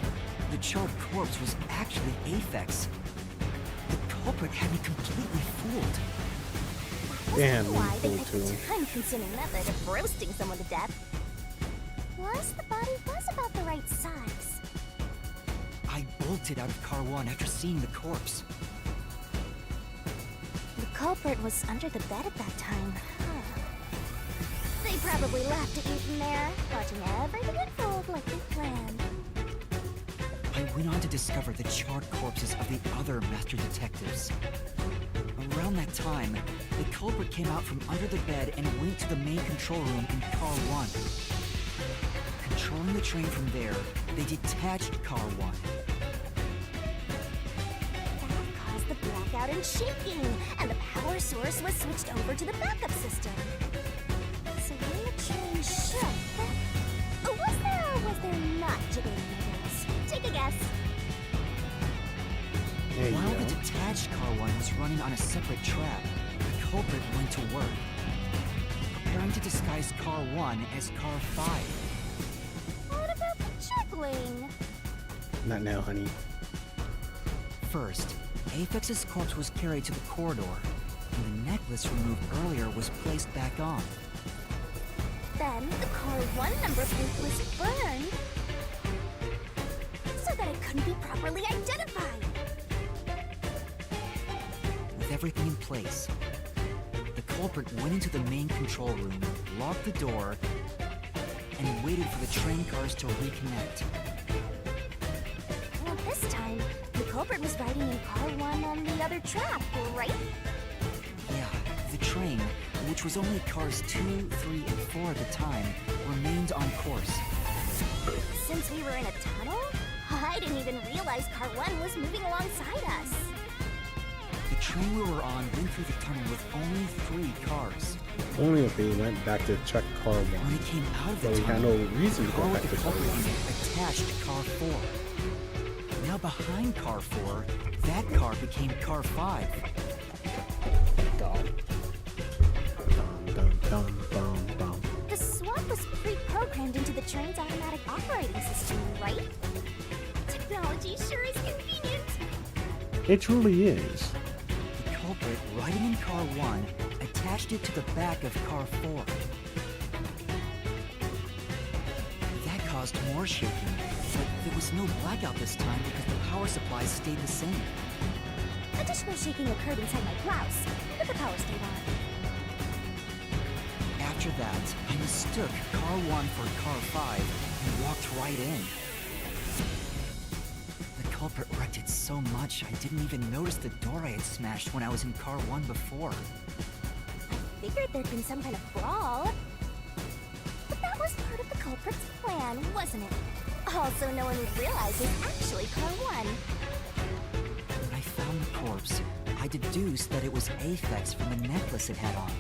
The charred corpse was actually Aphex. The culprit had me completely fooled. Damn, Why they me picked fooled a too. time-consuming method of roasting someone to death. Plus, the body was about the right size. I bolted out of Car 1 after seeing the corpse. The culprit was under the bed at that time. Huh. They probably laughed at you from there, watching everything unfold like they planned. I went on to discover the charred corpses of the other master detectives. Around that time, the culprit came out from under the bed and went to the main control room in Car 1. Controlling the train from there, they detached Car 1. That caused the blackout and shaking, and the power source was switched over to the backup system. So when the train shook, was there or was there not jiggling noodles? Take a guess. There you While go. the detached Car 1 was running on a separate track, the culprit went to work, preparing to disguise Car 1 as Car 5. What about the jiggling? Not now, honey. First, Aphex's corpse was carried to the corridor, and the necklace removed earlier was placed back on. Then the Car 1 number plate was burned so that it couldn't be properly identified. With everything in place, the culprit went into the main control room, locked the door, and waited for the train cars to reconnect. Well, this time, the culprit was riding in Car 1 on the other track, right? Yeah, the train, which was only cars 2, 3, and 4 at the time, remained on course. Since we were in a tunnel, I didn't even realize Car 1 was moving alongside us. The train we were on went through the tunnel with only 3 cars. Only if they went back to check Car 1. When it came out of the But we had tunnel, no reason to the car go back with to the Car culprit 1. in it attached Car 4. Now behind Car 4, that car became Car 5. Dum, dum, dum, dum, dum. The swap was pre-programmed into the train's automatic operating system, right? Technology sure is convenient. It truly is. The culprit, riding in Car 1, attached it to the back of Car 4. That caused more shaking, but there was no blackout this time because the power supply stayed the same. Additional shaking occurred inside my blouse, but the power stayed on. After that, I mistook Car 1 for Car 5 and walked right in. The culprit wrecked it so much I didn't even notice the door I had smashed when I was in Car 1 before. I figured there'd been some kind of brawl. But that was part of the culprit's plan, wasn't it? Also, no one would realize it was actually Car 1. When I found the corpse, I deduced that it was Aphex from the necklace it had on.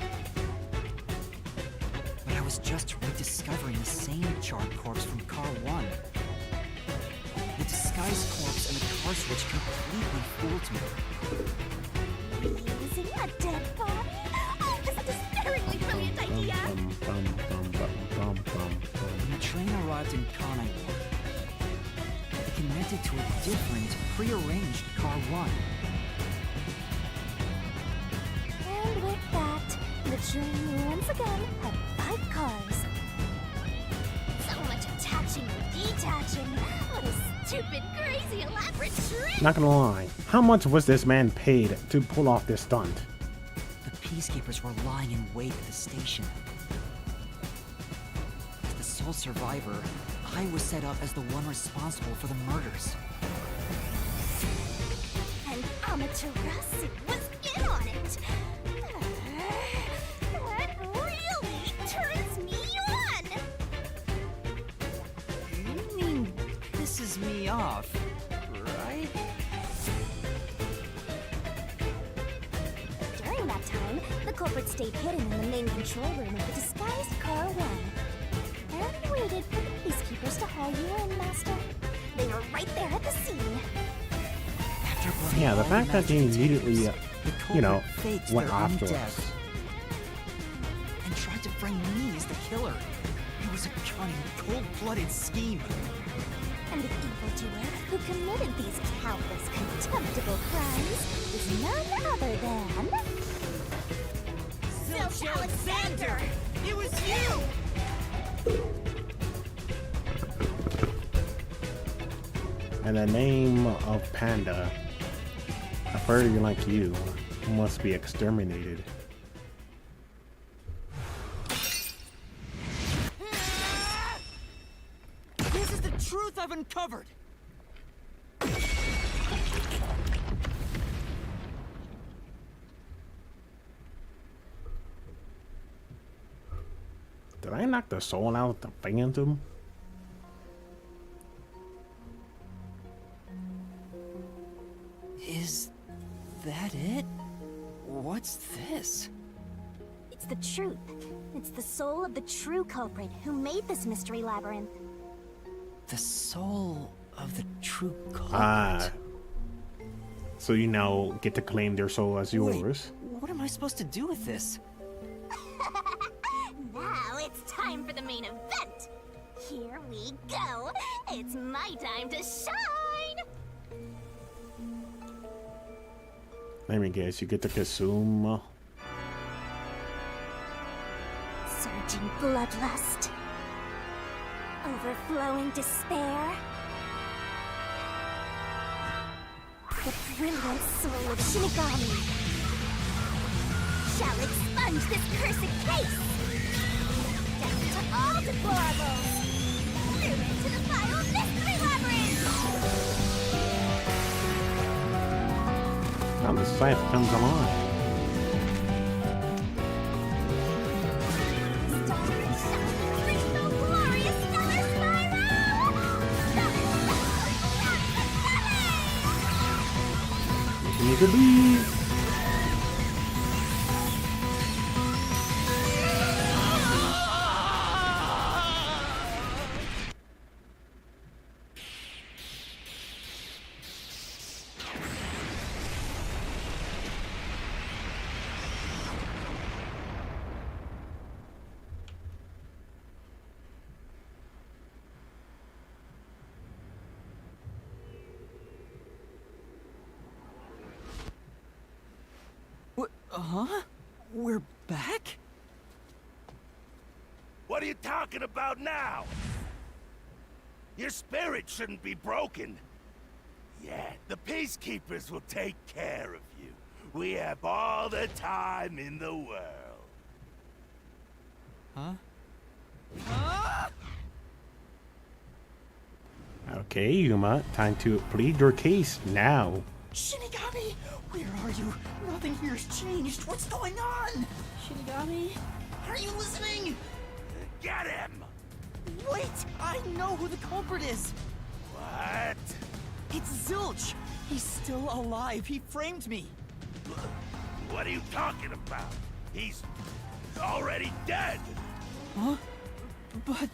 But I was just rediscovering the same charred corpse from Car 1. The disguised corpse and the car switch completely fooled me. Using a dead body? Oh, this is a despairingly brilliant idea! When the train arrived in Kanai Ward, it connected to a different, prearranged Car 1. And with that, the train once again had 5 cars. So much attaching and detaching. What a stupid, crazy, elaborate trick! Not gonna lie, how much was this man paid to pull off this stunt? The peacekeepers were lying in wait at the station. As the sole survivor, I was set up as the one responsible for the murders. And Amaterasu was in on it! That really turns me on! You mean pisses me off, right? During that The culprit stayed hidden in the main control room of the disguised Car 1. And waited for the peacekeepers to haul you in, Master. They were right there at the scene. Yeah, the fact that they immediately, you know, went after us. And tried to frame me as the killer. It was a cunning, cold-blooded scheme. And the evildoer who committed these countless contemptible crimes is none other than... Zilch Alexander! It was you! And the name of Panda, a furry like you, must be exterminated. This is the truth I've uncovered! Did I knock the soul out of the Phantom? Is that it? What's this? It's the truth. It's the soul of the true culprit who made this mystery labyrinth. The soul of the true culprit. Ah. So you now get to claim their soul as yours. Wait, what am I supposed to do with this? Now it's time for the main event. Here we go. It's my time to shine. Let me guess, you get to consume. Surging bloodlust. Overflowing despair. The brilliant soul of Shinigami shall expunge this cursed case. Death to all deplorables. Through into the final mystery labyrinth. Now the scythe comes along. You could leave. Huh? We're back? What are you talking about now? Your spirit shouldn't be broken. Yeah, the peacekeepers will take care of you. We have all the time in the world. Huh? Okay, Yuma, time to plead your case now. Shinigami! Where are you? Nothing here's changed. What's going on? Shinigami? Are you listening? Get him! Wait! I know who the culprit is! What? It's Zilch! He's still alive. He framed me. What are you talking about? He's already dead! Huh? But...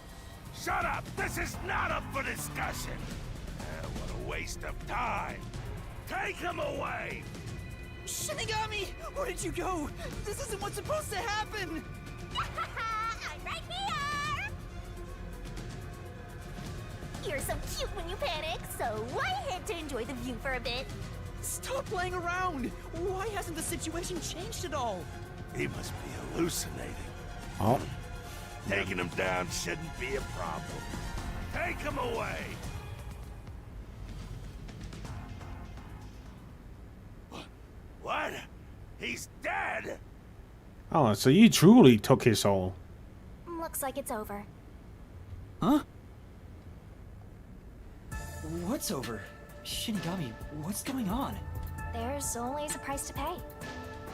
Shut up! This is not up for discussion! What a waste of time! Take him away! Shinigami! Where did you go? This isn't what's supposed to happen! I'm right here! You're so cute when you panic, so why head to enjoy the view for a bit? Stop playing around! Why hasn't the situation changed at all? He must be hallucinating. Oh. Taking him down shouldn't be a problem. Take him away! What? He's dead? Oh, so you truly took his soul. Looks like it's over. Huh? What's over? Shinigami, what's going on? There's always a price to pay.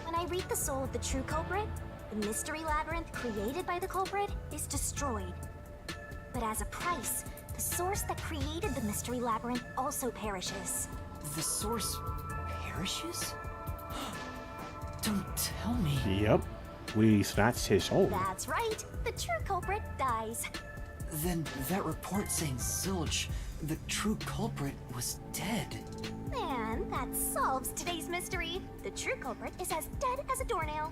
When I read the soul of the true culprit, the mystery labyrinth created by the culprit is destroyed. But as a price, the source that created the mystery labyrinth also perishes. The source perishes? Don't tell me. Yep. least that's his hope. That's right. The true culprit dies. Then that report saying Zilch, the true culprit, was dead. And that solves today's mystery. The true culprit is as dead as a doornail.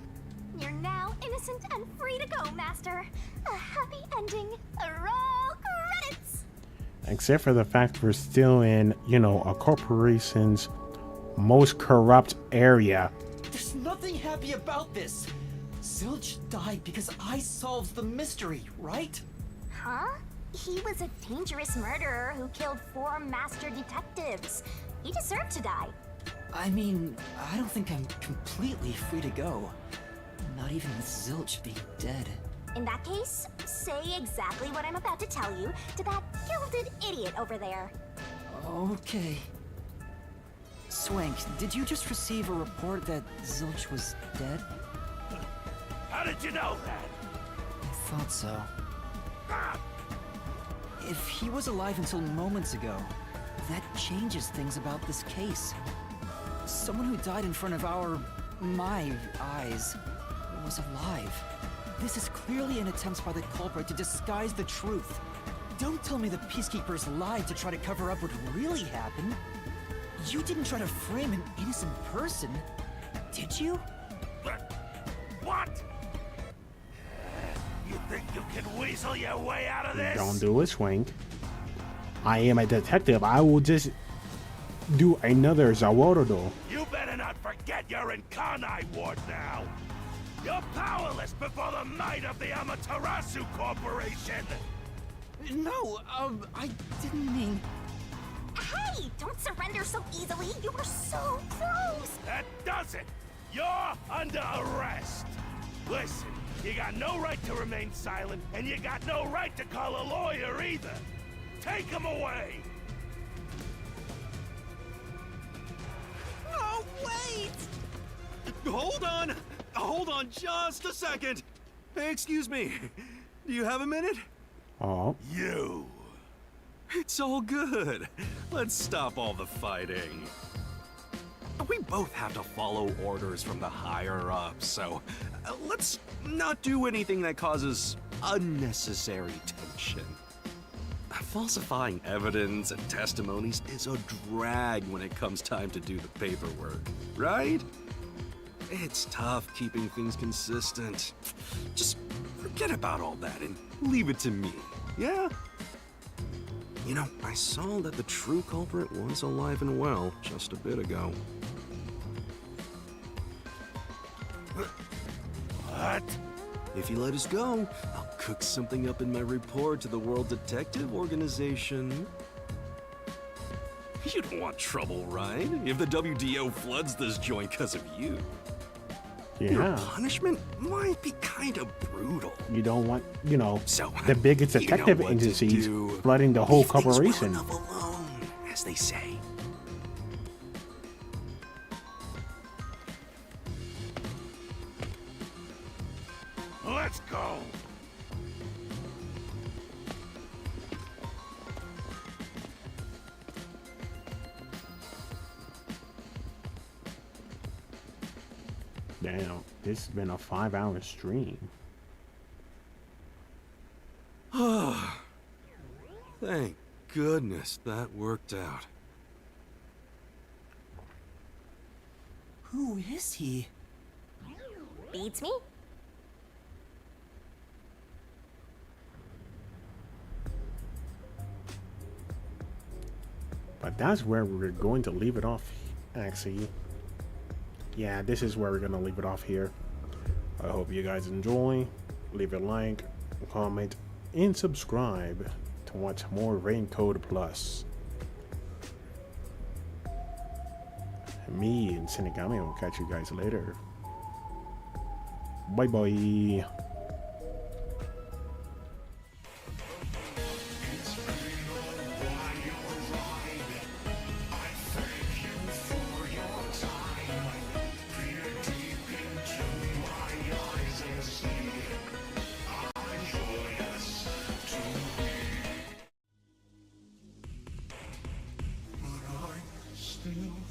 You're now innocent and free to go, Master. A happy ending. Roll credits! Except for the fact we're still in, you know, a corporation's most corrupt area. There's nothing happy about this. Zilch died because I solved the mystery, right? Huh? He was a dangerous murderer who killed 4 master detectives. He deserved to die. I mean, I don't think I'm completely free to go. Not even with Zilch being dead. In that case, say exactly what I'm about to tell you to that gilded idiot over there. Okay. Swank, did you just receive a report that Zilch was dead? How did you know that? I thought so. If he was alive until moments ago, that changes things about this case. Someone who died in front of my eyes, was alive. This is clearly an attempt by the culprit to disguise the truth. Don't tell me the Peacekeepers lied to try to cover up what really happened. You didn't try to frame an innocent person, did you? What? You think you can weasel your way out of this? Don't do it, Swank. I am a detective. I will just do another Zawarudo. You better not forget you're in Kanai Ward now. You're powerless before the might of the Amaterasu Corporation. No, I didn't mean... Hey, don't surrender so easily. You were so close. That does it. You're under arrest. Listen, you got no right to remain silent, and you got no right to call a lawyer either. Take him away. Oh, wait! Hold on! Hold on just a second! Hey, excuse me. Do you have a minute? Oh. You. It's all good. Let's stop all the fighting. We both have to follow orders from the higher-ups, so let's not do anything that causes unnecessary tension. Falsifying evidence and testimonies is a drag when it comes time to do the paperwork, right? It's tough keeping things consistent. Just forget about all that and leave it to me, yeah? You know, I saw that the true culprit was alive and well just a bit ago. What? If you let us go, I'll cook something up in my report to the World Detective Organization. You don't want trouble, right? If the WDO floods this joint because of you. Yeah. Your punishment might be kind of brutal. You don't want, you know, so, the biggest detective agencies flooding the whole corporation. Well alone, as they say. Let's go. Damn, this has been a 5-hour stream. Thank goodness that worked out. Who is he? Beats me? But that's where we're going to leave it off, actually. Yeah, this is where we're going to leave it off here. I hope you guys enjoy. Leave a like, comment, and subscribe to watch more Raincoat Plus. Me and Shinigami will catch you guys later. Bye bye. Still